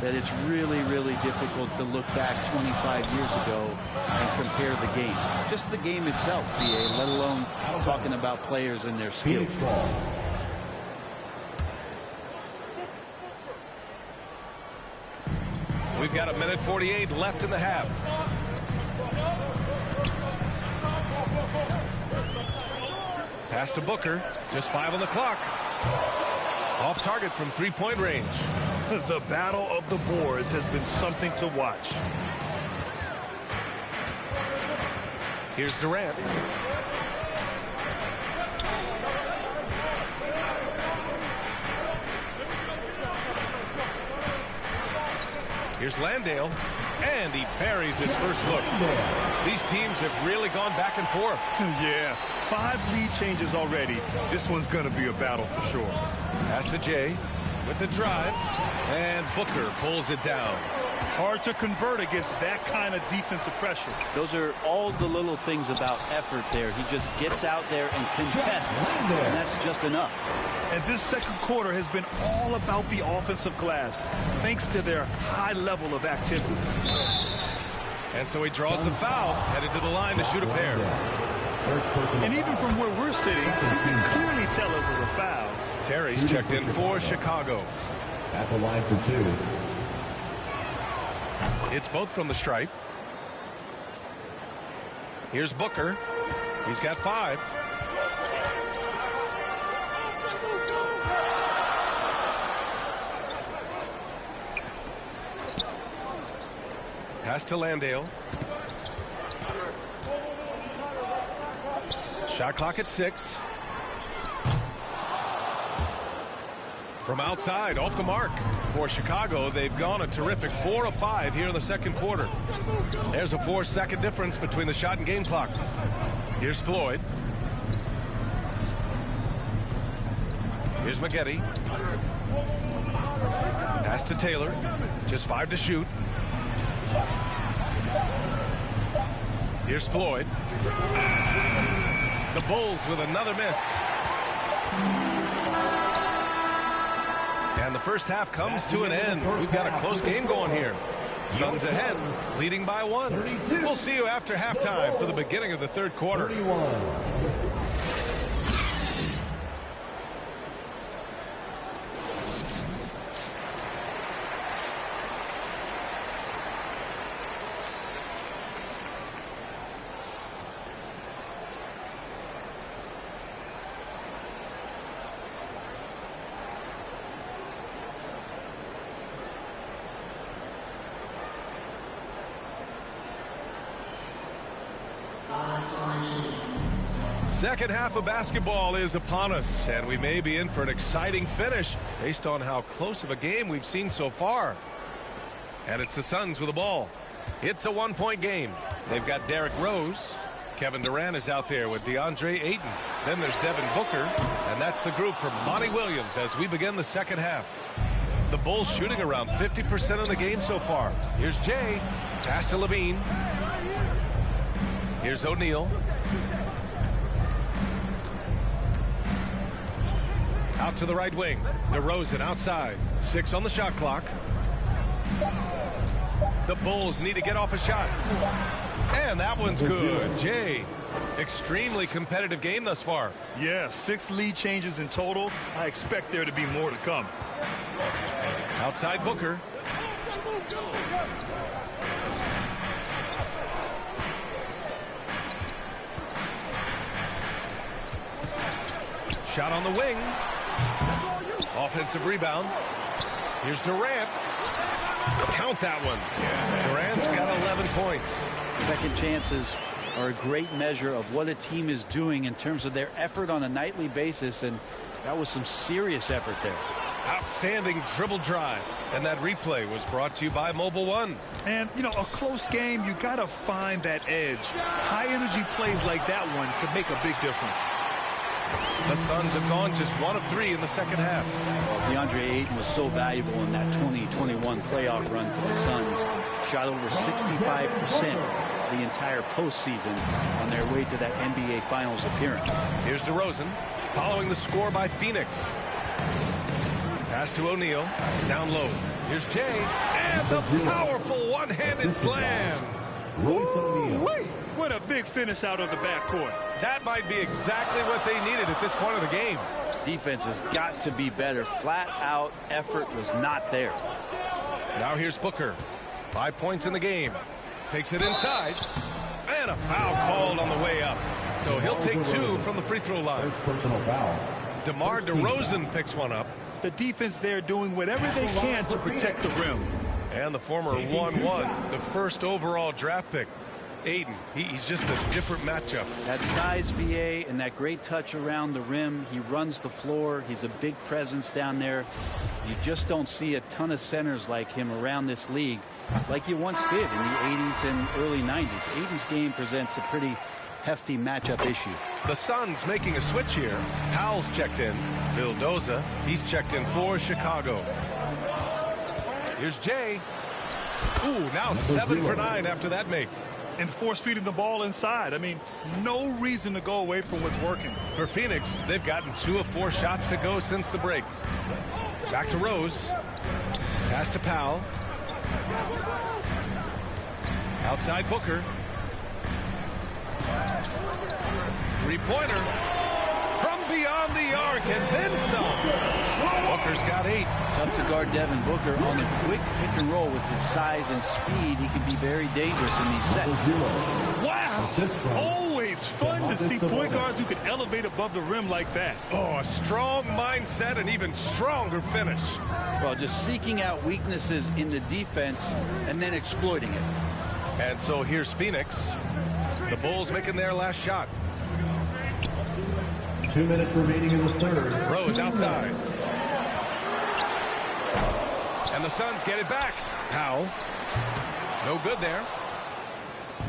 that it's really, really difficult to look back 25 years ago and compare the game. Just the game itself, BA, let alone talking about players and their skills. We've got 1:48 left in the half. Pass to Booker. Just 5 on the clock. Off target from three-point range. The battle of the boards has been something to watch. Here's Durant. Here's Landale, and he buries his first look. These teams have really gone back and forth. Yeah, 5 lead changes already. This one's going to be a battle for sure. Pass to Jay with the drive, and Booker pulls it down. Hard to convert against that kind of defensive pressure. Those are all the little things about effort there. He just gets out there and contests, and that's just enough. And this second quarter has been all about the offensive glass, thanks to their high level of activity. And so he draws the foul, headed to the line to shoot a pair. And even from where we're sitting, you can clearly tell it was a foul. Terry's checked in for Chicago. At the line for 2. It's both from the stripe. Here's Booker. He's got 5. Pass to Landale. Shot clock at 6. From outside, off the mark. For Chicago, they've gone a terrific 4 of 5 here in the second quarter. There's a 4-second difference between the shot and game clock. Here's Floyd. Here's McGetty. Pass to Taylor. Just 5 to shoot. Here's Floyd. The Bulls with another miss. And the first half comes to an end. We've got a close game going here. Suns ahead, leading by 1. We'll see you after halftime for the beginning of the third quarter. 31. Second half of basketball is upon us, and we may be in for an exciting finish based on how close of a game we've seen so far. And it's the Suns with the ball. It's a one-point game. They've got Derrick Rose. Kevin Durant is out there with DeAndre Ayton. Then there's Devin Booker, and that's the group from Monty Williams as we begin the second half. The Bulls shooting around 50% of the game so far. Here's Jay. Pass to Levine. Here's O'Neal. Out to the right wing. DeRozan outside. 6 on the shot clock. The Bulls need to get off a shot. And that one's good. Jay, extremely competitive game thus far. Yeah, 6 lead changes in total. I expect there to be more to come. Outside Booker. Shot on the wing. Offensive rebound. Here's Durant. Count that one. Durant's got 11 points. Second chances are a great measure of what a team is doing in terms of their effort on a nightly basis, and that was some serious effort there. Outstanding dribble drive. And that replay was brought to you by Mobile One. And, you know, a close game, you got to find that edge. High-energy plays like that one can make a big difference. The Suns have gone just 1 of 3 in the second half. Well, DeAndre Ayton was so valuable in that 2021 playoff run for the Suns. Shot over 65% the entire postseason on their way to that NBA Finals appearance. Here's DeRozan following the score by Phoenix. Pass to O'Neal. Down low. Here's Jay. And the powerful one-handed slam. What a big finish out of the backcourt. That might be exactly what they needed at this point of the game. Defense has got to be better. Flat out effort was not there. Now here's Booker. 5 points in the game. Takes it inside. And a foul called on the way up. So he'll take 2 from the free throw line. Personal foul. DeMar DeRozan picks one up. The defense there doing whatever they can to protect the rim. And the former 1-1, the first overall draft pick. Ayton, he's just a different matchup. That size, BA, and that great touch around the rim. He runs the floor. He's a big presence down there. You just don't see a ton of centers like him around this league like you once did in the 80s and early 90s. Ayton's game presents a pretty hefty matchup issue. The Suns making a switch here. Powell's checked in. Vildoza, he's checked in for Chicago. Here's Jay. Ooh, now 7 for 9 after that make. And force feeding the ball inside. I mean, no reason to go away from what's working. For Phoenix, they've gotten 2 of 4 shots to go since the break. Back to Rose. Pass to Powell. Outside Booker. Three-pointer from beyond the arc, and then some. Booker's got 8. Tough to guard Devin Booker on a quick pick and roll with his size and speed. He can be very dangerous in these sets. Wow! Always fun to see point guards who can elevate above the rim like that. Oh, a strong mindset and even stronger finish. Well, just seeking out weaknesses in the defense and then exploiting it. And so here's Phoenix. The Bulls making their last shot. 2 minutes remaining in the third. Rose outside. And the Suns get it back. Powell. No good there.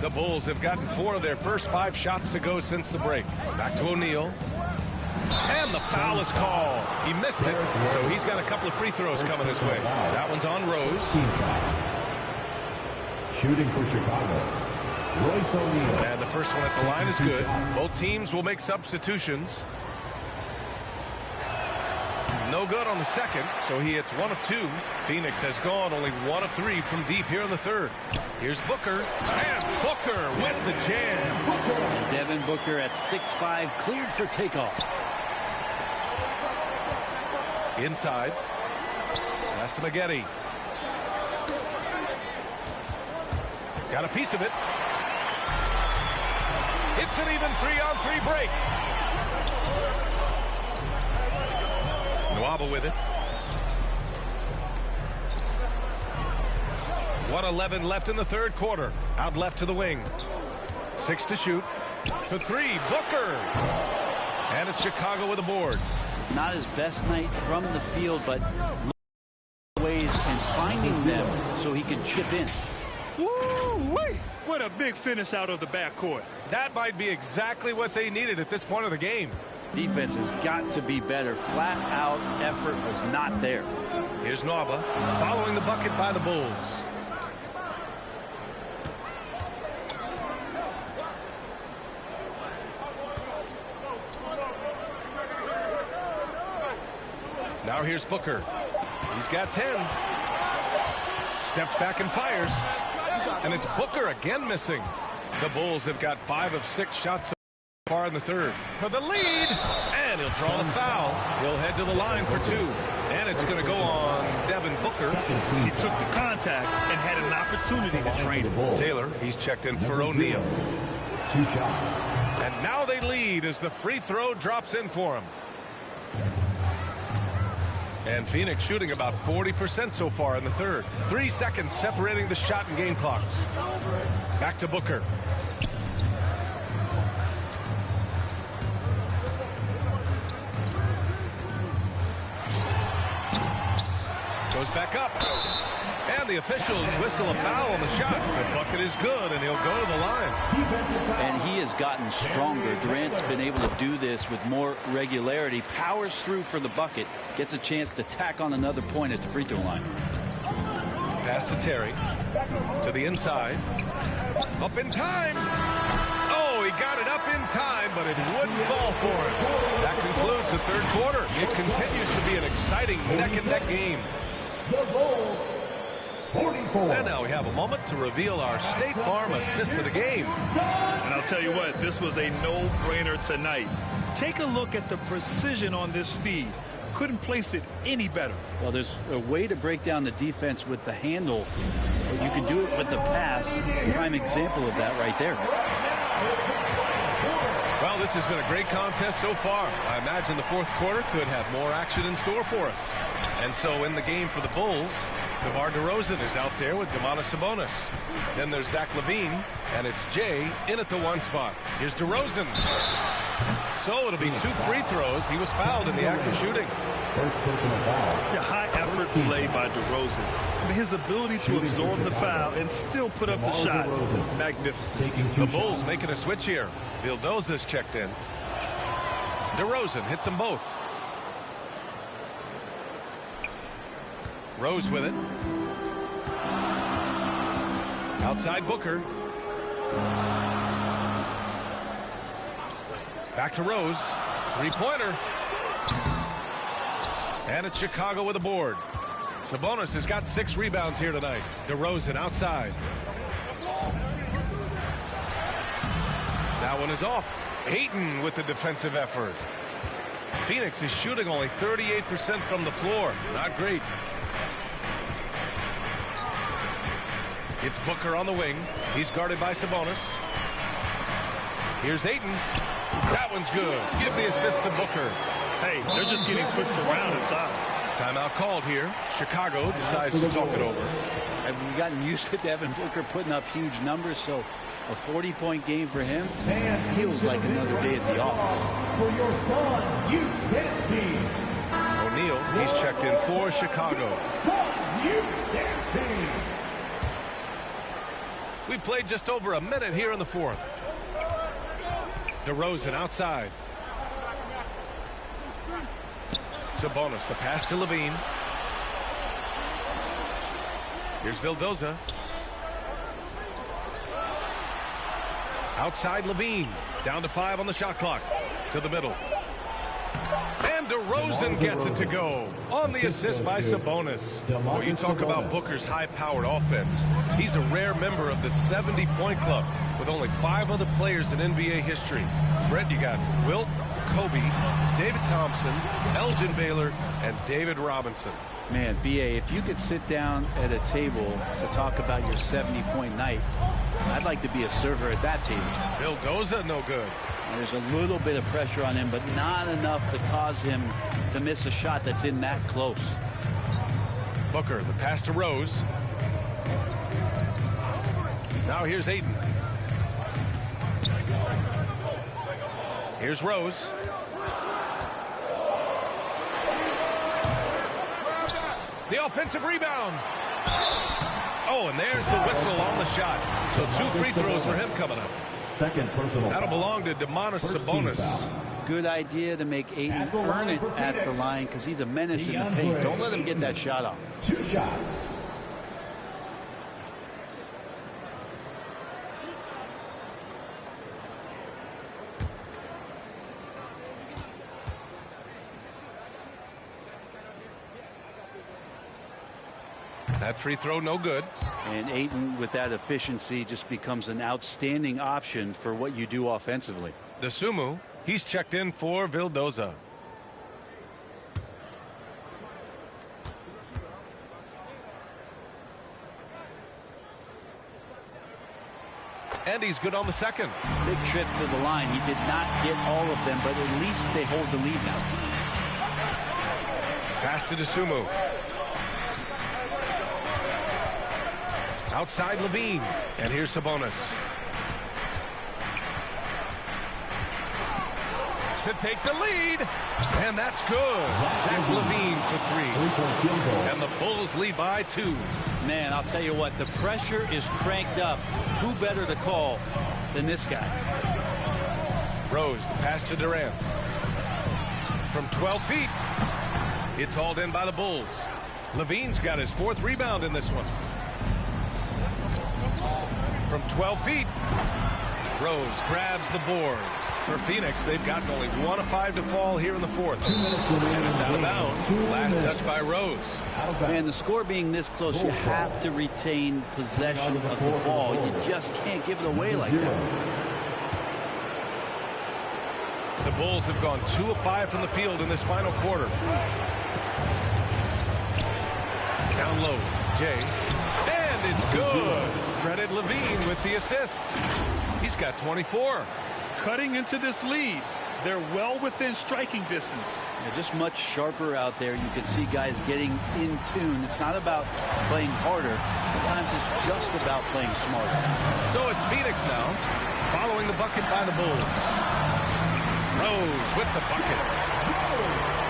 The Bulls have gotten 4 of their first 5 shots to go since the break. Back to O'Neal. And the foul is called. He missed it, so he's got a couple of free throws coming his way. That one's on Rose. Shooting for Chicago. Royce O'Neal. And the first one at the line is good. Both teams will make substitutions. No good on the second, so he hits 1 of 2. Phoenix has gone only 1 of 3 from deep here in the third. Here's Booker, and Booker with the jam. And Devin Booker at 6'5", cleared for takeoff. Inside. Pass to Maggette. Got a piece of it. It's an even 3-on-3 break. Nwaba with it. 1:11 left in the third quarter. Out left to the wing. 6 to shoot. For 3, Booker. And it's Chicago with a board. It's not his best night from the field, but ways and finding them so he can chip in. Woo-wee! What a big finish out of the backcourt. That might be exactly what they needed at this point of the game. Defense has got to be better. Flat out effort was not there. Here's Nwaba following the bucket by the Bulls. Now here's Booker. He's got 10. Steps back and fires. And it's Booker again missing. The Bulls have got 5 of 6 shots so far in the third. For the lead. And he'll draw the foul. He'll head to the line for 2. And it's going to go on Devin Booker. He took the contact and had an opportunity to train it. Taylor, he's checked in for O'Neal. 2 shots. And now they lead as the free throw drops in for him. And Phoenix shooting about 40% so far in the third. 3 seconds separating the shot and game clocks. Back to Booker. Goes back up. And the officials whistle a foul on the shot. The bucket is good, and he'll go to the line. And he has gotten stronger. Durant's been able to do this with more regularity. Powers through for the bucket. Gets a chance to tack on another point at the free throw line. Pass to Terry. To the inside. Up in time. Oh, he got it up in time, but it wouldn't fall for him. That concludes the third quarter. It continues to be an exciting neck-and-neck game. The Bulls, 44. And now we have a moment to reveal our State Farm assist of the game. And I'll tell you what, this was a no-brainer tonight. Take a look at the precision on this feed. Couldn't place it any better. Well, there's a way to break down the defense with the handle. You can do it with the pass. Prime example of that right there. Well, this has been a great contest so far. I imagine the fourth quarter could have more action in store for us. And so in the game for the Bulls, DeMar DeRozan is out there with Domantas Sabonis. Then there's Zach LaVine, and it's Jay in at the 1 spot. Here's DeRozan. So it'll be 2 free throws. He was fouled in the act of shooting. First personal foul. The high effort play by DeRozan. His ability to absorb the foul and still put up the shot. Magnificent. The Bulls making a switch here. Vildoza's checked in. DeRozan hits them both. Rose with it. Outside Booker. Back to Rose. 3-pointer. And it's Chicago with a board. Sabonis has got 6 rebounds here tonight. DeRozan outside. That one is off. Ayton with the defensive effort. Phoenix is shooting only 38% from the floor. Not great. It's Booker on the wing. He's guarded by Sabonis. Here's Ayton. That one's good. Give the assist to Booker. Hey, they're just getting pushed around inside. Timeout called here. Chicago decides to talk it over. We've gotten used to Devin Booker putting up huge numbers, so a 40-point game for him feels like another day at the office. For your son, you can't be. O'Neal, he's checked in for Chicago. You can't be. We played just over a minute here in the fourth. DeRozan outside. Sabonis, the pass to LaVine. Here's Vildoza. Outside LaVine. Down to 5 on the shot clock. To the middle. And DeRozan gets it to go on the assist by Sabonis. Well, you talk about Booker's high-powered offense. He's a rare member of the 70-point club with only 5 other players in NBA history. Brett, you got Wilt, Kobe, David Thompson, Elgin Baylor, and David Robinson. Man, B.A., if you could sit down at a table to talk about your 70-point night, I'd like to be a server at that table. Vildoza, no good. There's a little bit of pressure on him, but not enough to cause him to miss a shot that's in that close. Booker, the pass to Rose. Now here's Ayton. Here's Rose. The offensive rebound. Oh, and there's the whistle on the shot. So 2 free throws for him coming up. Second personal That'll foul. belong to Demonis Sabonis. Good idea to make Ayton earn it at the line because he's a menace in the paint. Don't let him get that shot off. 2 shots. That free throw, no good. And Ayton, with that efficiency, just becomes an outstanding option for what you do offensively. DeSumo, he's checked in for Vildoza. And he's good on the second. Big trip to the line. He did not get all of them, but at least they hold the lead now. Pass to DeSumo. Outside Levine. And here's Sabonis. To take the lead. And that's good. Zach Levine for 3. And the Bulls lead by 2. Man, I'll tell you what, the pressure is cranked up. Who better to call than this guy? Rose, the pass to Durant. From 12 feet. It's hauled in by the Bulls. Levine's got his 4th rebound in this one. From 12 feet. Rose grabs the board. For Phoenix, they've gotten only 1 of 5 to fall here in the 4th. And it's out of bounds. Last touch by Rose. Man, the score being this close, you have to retain possession of the ball. You just can't give it away like that. The Bulls have gone 2 of 5 from the field in this final quarter. Down low, Jay. And it's good. Credit Levine with the assist. He's got 24. Cutting into this lead. They're well within striking distance. They're just much sharper out there. You can see guys getting in tune. It's not about playing harder. Sometimes it's just about playing smarter. So it's Phoenix now, following the bucket by the Bulls. Rose with the bucket.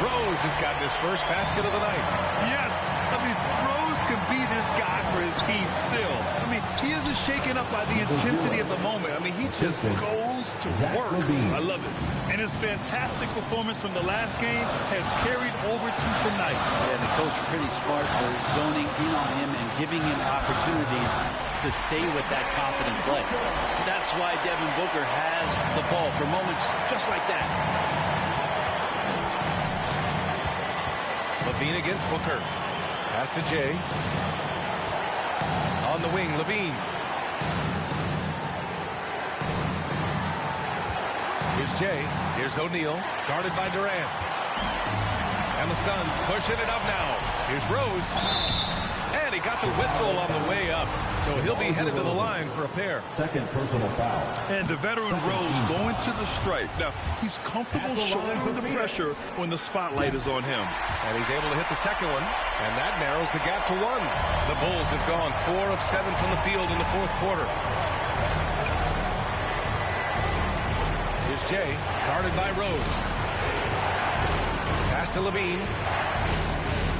Rose has got his first basket of the night. Yes. I mean, Rose can be this guy for his team still. I mean, he isn't shaken up by the intensity of the moment. I mean, he just goes to work. I love it. And his fantastic performance from the last game has carried over to tonight. Yeah, the coach pretty smart for zoning in on him and giving him opportunities to stay with that confident play. That's why Devin Booker has the ball for moments just like that. Levine against Booker. Pass to Jay. On the wing, Levine. Here's Jay. Here's O'Neal. Guarded by Durant. And the Suns pushing it up now. Here's Rose. And he got the whistle on the way up. So he'll be headed to the line for a pair. Second personal foul. And the veteran Rose going to the stripe. Now, he's comfortable shouldering the pressure when the spotlight is on him. And he's able to hit the second one. And that narrows the gap to 1. The Bulls have gone 4 of 7 from the field in the 4th quarter. Here's Jay, guarded by Rose. Pass to Levine.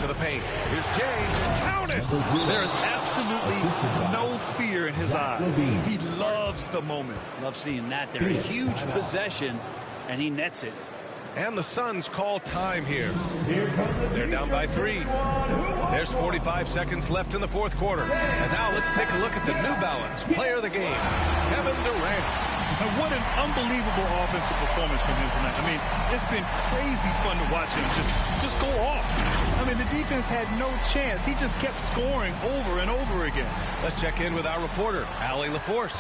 To the paint. Here's Jay. Count it! There is absolutely no fear in his eyes. He loves the moment. Love seeing that there. A huge possession, and he nets it. And the Suns call time here. They're down by 3. There's 45 seconds left in the 4th quarter. And now let's take a look at the New Balance player of the game, Kevin Durant. And what an unbelievable offensive performance from him tonight. I mean, It's been crazy fun to watch him just go off. I mean, the defense had no chance. He just kept scoring over and over again. Let's check in with our reporter, Allie LaForce.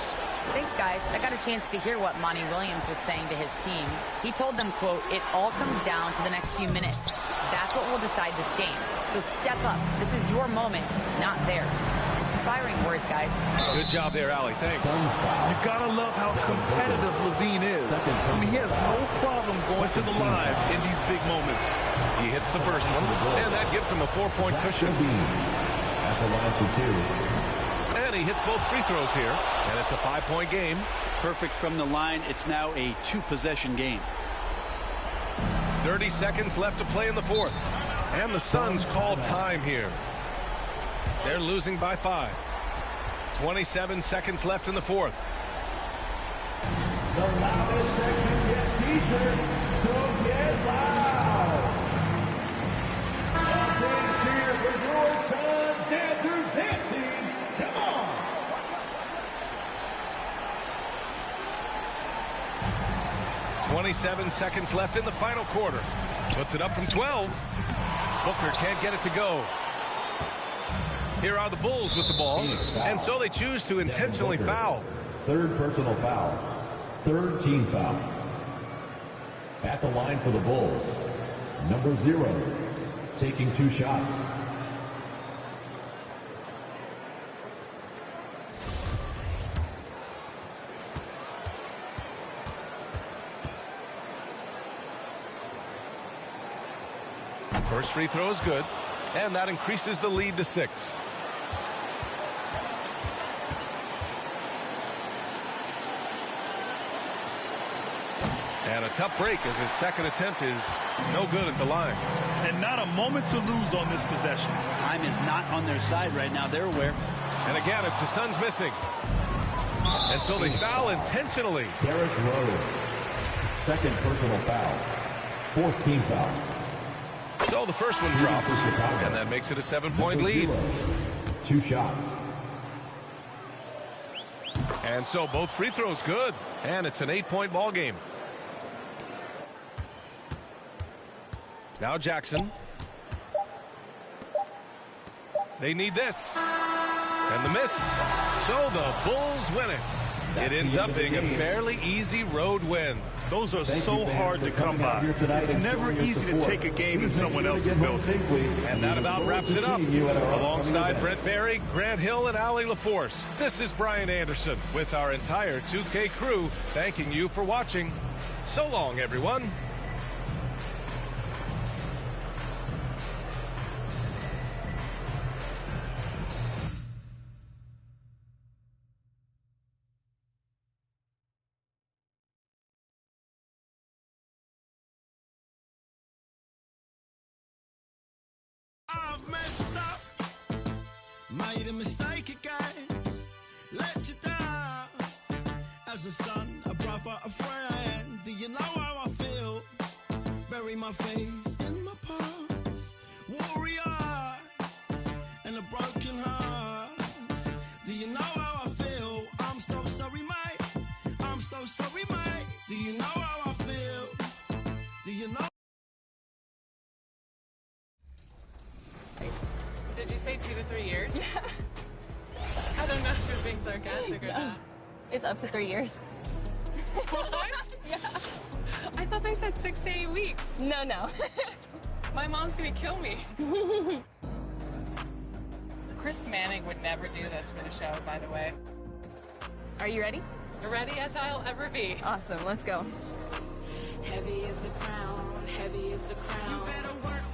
Thanks, guys. I got a chance to hear what Monty Williams was saying to his team. He told them, quote, "It all comes down to the next few minutes. That's what will decide this game. So step up. This is your moment, not theirs." Inspiring words, guys. Good job there, Allie. Thanks. You gotta love how competitive LaVine is. I mean, he has no problem going to the line in these big moments. He hits the first one, and that gives him a 4-point cushion. At the line for 2. And he hits both free throws here, and it's a 5-point game. Perfect from the line. It's now a 2-possession game. 30 seconds left to play in the fourth. And the Suns call time here. They're losing by 5. 27 seconds left in the fourth. The loudest section gets t-shirts, so get loud. Dance here for your Suns dancers dancing. Come on. .27 seconds left in the final quarter. Puts it up from 12. Booker can't get it to go. Here are the Bulls with the ball, and so they choose to intentionally foul. Third personal foul. Third team foul. At the line for the Bulls, number 0, taking 2 shots. First free throw is good, and that increases the lead to 6. And a tough break as his second attempt is no good at the line. And not a moment to lose on this possession. Time is not on their side right now. They're aware. And again, it's the Suns missing. And so they foul intentionally. Derrick Rose, second personal foul. Fourth team foul. So the first one drops, and that makes it a 7-point lead. 2 shots. And so both free throws good, and it's an 8-point ball game. Now Jackson. They need this. And the miss. So the Bulls win it. It ends up being a fairly easy road win. Those are so hard to come by. It's never easy to take a game in someone else's building. And that about wraps it up. Alongside Brent Barry, Grant Hill, and Allie LaForce, this is Brian Anderson with our entire 2K crew thanking you for watching. So long, everyone. I've messed up, made a mistake again, let you down. As a son, a brother, a friend, do you know how I feel? Bury my face in my past, warrior, and a broken heart. Do you know how I feel? I'm so sorry, mate. I'm so sorry, mate. Do you know how I feel? Do you know? Did you say 2 to 3 years? Yeah. I don't know if you're being sarcastic or not. It's up to 3 years. What? Yeah. I thought they said 6 to 8 weeks. No. My mom's gonna kill me. Chris Manning would never do this for the show, by the way. Are you ready? Ready as I'll ever be. Awesome, let's go. Heavy is the crown, heavy is the crown. You better work,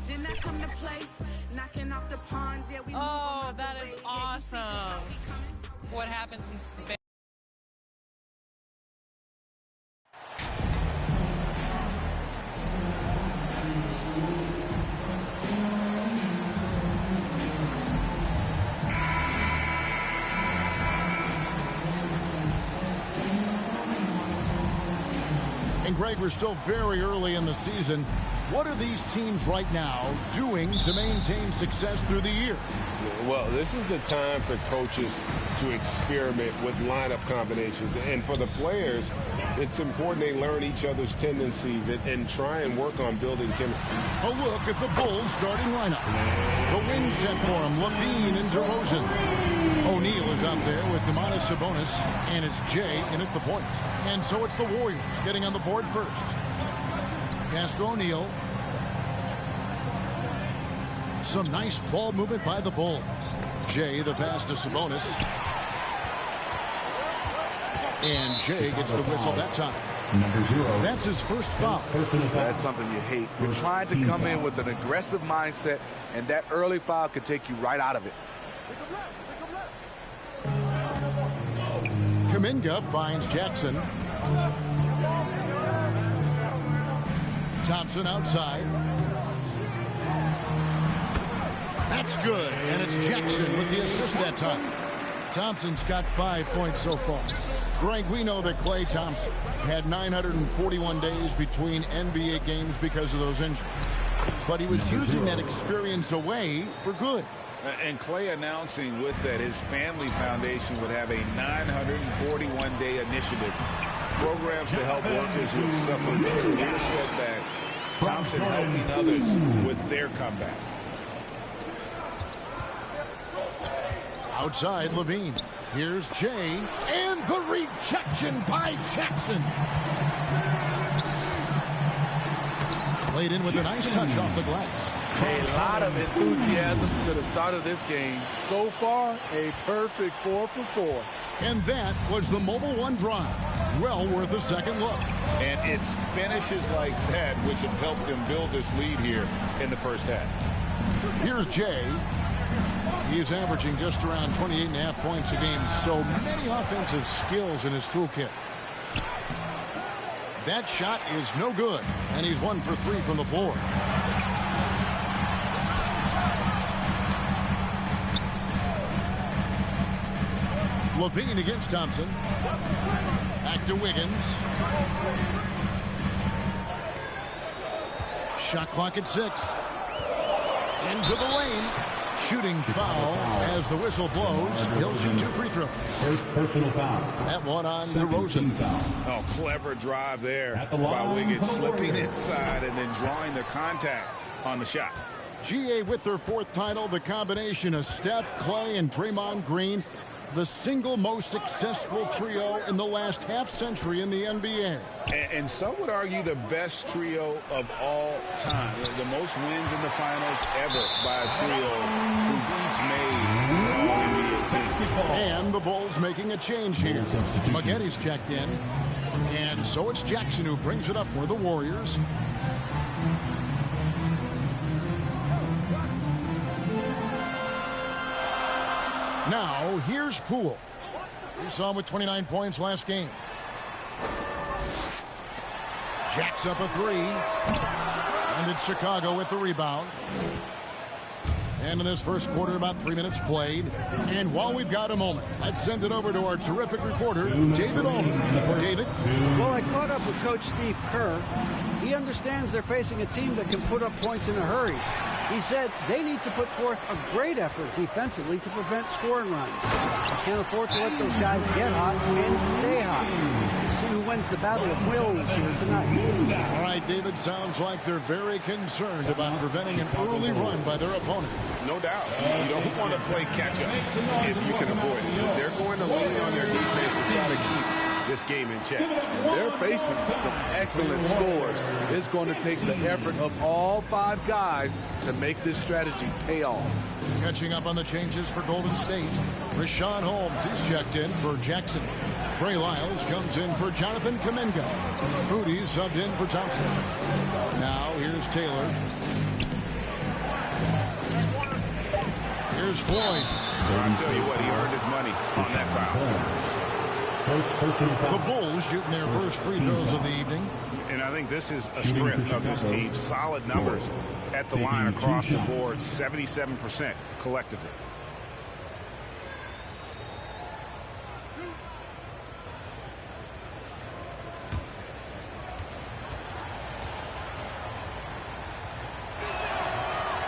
didn't I come to play? Knocking off the pawns, yeah, we Oh, that is awesome. What happens in Spain? And Greg, we're still very early in the season. What are these teams right now doing to maintain success through the year? Well, this is the time for coaches to experiment with lineup combinations. And for the players, It's important they learn each other's tendencies and try and work on building chemistry. A look at the Bulls starting lineup. The wing set for him, Levine and DeRozan. O'Neal is out there with Domantas Sabonis, and it's Jay in at the point. And so it's the Warriors getting on the board first. Pass to O'Neal. Some nice ball movement by the Bulls. Jay, the pass to Sabonis. And Jay gets the whistle that time. Number 0. That's his first foul. That's something you hate. You're trying to come in with an aggressive mindset, and that early foul could take you right out of it. Kuminga finds Jackson. Thompson outside. That's good, and it's Jackson with the assist that time. Thompson's got 5 points so far. Greg, we know that Klay Thompson had 941 days between NBA games because of those injuries. But he was using that experience away for good. And Klay announcing with that his family foundation would have a 941-day initiative. Programs to help workers who have suffered career setbacks. Thompson helping others with their comeback. Outside, Levine. Here's Jay. And the rejection by Jackson. Played in with a nice touch off the glass. A lot of enthusiasm to the start of this game. So far, a perfect 4 for 4. And that was the Mobile One drive. Well worth a second look. And it's finishes like that which have helped them build this lead here in the first half. Here's Jay. He's averaging just around 28.5 points a game. So many offensive skills in his toolkit. That shot is no good. And he's 1 for 3 from the floor. Levine against Thompson. Back to Wiggins. Shot clock at 6. Into the lane. Shooting foul as the whistle blows. He'll shoot 2 free throws. First personal foul. That one on DeRozan. Oh, clever drive there by Wiggins, slipping inside and then drawing the contact on the shot. GA with their 4th title, the combination of Steph, Klay, and Draymond Green, the single most successful trio in the last half-century in the NBA. And some would argue the best trio of all time. The most wins in the finals ever by a trio who've each made all-NBA teams. And the Bulls making a change here. Maggetti's checked in. And so it's Jackson who brings it up for the Warriors. Now, here's Poole. We saw him with 29 points last game. Jacks up a 3. And it's Chicago with the rebound. And in this first quarter, about 3 minutes played. And while we've got a moment, let's send it over to our terrific reporter, David Alden. David? Well, I caught up with Coach Steve Kerr. He understands they're facing a team that can put up points in a hurry. He said they need to put forth a great effort defensively to prevent scoring runs. They can't afford to let those guys get hot and stay hot. We'll see who wins the battle of wills here tonight. All right, David, sounds like they're very concerned about preventing an early run by their opponent. No doubt. You don't want to play catch-up if you can avoid it. They're going to lean on their defense to try to keep this game in check. And they're facing some excellent scores. It's going to take the effort of all 5 guys to make this strategy pay off. Catching up on the changes for Golden State. Rashawn Holmes, he's checked in for Jackson. Trey Lyles comes in for Jonathan Kuminga. Moody's subbed in for Thompson. Now here's Taylor. Here's Floyd. I tell you what, he earned his money on that foul. The Bulls shooting their first free throws of the evening. And I think this is a strength of this team. Solid numbers at the line across the board. 77% collectively.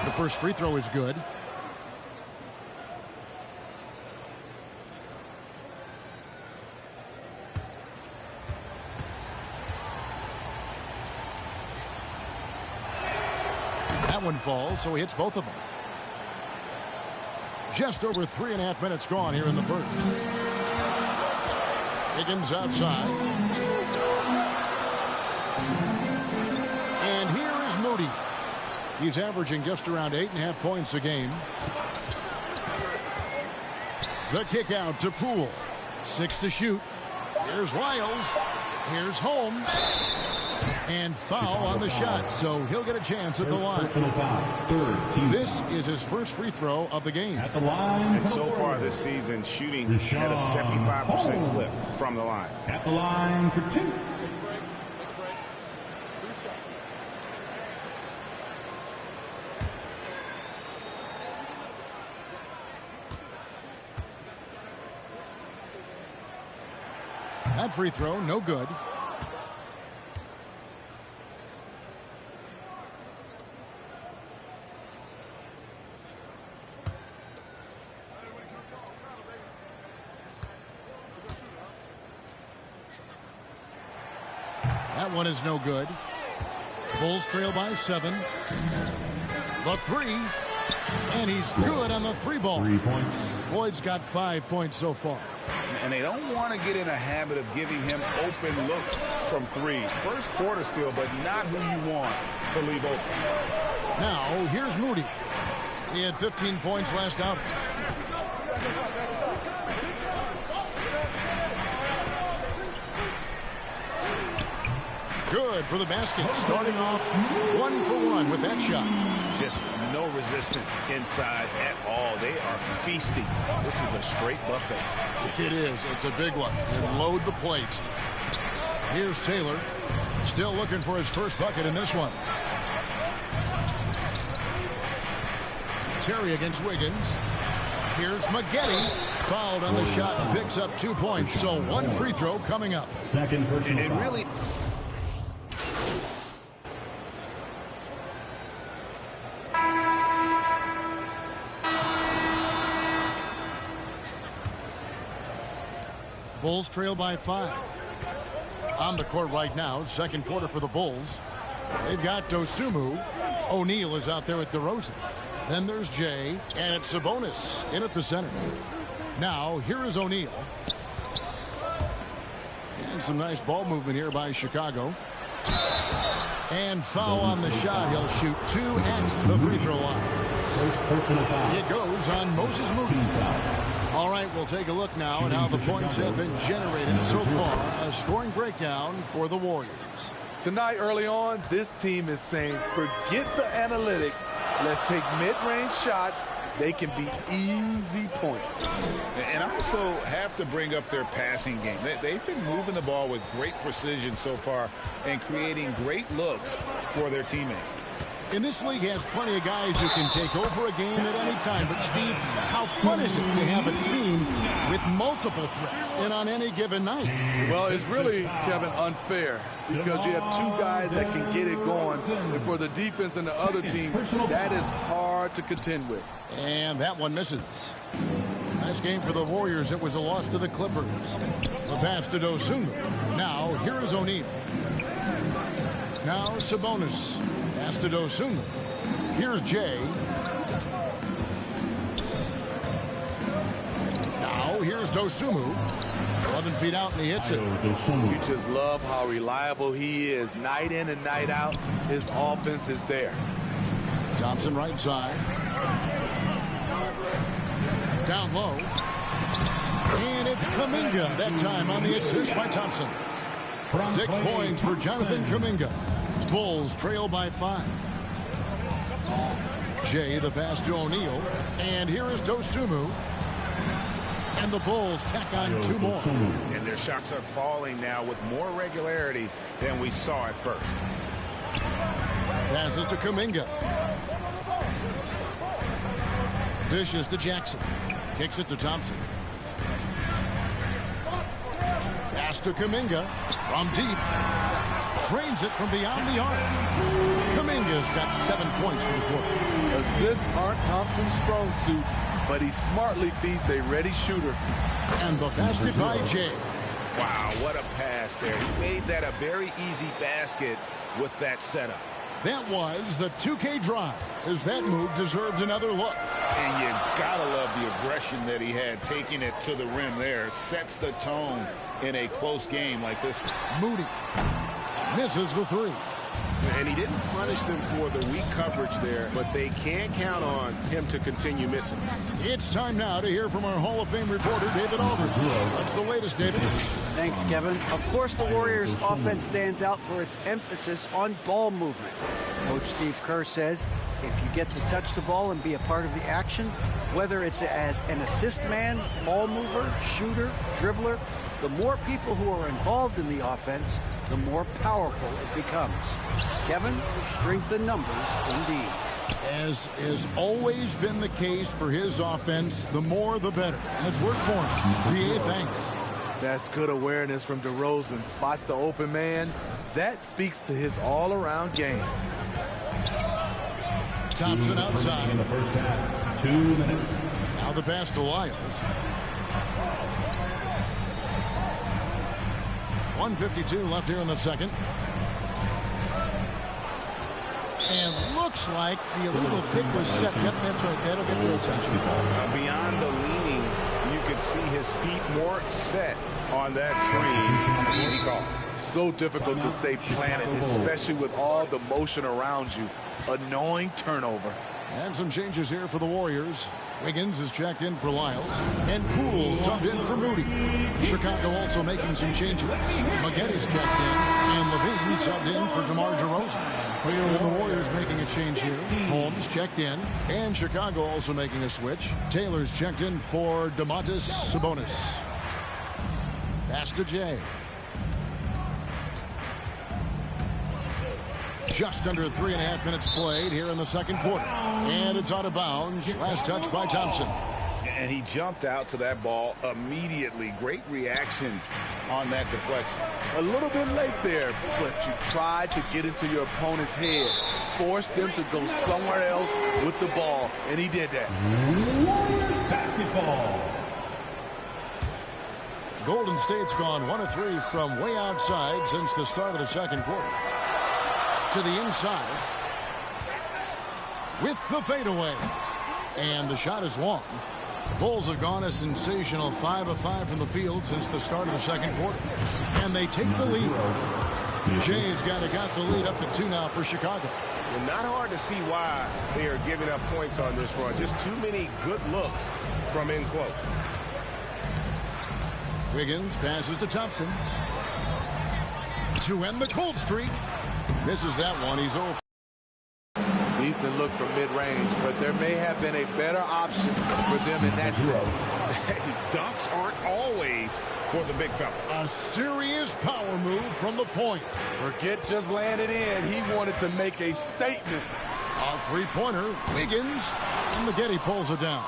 The first free throw is good. That one falls, so he hits both of them. Just over 3.5 minutes gone here in the first. Higgins outside. And here is Moody. He's averaging just around 8.5 points a game. The kick out to Poole. 6 to shoot. Here's Lyles. Here's Holmes. And foul on the shot, so he'll get a chance at the line. This is his first free throw of the game. At the line. And so far this season, shooting at a 75% clip from the line. At the line for 2. That free throw, no good. That one is no good. Bulls trail by 7. The 3. And he's good on the 3-ball. 3 points. Boyd's got 5 points so far. And they don't want to get in a habit of giving him open looks from 3. First quarter still, but not who you want to leave open. Now, here's Moody. He had 15 points last outing. Good for the basket. Starting off 1 for 1 with that shot. Just no resistance inside at all. They are feasting. This is a straight buffet. It is. It's a big one. And load the plate. Here's Taylor. Still looking for his first bucket in this one. Terry against Wiggins. Here's McGetty. Fouled on the shot and picks up 2 points. So 1 free throw coming up. Second personal It really... Bulls trail by 5. On the court right now, second quarter for the Bulls. They've got Dosunmu. O'Neal is out there at DeRozan. Then there's Jay, and it's Sabonis in at the center. Now, here is O'Neal. And some nice ball movement here by Chicago. And foul on the shot. He'll shoot 2 at the free throw line. It goes on Moses Moody. All right, we'll take a look now at how the points have been generated so far. A scoring breakdown for the Warriors. Tonight, early on, this team is saying, forget the analytics. Let's take mid-range shots. They can be easy points. And I also have to bring up their passing game. They've been moving the ball with great precision so far and creating great looks for their teammates. And this league has plenty of guys who can take over a game at any time. But, Steve, how fun is it to have a team with multiple threats and on any given night? Well, it's really, Kevin, unfair because you have 2 guys that can get it going. And for the defense and the other team, that is hard to contend with. And that one misses. Nice game for the Warriors. It was a loss to the Clippers. The pass to Dosunmu. Now, here is O'Neal. Now, Sabonis. Pass to Dosunmu. Here's Jay. Now, here's Dosunmu. 11 feet out, and he hits it. You just love how reliable he is. Night in and night out, his offense is there. Thompson right side. Down low. And it's Kuminga that time on the assist by Thompson. 6 points for Jonathan Kuminga. Bulls trail by 5. Jay the pass to O'Neal. And here is Dosunmu. And the Bulls tack on 2 more. And their shots are falling now with more regularity than we saw at first. Passes to Kuminga. Dishes to Jackson. Kicks it to Thompson. Pass to Kuminga from deep. Drains it from beyond the arc. Kuminga's got 7 points for the quarter. Assists aren't Thompson's strong suit, but he smartly feeds a ready shooter. And the basket by Jay. Wow, what a pass there. He made that a very easy basket with that setup. That was the 2K drive, as that move deserved another look. And you gotta love the aggression that he had, taking it to the rim there. Sets the tone in a close game like this one. Moody misses the three. And he didn't punish them for the weak coverage there, but they can't count on him to continue missing. It's time now to hear from our Hall of Fame reporter, David Aldridge. What's the latest, David? Thanks, Kevin. Of course, the Warriors' offense stands out for its emphasis on ball movement. Coach Steve Kerr says if you get to touch the ball and be a part of the action, whether it's as an assist man, ball mover, shooter, dribbler, the more people who are involved in the offense, the more powerful it becomes. Kevin, strength in numbers indeed. As has always been the case for his offense, the more the better. And it's worked for him. BA, thanks. That's good awareness from DeRozan. Spots the open man. That speaks to his all-around game. Thompson outside. In the first half, 2 minutes. Now the pass to Lyles. 1:52 left here in the second. And looks like the illegal pick was set. Yep, that's right. That'll get their attention. Beyond the leaning, you could see his feet more set on that screen. Easy call. So difficult to stay planted, especially with all the motion around you. Annoying turnover. And some changes here for the Warriors. Wiggins is checked in for Lyles. And Poole subbed in for Moody. Chicago also making some changes. Maggetti's checked in. And Levine subbed in for DeMar DeRozan. And the Warriors making a change here. Holmes checked in. And Chicago also making a switch. Taylor's checked in for Domantas Sabonis. Pass to Jay. Just under 3.5 minutes played here in the second quarter. And it's out of bounds. Last touch by Thompson. And he jumped out to that ball immediately. Great reaction on that deflection. A little bit late there, but you tried to get into your opponent's head. Forced them to go somewhere else with the ball, and he did that. Warriors basketball. Golden State's gone 1 of 3 from way outside since the start of the second quarter. To the inside with the fadeaway, and the shot is long. Bulls have gone a sensational 5 of 5 from the field since the start of the second quarter, and they take the lead. Jay's got the lead up to 2 now for Chicago. And not hard to see why they are giving up points on this run. Just too many good looks from in close. Wiggins passes to Thompson to end the cold streak. Misses that one. He's over. Decent look from mid-range, but there may have been a better option for them in that set. Dunks aren't always for the big fella. A serious power move from the point. Forget just laying it in. He wanted to make a statement. A three-pointer. Wiggins. And Maggette pulls it down.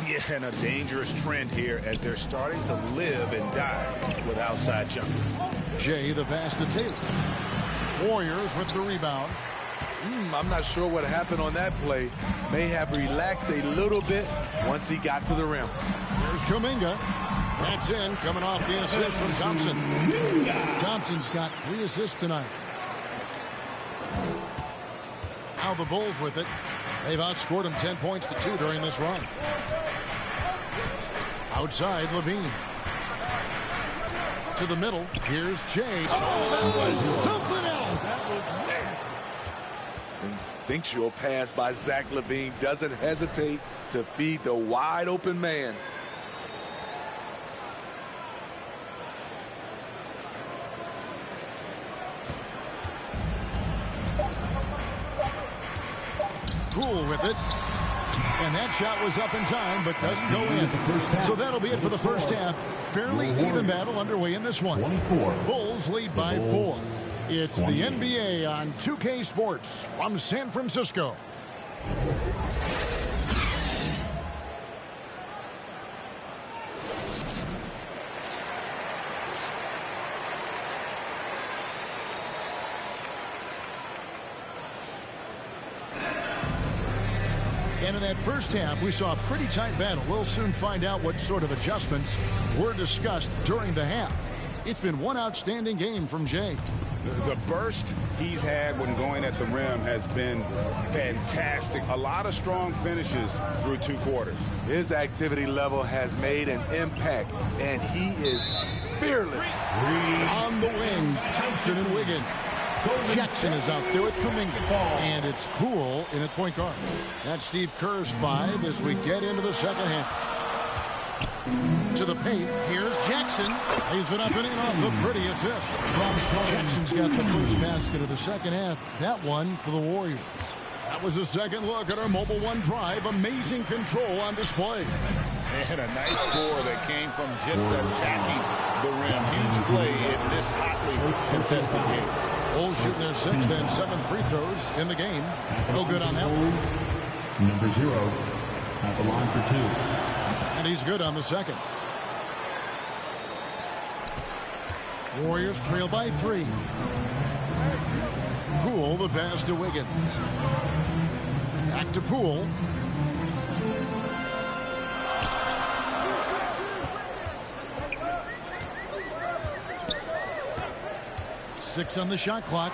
Yeah, and a dangerous trend here as they're starting to live and die with outside jumpers. Jay the pass to Taylor. Warriors with the rebound. I'm not sure what happened on that play. May have relaxed a little bit once he got to the rim. Here's Kuminga. That's in, coming off the assist from Thompson. Thompson's got 3 assists tonight. Now the Bulls with it. They've outscored him 10 points to 2 during this run. Outside, Levine. To the middle. Here's Jay. Oh, that was something else. That was nasty. Instinctual pass by Zach LaVine. Doesn't hesitate to feed the wide open man. Poole with it. And that shot was up in time, but doesn't go in. So that'll be it for the first half. Fairly even battle underway in this one. Bulls lead by 4. It's the NBA on 2K Sports from San Francisco. And in that first half, we saw a pretty tight battle. We'll soon find out what sort of adjustments were discussed during the half. It's been one outstanding game from Jay. The burst he's had when going at the rim has been fantastic. A lot of strong finishes through 2 quarters. His activity level has made an impact, and he is fearless. On the wings, Thompson and Wiggins. Jackson is out there with Kuminga. And it's Poole in at point guard. That's Steve Kerr's 5 as we get into the second half. To the paint, here's Jackson. Lays it up and in off the pretty assist. Jackson's got the first basket of the second half. That one for the Warriors. That was a second look at our Mobile One drive. Amazing control on display. And a nice score that came from just attacking the rim. Huge play in this hotly contested game. Bulls shooting their 6th and 7th free throws in the game. No good on that one. Number 0 at the line for 2. And he's good on the second. Warriors trail by 3. Poole, the pass to Wiggins. Back to Poole. Six on the shot clock.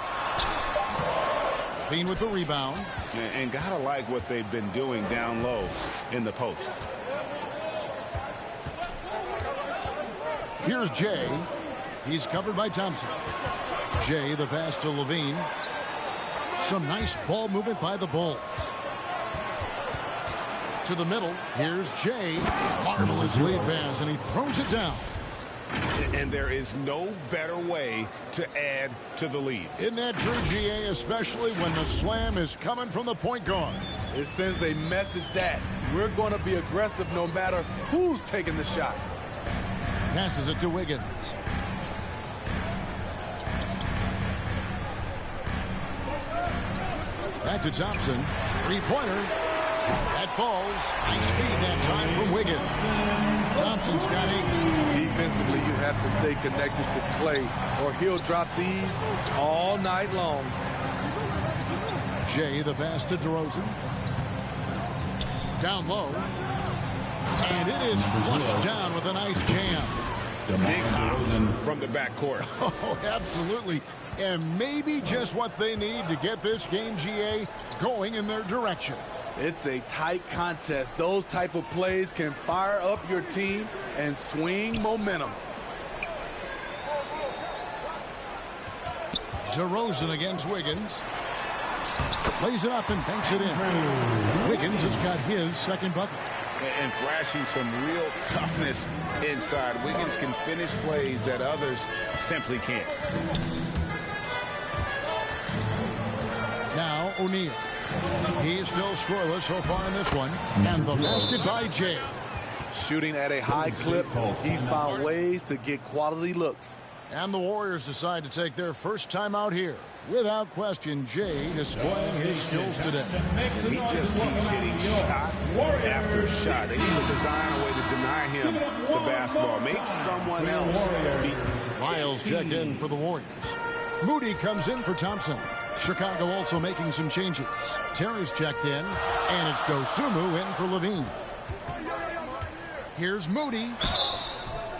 Bean with the rebound. And gotta like what they've been doing down low in the post. Here's Jay. He's covered by Thompson. Jay, the pass to Levine. Some nice ball movement by the Bulls. To the middle. Here's Jay. Marvelous lead pass, and he throws it down. And there is no better way to add to the lead. In that true, GA, especially when the slam is coming from the point guard. It sends a message that we're going to be aggressive no matter who's taking the shot. Passes it to Wiggins. Back to Thompson. 3-pointer. That falls. Nice feed that time from Wiggins. Thompson's got 8. Defensively, you have to stay connected to Clay, or he'll drop these all night long. Jay, the pass to DeRozan. Down low. And it is flushed down with a nice jam. Big hops from the backcourt. Oh, absolutely. And maybe just what they need to get this game, GA, going in their direction. It's a tight contest. Those type of plays can fire up your team and swing momentum. DeRozan against Wiggins. Lays it up and banks it in. Wiggins has got his second bucket. And flashing some real toughness inside. Wiggins can finish plays that others simply can't. Now O'Neal. He's still scoreless so far in this one. And the basket by Jay. Shooting at a high clip, he's found ways to get quality looks. And the Warriors decide to take their first time out here. Without question, Jay displaying his skills today. He just keeps hitting shot after shot. They need to design a way to deny him the basketball. Make someone else beat him. Lyles checked in for the Warriors. Moody comes in for Thompson. Chicago also making some changes. Terry's checked in, and it's Dosunmu in for Levine. Here's Moody.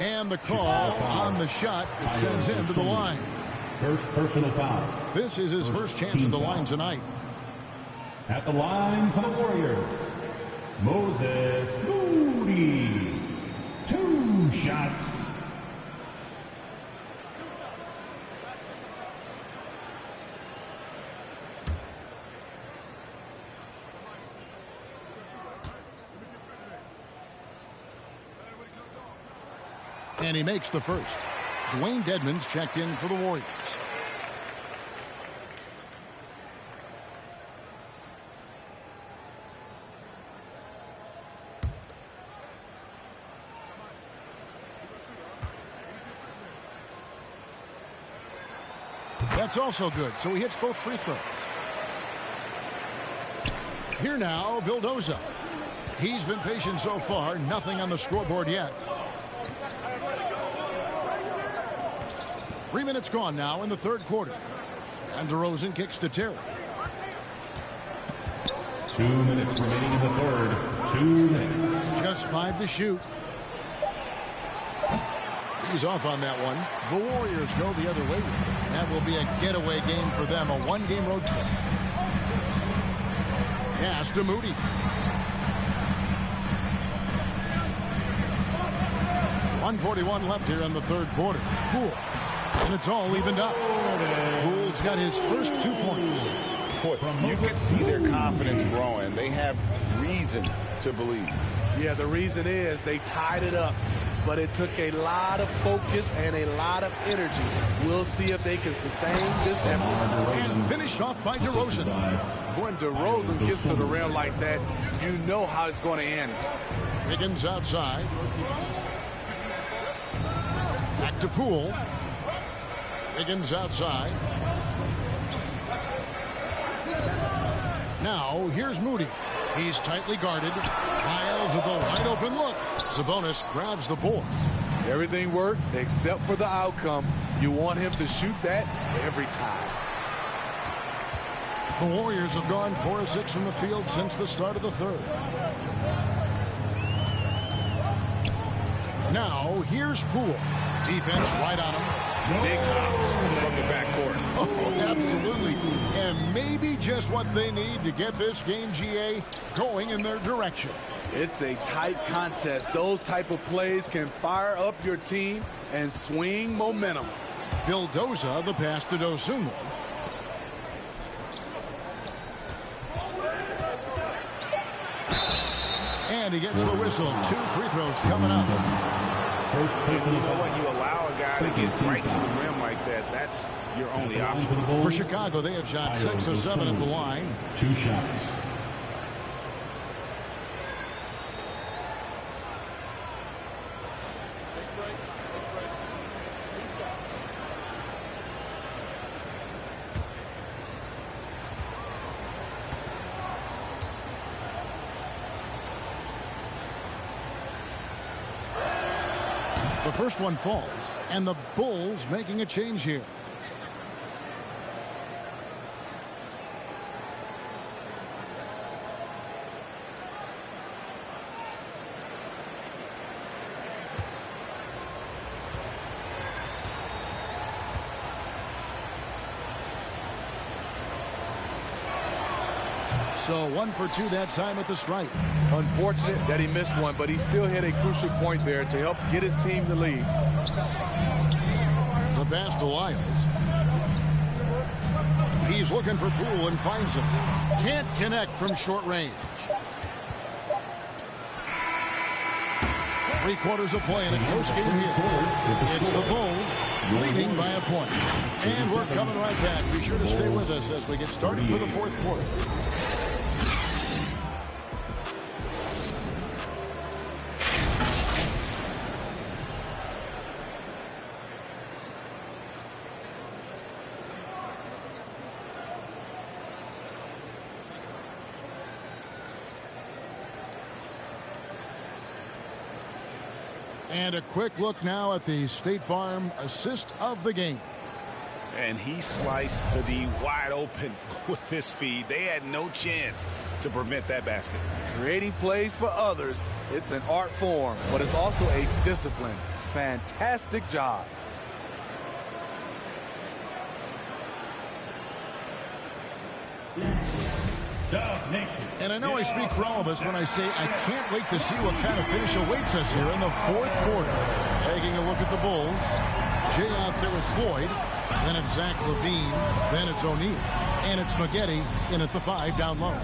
And the call on the shot that sends him to the line. First personal foul. This is his first chance at the line tonight. At the line for the Warriors, Moses Moody. 2 shots. And he makes the first. Dwayne Dedmon's checked in for the Warriors. That's also good, so he hits both free throws. Here now, Vildoza. He's been patient so far, nothing on the scoreboard yet. 3 minutes gone now in the third quarter. And DeRozan kicks to Terry. 2 minutes remaining in the third. 2 minutes. Just 5 to shoot. He's off on that one. The Warriors go the other way. that will be a getaway game for them, a one-game road trip. Pass to Moody. .141 left here in the third quarter. Poole. And it's all evened up. Poole's got his first 2 points. You can see their confidence growing. They have reason to believe. Yeah, the reason is they tied it up, but it took a lot of focus and a lot of energy. We'll see if they can sustain this effort. And finished off by DeRozan. When DeRozan gets to the rim like that, you know how it's going to end. Higgins outside. Back to Poole. Higgins outside. Now, here's Moody. He's tightly guarded. Miles with a wide open look. Sabonis grabs the board. Everything worked except for the outcome. You want him to shoot that every time. The Warriors have gone 4 of 6 from the field since the start of the third. Now, here's Poole. Defense right on him. Big hops from the backcourt. Oh, absolutely. And maybe just what they need to get this game, GA, going in their direction. It's a tight contest. Those type of plays can fire up your team and swing momentum. Vildoza, the pass to Dosunmu. And he gets the whistle. 2 free throws coming up. You know what? You allow a guy to get right to the rim like that. That's your only option. For Chicago, they have shot 6 of 7 at the line. 2 shots. The first one falls, and the Bulls making a change here. So 1 for 2 that time at the stripe. Unfortunate that he missed one, but he still hit a crucial point there to help get his team the lead. The pass to Lyles. He's looking for Poole and finds him. Can't connect from short range. 3/4 of play in a close game here. It's the Bulls leading by a point. And we're coming right back. Be sure to stay with us as we get started for the fourth quarter. And a quick look now at the State Farm assist of the game. And he sliced the D wide open with this feed. They had no chance to prevent that basket. Creating plays for others, it's an art form, but it's also a discipline. Fantastic job. And I know I speak for all of us when I say I can't wait to see what kind of finish awaits us here in the fourth quarter. Taking a look at the Bulls. Jay out there with Floyd. Then it's Zach LaVine. Then it's O'Neal. And it's Maggette in at the 5 down low.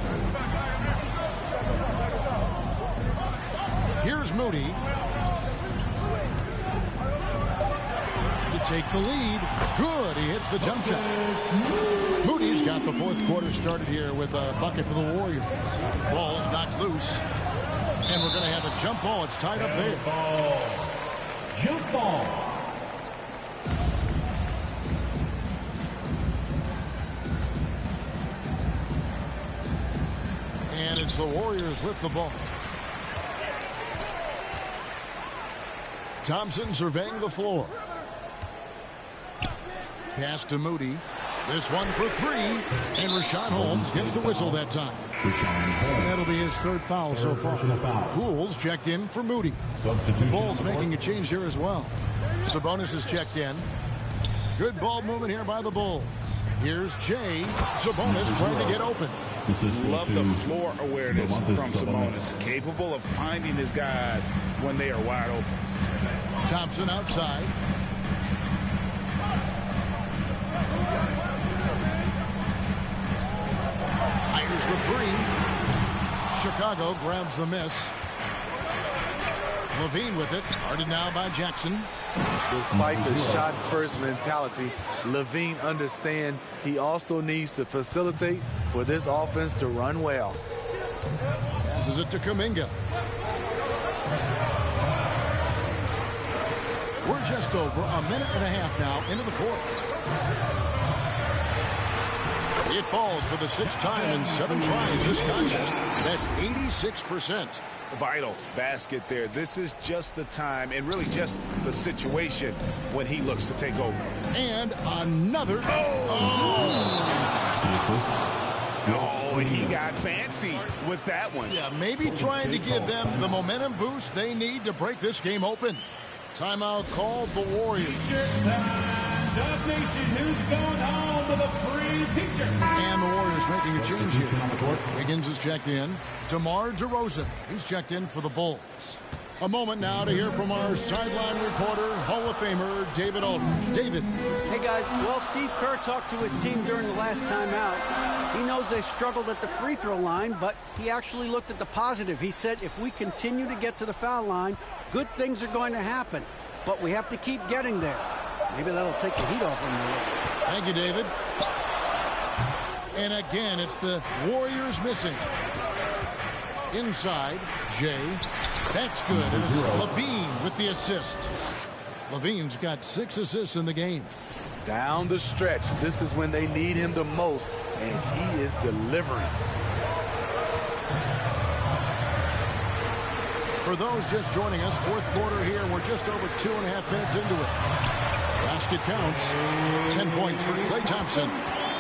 Here's Moody to take the lead. Good. He hits the jump shot. Moody's got the fourth quarter started here with a bucket for the Warriors. Ball's knocked loose. And we're going to have a jump ball. It's tied up there. Jump ball. And it's the Warriors with the ball. Thompson surveying the floor. Pass to Moody. This one for 3. And Rashawn Holmes gets the whistle that time. That'll be his third foul so far. Poole's checked in for Moody. The Bulls making a change here as well. Sabonis is checked in. Good ball movement here by the Bulls. Here's Jay. Sabonis trying to get open. Love the floor awareness from Sabonis. Capable of finding his guys when they are wide open. Thompson outside. Fires the three. Chicago grabs the miss. Levine with it. Guarded now by Jackson. Despite the shot-first mentality, Levine understands he also needs to facilitate for this offense to run well. Passes it to Kuminga. We're just over a minute and a half now into the fourth. It falls for the sixth time in 7 tries this contest. That's 86%. Vital basket there. This is just the time and really just the situation when he looks to take over. And another. Oh, he got fancy with that one. Yeah, maybe trying to give them the momentum boost they need to break this game open. Timeout called the Warriors. And the Warriors making a change here. Wiggins is checked in. DeMar DeRozan, he's checked in for the Bulls. A moment now to hear from our sideline reporter, Hall of Famer David Aldridge. David. Hey, guys. Well, Steve Kerr talked to his team during the last timeout. He knows they struggled at the free throw line, but he actually looked at the positive. He said, if we continue to get to the foul line, good things are going to happen. But we have to keep getting there. Maybe that'll take the heat off him a little. Thank you, David. And again, it's the Warriors missing. Inside, Jay. That's good, and it's Levine with the assist. Levine's got 6 assists in the game. Down the stretch, this is when they need him the most, and he is delivering. For those just joining us, fourth quarter here, we're just over 2.5 minutes into it. Basket counts. 10 points for Klay Thompson.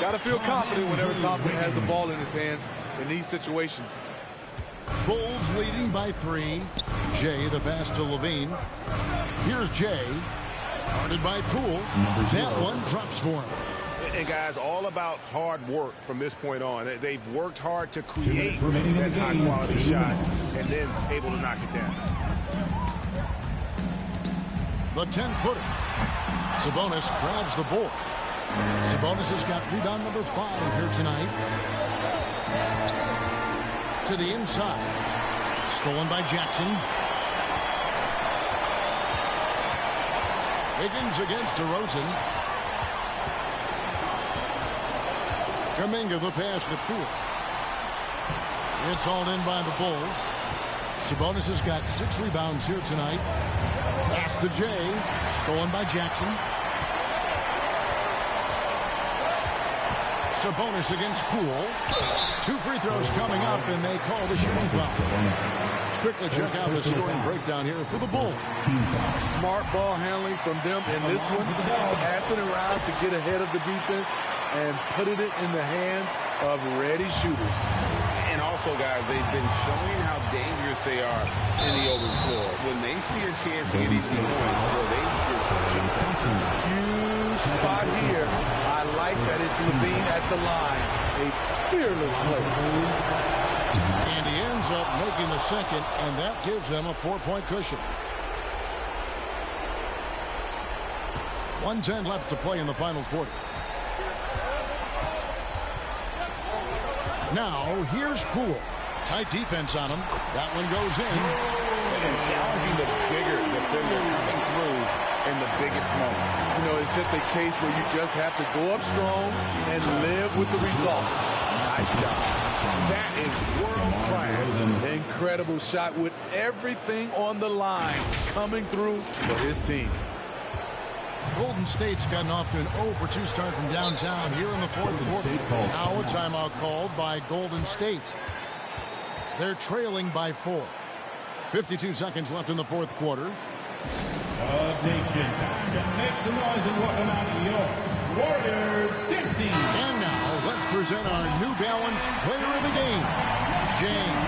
Got to feel confident whenever Thompson has the ball in his hands in these situations. Bulls leading by 3. Jay, the pass to Levine. Here's Jay. Guarded by Poole. That one drops for him. And guys, all about hard work from this point on. They've worked hard to create that high-quality shot and then able to knock it down. The 10-footer. Sabonis grabs the board. Sabonis has got rebound number 5 here tonight. To the inside. Stolen by Jackson. Wiggins against DeRozan. Kuminga the pass to Poole. It's hauled in by the Bulls. Sabonis has got 6 rebounds here tonight. Pass to Jay. Stolen by Jackson. Sabonis against Poole. 2 free throws coming up, and they call the shooting foul. Let's quickly check out the scoring breakdown here for the Bulls. Smart ball handling from them in this one. Passing around to get ahead of the defense and putting it in the hands of ready shooters. And also, guys, they've been showing how dangerous they are in the open floor. When they see a chance to get easy points, well, they just jump out. Huge spot here. I like that it's Levine at the line. A fearless play. And he ends up making the second, and that gives them a 4-point cushion. 1:10 left to play in the final quarter. Now, here's Poole. Tight defense on him. That one goes in. And challenging the bigger defender coming through in the biggest moment. You know, it's just a case where you just have to go up strong and live with the results. Nice job. That is world class. Incredible shot with everything on the line coming through for his team. Golden State's gotten off to an 0-for-2 start from downtown here in the fourth quarter. Now a timeout called by Golden State. They're trailing by 4. 52 seconds left in the fourth quarter. Make some noise and welcome out your Warriors 15. And now let's present our New Balance player of the game, James.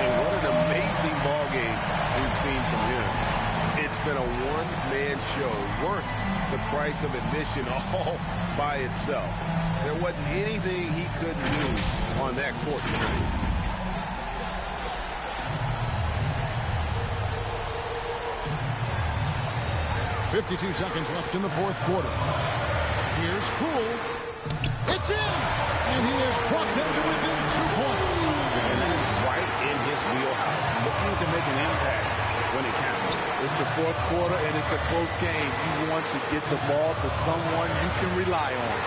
And what an amazing ball game we've seen from him. It's been a one-man show worth the price of admission all by itself. There wasn't anything he couldn't do on that court tonight. .52 seconds left in the fourth quarter. Here's Poole. It's in! And he has brought them to within 2 points. And that's right in his wheelhouse. Looking to make an impact when it counts. It's the fourth quarter, and it's a close game. You want to get the ball to someone you can rely on.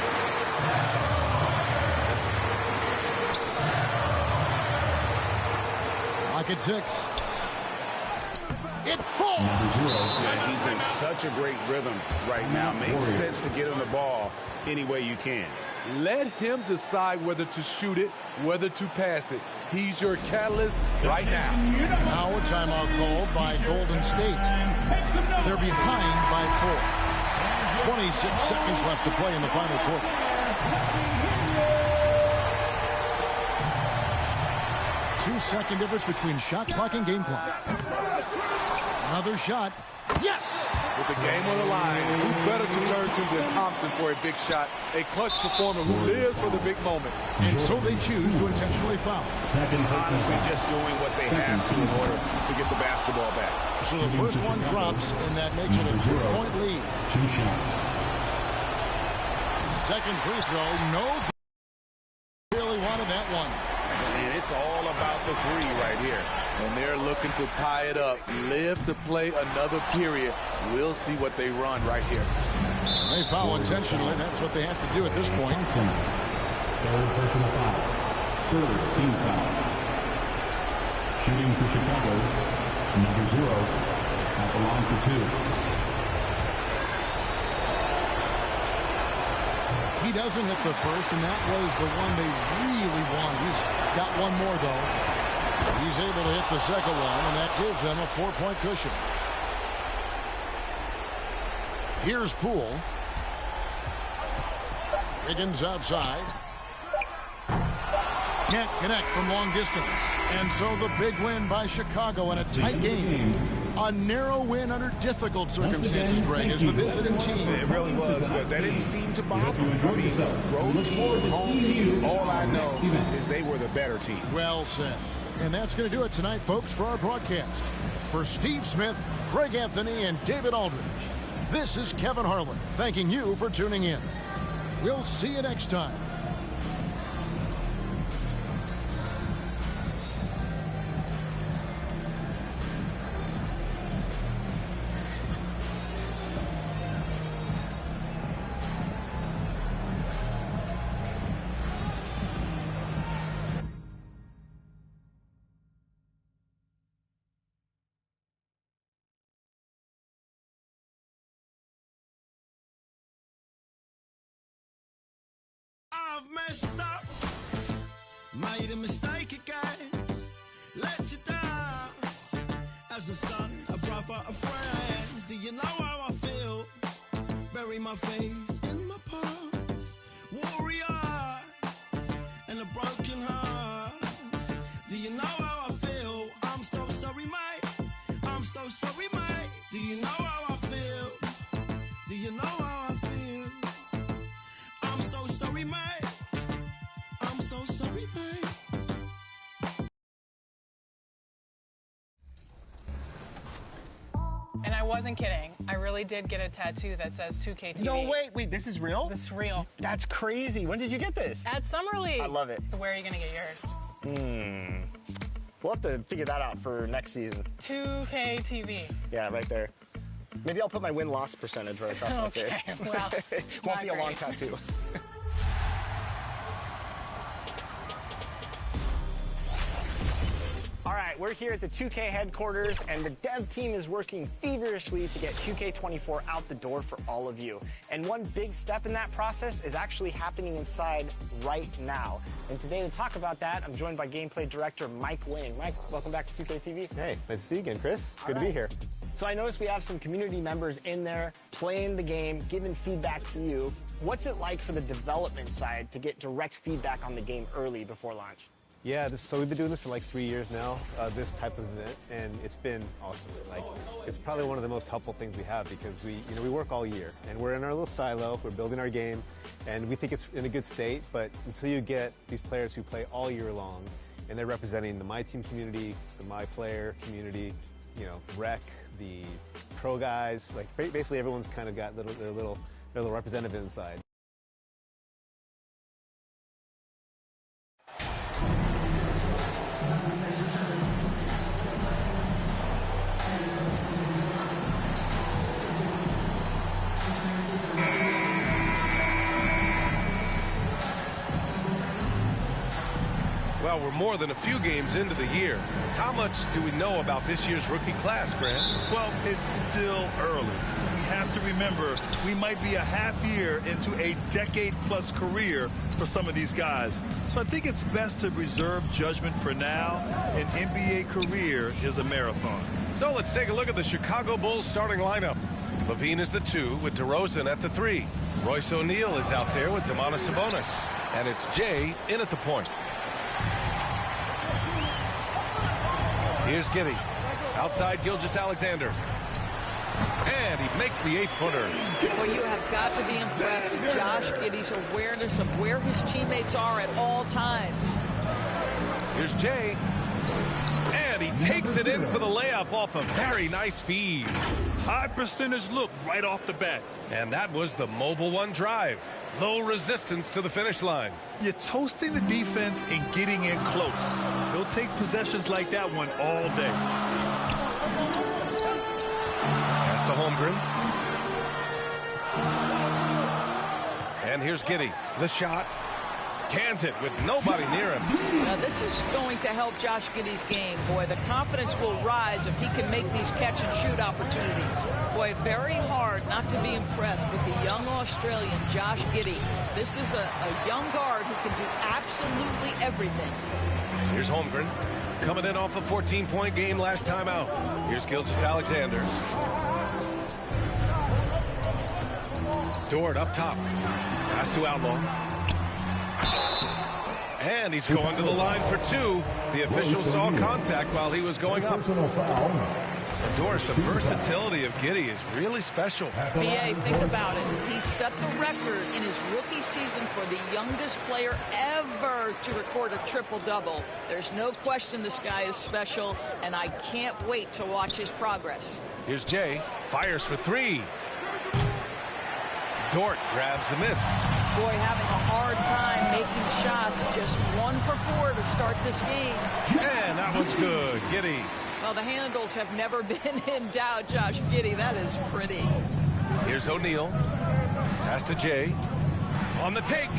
Lock at 6. It falls! Yeah, he's in such a great rhythm right now. Makes sense to get him the ball any way you can. Let him decide whether to shoot it, whether to pass it. He's your catalyst right now. Now a timeout called by Golden State. They're behind by 4. 26 seconds left to play in the final quarter. Two-second difference between shot clock and game clock. Another shot. Yes! With the game on the line, who better to turn to than Thompson for a big shot? A clutch performer who lives for the big moment. And so they choose to intentionally foul. Honestly, just doing what they have to in order to get the basketball back. So the first one drops, and that makes it a 3-point lead. 2 shots. Second free throw, no. Really wanted that one. And it's all about the 3 right here. And they're looking to tie it up. Live to play another period. We'll see what they run right here. They foul intentionally. That's what they have to do at this point. Third personal foul. Third team foul. Shooting for Chicago, number 0 at the line for 2. He doesn't hit the first, and that was the one they really wanted. He's got one more, though. He's able to hit the second one, and that gives them a 4-point cushion. Here's Poole. Higgins outside. Can't connect from long distance. And so the big win by Chicago in a tight game. A narrow win under difficult circumstances, Greg, as the visiting team. It really was, but that didn't seem to bother me. I mean, road team, home team, all I know is they were the better team. Well said. And that's going to do it tonight, folks, for our broadcast. For Steve Smith, Craig Anthony, and David Aldridge, this is Kevin Harlan thanking you for tuning in. We'll see you next time. I've messed up, made a mistake again, let you down. As a son, a brother, a friend, do you know how I feel? Bury my face in my past, warrior, and a broken heart. Do you know how I feel? I'm so sorry, mate. I'm so sorry, mate. Do you know how I feel? Do you know how I feel? I'm so sorry, mate. I'm so sorry, mate. And I wasn't kidding. I really did get a tattoo that says 2K TV. No, wait, this is real? This is real. That's crazy. When did you get this? At Summer League. I love it. So where are you going to get yours? We'll have to figure that out for next season. 2K TV. Yeah, right there. Maybe I'll put my win-loss percentage right across my face. Okay, well, Won't be a long tattoo. All right, we're here at the 2K headquarters, and the dev team is working feverishly to get 2K24 out the door for all of you. And one big step in that process is actually happening inside right now. And today to talk about that, I'm joined by gameplay director Mike Wing. Mike, welcome back to 2K TV. Hey, nice to see you again, Chris. Good to be here. So I noticed we have some community members in there playing the game, giving feedback to you. What's it like for the development side to get direct feedback on the game early before launch? Yeah, so we've been doing this for like 3 years now, this type of event, and it's been awesome. Like, it's probably one of the most helpful things we have because we work all year, and we're in our little silo, we're building our game, and we think it's in a good state, but until you get these players who play all year long, and they're representing the My Team community, the My Player community, rec, the pro guys, like basically everyone's kind of got their little representative inside. Well, we're more than a few games into the year. How much do we know about this year's rookie class, Grant? Well, it's still early. We have to remember we might be a half year into a decade-plus career for some of these guys. So I think it's best to reserve judgment for now. An NBA career is a marathon. So let's take a look at the Chicago Bulls starting lineup. LaVine is the 2 with DeRozan at the 3. Royce O'Neal is out there with Domantas Sabonis. And it's Jay in at the point. Here's Giddey. Outside Gilgeous-Alexander. And he makes the 8-footer. Well, you have got to be impressed with Josh Giddey's awareness of where his teammates are at all times. Here's Jay. And he takes it in for the layup off a very nice feed. High percentage look right off the bat. And that was the mobile 1 drive. Low resistance to the finish line. You're toasting the defense and getting in close. They'll take possessions like that one all day. Pass to Holmgren. And here's Giddey. The shot. Cans it with nobody near him. Now this is going to help Josh Giddey's game. Boy, the confidence will rise if he can make these catch-and-shoot opportunities. Boy, very hard not to be impressed with the young Australian Josh Giddey. This is a young guard who can do absolutely everything. Here's Holmgren. Coming in off a 14-point game last time out. Here's Gilgeous-Alexander. Dort up top. Pass to Outlaw. And he's going to the line for 2. The official saw contact while he was going up. Doris, the versatility of Giddey is really special. B.A., think about it. He set the record in his rookie season for the youngest player ever to record a triple-double. There's no question this guy is special, and I can't wait to watch his progress. Here's Jay. Fires for 3. Dort grabs the miss. Boy, having a hard time making shots. Just 1 for 4 to start this game. And that one's good. Giddey. Well, the handles have never been in doubt, Josh Giddey. That is pretty. Here's O'Neal. Pass to Jay. On the take.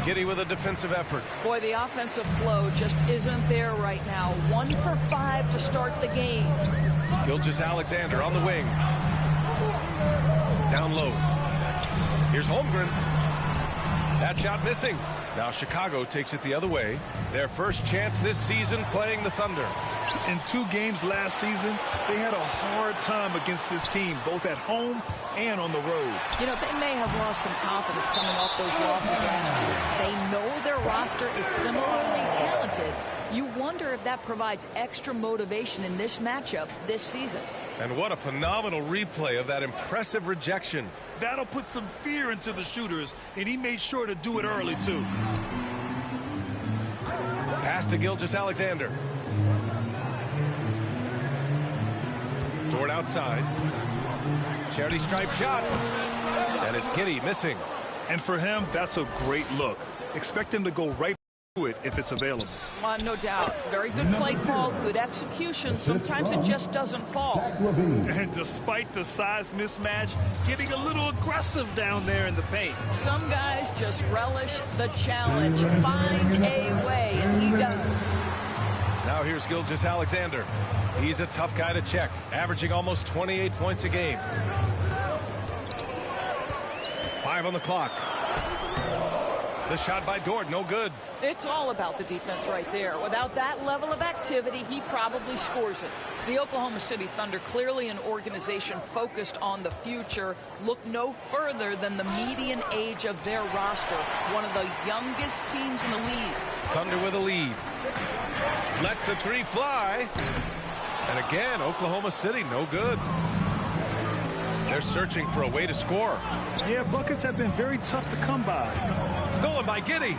Giddey with a defensive effort. Boy, the offensive flow just isn't there right now. 1 for 5 to start the game. Gilgeous-Alexander on the wing. Down low. Here's Holmgren. That shot missing. Now Chicago takes it the other way. Their first chance this season playing the Thunder. In 2 games last season, they had a hard time against this team, both at home and on the road. You know, they may have lost some confidence coming off those losses last year. They know their roster is similarly talented. You wonder if that provides extra motivation in this matchup this season. And what a phenomenal replay of that impressive rejection. That'll put some fear into the shooters, and he made sure to do it early, too. Pass to Gilgeous-Alexander. Dort outside. Charity stripe shot. And it's Giddey missing. And for him, that's a great look. Expect him to go right to it if it's available. No doubt. Very good play call, good execution. Sometimes it just doesn't fall. And despite the size mismatch, getting a little aggressive down there in the paint. Some guys just relish the challenge. Find a way, and he does. Now here's Gilgeous-Alexander. He's a tough guy to check, averaging almost 28 points a game. 5 on the clock. The shot by Dort, no good. It's all about the defense right there. Without that level of activity, he probably scores it. The Oklahoma City Thunder, clearly an organization focused on the future, look no further than the median age of their roster. One of the youngest teams in the league. Thunder with a lead. Lets the three fly. And again, Oklahoma City, no good. They're searching for a way to score. Yeah, buckets have been very tough to come by. Stolen by Giddey.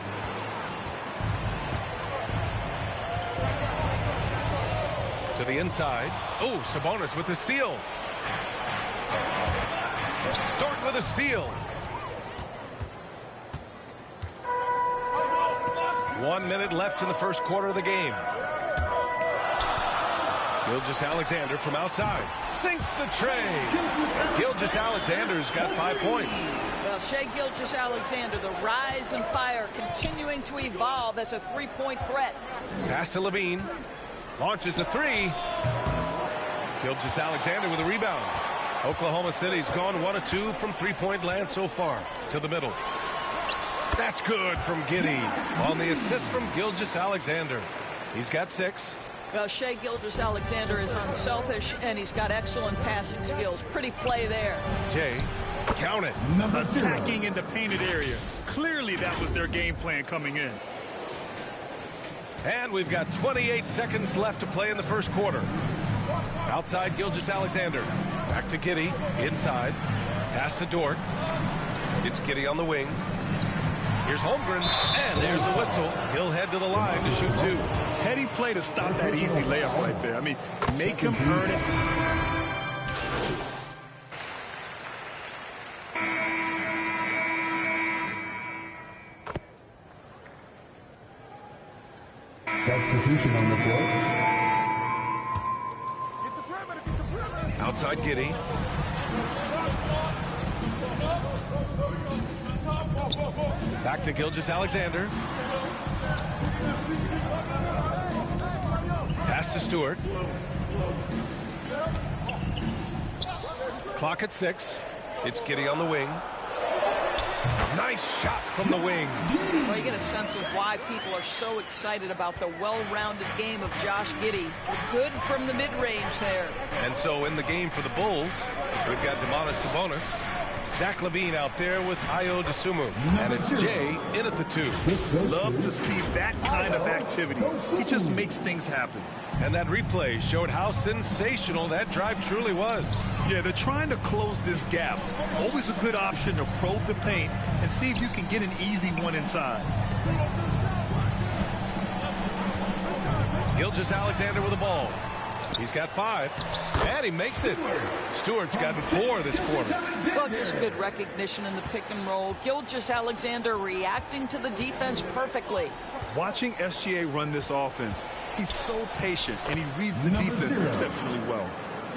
To the inside. Oh, Sabonis with the steal. Dort with a steal. 1 minute left in the first quarter of the game. Gilgeous-Alexander from outside. Sinks the tray. Gilgeous-Alexander's got 5 points. Well, Shai Gilgeous-Alexander, the rise and fire continuing to evolve as a three-point threat. Pass to Levine. Launches a three. Gilgeous-Alexander with a rebound. Oklahoma City's gone 1 of 2 from three-point land so far. To the middle. That's good from Giddey on the assist from Gilgeous-Alexander. He's got 6. Well, Shai Gilgeous-Alexander is unselfish, and he's got excellent passing skills. Pretty play there. Jay, count it. Attacking in the painted area. Clearly that was their game plan coming in. And we've got 28 seconds left to play in the first quarter. Outside Gilgeous-Alexander. Back to Giddey. Inside. Pass to Dort. It's Giddey on the wing. Here's Holmgren, and there's the whistle. He'll head to the line to shoot 2. Heady play to stop that easy layup right there. I mean, make him earn it. Substitution on the floor. Outside Giddey. Back to Gilgeous-Alexander. Pass to Stewart. Clock at 6. It's Giddey on the wing. Nice shot from the wing. Well, you get a sense of why people are so excited about the well-rounded game of Josh Giddey. Good from the mid-range there. And so in the game for the Bulls, we've got Domantas Sabonis. Zach LaVine out there with Ayo Dosunmu. And it's Jay in at the 2. Love to see that kind of activity. He just makes things happen. And that replay showed how sensational that drive truly was. Yeah, they're trying to close this gap. Always a good option to probe the paint and see if you can get an easy one inside. Gilgeous-Alexander with the ball. He's got 5, and he makes it. Stewart's gotten 4 this quarter. Well, just good recognition in the pick and roll. Gilgeous-Alexander reacting to the defense perfectly. Watching SGA run this offense, he's so patient, and he reads the defense exceptionally well.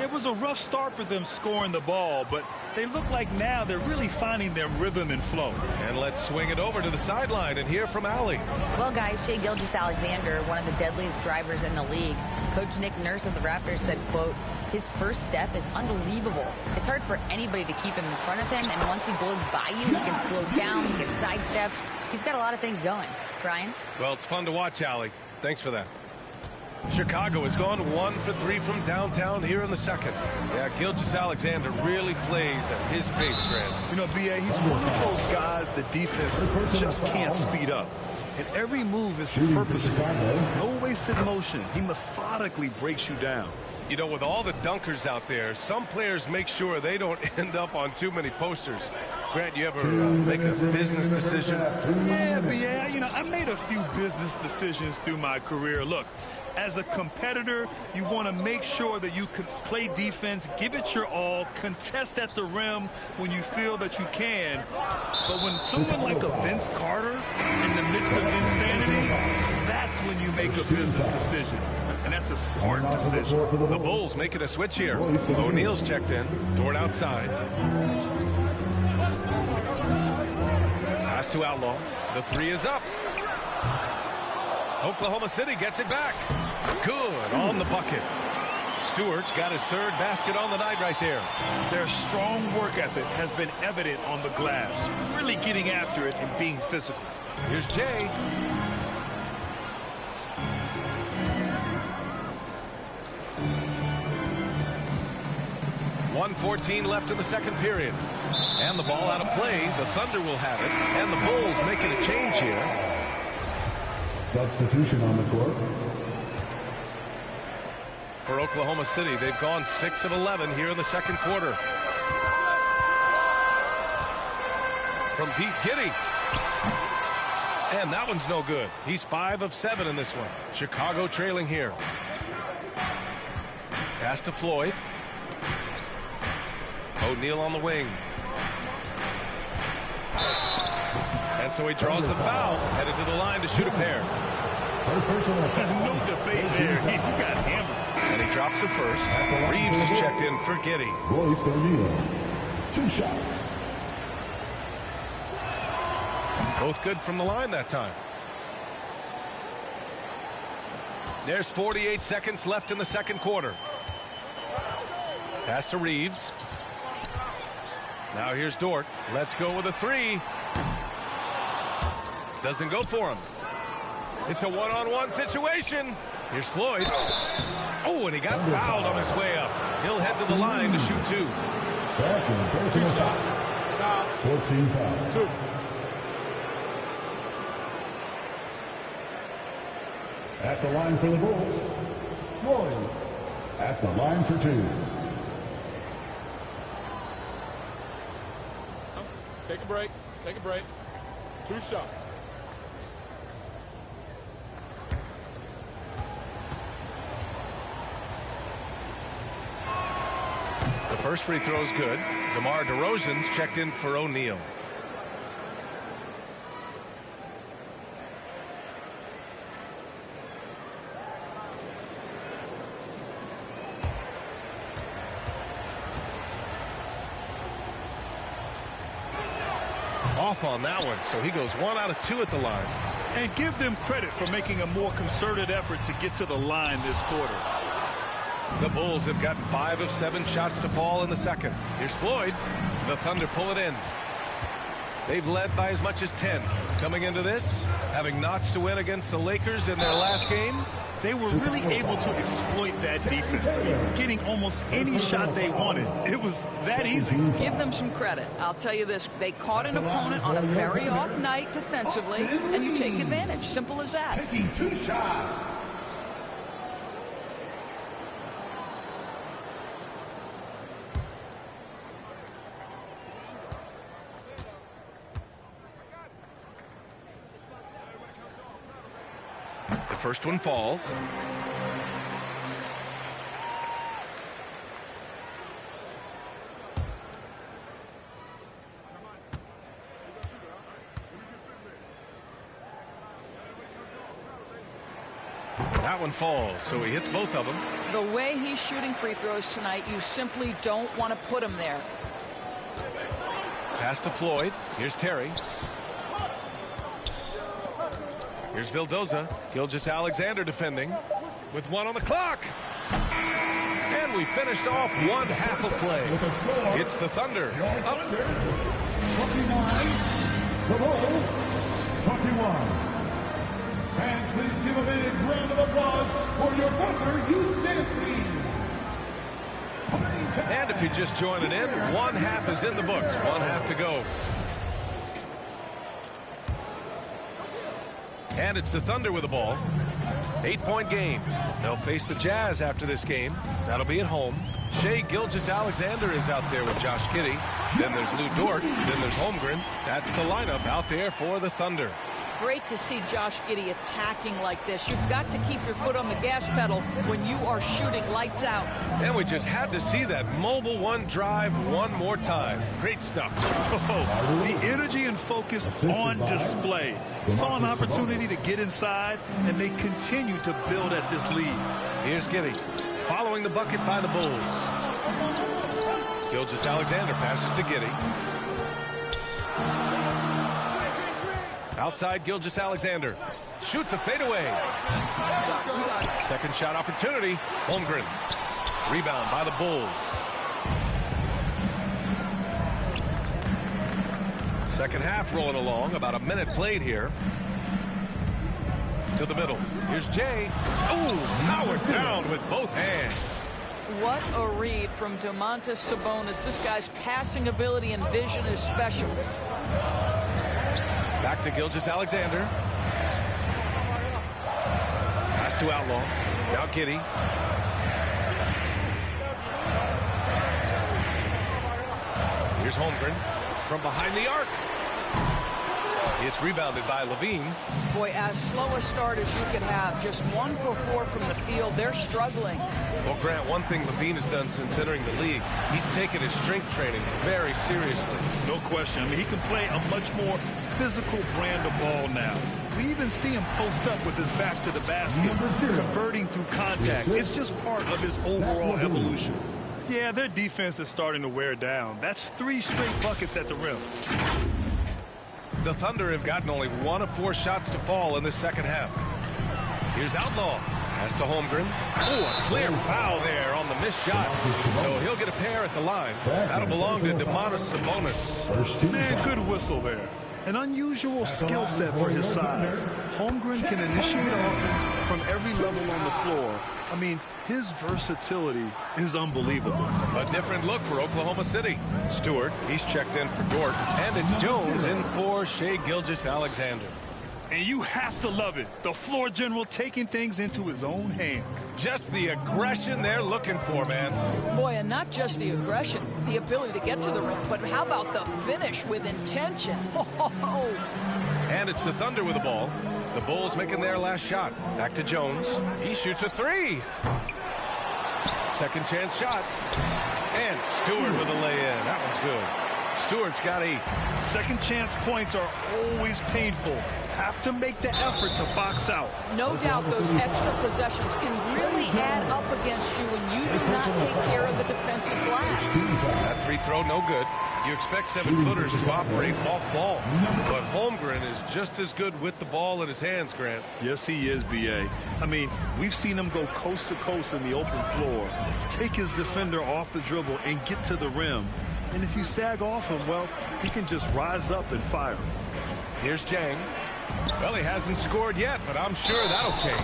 It was a rough start for them scoring the ball, but they look like now they're really finding their rhythm and flow. And let's swing it over to the sideline and hear from Allie. Well, guys, Shai Gilgeous-Alexander, one of the deadliest drivers in the league. Coach Nick Nurse of the Raptors said, quote, his first step is unbelievable. It's hard for anybody to keep him in front of him, and once he blows by you, he can slow down, he can sidestep. He's got a lot of things going. Brian? Well, it's fun to watch, Allie. Thanks for that. Chicago has gone 1 for 3 from downtown here in the second. Yeah, Gilgeous-Alexander really plays at his pace, Grant. You know, B.A., he's one of those guys the defense just can't speed up. And every move is purposeful. No wasted motion. He methodically breaks you down. You know, with all the dunkers out there, some players make sure they don't end up on too many posters. Grant, you ever make a business decision? Yeah, you know, I made a few business decisions through my career. Look, as a competitor, you want to make sure that you can play defense, give it your all, contest at the rim when you feel that you can. But when someone like a Vince Carter in the midst of insanity, that's when you make a business decision. And that's a smart decision. The Bulls making a switch here. O'Neal's checked in. Dort outside. Pass to Outlaw. The 3 is up. Oklahoma City gets it back. Good on the bucket. Stewart's got his 3rd basket on the night right there. Their strong work ethic has been evident on the glass. Really getting after it and being physical. Here's Jay. .114 left in the second period. And the ball out of play. The Thunder will have it. And the Bulls making a change here. Substitution on the court. For Oklahoma City, they've gone 6 of 11 here in the second quarter. From deep, Giddey. And that one's no good. He's 5 of 7 in this one. Chicago trailing here. Pass to Floyd. O'Neal on the wing. And so he draws the foul, headed to the line to shoot a pair. There's no debate there. He got hammered. And he drops it first. Reeves is checked in for Giddey. Royce O'Neal, 2 shots. Both good from the line that time. There's 48 seconds left in the second quarter. Pass to Reeves. Now here's Dort. Let's go with a 3. Doesn't go for him. It's a one-on-one situation. Here's Floyd. Oh, and he got fouled on his way up. He'll head to the line to shoot 2. Second personal foul. 14 foul. 2. At the line for the Bulls, Floyd. At the line for 2. Take a break. Take a break. 2 shots. The first free throw is good. DeMar DeRozan's checked in for O'Neal. Off on that one, so he goes 1 out of 2 at the line. And give them credit for making a more concerted effort to get to the line this quarter. The Bulls have gotten 5 of 7 shots to fall in the second. Here's Floyd. The Thunder pull it in. They've led by as much as 10. Coming into this, having notched to win against the Lakers in their last game. They were really able to exploit that defense, getting almost any shot they wanted. It was that easy. Give them some credit. I'll tell you this. They caught an opponent on a very off night defensively, and you take advantage. Simple as that. Taking 2 shots. The first one falls. That one falls, so he hits both of them. The way he's shooting free throws tonight, you simply don't want to put him there. Pass to Floyd. Here's Terry. Here's Vildoza. Gilgeous-Alexander defending with 1 on the clock. And we finished off 1 half of play. It's the Thunder up. 29. The Bulls, 21. Fans, please give a big round of applause for your Thunder Youth Dance Team. And if you're just joining in, 1 half is in the books. 1 half to go. And it's the Thunder with the ball. 8-point game. They'll face the Jazz after this game. That'll be at home. Shai Gilgeous-Alexander is out there with Josh Giddey. Then there's Lou Dort. Then there's Holmgren. That's the lineup out there for the Thunder. Great to see Josh Giddey attacking like this. You've got to keep your foot on the gas pedal when you are shooting lights out. And we just had to see that mobile 1 drive one more time. Great stuff. Oh, the energy and focus on display. Saw an opportunity to get inside, and they continue to build at this lead. Here's Giddey following the bucket by the Bulls. Gilgeous-Alexander passes to Giddey. Outside Gilgeous-Alexander shoots a fadeaway. Second shot opportunity. Holmgren. Rebound by the Bulls. Second half rolling along. About a minute played here. To the middle. Here's Jay. Oh, powered down with both hands. What a read from Domantas Sabonis. This guy's passing ability and vision is special. Back to Gilgeous-Alexander. Pass to Outlaw. Now Giddey. Here's Holmgren from behind the arc. It's rebounded by Levine. Boy, as slow a start as you could have. Just 1 for 4 from the field. They're struggling. Well, Grant, one thing Levine has done since entering the league, he's taken his strength training very seriously. No question. I mean, he can play a much more physical brand of ball now. We even see him post up with his back to the basket, converting through contact. It's just part of his overall evolution. Yeah, their defense is starting to wear down. That's 3 straight buckets at the rim. The Thunder have gotten only 1 of 4 shots to fall in the second half. Here's Outlaw. Pass to Holmgren. Oh, a clear foul there on the missed shot. So he'll get a pair at the line. That'll belong to Domantas Sabonis. Man, good whistle there. An unusual skill set for his size. Holmgren can initiate offense from every level on the floor. I mean, his versatility is unbelievable. A different look for Oklahoma City. Stewart, he's checked in for Dort. And it's Jones in for Shai Gilgeous-Alexander. And you have to love it. The floor general taking things into his own hands. Just the aggression they're looking for, man. Boy, and not just the aggression, the ability to get to the rim, but how about the finish with intention? And it's the Thunder with the ball. The Bulls making their last shot. Back to Jones. He shoots a 3. Second chance shot. And Stewart with a lay-in. That one's good. Stewart's got 8. Second chance points are always painful. Have to make the effort to box out. No doubt those extra possessions can really add up against you when you do not take care of the defensive glass. That free throw, no good. You expect 7-footers to operate off ball. But Holmgren is just as good with the ball in his hands, Grant. Yes, he is, B.A. I mean, we've seen him go coast to coast in the open floor, take his defender off the dribble and get to the rim. And if you sag off him, well, he can just rise up and fire. Here's Jang. Well, he hasn't scored yet, but I'm sure that'll change.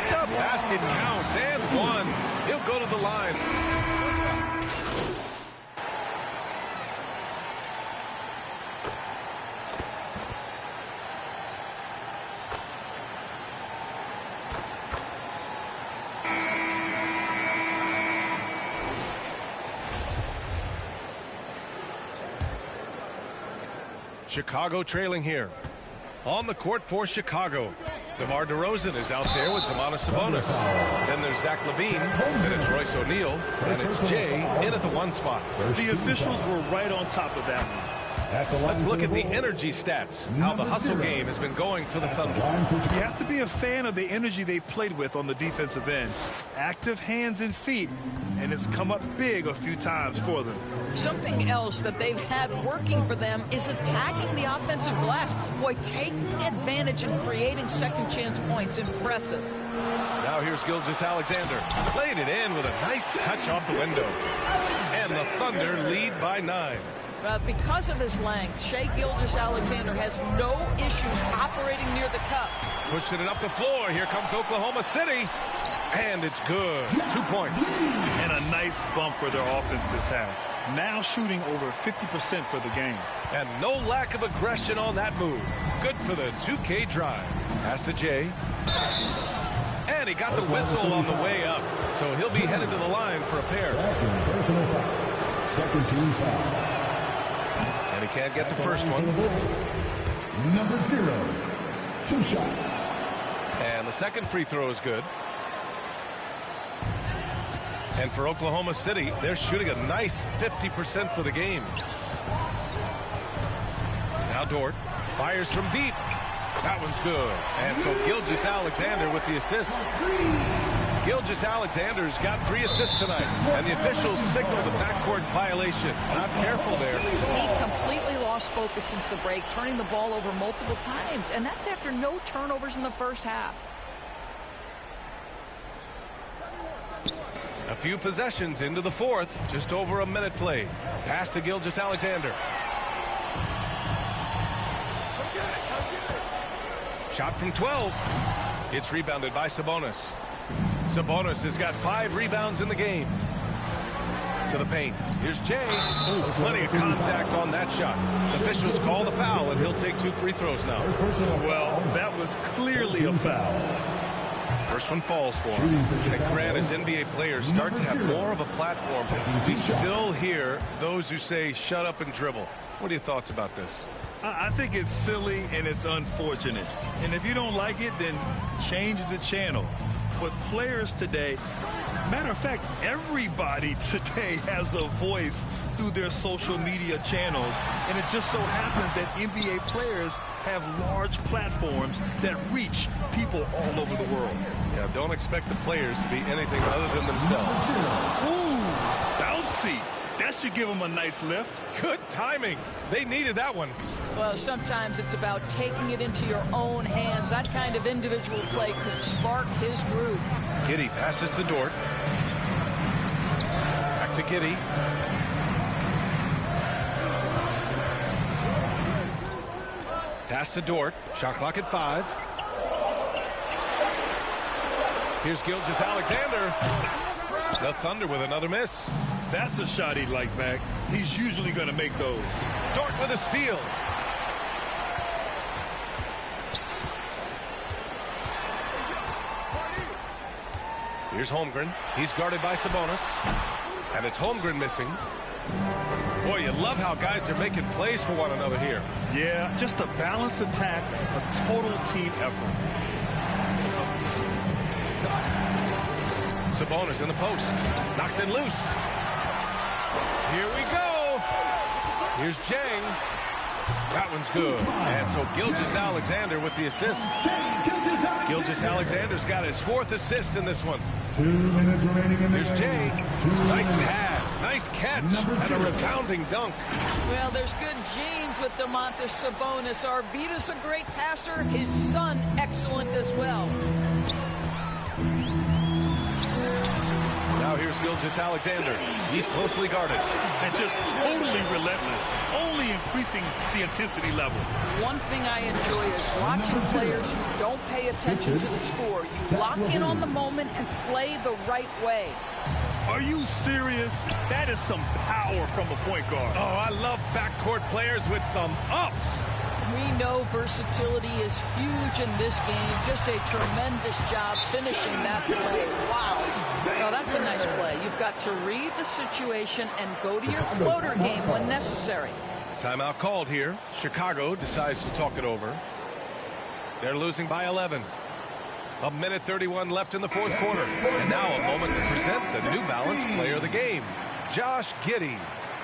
The basket counts, and 1. He'll go to the line. Chicago trailing here. On the court for Chicago, DeMar DeRozan is out there with Domantas Sabonis. Then there's Zach LaVine, then it's Royce O'Neal, and it's Jay in at the 1 spot. The officials were right on top of that one. Let's look at the energy stats, how the hustle game has been going for the Thunder. You have to be a fan of the energy they've played with on the defensive end. Active hands and feet, and it's come up big a few times for them. Something else that they've had working for them is attacking the offensive glass. Boy, taking advantage and creating second chance points. Impressive. Now here's Gilgeous-Alexander. Played it in with a nice touch off the window. And the Thunder lead by 9. Because of his length, Shai Gilgeous-Alexander has no issues operating near the cup. Pushing it up the floor. Here comes Oklahoma City. And it's good. 2 points. And a nice bump for their offense this half. Now shooting over 50% for the game. And no lack of aggression on that move. Good for the 2K drive. Pass to Jay. And he got the whistle on the way up. So he'll be headed to the line for a pair. Second team foul. And he can't get the first one. Number 0. 2 shots. And the second free throw is good. And for Oklahoma City, they're shooting a nice 50% for the game. Now Dort fires from deep. That one's good. And so Gilgeous-Alexander with the assist. Gilgeous-Alexander's got 3 assists tonight. And the officials signal the backcourt violation. Not careful there. He completely lost focus since the break, turning the ball over multiple times. And that's after no turnovers in the first half. A few possessions into the fourth. Just over a minute played. Pass to Gilgeous-Alexander. Shot from 12. It's rebounded by Sabonis. Sabonis has got 5 rebounds in the game. To the paint. Here's Jay. Ooh, plenty of contact on that shot. Officials call the foul, and he'll take 2 free throws now. Well, that was clearly a foul. First one falls for him. And Grant, as NBA players start to have more of a platform, we still hear those who say, shut up and dribble. What are your thoughts about this? I think it's silly and it's unfortunate. And if you don't like it, then change the channel. But players today, matter of fact, everybody today has a voice through their social media channels. And it just so happens that NBA players have large platforms that reach people all over the world. Yeah, don't expect the players to be anything other than themselves. Ooh, bouncy. That should give them a nice lift. Good timing. They needed that one. Well, sometimes it's about taking it into your own hands. That kind of individual play could spark his groove. Giddey passes to Dort. Back to Giddey. Pass to Dort. Shot clock at 5. Here's Gilgeous-Alexander. The Thunder with another miss. That's a shot he'd like back. He's usually going to make those. Dort with a steal. Here's Holmgren. He's guarded by Sabonis. And it's Holmgren missing. Boy, you love how guys are making plays for one another here. Yeah, just a balanced attack, a total team effort. Sabonis in the post. Knocks it loose. Here we go. Here's Jang. That one's good. And so Gilgeous-Alexander with the assist. Gilgeous-Alexander's got his 4th assist in this one. 2 minutes remaining in the Here's Jay. Nice pass. Nice catch. And a resounding dunk. Well, there's good genes with Domantas Sabonis. Arvydas a great passer. His son excellent as well. Now here's Gilgeous-Alexander. He's closely guarded. And just totally relentless, only increasing the intensity level. One thing I enjoy is watching players who don't pay attention to the score. You lock in on the moment and play the right way. Are you serious? That is some power from a point guard. Oh, I love backcourt players with some ups. We know versatility is huge in this game. Just a tremendous job finishing that play. Wow. Well, that's a nice play. You've got to read the situation and go to your floater game when necessary. Timeout called here. Chicago decides to talk it over. They're losing by 11. 1:31 left in the 4th quarter. And now a moment to present the New Balance player of the game, Josh Giddey.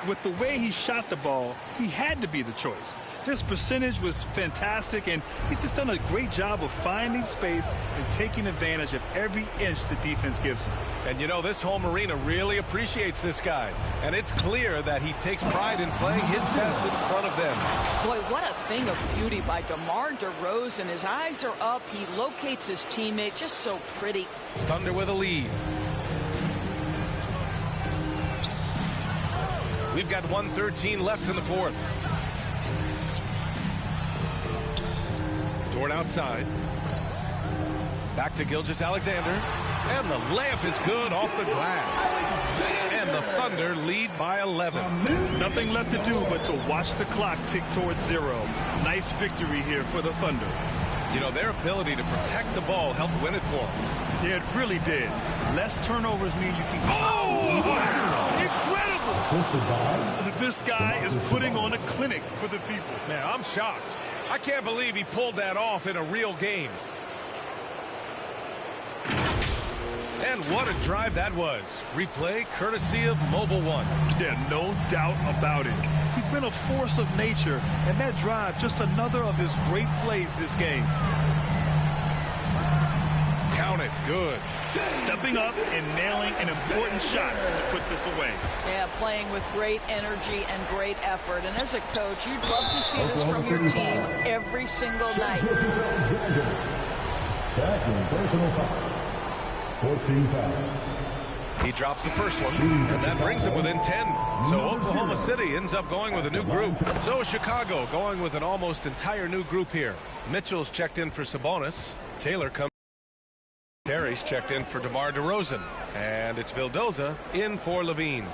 With the way he shot the ball, he had to be the choice. His percentage was fantastic, and he's just done a great job of finding space and taking advantage of every inch the defense gives him. And you know, this home arena really appreciates this guy. And it's clear that he takes pride in playing his best in front of them. Boy, what a thing of beauty by DeMar DeRozan. His eyes are up. He locates his teammate. Just so pretty. Thunder with a lead. We've got 1:13 left in the 4th. Dort outside. Back to Gilgeous-Alexander. And the layup is good off the glass. And the Thunder lead by 11. Nothing left to do but to watch the clock tick towards 0. Nice victory here for the Thunder. You know, their ability to protect the ball helped win it for them. Yeah, it really did. Less turnovers mean you can... Oh, wow! Incredible! This guy is putting on a clinic for the people. Man, I'm shocked. I can't believe he pulled that off in a real game. And what a drive that was. Replay courtesy of Mobile One. Yeah, no doubt about it. He's been a force of nature, and that drive, just another of his great plays this game. Count it. Good. Stepping up and nailing an important shot to put this away. Yeah, playing with great energy and great effort. And as a coach, you'd love to see this from your team every single night. Second personal foul. 14 foul. He drops the first one, and that brings him within 10. So Oklahoma City ends up going with a new group. So Chicago going with an almost entire new group here. Mitchell's checked in for Sabonis. Taylor comes. Terry's checked in for DeMar DeRozan. And it's Vildoza in for Levine.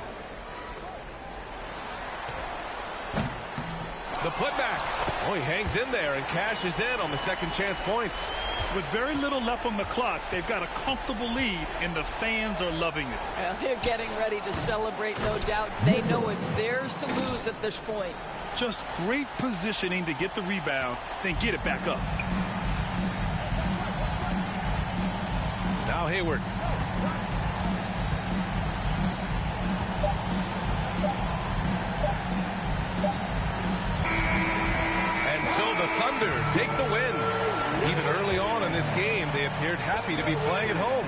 The putback. Oh, he hangs in there and cashes in on the second chance points. With very little left on the clock, they've got a comfortable lead, and the fans are loving it. Well, they're getting ready to celebrate, no doubt. They know it's theirs to lose at this point. Just great positioning to get the rebound, then get it back up. Now Hayward. And so the Thunder take the win. Even early on in this game, they appeared happy to be playing at home.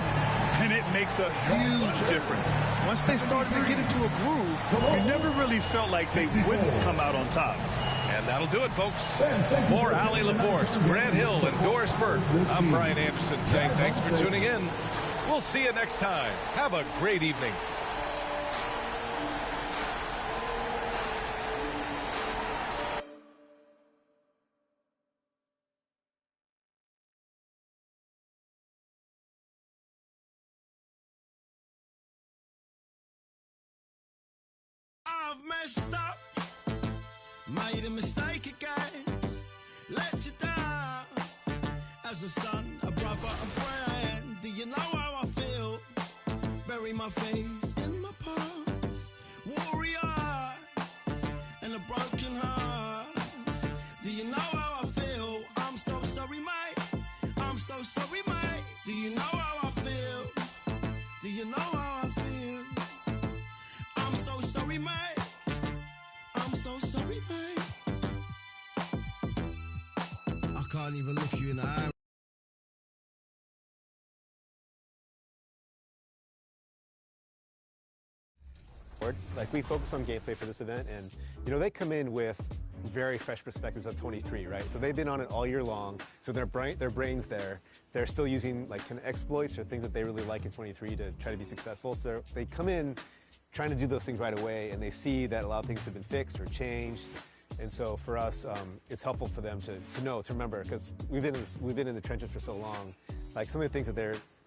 And it makes a huge difference. Once they started to get into a groove, you never really felt like they wouldn't come out on top. And that'll do it, folks. For Allie LaForce, Grant Hill, and Doris Burke, I'm Brian Anderson saying thanks for tuning in. We'll see you next time. Have a great evening. I've messed up, made a mistake again, let you down. As a son, a brother, a friend, do you know how I feel? Bury my face in my past, warrior, and a broken heart. Do you know how I feel? I'm so sorry, mate. I'm so sorry, mate. Do you know how I feel? Do you know how I feel? I'm so sorry, mate. I'm so sorry, mate. I can't even look you in the eye. Like, we focus on gameplay for this event, and they come in with very fresh perspectives of 23, right? So they've been on it all year long, so their brains there. They're still using like kind of exploits or things that they really like in 23 to try to be successful. So they come in trying to do those things right away, and they see that a lot of things have been fixed or changed. And so for us, it's helpful for them to remember, because we've been in the trenches for so long. Like, some of the things that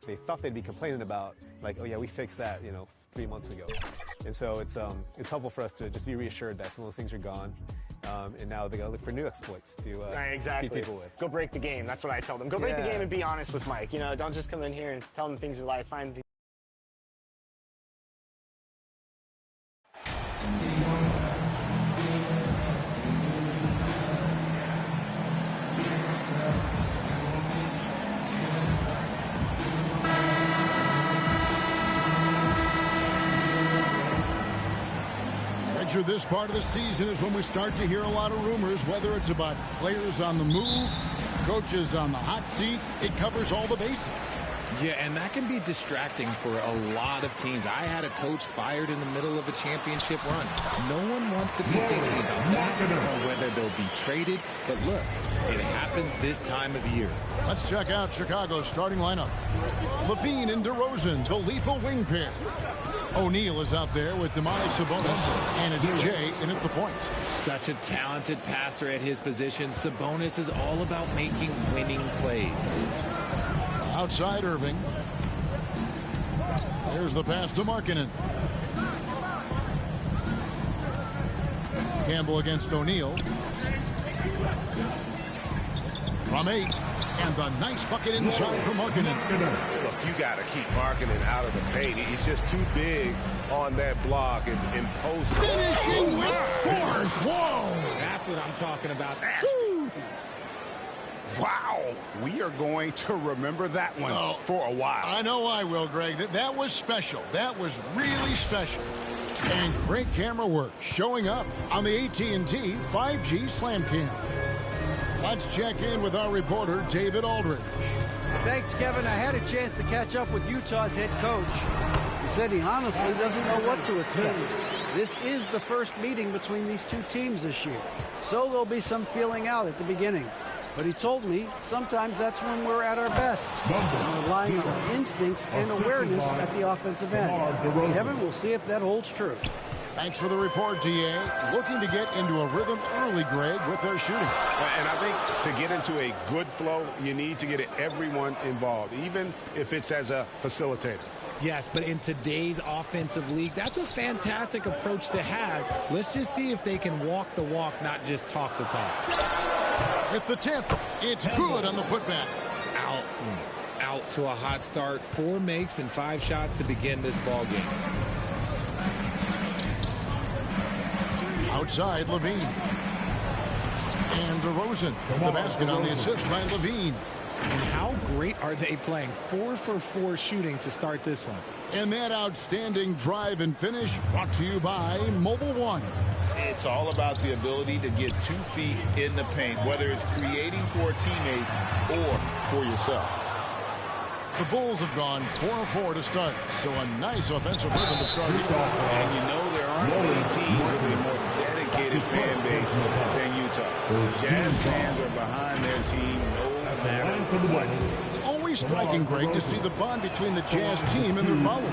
they thought they'd be complaining about, like, oh yeah, we fixed that, 3 months ago. And so it's helpful for us to just be reassured that some of those things are gone. And now they got to look for new exploits to exactly. beat people with. Go break the game. That's what I tell them. Go break the game and be honest with Mike. Don't just come in here and tell them things you like. Find the this part of the season is when we start to hear a lot of rumors, whether it's about players on the move, coaches on the hot seat. It covers all the bases. Yeah, and that can be distracting for a lot of teams. I had a coach fired in the middle of a championship run. No one wants to be thinking about that or whether they'll be traded. But look, it happens this time of year. Let's check out Chicago's starting lineup. Levine and DeRozan, the lethal wing pair. O'Neal is out there with Domantas Sabonis, and it's Jay in at the point. Such a talented passer at his position. Sabonis is all about making winning plays. Outside Irving. There's the pass to Markkanen. Campbell against O'Neal. From 8, and the nice bucket inside from Markkanen. Look, you got to keep Markkanen out of the paint. He's just too big on that block and post. Finishing with force. Whoa! That's what I'm talking about. Wow. We are going to remember that one for a while. I know I will, Greg. That was special. That was really special. And great camera work showing up on the AT&T 5G Slam Cam. Let's check in with our reporter, David Aldridge. Thanks, Kevin. I had a chance to catch up with Utah's head coach. He said he honestly doesn't know what to expect. This is the first meeting between these two teams this year, so there'll be some feeling out at the beginning. But he told me sometimes that's when we're at our best, relying on our instincts and awareness at the offensive end. Kevin, we'll see if that holds true. Thanks for the report, D.A. Looking to get into a rhythm early, Greg, with their shooting. And I think to get into a good flow, you need to get everyone involved, even if it's as a facilitator. Yes, but in today's offensive league, that's a fantastic approach to have. Let's just see if they can walk the walk, not just talk the talk. At the tip, it's good on the putback. Melton out to a hot start. 4 makes and 5 shots to begin this ball game. Outside, Levine. And DeRozan with the basket on the assist by Levine. And how great are they playing? 4 for 4 shooting to start this one. And that outstanding drive and finish brought to you by Mobile One. It's all about the ability to get 2 feet in the paint, whether it's creating for a teammate or for yourself. The Bulls have gone 4-4 to start, so a nice offensive rhythm to start here. And you know there aren't many teams with a more dedicated fan base than Utah. Jazz fans are behind their team no matter what. It's always striking, Greg, to see the bond between the Jazz team and their followers.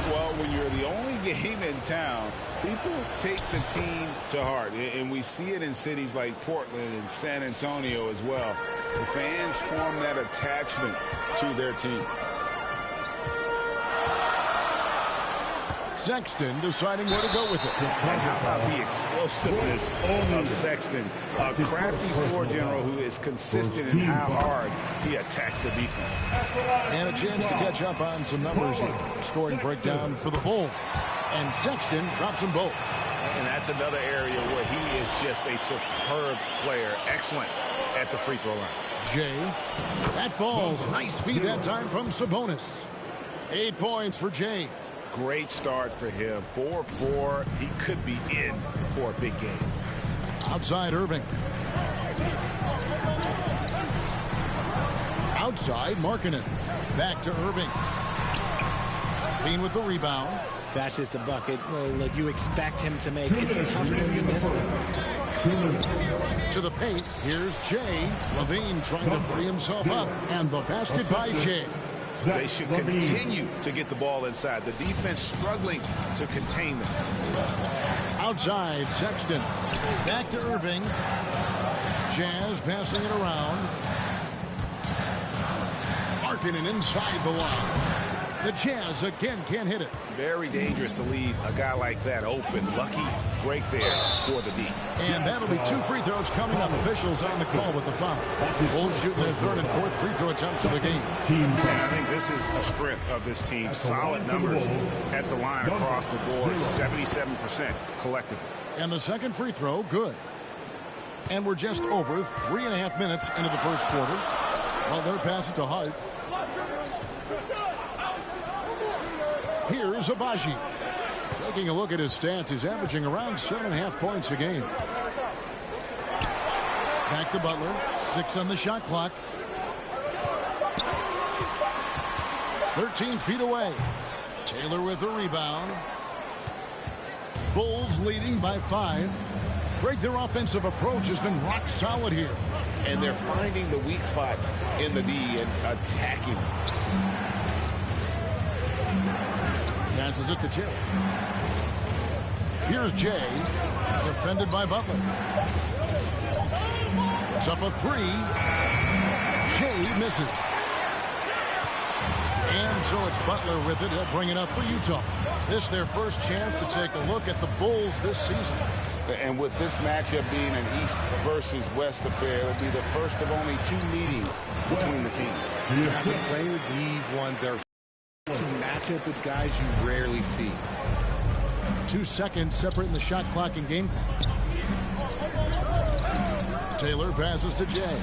Well, when you're the only game in town, people take the team to heart. And we see it in cities like Portland and San Antonio as well. The fans form that attachment to their team. Sexton deciding where to go with it. And how about the explosiveness of Sexton, a crafty floor general who is consistent in how hard he attacks the defense. And a chance to catch up on some numbers here. Scoring breakdown for the Bulls. And Sexton drops them both. And that's another area where he is just a superb player. Excellent at the free throw line. Jay, that falls. Nice feed that time from Sabonis. 8 points for Jay. Great start for him. 4-4. He could be in for a big game. Outside Irving. Outside Markkanen. Back to Irving. Bean with the rebound. That's just a bucket. Look, you expect him to make. It's tough when you miss them. To the paint. Here's Jay. Levine trying to free himself up. And the basket by Jay. They should continue to get the ball inside. The defense struggling to contain them. Outside, Sexton. Back to Irving. Jazz passing it around. Markkanen inside the line. The Jazz again can't hit it. Very dangerous to leave a guy like that open. Lucky break there for the D. And that'll be 2 free throws coming up. Officials on the call with the foul. Bulls shooting their 3rd and 4th free throw attempts of the game. I think this is a strength of this team. Solid numbers at the line across the board. 77% collectively. And the 2nd free throw, good. And we're just over 3.5 minutes into the 1st quarter. Well, their pass to Hart. Here's Abaji. Taking a look at his stats, he's averaging around 7.5 points a game. Back to Butler. 6 on the shot clock. 13 feet away. Taylor with the rebound. Bulls leading by 5. Greg, their offensive approach has been rock solid here. And they're finding the weak spots in the D and attacking. Passes it to Taylor. Here's Jay. Defended by Butler. It's up a 3. Jay misses. And so it's Butler with it. He'll bring it up for Utah. This is their first chance to take a look at the Bulls this season. And with this matchup being an East versus West affair, it'll be the first of only 2 meetings between the teams. As a player, these ones are to match up with guys you rarely see. 2 seconds separating the shot clock and game clock. Taylor passes to Jay.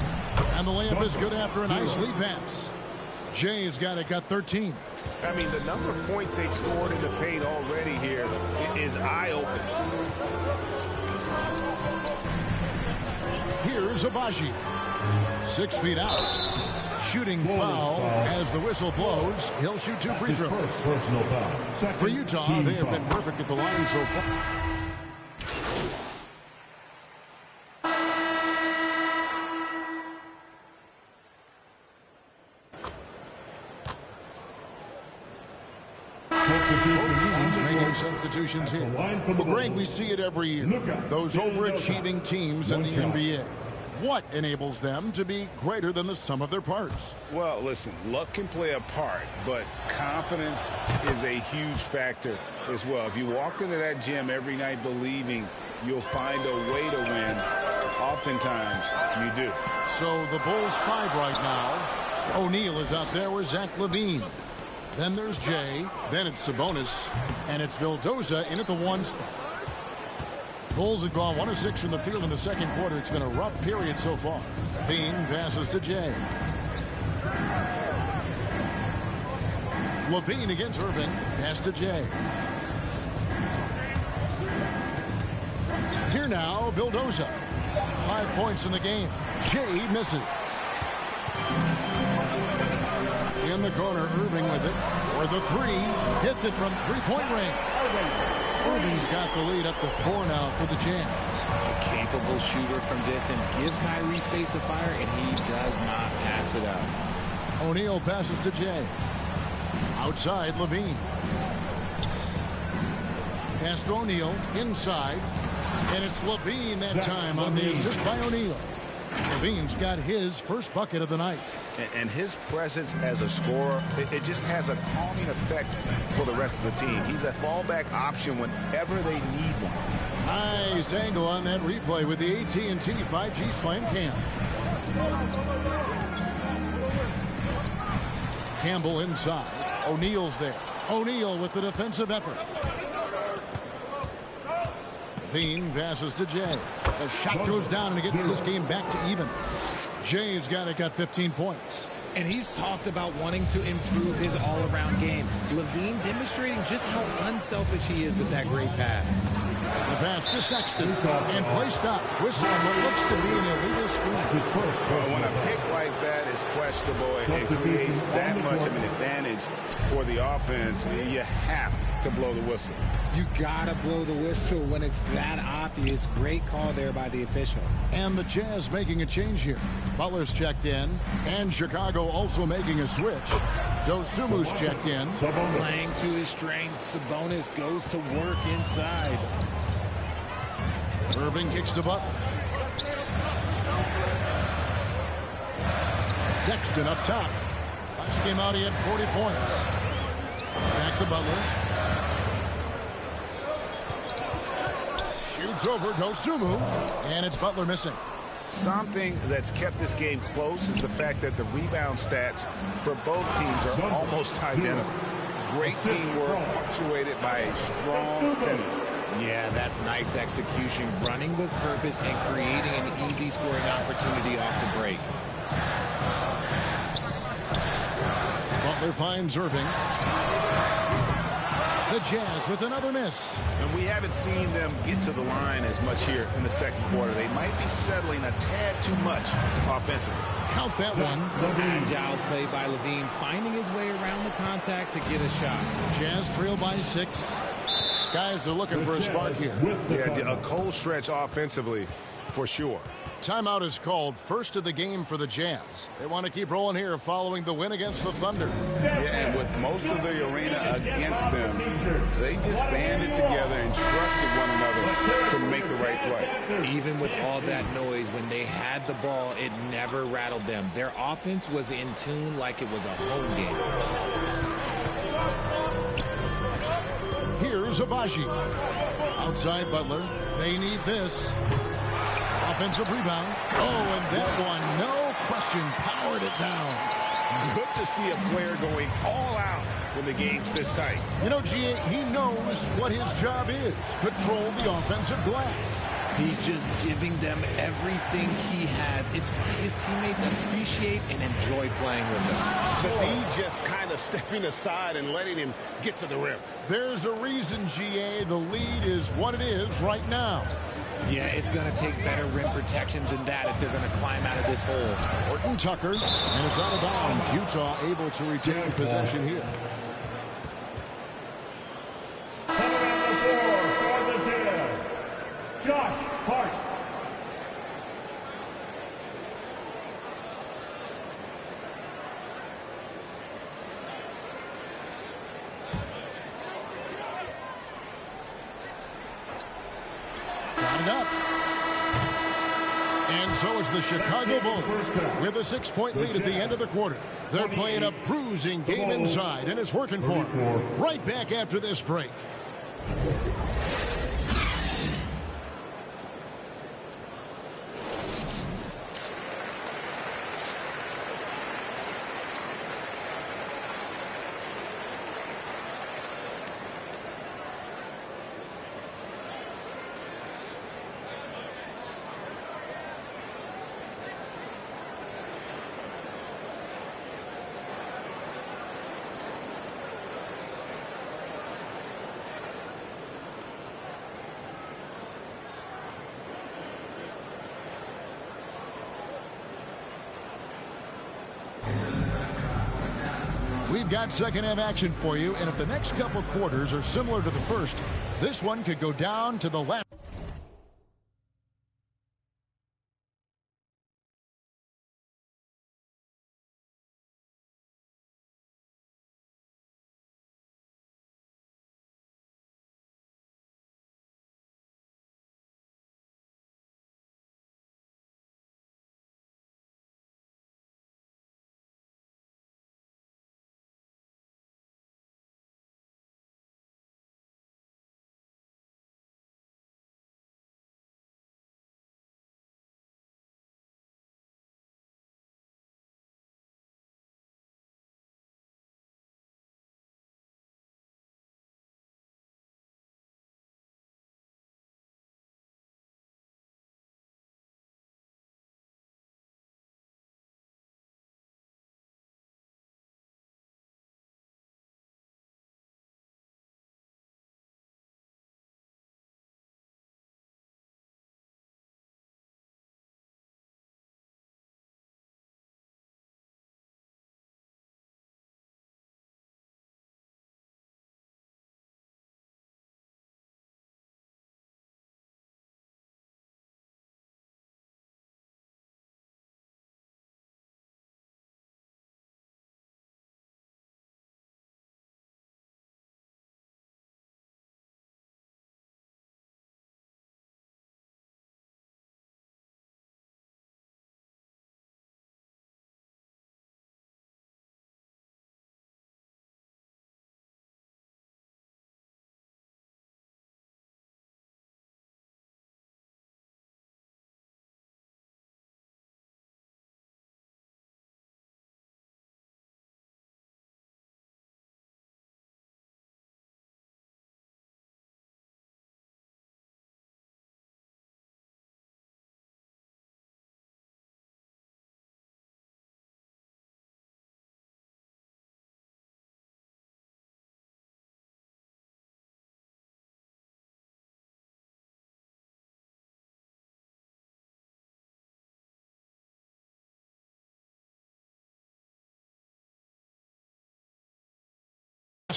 And the layup is good after a nice lead pass. Jay's got 13. I mean, the number of points they've scored in the paint already here is eye-opening. Here's Abaji. 6 feet out. Shooting foul as the whistle blows. He'll shoot 2 free throws. For Utah, they have been perfect at the line so far. Both teams making substitutions here. Well, Greg, we see it every year. Those overachieving teams in the NBA. What enables them to be greater than the sum of their parts? Well, listen, luck can play a part, but confidence is a huge factor as well. If you walk into that gym every night believing you'll find a way to win, oftentimes you do. So the Bulls 5 right now. O'Neal is out there with Zach LaVine. Then there's Jay. Then it's Sabonis. And it's Vildoza in at the 1 spot. Bulls have gone 1 of 6 from the field in the second quarter. It's been a rough period so far. Bean passes to Jay. LaVine against Irving. Pass to Jay. Here now, Vildoza. 5 points in the game. Jay misses. In the corner, Irving with it. For the 3. Hits it from 3-point range. Irving's got the lead up to 4 now for the Jazz. A capable shooter from distance. Give Kyrie space to fire, and he does not pass it up. O'Neal passes to Jay. Outside, LaVine. Pass to O'Neal. Inside. And it's LaVine that time on the assist by O'Neal. LaVine's got his first bucket of the night. And his presence as a scorer, it just has a calming effect for the rest of the team. He's a fallback option whenever they need one. Nice angle on that replay with the AT&T 5G Slam Cam. Campbell inside. O'Neal's there. O'Neal with the defensive effort. LaVine passes to Jay. The shot goes down and it gets this game back to even. Jay's got 15 points. And he's talked about wanting to improve his all-around game. LaVine demonstrating just how unselfish he is with that great pass. The pass to Sexton. And play stops. Whistle on what looks to be an illegal screen. When a pick like that is questionable and it creates that much of an advantage for the offense, you have to blow the whistle. You gotta blow the whistle when it's that obvious. Great call there by the official. And the Jazz making a change here. Butler's checked in, and Chicago also making a switch. Dosumu's checked in. Playing to his strength, Sabonis goes to work inside. Irving kicks to Butler. Sexton up top. Last game out, he had 40 points. Back to Butler. Shoots over Dosumu, and it's Butler missing. Something that's kept this game close is the fact that the rebound stats for both teams are almost identical. Great teamwork punctuated by a strong finish. Yeah, that's nice execution, running with purpose and creating an easy scoring opportunity off the break. Butler finds Irving. The Jazz with another miss. And we haven't seen them get to the line as much here in the second quarter. They might be settling a tad too much offensively. Count that one. Agile play by LaVine, finding his way around the contact to get a shot. Jazz trail by 6. Guys are looking for a spark here. Yeah, a cold stretch offensively for sure. Timeout is called. First of the game for the Jazz. They want to keep rolling here following the win against the Thunder. Yeah, and with most of the arena against them, they just banded together and trusted one another to make the right play. Even with all that noise, when they had the ball, it never rattled them. Their offense was in tune like it was a home game. Here's Abaji. Outside Butler. They need this. Offensive rebound. Oh, and that one, no question, powered it down. Good to see a player going all out when the game's this tight. You know, G.A., he knows what his job is. Control the offensive glass. He's just giving them everything he has. It's why his teammates appreciate and enjoy playing with him. But he just kind of stepping aside and letting him get to the rim. There's a reason, G.A., the lead is what it is right now. Yeah, it's going to take better rim protection than that if they're going to climb out of this hole. Horton Tucker, and it's out of bounds. Utah able to retain possession here. Josh Hart. Got it up. And so it's the Chicago Bulls with a 6-point lead at the end of the quarter. They're playing a bruising game inside, and it's working for them. Right back after this break. we've got second half action for you, and if the next couple quarters are similar to the first, this one could go down to the last.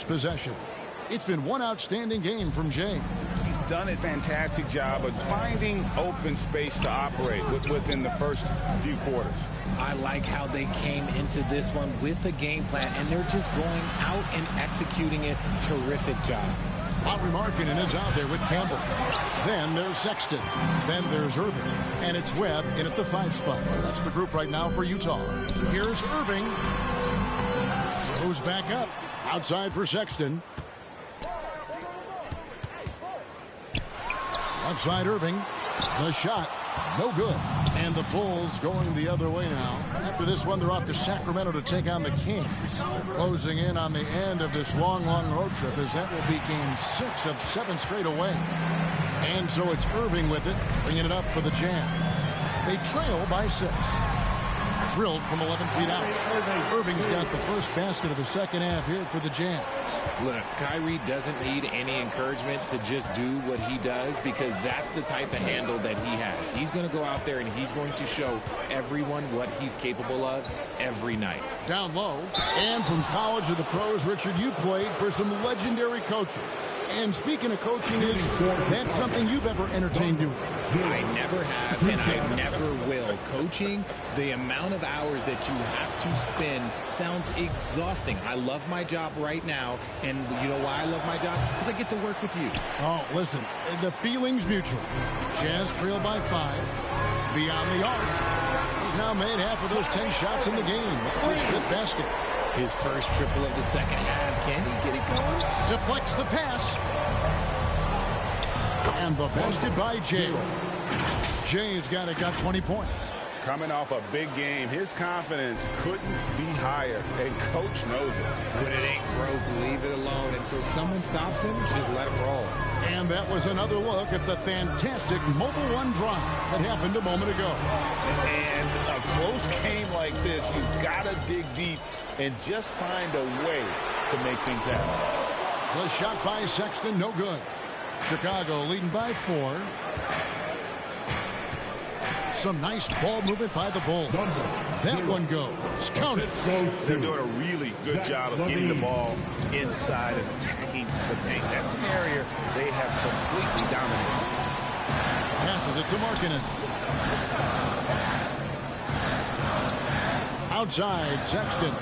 Possession. It's been one outstanding game from Jay. He's done a fantastic job of finding open space to operate within the first few quarters. I like how they came into this one with a game plan, and they're just going out and executing it. Terrific job. Lauri Markkanen is out there with Campbell. Then there's Sexton. Then there's Irving. And it's Webb in at the 5 spot. That's the group right now for Utah. Here's Irving. Goes back up. Outside for Sexton. Outside Irving. The shot. No good. And the Bulls going the other way now. After this one, they're off to Sacramento to take on the Kings. They're closing in on the end of this long road trip, as that will be game 6 of 7 straight away. And so it's Irving with it, bringing it up for the Jazz. They trail by 6. Drilled from 11 feet out. Irving's got the first basket of the second half here for the Jazz. Look, Kyrie doesn't need any encouragement to just do what he does, because that's the type of handle that he has. He's going to go out there and he's going to show everyone what he's capable of every night. Down low. And from college to the pros, Richard, you played for some legendary coaches. And speaking of coaching, is that something you've ever entertained doing? I never have, and I never will. Coaching, the amount of hours that you have to spend sounds exhausting. I love my job right now, and you know why I love my job? Because I get to work with you. Oh, listen, the feeling's mutual. Jazz trail by 5. Beyond the arc. He's now made half of those 10 shots in the game. That's his 5th basket. His first triple of the second half. Can he get it going? Deflects the pass. And the basket by Jay. Jay's got 20 points. Coming off a big game, his confidence couldn't be higher, and coach knows it. When it ain't broke, leave it alone. Until someone stops him, just let him roll. And that was another look at the fantastic Mobile One drive that happened a moment ago. And a close game like this, you've got to dig deep and just find a way to make things happen. The shot by Sexton, no good. Chicago leading by 4. Some nice ball movement by the Bulls. That one goes. Count it. They're doing a really good job of getting the ball inside and attacking the paint. That's an area they have completely dominated. Passes it to Markkanen. Outside, Sexton.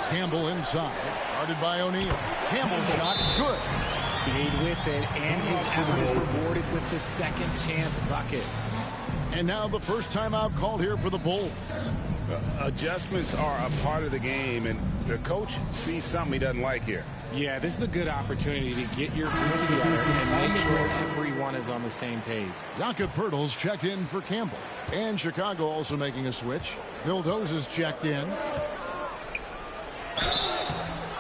Campbell inside. Guarded by O'Neal. Campbell's shot's good. Stayed with it, and his effort is rewarded with the second chance bucket. And now the first timeout called here for the Bulls. Adjustments are a part of the game, and the coach sees something he doesn't like here. Yeah, this is a good opportunity to get your group together and make sure everyone is on the same page. Jakob Poeltl's checked in for Campbell. And Chicago also making a switch. Vildoza's checked in.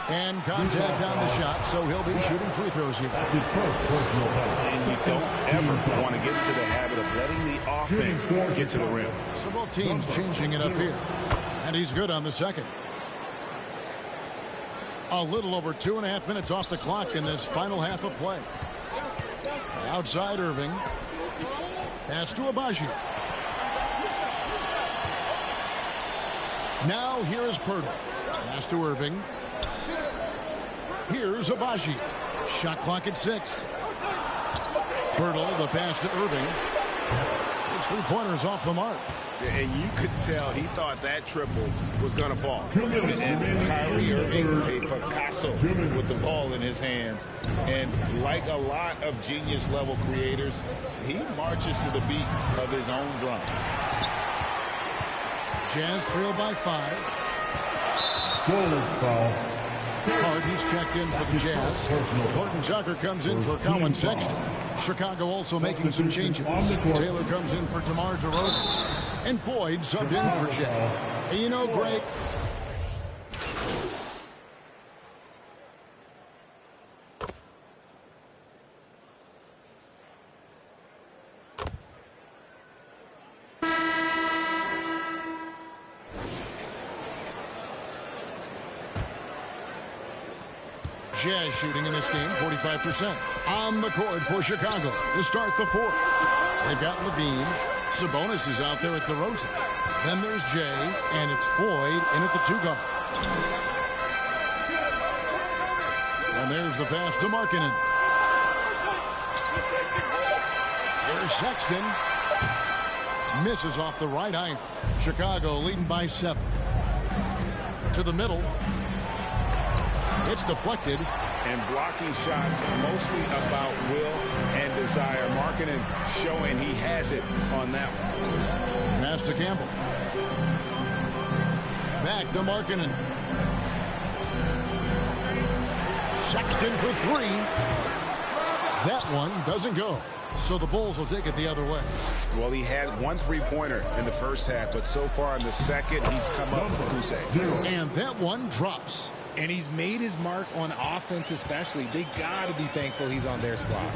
And contact on the shot, so he'll be shooting free throws here. That's his first personal foul. And you don't ever want to get into the habit of letting the offense get to the rim. So both teams changing it up here. And he's good on the second. A little over 2.5 minutes off the clock in this final half of play. Outside Irving. Pass to Agbaji. Now here is Poeltl. Pass to Irving. Here's Agbaji. Shot clock at 6. Poeltl, the pass to Irving. His three-pointers off the mark. And you could tell he thought that triple was going to fall. And Kyrie Irving, a Picasso with the ball in his hands. And like a lot of genius-level creators, he marches to the beat of his own drum. Jazz trail by 5. Scorer's foul. Harden's checked in for the Jazz. Horton Tucker comes in for Colin Sexton. Chicago also making some changes. Taylor comes in for DeMar DeRozan. And Boyd subbed in for Jay. And you know, Greg, Jazz shooting in this game, 45%. On the court for Chicago to start the fourth. They've got Levine. Sabonis is out there at DeRozan. Then there's Jay, and it's Floyd in at the 2-guard. And there's the pass to Markkanen. There's Sexton. Misses off the right iron. Chicago leading by 7. To the middle. It's deflected. And blocking shots mostly about will and desire. Markkanen showing he has it on that one. Pass to Campbell. Back to Markkanen. Sexton for 3. That one doesn't go. So the Bulls will take it the other way. Well, he had 1 3-pointer in the first half, but so far in the second, he's come up with goose eggs. And that one drops. And he's made his mark on offense especially. They got to be thankful he's on their squad.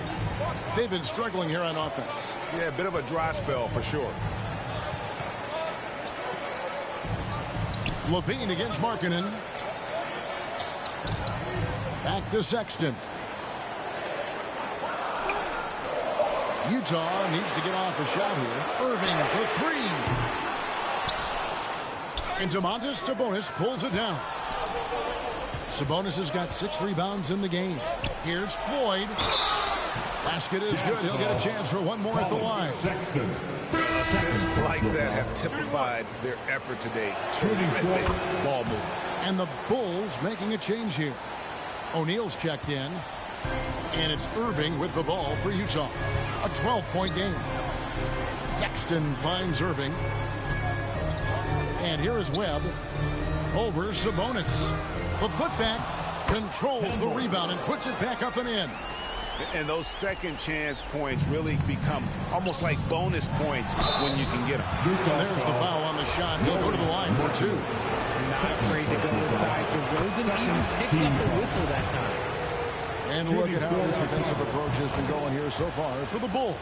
They've been struggling here on offense. Yeah, a bit of a dry spell for sure. Levine against Markkanen. Back to Sexton. Utah needs to get off a shot here. Irving for 3. And Domantas Sabonis pulls it down. Sabonis has got 6 rebounds in the game. Here's Floyd. Basket is good. He'll get a chance for one more at the line. Assists like that have typified their effort today. Terrific ball movement. And the Bulls making a change here. O'Neal's checked in. And it's Irving with the ball for Utah. A 12-point game. Sexton finds Irving. And here is Webb. Over Sabonis. The putback controls the rebound and puts it back up and in. And those second chance points really become almost like bonus points when you can get them. And there's the foul on the shot. He'll go to the line for 2. Not afraid to go inside. DeRozan even picks up the whistle that time. And look at how the offensive approach has been going here so far for the Bulls.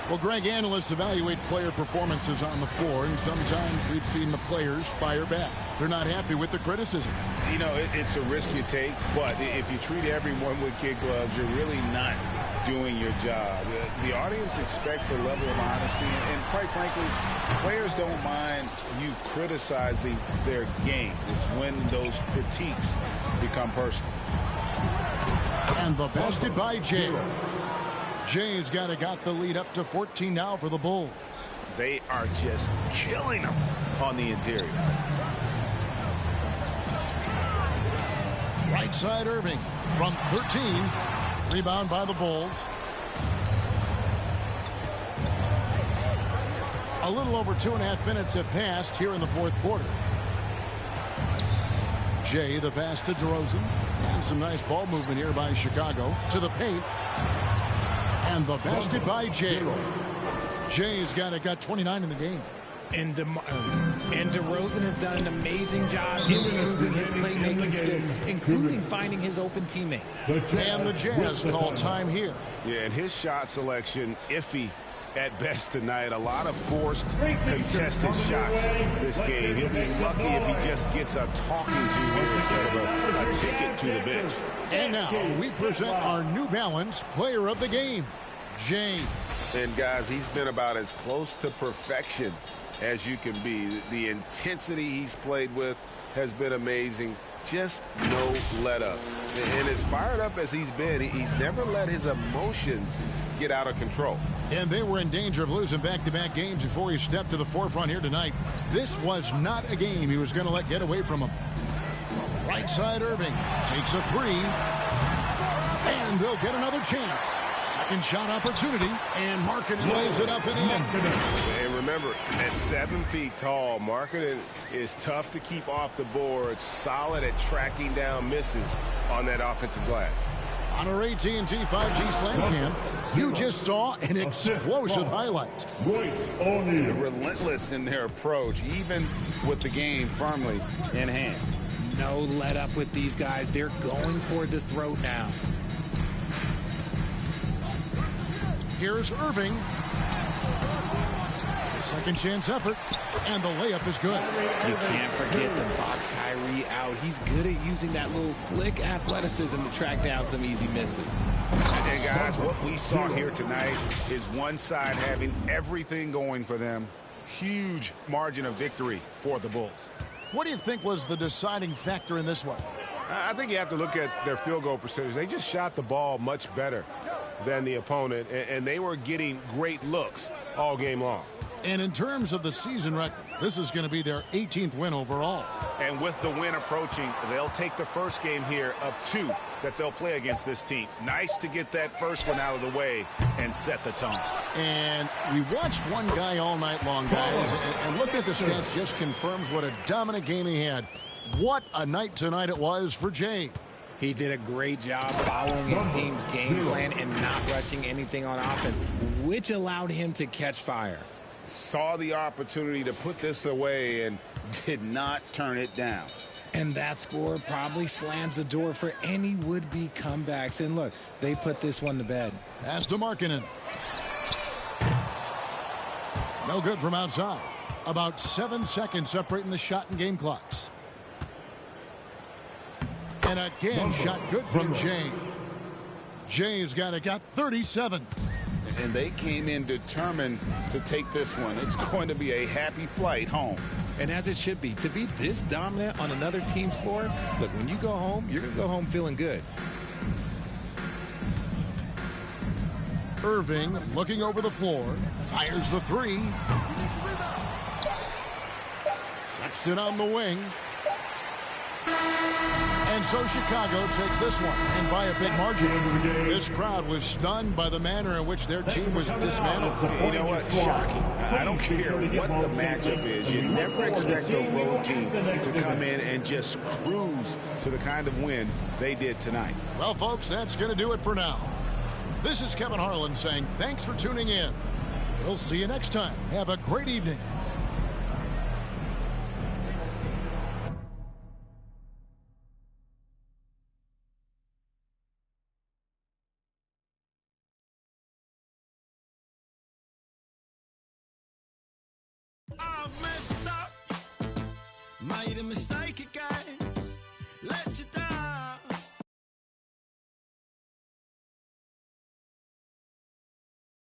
Well, Greg, analysts evaluate player performances on the floor, and sometimes we've seen the players fire back. They're not happy with the criticism. You know, it's a risk you take, but if you treat everyone with kid gloves, you're really not doing your job. The audience expects a level of honesty, and quite frankly, players don't mind you criticizing their game. It's when those critiques become personal. And the basket by Jay. Jay's got the lead up to 14 now for the Bulls. They are just killing them on the interior. Right side Irving from 13. Rebound by the Bulls. A little over 2.5 minutes have passed here in the fourth quarter. Jay, the pass to DeRozan. And some nice ball movement here by Chicago. To the paint. And the basket by Jay. Jay's got 29 in the game. And DeRozan has done an amazing job improving his playmaking skills, including finding his open teammates. And the Jazz call time here. Yeah, and his shot selection, iffy at best tonight. A lot of forced, contested shots this game. He'll be lucky if he just gets a talking to here instead of a ticket to the bench. And now we present our New Balance Player of the Game, Jay. And guys, he's been about as close to perfection as you can be. The intensity he's played with has been amazing. Just no let up. And as fired up as he's been, he's never let his emotions get out of control. And they were in danger of losing back-to-back games before he stepped to the forefront here tonight. This was not a game he was going to let get away from him. Right side Irving takes a three. And they'll get another chance. Second shot opportunity, and Markkanen lays it up and in. And remember, at 7 feet tall, Markkanen is tough to keep off the board, solid at tracking down misses on that offensive glass. On our AT&T 5G Slam Camp, you just saw an explosive highlight. Relentless in their approach, even with the game firmly in hand. No let up with these guys. They're going for the throat now. Here's Irving. Second chance effort, and the layup is good. You can't forget the box Kyrie out. He's good at using that little slick athleticism to track down some easy misses. And guys, what we saw here tonight is one side having everything going for them. Huge margin of victory for the Bulls. What do you think was the deciding factor in this one? I think you have to look at their field goal percentage. They just shot the ball much better than the opponent, and they were getting great looks all game long. And in terms of the season record, this is going to be their 18th win overall. And with the win approaching, they'll take the first game here of 2 that they'll play against this team. Nice to get that first one out of the way and set the tone. And we watched one guy all night long, guys, and looking at the stats just confirms what a dominant game he had. What a night tonight it was for Jay. He did a great job following his team's game plan and not rushing anything on offense, which allowed him to catch fire. Saw the opportunity to put this away and did not turn it down. And that score probably slams the door for any would-be comebacks. And look, they put this one to bed. Pass to Markkanen. No good from outside. About 7 seconds separating the shot and game clocks. And again, shot good from Jay. Jay's got 37. And they came in determined to take this one. It's going to be a happy flight home. And as it should be. To be this dominant on another team's floor, look, when you go home, you're going to go home feeling good. Irving looking over the floor. Fires the three. Sexton on the wing. And so Chicago takes this one, and by a big margin. This crowd was stunned by the manner in which their team was dismantled. You know what? Shocking. I don't care what the matchup is. You never expect a road team to come in and just cruise to the kind of win they did tonight. Well, folks, that's going to do it for now. This is Kevin Harlan saying thanks for tuning in. We'll see you next time. Have a great evening. I've messed up, made a mistake again.